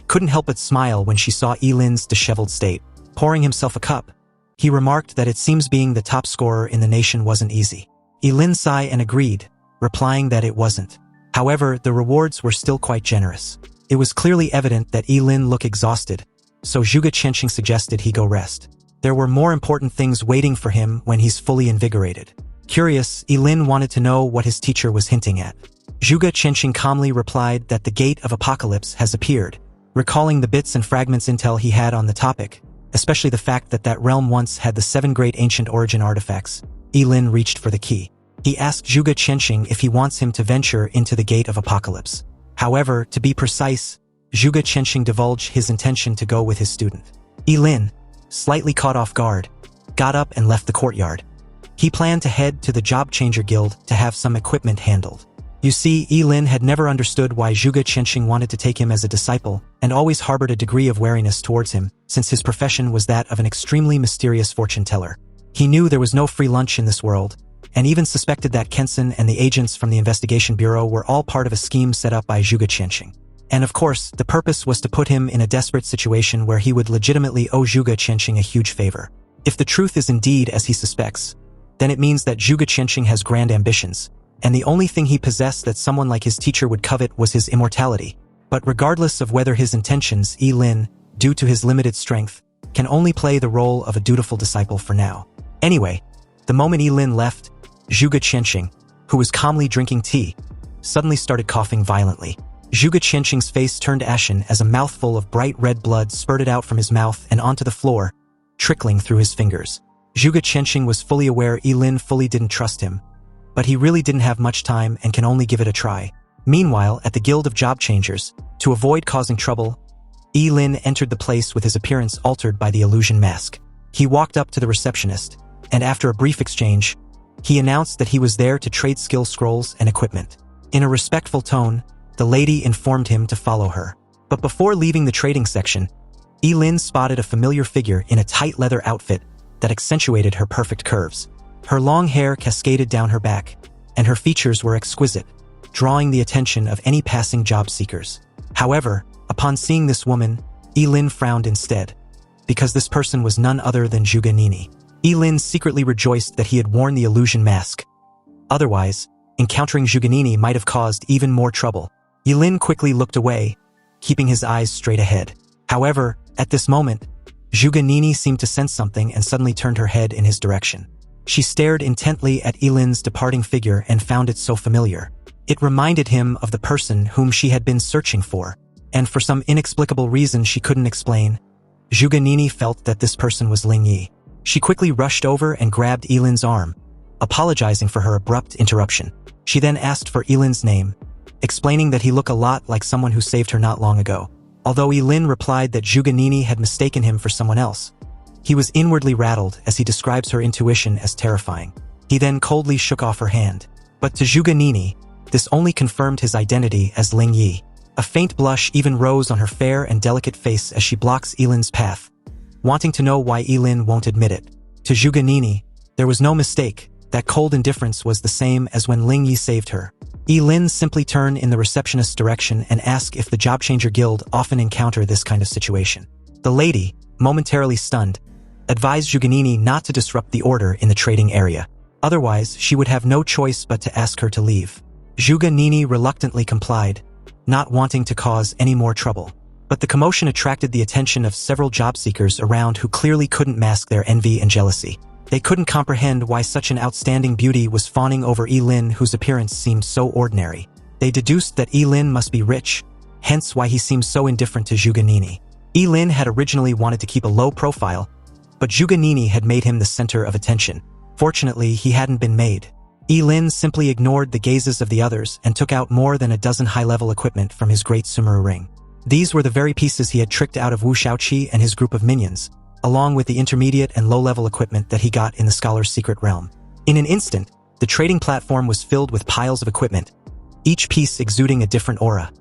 couldn't help but smile when she saw Ye Lin's disheveled state. Pouring himself a cup, he remarked that it seems being the top scorer in the nation wasn't easy. Ye Lin sighed and agreed, replying that it wasn't. However, the rewards were still quite generous. It was clearly evident that Ye Lin looked exhausted, so Zhuge Qianxing suggested he go rest. There were more important things waiting for him when he's fully invigorated. Curious, Ye Lin wanted to know what his teacher was hinting at. Zhuge Qianxing calmly replied that the Gate of Apocalypse has appeared. Recalling the bits and fragments intel he had on the topic, especially the fact that that realm once had the 7 great ancient origin artifacts, Ye Lin reached for the key. He asked Zhuge Qianxing if he wants him to venture into the Gate of Apocalypse. However, to be precise, Zhuge Qianxing divulged his intention to go with his student. Ye Lin, slightly caught off guard, got up and left the courtyard. He planned to head to the Job Changer Guild to have some equipment handled. You see, Ye Lin had never understood why Zhuge Qianxing wanted to take him as a disciple and always harbored a degree of wariness towards him, since his profession was that of an extremely mysterious fortune teller. He knew there was no free lunch in this world, and even suspected that Kensen and the agents from the Investigation Bureau were all part of a scheme set up by Zhuge Qianxing. And of course, the purpose was to put him in a desperate situation where he would legitimately owe Zhuge Qianxing a huge favor. If the truth is indeed as he suspects, then it means that Zhuge Qianxing has grand ambitions, and the only thing he possessed that someone like his teacher would covet was his immortality. But regardless of whether his intentions, Ye Lin, due to his limited strength, can only play the role of a dutiful disciple for now. Anyway, the moment Ye Lin left, Zhuge Qianxing, who was calmly drinking tea, suddenly started coughing violently. Zhuge Qianxing's face turned ashen as a mouthful of bright red blood spurted out from his mouth and onto the floor, trickling through his fingers. Zhuge Qianxing was fully aware Ye Lin fully didn't trust him, but he really didn't have much time and can only give it a try. Meanwhile, at the Guild of Job Changers, to avoid causing trouble, Ye Lin entered the place with his appearance altered by the illusion mask. He walked up to the receptionist, and after a brief exchange, he announced that he was there to trade skill scrolls and equipment. In a respectful tone, the lady informed him to follow her. But before leaving the trading section, Ye Lin spotted a familiar figure in a tight leather outfit that accentuated her perfect curves. Her long hair cascaded down her back, and her features were exquisite, drawing the attention of any passing job seekers. However, upon seeing this woman, Ye Lin frowned instead, because this person was none other than Zhuge Nini. Ye Lin secretly rejoiced that he had worn the illusion mask. Otherwise, encountering Zhuge Nini might have caused even more trouble. Ye Lin quickly looked away, keeping his eyes straight ahead. However, at this moment, Zhuge Nini seemed to sense something and suddenly turned her head in his direction. She stared intently at Ye Lin's departing figure and found it so familiar. It reminded him of the person whom she had been searching for, and for some inexplicable reason she couldn't explain, Zhuge Nini felt that this person was Ling Yi. She quickly rushed over and grabbed Ye Lin's arm, apologizing for her abrupt interruption. She then asked for Ye Lin's name, explaining that he looked a lot like someone who saved her not long ago. Although Ye Lin replied that Zhuge Nini had mistaken him for someone else, he was inwardly rattled as he describes her intuition as terrifying. He then coldly shook off her hand. But to Zhuge Nini, this only confirmed his identity as Ling Yi. A faint blush even rose on her fair and delicate face as she blocks Ye Lin's path, wanting to know why Ye Lin won't admit it. To Zhuge Nini, there was no mistake. That cold indifference was the same as when Ling Yi saved her. Ye Lin simply turned in the receptionist's direction and asked if the Job Changer Guild often encounter this kind of situation. The lady, momentarily stunned, advised Zhuge Nini not to disrupt the order in the trading area. Otherwise, she would have no choice but to ask her to leave. Zhuge Nini reluctantly complied, not wanting to cause any more trouble. But the commotion attracted the attention of several job seekers around who clearly couldn't mask their envy and jealousy. They couldn't comprehend why such an outstanding beauty was fawning over Ye Lin, whose appearance seemed so ordinary. They deduced that Ye Lin must be rich, hence why he seemed so indifferent to Zhuge Nini. Ye Lin had originally wanted to keep a low profile, but Zhuge Nini had made him the center of attention. Fortunately, he hadn't been made. Ye Lin simply ignored the gazes of the others and took out more than a dozen high-level equipment from his great Sumeru ring. These were the very pieces he had tricked out of Wu Shaoqi and his group of minions, along with the intermediate and low-level equipment that he got in the Scholar's secret realm. In an instant, the trading platform was filled with piles of equipment, each piece exuding a different aura,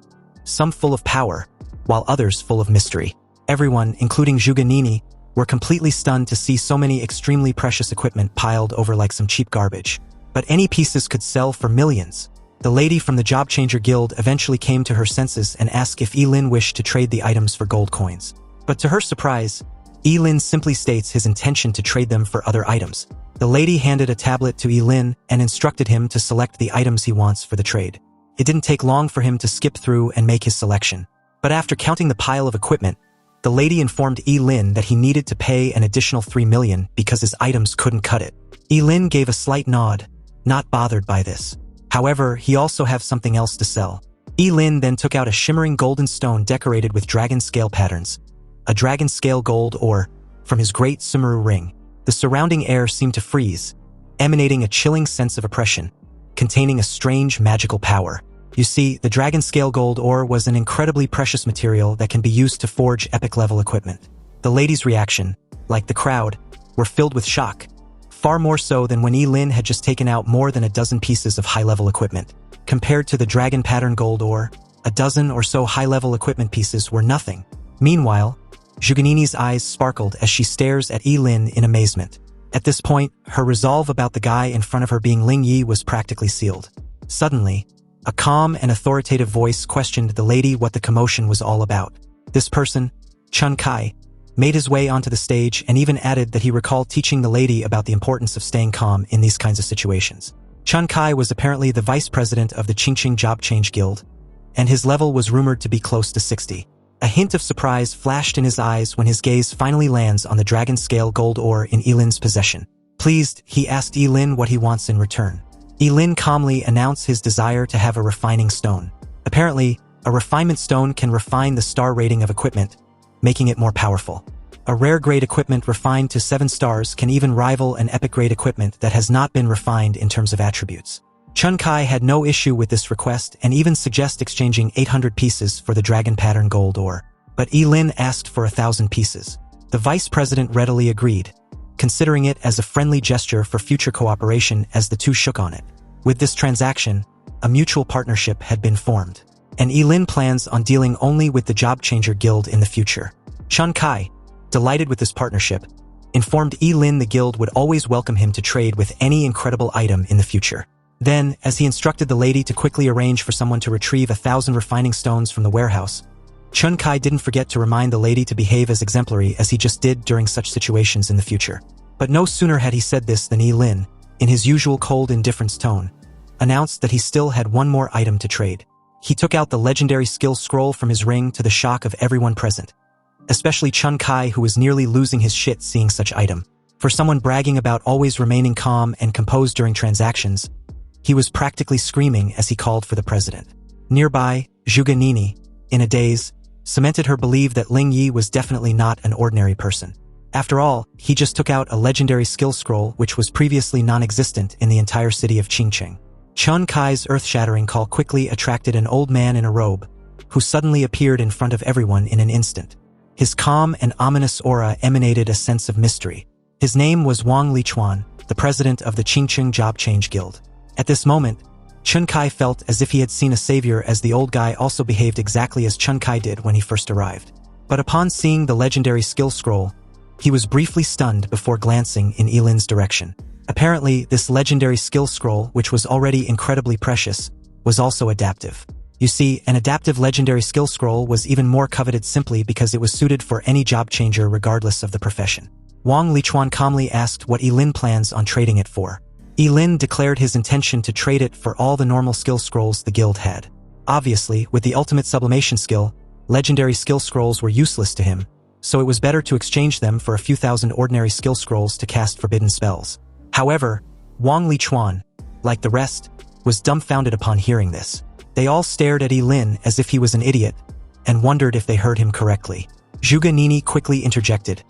some full of power, while others full of mystery. Everyone, including Zhuge Nini, were completely stunned to see so many extremely precious equipment piled over like some cheap garbage. But any pieces could sell for millions. The lady from the Job Changer Guild eventually came to her senses and asked if Ye Lin wished to trade the items for gold coins. But to her surprise, Ye Lin simply states his intention to trade them for other items. The lady handed a tablet to Ye Lin and instructed him to select the items he wants for the trade. It didn't take long for him to skip through and make his selection. But after counting the pile of equipment, the lady informed Ye Lin that he needed to pay an additional 3 million because his items couldn't cut it. Ye Lin gave a slight nod, not bothered by this. However, he also have something else to sell. Ye Lin then took out a shimmering golden stone decorated with dragon scale patterns, a dragon scale gold ore, from his great Sumeru ring. The surrounding air seemed to freeze, emanating a chilling sense of oppression, containing a strange magical power. You see, the dragon scale gold ore was an incredibly precious material that can be used to forge epic-level equipment. The lady's reaction, like the crowd, were filled with shock, far more so than when Ye Lin had just taken out more than a dozen pieces of high-level equipment. Compared to the dragon pattern gold ore, a dozen or so high-level equipment pieces were nothing. Meanwhile, Zhuge Nini's eyes sparkled as she stares at Ye Lin in amazement. At this point, her resolve about the guy in front of her being Ling Yi was practically sealed. Suddenly, a calm and authoritative voice questioned the lady what the commotion was all about. This person, Chun Kai, made his way onto the stage and even added that he recalled teaching the lady about the importance of staying calm in these kinds of situations. Chun Kai was apparently the vice president of the Qingqing Job Change Guild, and his level was rumored to be close to 60. A hint of surprise flashed in his eyes when his gaze finally lands on the dragon scale gold ore in Ye Lin's possession. Pleased, he asked Ye Lin what he wants in return. Ye Lin calmly announced his desire to have a refining stone. Apparently, a refinement stone can refine the star rating of equipment, making it more powerful. A rare-grade equipment refined to 7 stars can even rival an epic-grade equipment that has not been refined in terms of attributes. Chun Kai had no issue with this request and even suggested exchanging 800 pieces for the dragon pattern gold ore. But Ye Lin asked for 1,000 pieces. The vice president readily agreed, considering it as a friendly gesture for future cooperation as the two shook on it. With this transaction, a mutual partnership had been formed, and Ye Lin plans on dealing only with the Job Changer Guild in the future. Chun Kai, delighted with this partnership, informed Ye Lin the guild would always welcome him to trade with any incredible item in the future. Then, as he instructed the lady to quickly arrange for someone to retrieve 1,000 refining stones from the warehouse, Chun Kai didn't forget to remind the lady to behave as exemplary as he just did during such situations in the future. But no sooner had he said this than Ye Lin, in his usual cold indifference tone, announced that he still had one more item to trade. He took out the legendary skill scroll from his ring to the shock of everyone present, especially Chun Kai, who was nearly losing his shit seeing such item. For someone bragging about always remaining calm and composed during transactions, he was practically screaming as he called for the president. Nearby, Zhuge Nini, in a daze, cemented her belief that Ling Yi was definitely not an ordinary person. After all, he just took out a legendary skill scroll which was previously non-existent in the entire city of Qingqing. Chun Kai's earth-shattering call quickly attracted an old man in a robe, who suddenly appeared in front of everyone in an instant. His calm and ominous aura emanated a sense of mystery. His name was Wang Lichuan, the president of the Qingqing Job Change Guild. At this moment, Chun Kai felt as if he had seen a savior, as the old guy also behaved exactly as Chun Kai did when he first arrived. But upon seeing the legendary skill scroll, He was briefly stunned before glancing in Ye Lin's direction. Apparently, this legendary skill scroll, which was already incredibly precious, was also adaptive. You see, an adaptive legendary skill scroll was even more coveted simply because it was suited for any job changer regardless of the profession. Wang Lichuan calmly asked what Ye Lin plans on trading it for. Ye Lin declared his intention to trade it for all the normal skill scrolls the guild had. Obviously, with the ultimate sublimation skill, legendary skill scrolls were useless to him, so it was better to exchange them for a few thousand ordinary skill scrolls to cast forbidden spells. However, Wang Lichuan, like the rest, was dumbfounded upon hearing this. They all stared at Ye Lin as if he was an idiot, and wondered if they heard him correctly. Zhuge Nini quickly interjected,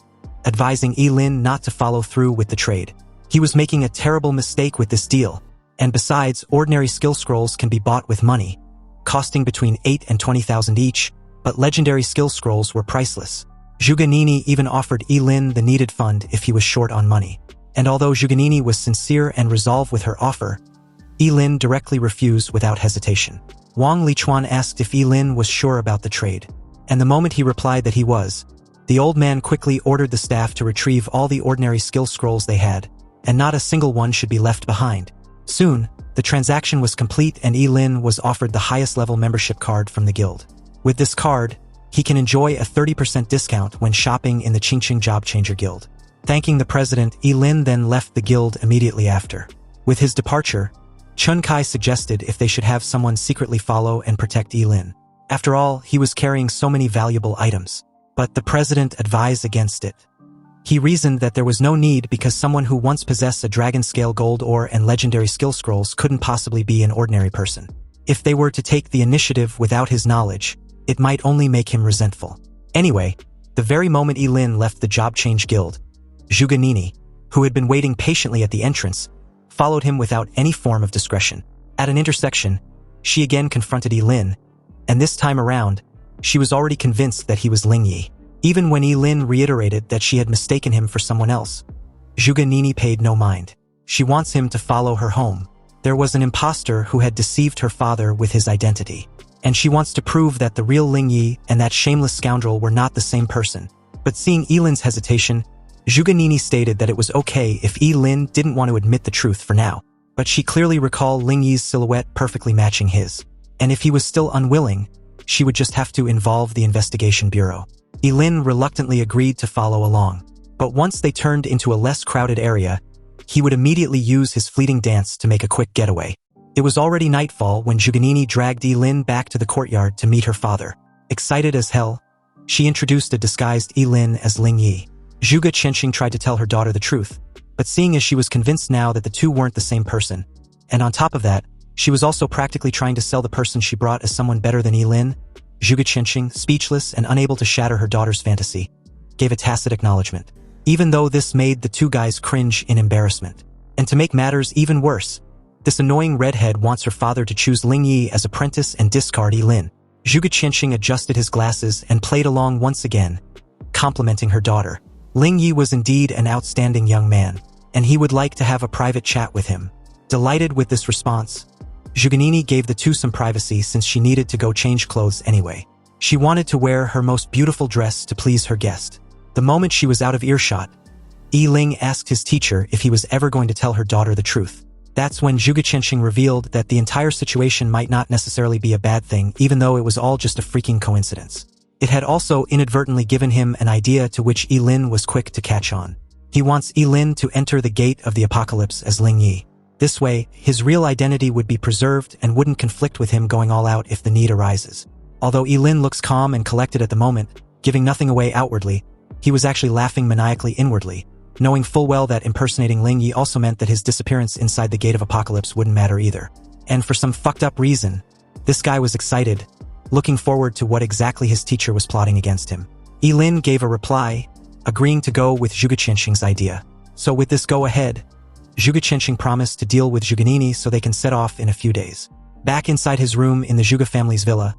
advising Ye Lin not to follow through with the trade. He was making a terrible mistake with this deal, and besides, ordinary skill scrolls can be bought with money, costing between 8 and 20,000 each, but legendary skill scrolls were priceless. Zhuge Nini even offered Ye Lin the needed fund if he was short on money. And although Zhuge Nini was sincere and resolved with her offer, Ye Lin directly refused without hesitation. Wang Lichuan asked if Ye Lin was sure about the trade, and the moment he replied that he was, the old man quickly ordered the staff to retrieve all the ordinary skill scrolls they had, and not a single one should be left behind. Soon, the transaction was complete and Ye Lin was offered the highest level membership card from the guild. With this card, he can enjoy a 30% discount when shopping in the Qingqing Job Changer Guild. Thanking the president, Ye Lin then left the guild immediately after. With his departure, Chun Kai suggested if they should have someone secretly follow and protect Ye Lin. After all, he was carrying so many valuable items. But the president advised against it. He reasoned that there was no need because someone who once possessed a dragon-scale gold ore and legendary skill scrolls couldn't possibly be an ordinary person. If they were to take the initiative without his knowledge, it might only make him resentful. Anyway, the very moment Ye Lin left the Job Change Guild, Zhuge Nini, who had been waiting patiently at the entrance, followed him without any form of discretion. At an intersection, she again confronted Ye Lin, and this time around, she was already convinced that he was Ling Yi. Even when Ye Lin reiterated that she had mistaken him for someone else, Zhuge Nini paid no mind. She wants him to follow her home. There was an imposter who had deceived her father with his identity, and she wants to prove that the real Ling Yi and that shameless scoundrel were not the same person. But seeing Ye Lin's hesitation, Zhuge Nini stated that it was okay if Ye Lin didn't want to admit the truth for now, but she clearly recalled Ling Yi's silhouette perfectly matching his, and if he was still unwilling, she would just have to involve the investigation bureau. Ye Lin reluctantly agreed to follow along, but once they turned into a less crowded area, he would immediately use his fleeting dance to make a quick getaway. It was already nightfall when Zhuge Nini dragged Ye Lin back to the courtyard to meet her father. Excited as hell, she introduced a disguised Ye Lin as Ling Yi. Zhuge Qianxing tried to tell her daughter the truth, but seeing as she was convinced now that the two weren't the same person, and on top of that, she was also practically trying to sell the person she brought as someone better than Ye Lin, Zhuge Qianxing, speechless and unable to shatter her daughter's fantasy, gave a tacit acknowledgement, even though this made the two guys cringe in embarrassment. And to make matters even worse, this annoying redhead wants her father to choose Ling Yi as apprentice and discard Ye Lin. Zhuge Qianxing adjusted his glasses and played along once again, complimenting her daughter. Ling Yi was indeed an outstanding young man, and he would like to have a private chat with him. Delighted with this response, Zhuge Nini gave the two some privacy since she needed to go change clothes anyway. She wanted to wear her most beautiful dress to please her guest. The moment she was out of earshot, Ye Ling asked his teacher if he was ever going to tell her daughter the truth. That's when Zhuge Qianxing revealed that the entire situation might not necessarily be a bad thing, even though it was all just a freaking coincidence. It had also inadvertently given him an idea to which Ye Lin was quick to catch on. He wants Ye Lin to enter the gate of the apocalypse as Ling Yi. This way, his real identity would be preserved and wouldn't conflict with him going all out if the need arises. Although Ye Lin looks calm and collected at the moment, giving nothing away outwardly, he was actually laughing maniacally inwardly, knowing full well that impersonating Ling Yi also meant that his disappearance inside the gate of apocalypse wouldn't matter either. And for some fucked up reason, this guy was excited, looking forward to what exactly his teacher was plotting against him. Ye Lin gave a reply, agreeing to go with Zhuge Qianxing's idea. So with this go-ahead, Zhuge Qianxing promised to deal with Zhuge Nini so they can set off in a few days. Back inside his room in the Zhuge family's villa,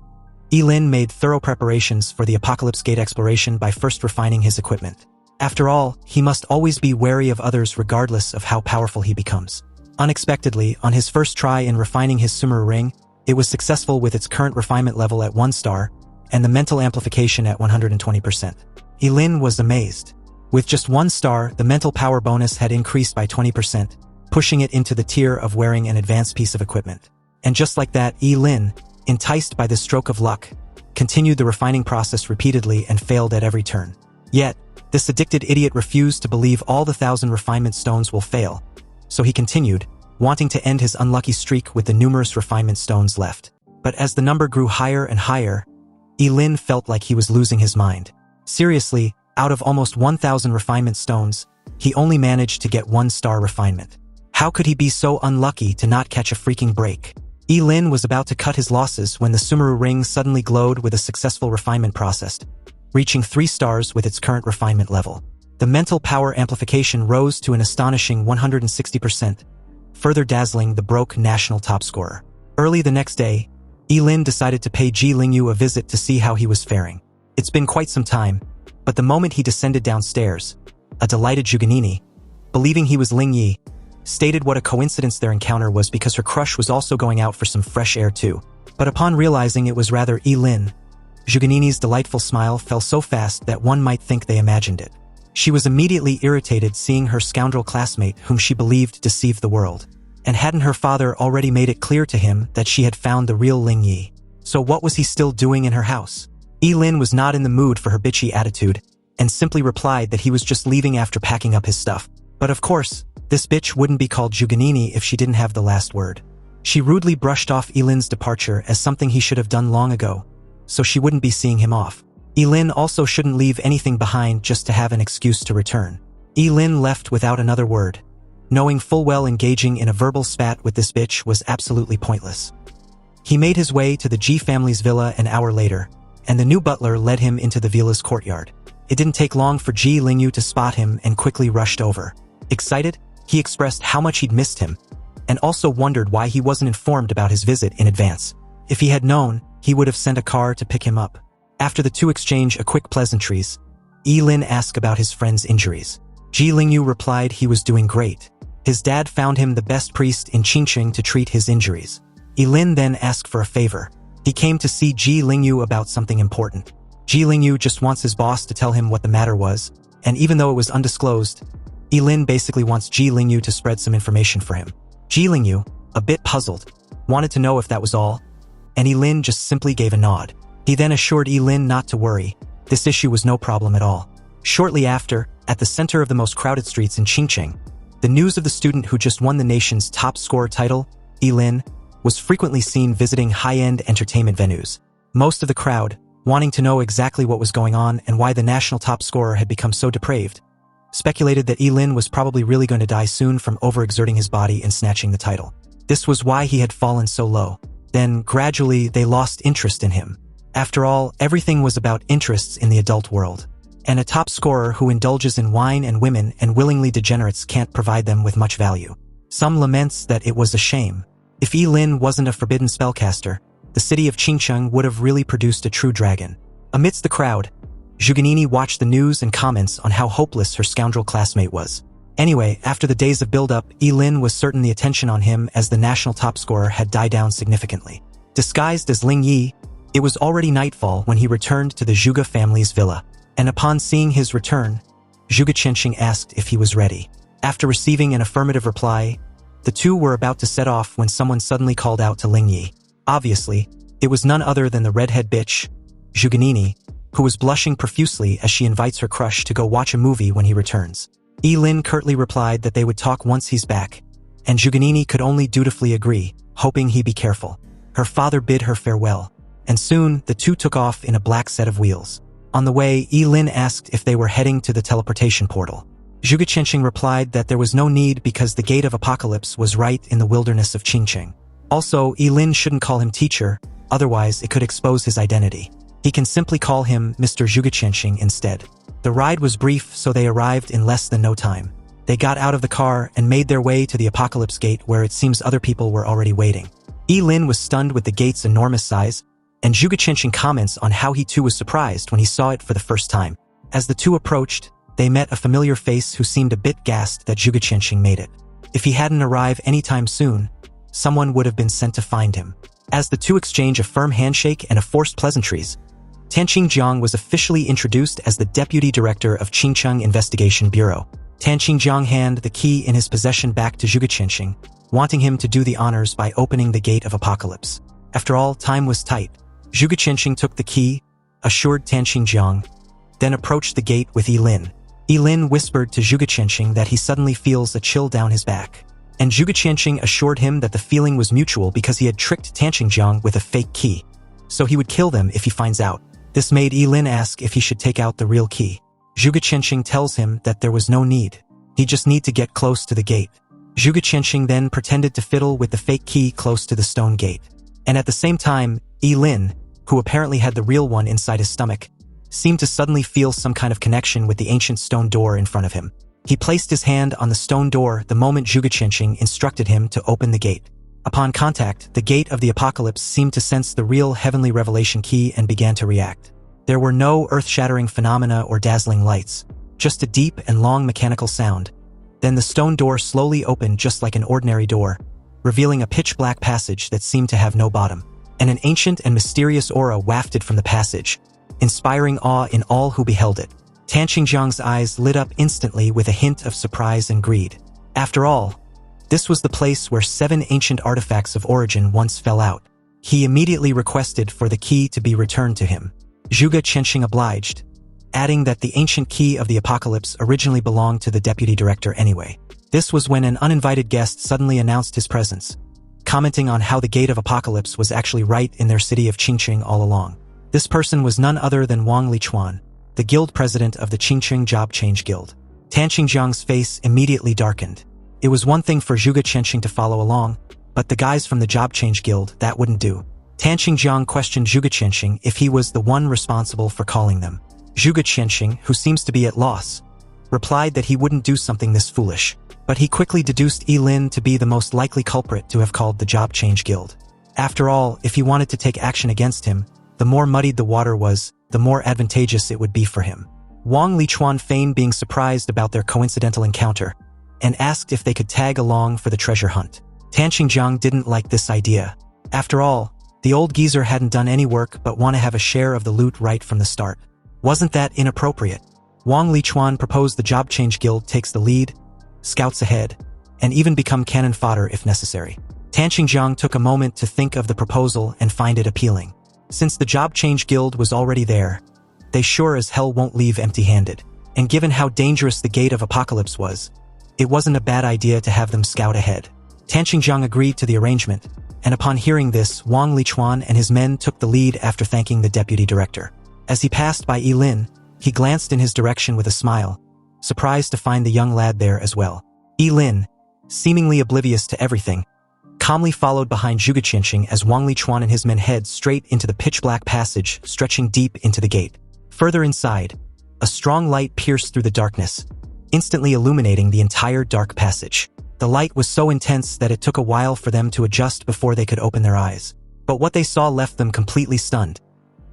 Ye Lin made thorough preparations for the Apocalypse Gate exploration by first refining his equipment. After all, he must always be wary of others regardless of how powerful he becomes. Unexpectedly, on his first try in refining his Sumeru ring, it was successful with its current refinement level at 1 star, and the mental amplification at 120%. Ye Lin was amazed. With just 1 star, the mental power bonus had increased by 20%, pushing it into the tier of wearing an advanced piece of equipment. And just like that, Ye Lin, enticed by this stroke of luck, continued the refining process repeatedly and failed at every turn. Yet, this addicted idiot refused to believe all the 1,000 refinement stones will fail, so he continued, wanting to end his unlucky streak with the numerous refinement stones left. But as the number grew higher and higher, Ye Lin felt like he was losing his mind. Seriously, out of almost 1,000 refinement stones, he only managed to get 1-star refinement. How could he be so unlucky to not catch a freaking break? Ye Lin was about to cut his losses when the Sumeru ring suddenly glowed with a successful refinement process, reaching 3 stars with its current refinement level. The mental power amplification rose to an astonishing 160%, further dazzling the broke national top scorer. Early the next day, Ye Lin decided to pay Ji Lingyu a visit to see how he was faring. It's been quite some time, but the moment he descended downstairs, a delighted Zhuganini, believing he was Ling Yi, stated what a coincidence their encounter was because her crush was also going out for some fresh air too. But upon realizing it was rather Ye Lin, Zhuganini's delightful smile fell so fast that one might think they imagined it. She was immediately irritated seeing her scoundrel classmate whom she believed deceived the world. And hadn't her father already made it clear to him that she had found the real Ling Yi? So what was he still doing in her house? Ye Lin was not in the mood for her bitchy attitude, and simply replied that he was just leaving after packing up his stuff. But of course, this bitch wouldn't be called Zhuganini if she didn't have the last word. She rudely brushed off Ye Lin's departure as something he should have done long ago, so she wouldn't be seeing him off. Ye Lin also shouldn't leave anything behind just to have an excuse to return. Ye Lin left without another word, knowing full well engaging in a verbal spat with this bitch was absolutely pointless. He made his way to the Ji family's villa an hour later, and the new butler led him into the villa's courtyard. It didn't take long for Ji Lingyu to spot him and quickly rushed over. Excited, he expressed how much he'd missed him, and also wondered why he wasn't informed about his visit in advance. If he had known, he would have sent a car to pick him up. After the two exchanged a quick pleasantries, Ye Lin asked about his friend's injuries. Ji Lingyu replied he was doing great. His dad found him the best priest in Qingqing to treat his injuries. Ye Lin then asked for a favor. He came to see Ji Lingyu about something important. Ji Lingyu just wants his boss to tell him what the matter was, and even though it was undisclosed, Ye Lin basically wants Ji Lingyu to spread some information for him. Ji Lingyu, a bit puzzled, wanted to know if that was all, and Ye Lin just simply gave a nod. He then assured Ye Lin not to worry, this issue was no problem at all. Shortly after, at the center of the most crowded streets in Qingqing, the news of the student who just won the nation's top scorer title, Ye Lin, was frequently seen visiting high-end entertainment venues. Most of the crowd, wanting to know exactly what was going on and why the national top scorer had become so depraved, speculated that Ye Lin was probably really going to die soon from overexerting his body and snatching the title. This was why he had fallen so low. Then, gradually, they lost interest in him. After all, everything was about interests in the adult world. And a top scorer who indulges in wine and women and willingly degenerates can't provide them with much value. Some laments that it was a shame. If Ye Lin wasn't a forbidden spellcaster, the city of Qingqing would have really produced a true dragon. Amidst the crowd, Zhuganini watched the news and comments on how hopeless her scoundrel classmate was. Anyway, after the days of build-up, Ye Lin was certain the attention on him as the national top scorer had died down significantly. Disguised as Ling Yi, it was already nightfall when he returned to the Zhuge family's villa. And upon seeing his return, Zhuge Qianqing asked if he was ready. After receiving an affirmative reply, the two were about to set off when someone suddenly called out to Ling Yi. Obviously, it was none other than the redhead bitch, Zhuganini, who was blushing profusely as she invites her crush to go watch a movie when he returns. Ye Lin curtly replied that they would talk once he's back, and Zhuganini could only dutifully agree, hoping he be careful. Her father bid her farewell, and soon the two took off in a black set of wheels. On the way, Ye Lin asked if they were heading to the teleportation portal. Zhuge Qianqing replied that there was no need because the Gate of Apocalypse was right in the wilderness of Qingqing. Also, Ye Lin shouldn't call him teacher, otherwise it could expose his identity. He can simply call him Mr. Zhuge Qianqing instead. The ride was brief, so they arrived in less than no time. They got out of the car and made their way to the Apocalypse Gate where it seems other people were already waiting. Ye Lin was stunned with the gate's enormous size, and Zhuge Qianqing comments on how he too was surprised when he saw it for the first time. As the two approached, they met a familiar face who seemed a bit gassed that Zhuge Qianqing made it. If he hadn't arrived anytime soon, someone would have been sent to find him. As the two exchange a firm handshake and a forced pleasantries, Tan Qingjiang was officially introduced as the Deputy Director of Qingcheng Investigation Bureau. Tan Qingjiang handed the key in his possession back to Zhuge Qianqing, wanting him to do the honors by opening the Gate of Apocalypse. After all, time was tight. Zhuge Qianqing took the key, assured Tan Qingjiang, then approached the gate with Ye Lin. Ye Lin whispered to Zhuge Qianqing that he suddenly feels a chill down his back. And Zhuge Qianqing assured him that the feeling was mutual because he had tricked Tan Qingjiang with a fake key. So he would kill them if he finds out. This made Ye Lin ask if he should take out the real key. Zhuge Qianqing tells him that there was no need. He just need to get close to the gate. Zhuge Qianqing then pretended to fiddle with the fake key close to the stone gate. And at the same time, Ye Lin, who apparently had the real one inside his stomach, seemed to suddenly feel some kind of connection with the ancient stone door in front of him. He placed his hand on the stone door the moment Zhuge Qianqing instructed him to open the gate. Upon contact, the Gate of the Apocalypse seemed to sense the real heavenly revelation key and began to react. There were no earth-shattering phenomena or dazzling lights, just a deep and long mechanical sound. Then the stone door slowly opened just like an ordinary door, revealing a pitch-black passage that seemed to have no bottom. And an ancient and mysterious aura wafted from the passage, inspiring awe in all who beheld it. Tan Qingjiang's eyes lit up instantly with a hint of surprise and greed. After all, this was the place where 7 ancient artifacts of origin once fell out. He immediately requested for the key to be returned to him. Zhuge Qianqing obliged, adding that the ancient key of the apocalypse originally belonged to the deputy director anyway. This was when an uninvited guest suddenly announced his presence, commenting on how the Gate of Apocalypse was actually right in their city of Qingcheng all along. This person was none other than Wang Lichuan, the guild president of the Qingcheng Job Change Guild. Tan Qingjiang's face immediately darkened. It was one thing for Zhuge Qianqing to follow along, but the guys from the Job Change Guild, that wouldn't do. Tan Qingjiang questioned Zhuge Qianqing if he was the one responsible for calling them. Zhuge Qianqing, who seems to be at loss, replied that he wouldn't do something this foolish, but he quickly deduced Ye Lin to be the most likely culprit to have called the Job Change Guild. After all, if he wanted to take action against him, the more muddied the water was, the more advantageous it would be for him. Wang Lichuan feigned being surprised about their coincidental encounter, and asked if they could tag along for the treasure hunt. Tan Qingjiang didn't like this idea. After all, the old geezer hadn't done any work but want to have a share of the loot right from the start. Wasn't that inappropriate? Wang Lichuan proposed the Job Change Guild takes the lead, scouts ahead, and even become cannon fodder if necessary. Tan Qingjiang took a moment to think of the proposal and find it appealing. Since the Job Change Guild was already there, they sure as hell won't leave empty-handed. And given how dangerous the Gate of Apocalypse was, it wasn't a bad idea to have them scout ahead. Tan Qingjiang agreed to the arrangement, and upon hearing this, Wang Lichuan and his men took the lead after thanking the deputy director. As he passed by Ye Lin, he glanced in his direction with a smile, surprised to find the young lad there as well. Ye Lin, seemingly oblivious to everything, calmly followed behind Zhuge Qianqing as Wang Lichuan and his men head straight into the pitch-black passage stretching deep into the gate. Further inside, a strong light pierced through the darkness, instantly illuminating the entire dark passage. The light was so intense that it took a while for them to adjust before they could open their eyes. But what they saw left them completely stunned.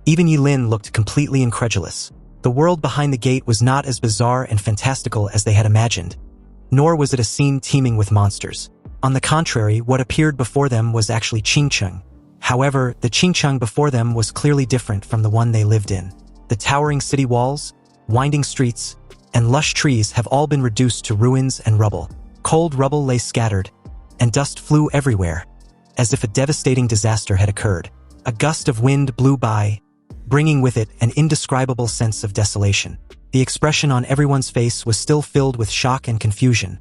Even Ye Lin looked completely incredulous. The world behind the gate was not as bizarre and fantastical as they had imagined, nor was it a scene teeming with monsters. On the contrary, what appeared before them was actually Qingcheng. However, the Qingcheng before them was clearly different from the one they lived in. The towering city walls, winding streets, and lush trees have all been reduced to ruins and rubble. Cold rubble lay scattered, and dust flew everywhere, as if a devastating disaster had occurred. A gust of wind blew by, bringing with it an indescribable sense of desolation. The expression on everyone's face was still filled with shock and confusion,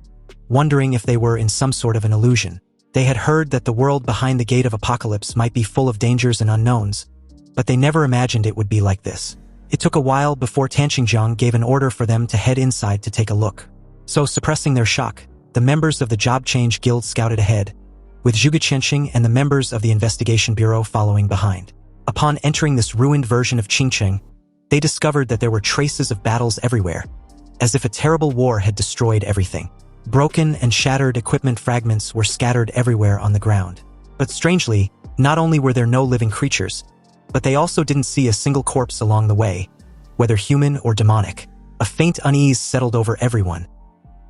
wondering if they were in some sort of an illusion. They had heard that the world behind the Gate of Apocalypse might be full of dangers and unknowns, but they never imagined it would be like this. It took a while before Tan Qingjiang gave an order for them to head inside to take a look. So, suppressing their shock, the members of the Job Change Guild scouted ahead, with Zhuge Qianqing and the members of the Investigation Bureau following behind. Upon entering this ruined version of Qingcheng, they discovered that there were traces of battles everywhere, as if a terrible war had destroyed everything. Broken and shattered equipment fragments were scattered everywhere on the ground. But strangely, not only were there no living creatures, but they also didn't see a single corpse along the way, whether human or demonic. A faint unease settled over everyone.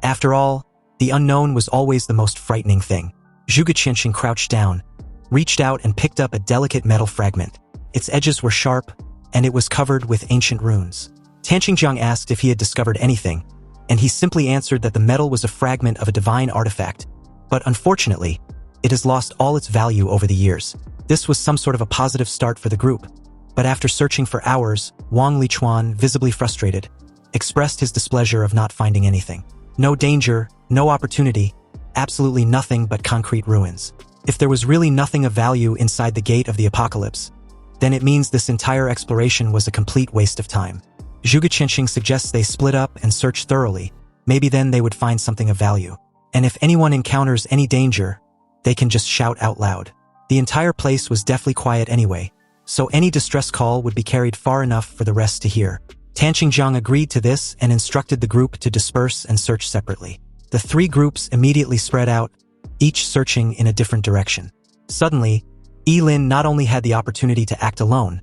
After all, the unknown was always the most frightening thing. Zhuge Qianqing crouched down, reached out and picked up a delicate metal fragment. Its edges were sharp, and it was covered with ancient runes. Tanqingjiang asked if he had discovered anything, and he simply answered that the metal was a fragment of a divine artifact, but unfortunately, it has lost all its value over the years. This was some sort of a positive start for the group, but after searching for hours, Wang Lichuan, visibly frustrated, expressed his displeasure of not finding anything. No danger, no opportunity, absolutely nothing but concrete ruins. If there was really nothing of value inside the gate of the apocalypse, then it means this entire exploration was a complete waste of time. Zhuge Qianxing suggests they split up and search thoroughly. Maybe then they would find something of value. And if anyone encounters any danger, they can just shout out loud. The entire place was deathly quiet anyway, so any distress call would be carried far enough for the rest to hear. Tanqingjiang agreed to this and instructed the group to disperse and search separately. The three groups immediately spread out, each searching in a different direction. Suddenly, Ye Lin not only had the opportunity to act alone,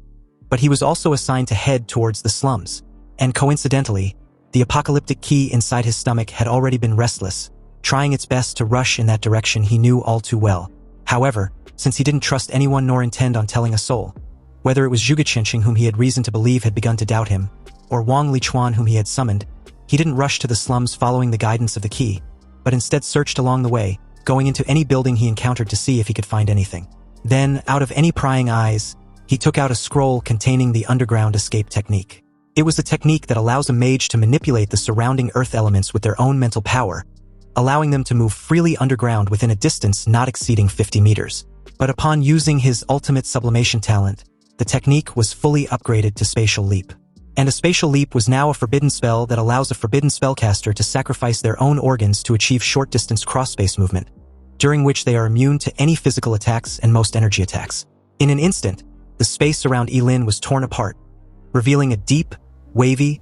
but he was also assigned to head towards the slums. And coincidentally, the apocalyptic key inside his stomach had already been restless, trying its best to rush in that direction he knew all too well. However, since he didn't trust anyone nor intend on telling a soul, whether it was Zhuge Qianxing whom he had reason to believe had begun to doubt him, or Wang Lichuan whom he had summoned, he didn't rush to the slums following the guidance of the key, but instead searched along the way, going into any building he encountered to see if he could find anything. Then, out of any prying eyes, he took out a scroll containing the underground escape technique. It was a technique that allows a mage to manipulate the surrounding earth elements with their own mental power, allowing them to move freely underground within a distance not exceeding 50 meters. But upon using his ultimate sublimation talent, the technique was fully upgraded to Spatial Leap. And a Spatial Leap was now a forbidden spell that allows a Forbidden Spellcaster to sacrifice their own organs to achieve short-distance cross-space movement, during which they are immune to any physical attacks and most energy attacks. In an instant, the space around Ye Lin was torn apart, revealing a deep, wavy,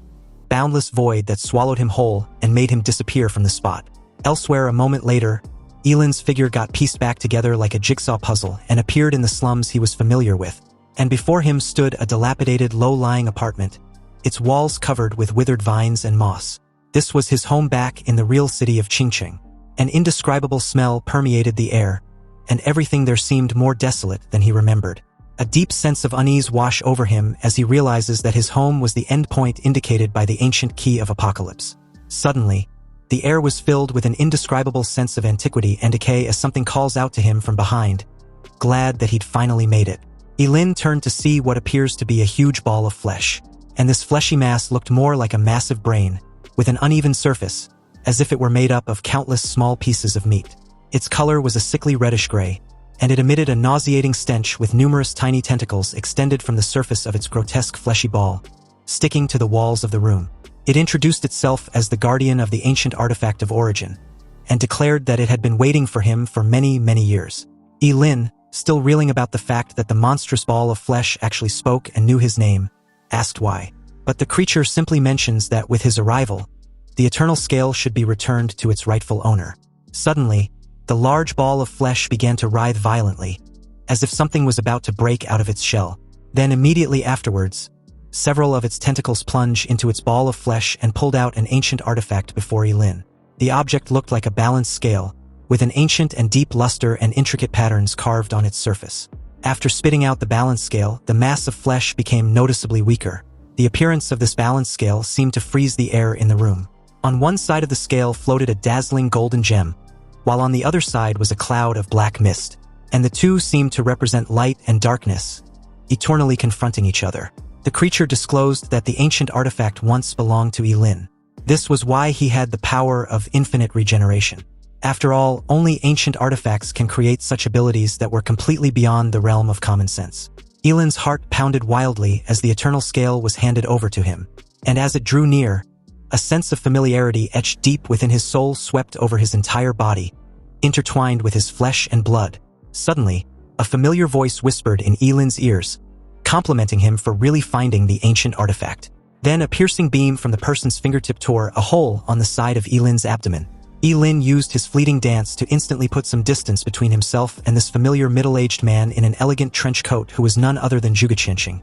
boundless void that swallowed him whole and made him disappear from the spot. Elsewhere, a moment later, Ye Lin's figure got pieced back together like a jigsaw puzzle and appeared in the slums he was familiar with. And before him stood a dilapidated, low-lying apartment, its walls covered with withered vines and moss. This was his home back in the real city of Qingqing. An indescribable smell permeated the air, and everything there seemed more desolate than he remembered. A deep sense of unease washed over him as he realizes that his home was the endpoint indicated by the ancient key of apocalypse. Suddenly, the air was filled with an indescribable sense of antiquity and decay as something calls out to him from behind, glad that he'd finally made it. Ye Lin turned to see what appears to be a huge ball of flesh, and this fleshy mass looked more like a massive brain, with an uneven surface, as if it were made up of countless small pieces of meat. Its color was a sickly reddish-gray, and it emitted a nauseating stench with numerous tiny tentacles extended from the surface of its grotesque fleshy ball, sticking to the walls of the room. It introduced itself as the guardian of the ancient artifact of origin, and declared that it had been waiting for him for many, many years. Ye Lin, still reeling about the fact that the monstrous ball of flesh actually spoke and knew his name, asked why. But the creature simply mentions that with his arrival, the eternal scale should be returned to its rightful owner. Suddenly, the large ball of flesh began to writhe violently, as if something was about to break out of its shell. Then immediately afterwards, several of its tentacles plunged into its ball of flesh and pulled out an ancient artifact before Ye Lin. The object looked like a balanced scale, with an ancient and deep luster and intricate patterns carved on its surface. After spitting out the balance scale, the mass of flesh became noticeably weaker. The appearance of this balance scale seemed to freeze the air in the room. On one side of the scale floated a dazzling golden gem, while on the other side was a cloud of black mist, and the two seemed to represent light and darkness, eternally confronting each other. The creature disclosed that the ancient artifact once belonged to Ye Lin. This was why he had the power of infinite regeneration. After all, only ancient artifacts can create such abilities that were completely beyond the realm of common sense. Ye Lin's heart pounded wildly as the eternal scale was handed over to him, and as it drew near, a sense of familiarity etched deep within his soul swept over his entire body, intertwined with his flesh and blood. Suddenly, a familiar voice whispered in Ye Lin's ears, complimenting him for really finding the ancient artifact. Then a piercing beam from the person's fingertip tore a hole on the side of Ye Lin's abdomen. Ye Lin used his fleeting dance to instantly put some distance between himself and this familiar middle-aged man in an elegant trench coat who was none other than Zhuge Qianxing,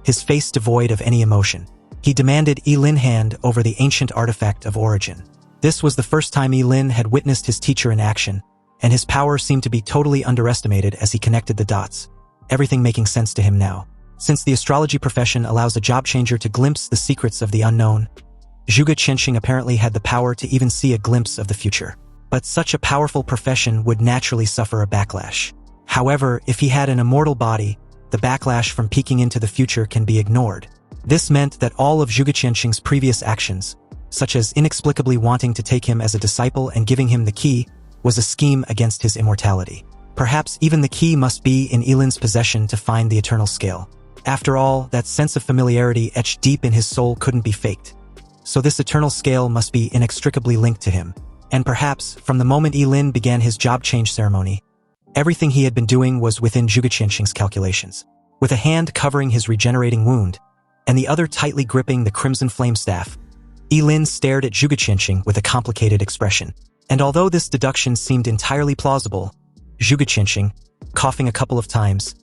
his face devoid of any emotion. He demanded Ye Lin hand over the ancient artifact of origin. This was the first time Ye Lin had witnessed his teacher in action, and his power seemed to be totally underestimated as he connected the dots, everything making sense to him now. Since the astrology profession allows a job changer to glimpse the secrets of the unknown, Zhuge Qianxing apparently had the power to even see a glimpse of the future. But such a powerful profession would naturally suffer a backlash. However, if he had an immortal body, the backlash from peeking into the future can be ignored. This meant that all of Zhuge Qianxing's previous actions, such as inexplicably wanting to take him as a disciple and giving him the key, was a scheme against his immortality. Perhaps even the key must be in Ye Lin's possession to find the eternal scale. After all, that sense of familiarity etched deep in his soul couldn't be faked. So this eternal scale must be inextricably linked to him. And perhaps, from the moment Ye Lin began his job change ceremony, everything he had been doing was within Zhuge Qianxing's calculations. With a hand covering his regenerating wound, and the other tightly gripping the crimson flame staff, Ye Lin stared at Zhuge Qianxing with a complicated expression. And although this deduction seemed entirely plausible, Zhuge Qianxing, coughing a couple of times,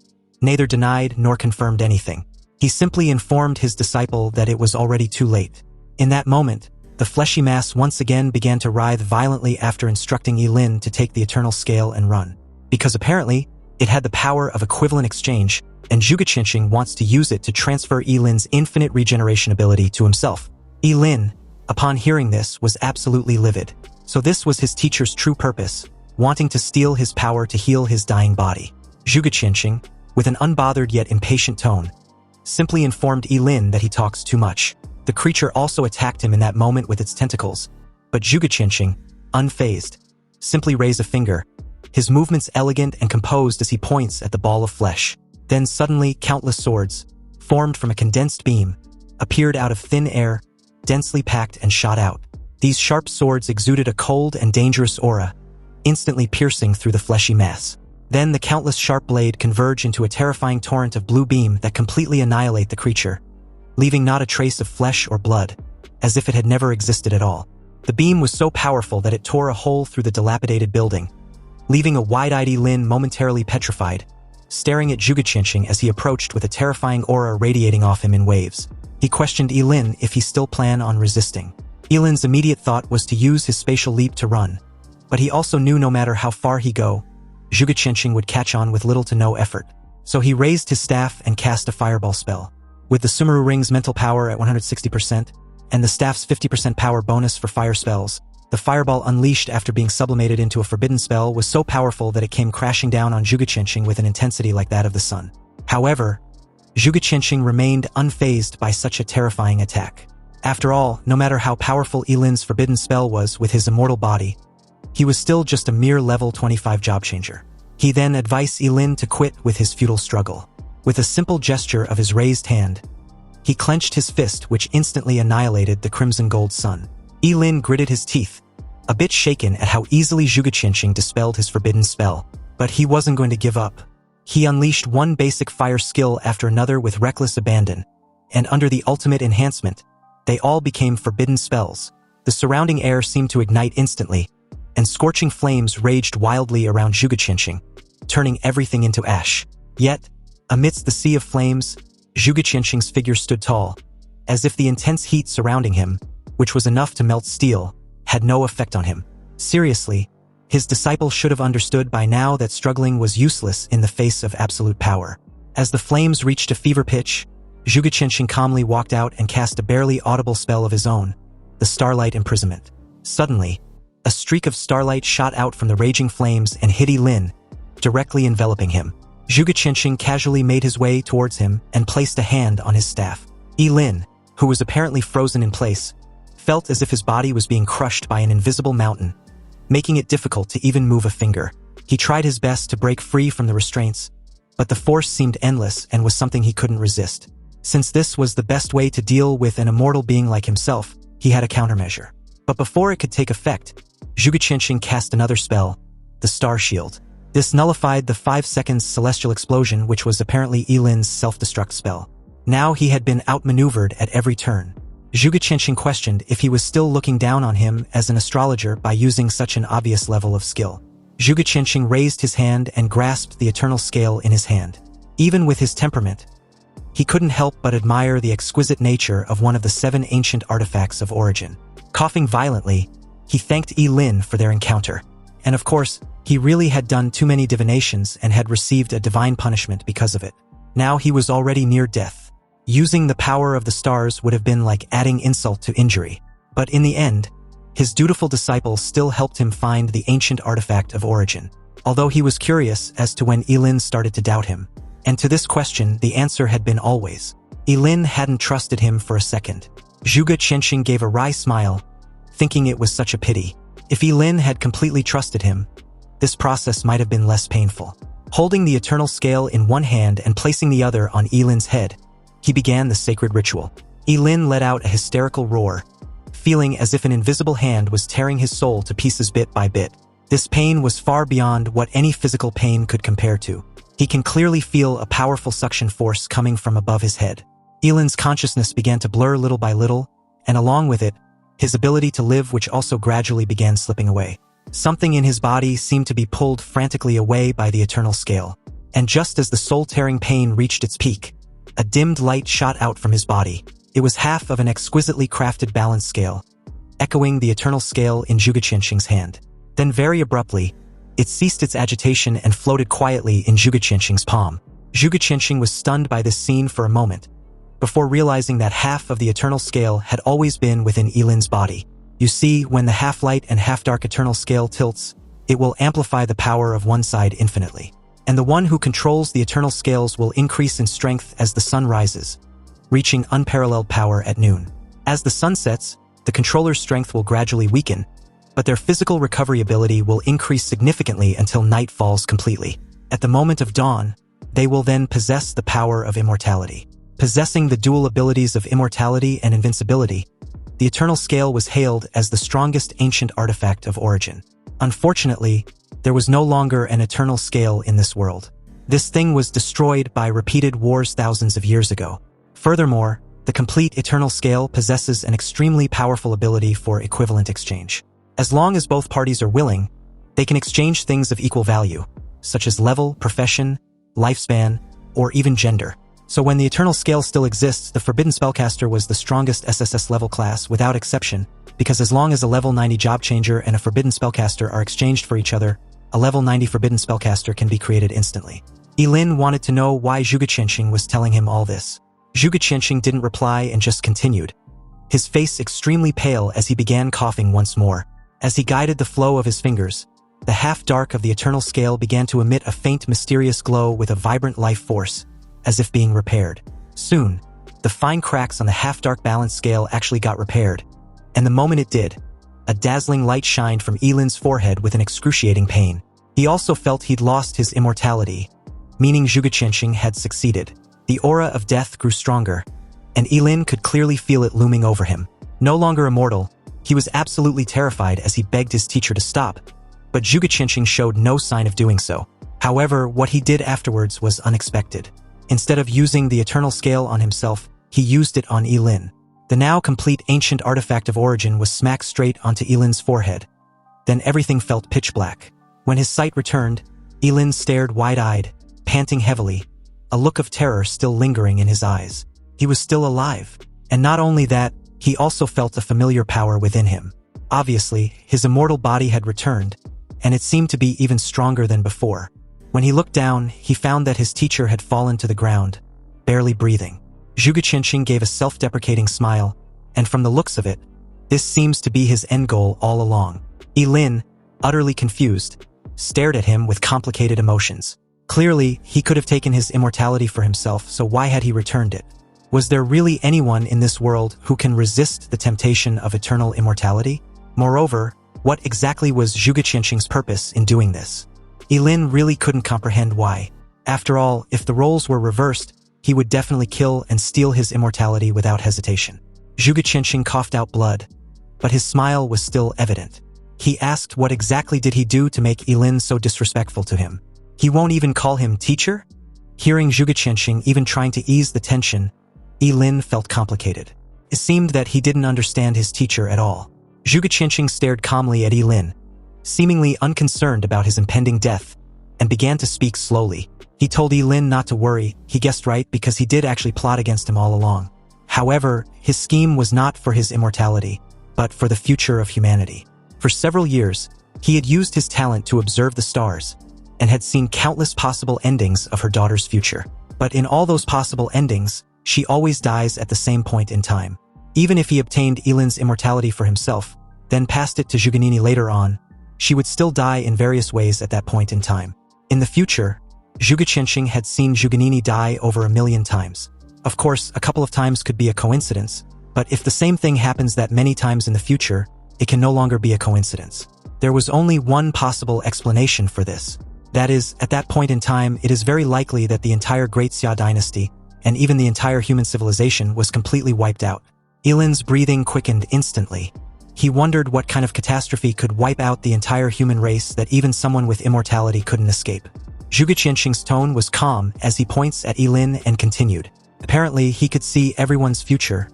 neither denied nor confirmed anything. He simply informed his disciple that it was already too late. In that moment, the fleshy mass once again began to writhe violently after instructing Ye Lin to take the eternal scale and run. Because apparently, it had the power of equivalent exchange, and Zhuge Qianxing wants to use it to transfer Ye Lin's infinite regeneration ability to himself. Ye Lin, upon hearing this, was absolutely livid. So this was his teacher's true purpose, wanting to steal his power to heal his dying body. Zhuge Qianxing, with an unbothered yet impatient tone, simply informed Ye Lin that he talks too much. The creature also attacked him in that moment with its tentacles, but Zhuge Qianxing, unfazed, simply raised a finger, his movements elegant and composed as he points at the ball of flesh. Then suddenly countless swords, formed from a condensed beam, appeared out of thin air, densely packed and shot out. These sharp swords exuded a cold and dangerous aura, instantly piercing through the fleshy mass. Then the countless sharp blade converge into a terrifying torrent of blue beam that completely annihilate the creature, leaving not a trace of flesh or blood, as if it had never existed at all. The beam was so powerful that it tore a hole through the dilapidated building, leaving a wide-eyed Ye Lin momentarily petrified, staring at Zhuge Qianxing as he approached with a terrifying aura radiating off him in waves. He questioned Ye Lin if he still planned on resisting. Ye Lin's immediate thought was to use his spatial leap to run, but he also knew no matter how far he go, Zhuge Qianxing would catch on with little to no effort. So he raised his staff and cast a fireball spell. With the Sumeru Ring's mental power at 160%, and the staff's 50% power bonus for fire spells, the fireball unleashed after being sublimated into a forbidden spell was so powerful that it came crashing down on Zhuge Qianxing with an intensity like that of the sun. However, Zhuge Qianxing remained unfazed by such a terrifying attack. After all, no matter how powerful Ye Lin's forbidden spell was with his immortal body, he was still just a mere level 25 job changer. He then advised Ye Lin to quit with his futile struggle. With a simple gesture of his raised hand, he clenched his fist, which instantly annihilated the crimson gold sun. Ye Lin gritted his teeth, a bit shaken at how easily Zhuge Qianxing dispelled his forbidden spell. But he wasn't going to give up. He unleashed one basic fire skill after another with reckless abandon, and under the ultimate enhancement, they all became forbidden spells. The surrounding air seemed to ignite instantly, and scorching flames raged wildly around Zhuge Qianxing, turning everything into ash. Yet, amidst the sea of flames, Zhuge Qianxing's figure stood tall, as if the intense heat surrounding him, which was enough to melt steel, had no effect on him. Seriously, his disciple should have understood by now that struggling was useless in the face of absolute power. As the flames reached a fever pitch, Zhuge Qianxing calmly walked out and cast a barely audible spell of his own, the Starlight Imprisonment. Suddenly, a streak of starlight shot out from the raging flames and hit Ye Lin, directly enveloping him. Zhuge Qianxing casually made his way towards him and placed a hand on his staff. Ye Lin, who was apparently frozen in place, felt as if his body was being crushed by an invisible mountain, making it difficult to even move a finger. He tried his best to break free from the restraints, but the force seemed endless and was something he couldn't resist. Since this was the best way to deal with an immortal being like himself, he had a countermeasure. But before it could take effect, Zhuge Qianxing cast another spell, the Star Shield. This nullified the 5 seconds celestial explosion, which was apparently Ye Lin's self-destruct spell. Now he had been outmaneuvered at every turn. Zhuge Qianxing questioned if he was still looking down on him as an astrologer by using such an obvious level of skill. Zhuge Qianxing raised his hand and grasped the eternal scale in his hand. Even with his temperament, he couldn't help but admire the exquisite nature of one of the 7 ancient artifacts of origin. Coughing violently, he thanked Ye Lin for their encounter. And of course, he really had done too many divinations and had received a divine punishment because of it. Now he was already near death. Using the power of the stars would have been like adding insult to injury. But in the end, his dutiful disciple still helped him find the ancient artifact of origin. Although he was curious as to when Ye Lin started to doubt him. And to this question, the answer had been always. Ye Lin hadn't trusted him for a second. Zhuge Qianxing gave a wry smile, thinking it was such a pity. If Ye Lin had completely trusted him, this process might have been less painful. Holding the eternal scale in one hand and placing the other on Ye Lin's head, he began the sacred ritual. Ye Lin let out a hysterical roar, feeling as if an invisible hand was tearing his soul to pieces bit by bit. This pain was far beyond what any physical pain could compare to. He can clearly feel a powerful suction force coming from above his head. Ye Lin's consciousness began to blur little by little, and along with it, his ability to live, which also gradually began slipping away. Something in his body seemed to be pulled frantically away by the eternal scale. And just as the soul-tearing pain reached its peak, a dimmed light shot out from his body. It was half of an exquisitely crafted balance scale, echoing the eternal scale in Zhuge Qianxing's hand. Then very abruptly, it ceased its agitation and floated quietly in Zhuge Qianxing's palm. Zhuge Qianxing was stunned by this scene for a moment, before realizing that half of the eternal scale had always been within Ye Lin's body. You see, when the half-light and half-dark eternal scale tilts, it will amplify the power of one side infinitely. And the one who controls the eternal scales will increase in strength as the sun rises, reaching unparalleled power at noon. As the sun sets, the controller's strength will gradually weaken, but their physical recovery ability will increase significantly until night falls completely. At the moment of dawn, they will then possess the power of immortality. Possessing the dual abilities of immortality and invincibility, the eternal scale was hailed as the strongest ancient artifact of origin. Unfortunately, there was no longer an eternal scale in this world. This thing was destroyed by repeated wars thousands of years ago. Furthermore, the complete eternal scale possesses an extremely powerful ability for equivalent exchange. As long as both parties are willing, they can exchange things of equal value, such as level, profession, lifespan, or even gender. So when the eternal scale still exists, the Forbidden Spellcaster was the strongest SSS level class without exception, because as long as a level 90 job changer and a Forbidden Spellcaster are exchanged for each other, a level 90 Forbidden Spellcaster can be created instantly. Ye Lin wanted to know why Zhuge Qianxing was telling him all this. Zhuge Qianxing didn't reply and just continued, his face extremely pale as he began coughing once more. As he guided the flow of his fingers, the half-dark of the eternal scale began to emit a faint mysterious glow with a vibrant life force, as if being repaired. Soon, the fine cracks on the half-dark balance scale actually got repaired, and the moment it did, a dazzling light shined from Ye Lin's forehead with an excruciating pain. He also felt he'd lost his immortality, meaning Zhuge Qianxing had succeeded. The aura of death grew stronger, and Ye Lin could clearly feel it looming over him. No longer immortal, he was absolutely terrified as he begged his teacher to stop, but Zhuge Qianxing showed no sign of doing so. However, what he did afterwards was unexpected. Instead of using the eternal scale on himself, he used it on Ye Lin. The now complete ancient artifact of origin was smacked straight onto Ye Lin's forehead. Then everything felt pitch black. When his sight returned, Ye Lin stared wide-eyed, panting heavily, a look of terror still lingering in his eyes. He was still alive. And not only that, he also felt a familiar power within him. Obviously, his immortal body had returned, and it seemed to be even stronger than before. When he looked down, he found that his teacher had fallen to the ground, barely breathing. Zhuge Qianxing gave a self-deprecating smile, and from the looks of it, this seems to be his end goal all along. Ye Lin, utterly confused, stared at him with complicated emotions. Clearly, he could have taken his immortality for himself, so why had he returned it? Was there really anyone in this world who can resist the temptation of eternal immortality? Moreover, what exactly was Zhuge Qianxing's purpose in doing this? Ye Lin really couldn't comprehend why. After all, if the roles were reversed, he would definitely kill and steal his immortality without hesitation. Zhuge Qianxing coughed out blood, but his smile was still evident. He asked what exactly did he do to make Ye Lin so disrespectful to him. He won't even call him teacher? Hearing Zhuge Qianxing even trying to ease the tension, Ye Lin felt complicated. It seemed that he didn't understand his teacher at all. Zhuge Qianxing stared calmly at Ye Lin, seemingly unconcerned about his impending death, and began to speak slowly. He told Ye Lin not to worry. He guessed right because he did actually plot against him all along. However, his scheme was not for his immortality, but for the future of humanity. For several years, he had used his talent to observe the stars, and had seen countless possible endings of her daughter's future. But in all those possible endings, she always dies at the same point in time. Even if he obtained Ye Lin's immortality for himself, then passed it to Zhuganini later on, she would still die in various ways at that point in time. In the future, Zhuge Qianxing had seen Zhuganini die over 1,000,000 times. Of course, a couple of times could be a coincidence, but if the same thing happens that many times in the future, it can no longer be a coincidence. There was only one possible explanation for this. That is, at that point in time, it is very likely that the entire Great Xia dynasty, and even the entire human civilization, was completely wiped out. Ye Lin's breathing quickened instantly. He wondered what kind of catastrophe could wipe out the entire human race that even someone with immortality couldn't escape. Zhuge Qianxing's tone was calm as he points at Ye Lin and continued. Apparently, he could see everyone's future,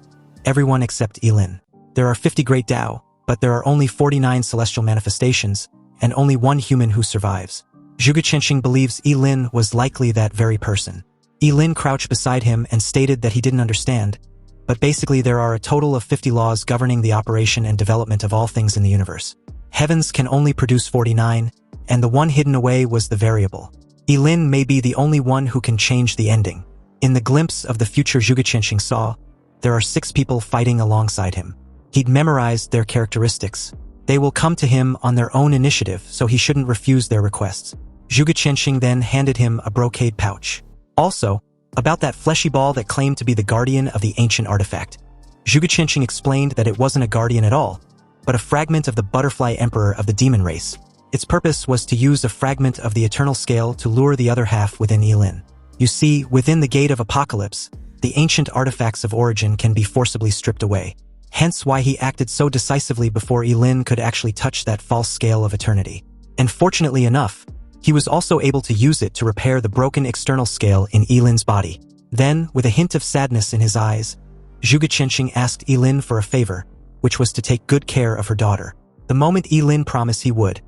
everyone except Ye Lin. There are 50 great Tao, but there are only 49 celestial manifestations, and only one human who survives. Zhuge Qianxing believes Ye Lin was likely that very person. Ye Lin crouched beside him and stated that he didn't understand, but basically there are a total of 50 laws governing the operation and development of all things in the universe. Heavens can only produce 49, and the one hidden away was the variable. Ye Lin may be the only one who can change the ending. In the glimpse of the future Zhuge Qianxing saw, there are 6 people fighting alongside him. He'd memorized their characteristics. They will come to him on their own initiative, so he shouldn't refuse their requests. Zhuge Qianxing then handed him a brocade pouch. Also, about that fleshy ball that claimed to be the guardian of the ancient artifact. Zhuge Qianxing explained that it wasn't a guardian at all, but a fragment of the butterfly emperor of the demon race. Its purpose was to use a fragment of the eternal scale to lure the other half within Ye Lin. You see, within the gate of apocalypse, the ancient artifacts of origin can be forcibly stripped away. Hence why he acted so decisively before Ye Lin could actually touch that false scale of eternity. And fortunately enough, he was also able to use it to repair the broken external scale in Ye Lin's body. Then, with a hint of sadness in his eyes, Zhuge Qianxing asked Ye Lin for a favor, which was to take good care of her daughter. The moment Ye Lin promised he would,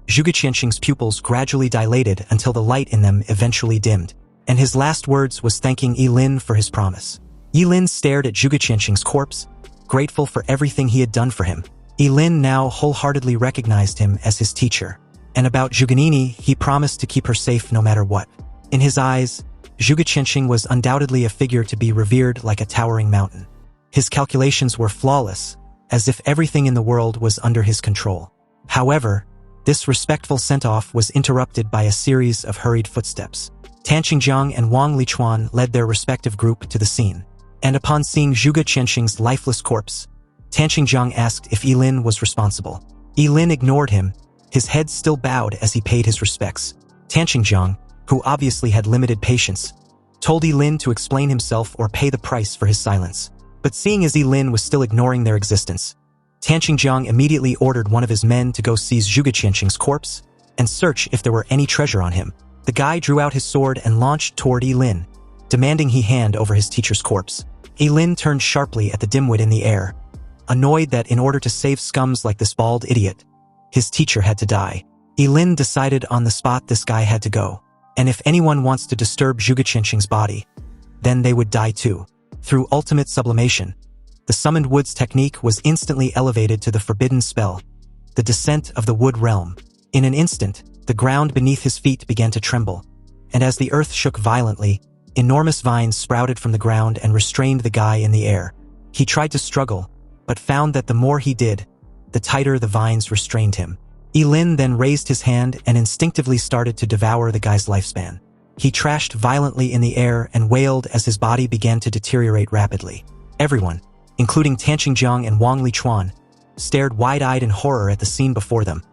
Zhuge Qianxing's pupils gradually dilated until the light in them eventually dimmed, and his last words was thanking Ye Lin for his promise. Ye Lin stared at Zhuge Qianxing's corpse, grateful for everything he had done for him. Ye Lin now wholeheartedly recognized him as his teacher. And about Zhuganini, he promised to keep her safe no matter what. In his eyes, Zhuge Qianxing was undoubtedly a figure to be revered like a towering mountain. His calculations were flawless, as if everything in the world was under his control. However, this respectful sent-off was interrupted by a series of hurried footsteps. Tan Qingjiang and Wang Lichuan led their respective group to the scene. And upon seeing Zhuge Qianxing's lifeless corpse, Tan Qingjiang asked if Ye Lin was responsible. Ye Lin ignored him, his head still bowed as he paid his respects. Tan Qingjiang, who obviously had limited patience, told Ye Lin to explain himself or pay the price for his silence. But seeing as Ye Lin was still ignoring their existence, Tan Qingjiang immediately ordered one of his men to go seize Zhuge Qianxing's corpse and search if there were any treasure on him. The guy drew out his sword and launched toward Ye Lin, demanding he hand over his teacher's corpse. Ye Lin turned sharply at the dimwit in the air, annoyed that in order to save scums like this bald idiot, his teacher had to die. Ye Lin decided on the spot this guy had to go, and if anyone wants to disturb Zhuge Qianxing's body, then they would die too. Through ultimate sublimation, the summoned wood's technique was instantly elevated to the forbidden spell, the descent of the wood realm. In an instant, the ground beneath his feet began to tremble, and as the earth shook violently, enormous vines sprouted from the ground and restrained the guy in the air. He tried to struggle, but found that the more he did, the tighter the vines restrained him. Ye Lin then raised his hand and instinctively started to devour the guy's lifespan. He trashed violently in the air and wailed as his body began to deteriorate rapidly. Everyone, including Tan Qingjiang and Wang Lichuan, stared wide-eyed in horror at the scene before them.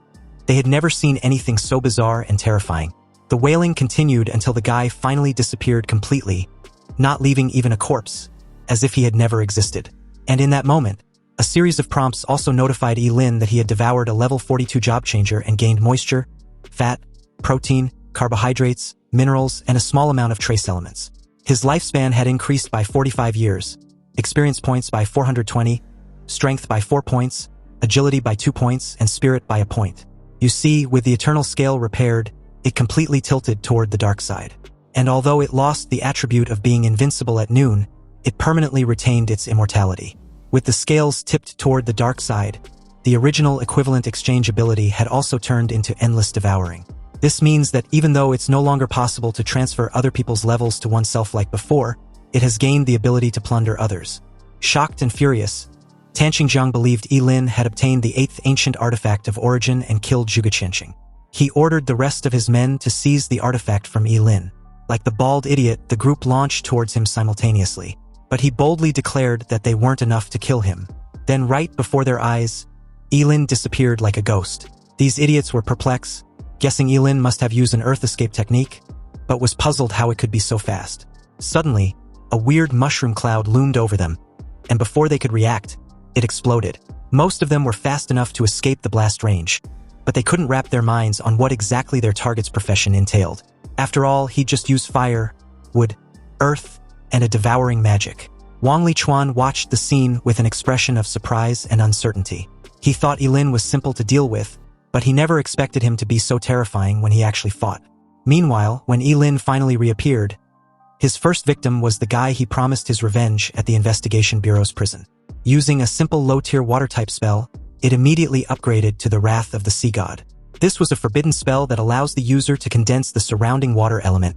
They had never seen anything so bizarre and terrifying. The wailing continued until the guy finally disappeared completely, not leaving even a corpse, as if he had never existed. And in that moment, a series of prompts also notified Ye Lin that he had devoured a level 42 job changer and gained moisture, fat, protein, carbohydrates, minerals, and a small amount of trace elements. His lifespan had increased by 45 years, experience points by 420, strength by 4 points, agility by 2 points, and spirit by 1 point. You see, with the eternal scale repaired, it completely tilted toward the dark side. And although it lost the attribute of being invincible at noon, it permanently retained its immortality. With the scales tipped toward the dark side, the original equivalent exchange ability had also turned into endless devouring. This means that even though it's no longer possible to transfer other people's levels to oneself like before, it has gained the ability to plunder others. Shocked and furious, Tan Xingjiang believed Ye Lin had obtained the 8th ancient artifact of origin and killed Zhuge Qianqing. He ordered the rest of his men to seize the artifact from Ye Lin. Like the bald idiot, the group launched towards him simultaneously, but he boldly declared that they weren't enough to kill him. Then right before their eyes, Ye Lin disappeared like a ghost. These idiots were perplexed, guessing Ye Lin must have used an earth escape technique, but was puzzled how it could be so fast. Suddenly, a weird mushroom cloud loomed over them, and before they could react, it exploded. Most of them were fast enough to escape the blast range, but they couldn't wrap their minds on what exactly their target's profession entailed. After all, he'd just used fire, wood, earth, and a devouring magic. Wang Lichuan watched the scene with an expression of surprise and uncertainty. He thought Ye Lin was simple to deal with, but he never expected him to be so terrifying when he actually fought. Meanwhile, when Ye Lin finally reappeared, his first victim was the guy he promised his revenge at the Investigation Bureau's prison. Using a simple low-tier water-type spell, it immediately upgraded to the Wrath of the Sea God. This was a forbidden spell that allows the user to condense the surrounding water element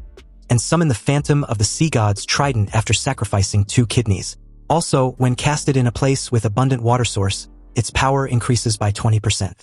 and summon the phantom of the sea god's trident after sacrificing 2 kidneys. Also, when casted in a place with abundant water source, its power increases by 20%.